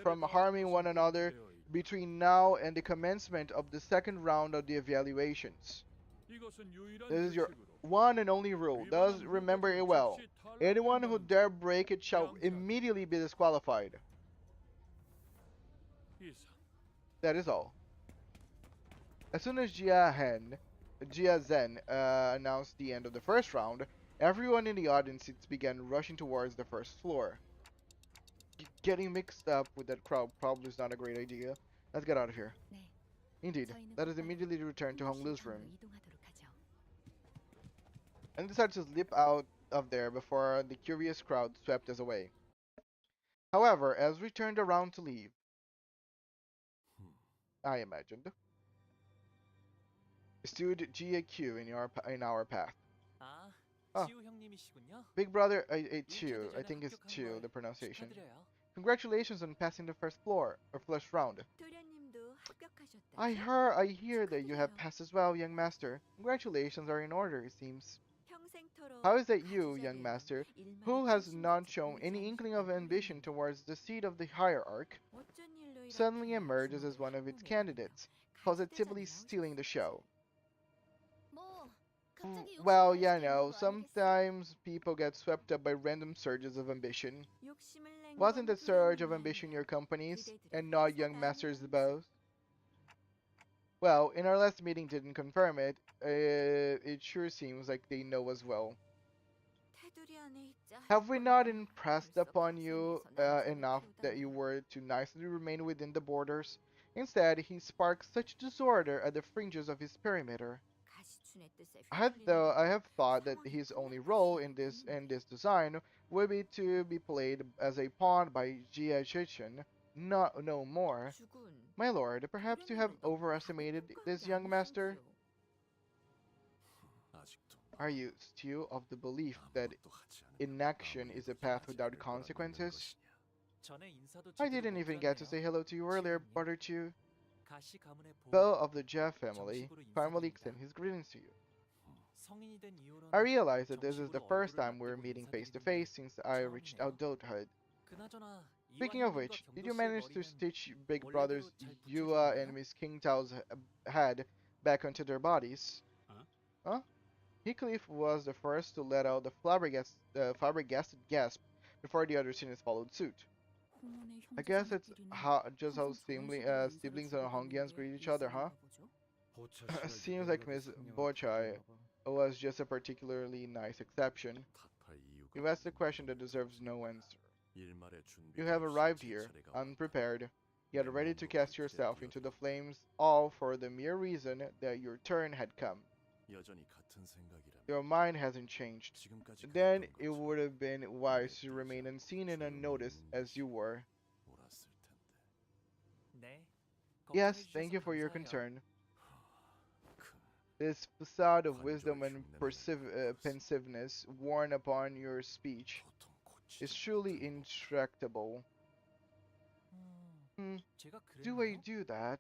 from harming one another between now and the commencement of the second round of the evaluations. This is your one and only rule, thus remember it well. Anyone who dare break it shall immediately be disqualified. That is all. As soon as Jia Zen announced the end of the first round, everyone in the audience seats began rushing towards the first floor. Getting mixed up with that crowd probably is not a great idea. Let's get out of here. 네. Indeed, let us immediately return to Honglu's room 이동하도록 하죠. and decide to slip out of there before the curious crowd swept us away. However, as we turned around to leave, I imagined, stood GAQ in our path. 아, 아. 치우 형님이시군요. Big brother, Chiu, I think it's Chiu, the pronunciation. 축하드려요. Congratulations on passing the first first round. 도련님도 합격하셨다. I hear that you have passed as well, young master. Congratulations are in order, it seems. 평생토록 How is that you, 가지자리에는 young master, 일말의 who has 관심도 not 갖지 shown any 못한 inkling of 사람이 ambition towards the seat of the hierarch, 어쩐 일로 이렇게 suddenly emerges as 주목을 one of its 흠모했군요. candidates, positively 가지대자리 stealing the show? 뭐 갑자기 Well, 욕심을 yeah, 내시게 no, 하는 거 아니겠어? sometimes people get swept up by random surges of ambition. 욕심을 낸 Wasn't 건 that surge of 도련님이 ambition your company's, 기대들이 and not young 커서가 master's 아니었는지. boast? Well, in our last meeting didn't confirm it. It sure seems like they know as well. 테두리 안에 있자 할 Have we not 거면 impressed 벌써 upon you 각 생에서 enough 난장을 that you 피우다니. were to nicely remain within the borders? Instead, he sparks such disorder at the fringes of his perimeter. 가시춘의 뜻에 휘둘리는 I 게 have thought that 상황이 his only 끝날 role 것이 in this design would be to be played as a pawn by Jia Shichin, no more. 죽은 My lord, perhaps you have 도련님은 너무 overestimated 나를 this 똑바로 young master? 양심이요. 아직도 Are you still of the belief that 아무것도 하지 않은 inaction is a path without 아직도 믿는 consequences? 것이냐? 전에 인사도 I 제대로 didn't 못 even get to 드렸네요. say hello to you earlier, 지금요? Brother Chu. 가시 가문의 보호, Bell of the Jeff family 정식으로 formally 인사드립니다. extend his greetings to you. 성인이 된 이후로는 I realize that this is the 정식으로 first 얼굴을 time we're 맞대고 meeting face to 인사드리는 게 face since I reached 처음이네요. adulthood. 그나저나 Speaking of 이완용님과 which, did you 경도 씨의 manage to 머리는 stitch Big 원래대로 Brothers 잘 Yua 붙여진 and 거예요? Miss Kingtao's head back onto their bodies? Huh? Huh? Heathcliff was the first to let out the flabbergasted gasp before the other seniors followed suit. I guess it's just how siblings and Hongyans greet each other, huh? Seems like Miss Bochai was just a particularly nice exception. You asked a question that deserves no answer. You have arrived here, unprepared, yet ready to cast yourself into the flames, all for the mere reason that your turn had come. Your mind hasn't changed. Then it would have been wise to remain unseen and unnoticed as you were. 네. Yes, 걱정해 thank you 주셔서 for your 감사해요. concern. This facade of wisdom and pensiveness worn upon your speech is truly intractable. 제가 Do I 그랬나요? do that?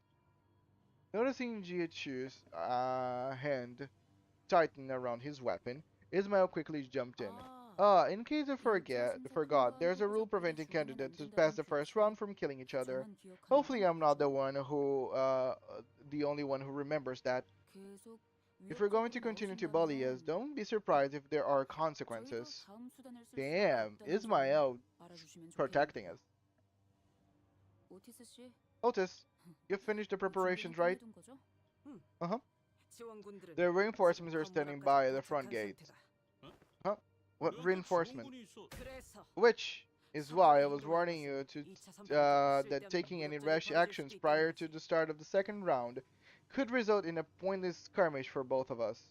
Noticing Jiachu's hand tighten around his weapon, Ismail quickly jumped in. In case you forgot, there's a rule preventing candidates who pass the first round from killing each other. Hopefully I'm not the only one who remembers that. If you're going to continue to bully us, don't be surprised if there are consequences. Damn, Ismail protecting us. Otis, you've finished the preparations, right? Uh-huh. The reinforcements are standing by the front gates. Huh? What reinforcement? Which is why I was warning you that taking any rash actions prior to the start of the second round could result in a pointless skirmish for both of us.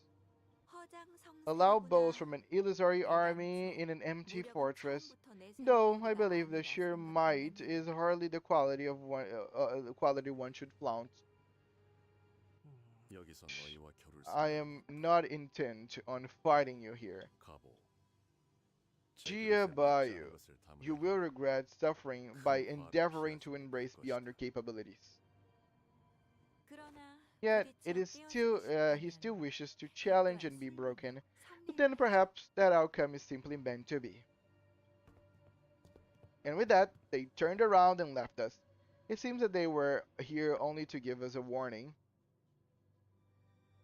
Allow bows from an illusory army in an empty fortress. Though I believe the sheer might is hardly the quality one should flaunt. I am not intent on fighting you here. Jia, you will regret suffering by endeavoring to embrace beyond your capabilities. Yet he still wishes to challenge and be broken, but then perhaps that outcome is simply meant to be. And with that, they turned around and left us. It seems that they were here only to give us a warning.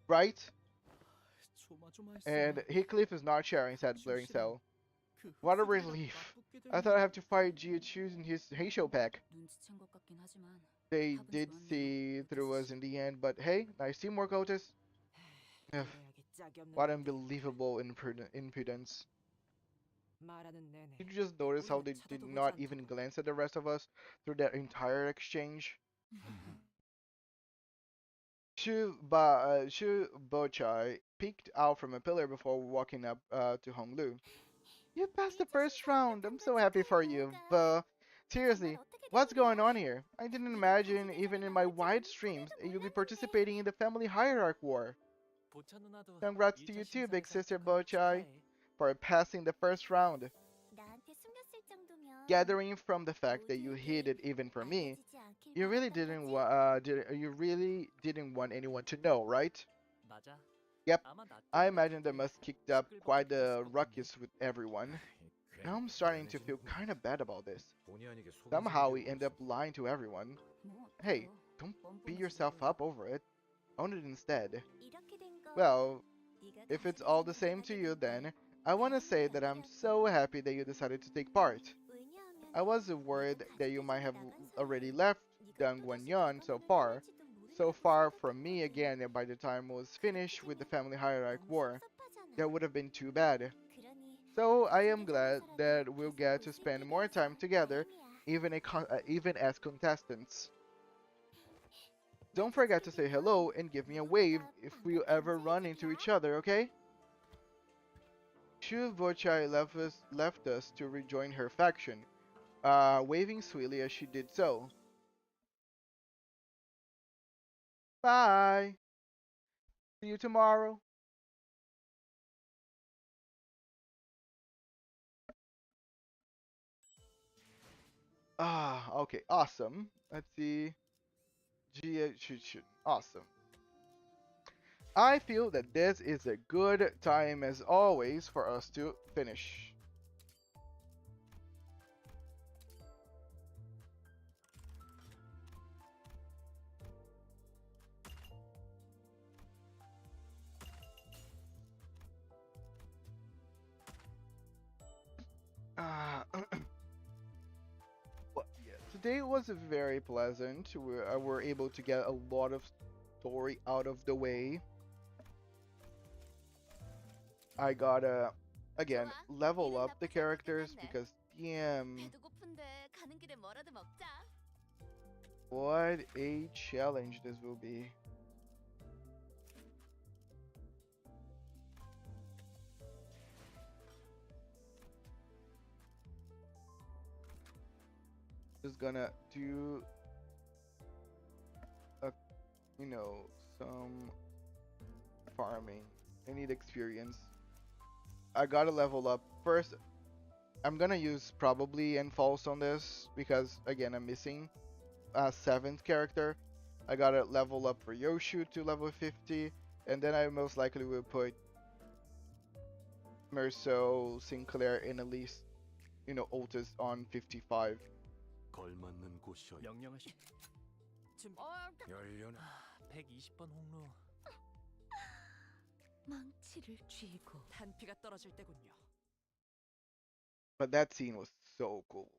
Right? And Heathcliff is not sharing said blurring cell. What a relief. I thought I'd have to fight Jiachu's in his Heisho pack. They did see through us in the end, but hey, nice teamwork, Otis. Ugh, what unbelievable impudence. Did you just notice how they did not even glance at the rest of us through that entire exchange? Shu Bochai peeked out from a pillar before walking up to Honglu. You passed the first round. I'm so happy for you, but seriously, what's going on here? I didn't imagine, even in my wildest dreams, that you'd be participating in the family hierarchy war. Congrats to you too, big sister Bochai, for passing the first round. Gathering from the fact that you hid it even from me, you really didn't want anyone to know, right? Yep, I imagine they must kicked up quite a ruckus with everyone. Now I'm starting to feel kinda bad about this. Somehow we end up lying to everyone. Hey, don't beat yourself up over it. Own it instead. Well, if it's all the same to you then, I want to say that I'm so happy that you decided to take part. I was worried that you might have already left Dongguanyan so far, so far from me again, and by the time I was finished with the family hierarchy war, that would have been too bad. So I am glad that we'll get to spend more time together, even as contestants. Don't forget to say hello and give me a wave if we ever run into each other, okay? Shu Vochai left us to rejoin her faction, waving sweetly as she did so. Bye! See you tomorrow! Okay, awesome. Let's see. Awesome. I feel that this is a good time as always for us to finish. Well, yeah, today was very pleasant. We're able to get a lot of story out of the way. I gotta, again, level up the characters because, damn, 배도 고픈데 가는 길에 뭐라도 먹자. what a challenge this will be. Just gonna do a, some farming. I need experience. I gotta level up first. I'm gonna use probably and false on this because again I'm missing a 7th character. I gotta level up Ryoshu to level 50, and then I most likely will put Merceau, Sinclair, and at least Otis on 55. 걸맞는 곳이여. 명령하시. 열려나. 120번 홍로. 망치를 쥐고 탄피가 떨어질 때군요. But that scene was so cool.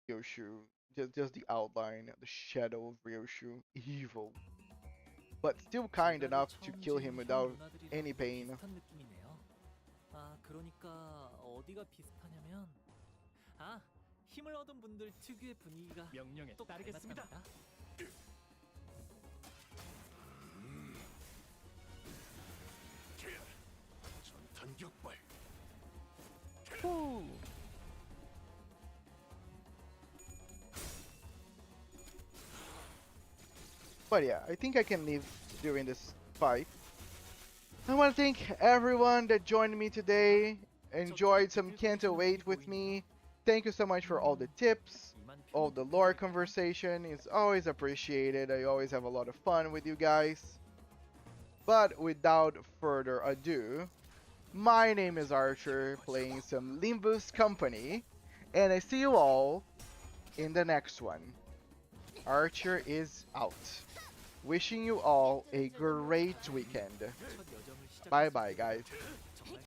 Ryoshu, just the outline, the shadow of Ryoshu, evil, but still kind enough to kill him without any pain. 비슷한 느낌이네요. 아, 그러니까 어디가 비슷하냐면 힘을 얻은 분들 특유의 분위기가 명령에 따르겠습니다. 전탄 격발. But yeah, I think I can leave during this fight. I want to thank everyone that joined me today, enjoyed some Canto 8 with me. Thank you so much for all the tips, all the lore conversation. It's always appreciated. I always have a lot of fun with you guys. But without further ado, my name is Archer, playing some Limbus Company, and I see you all in the next one. Archer is out. Wishing you all a great weekend. Bye bye, guys.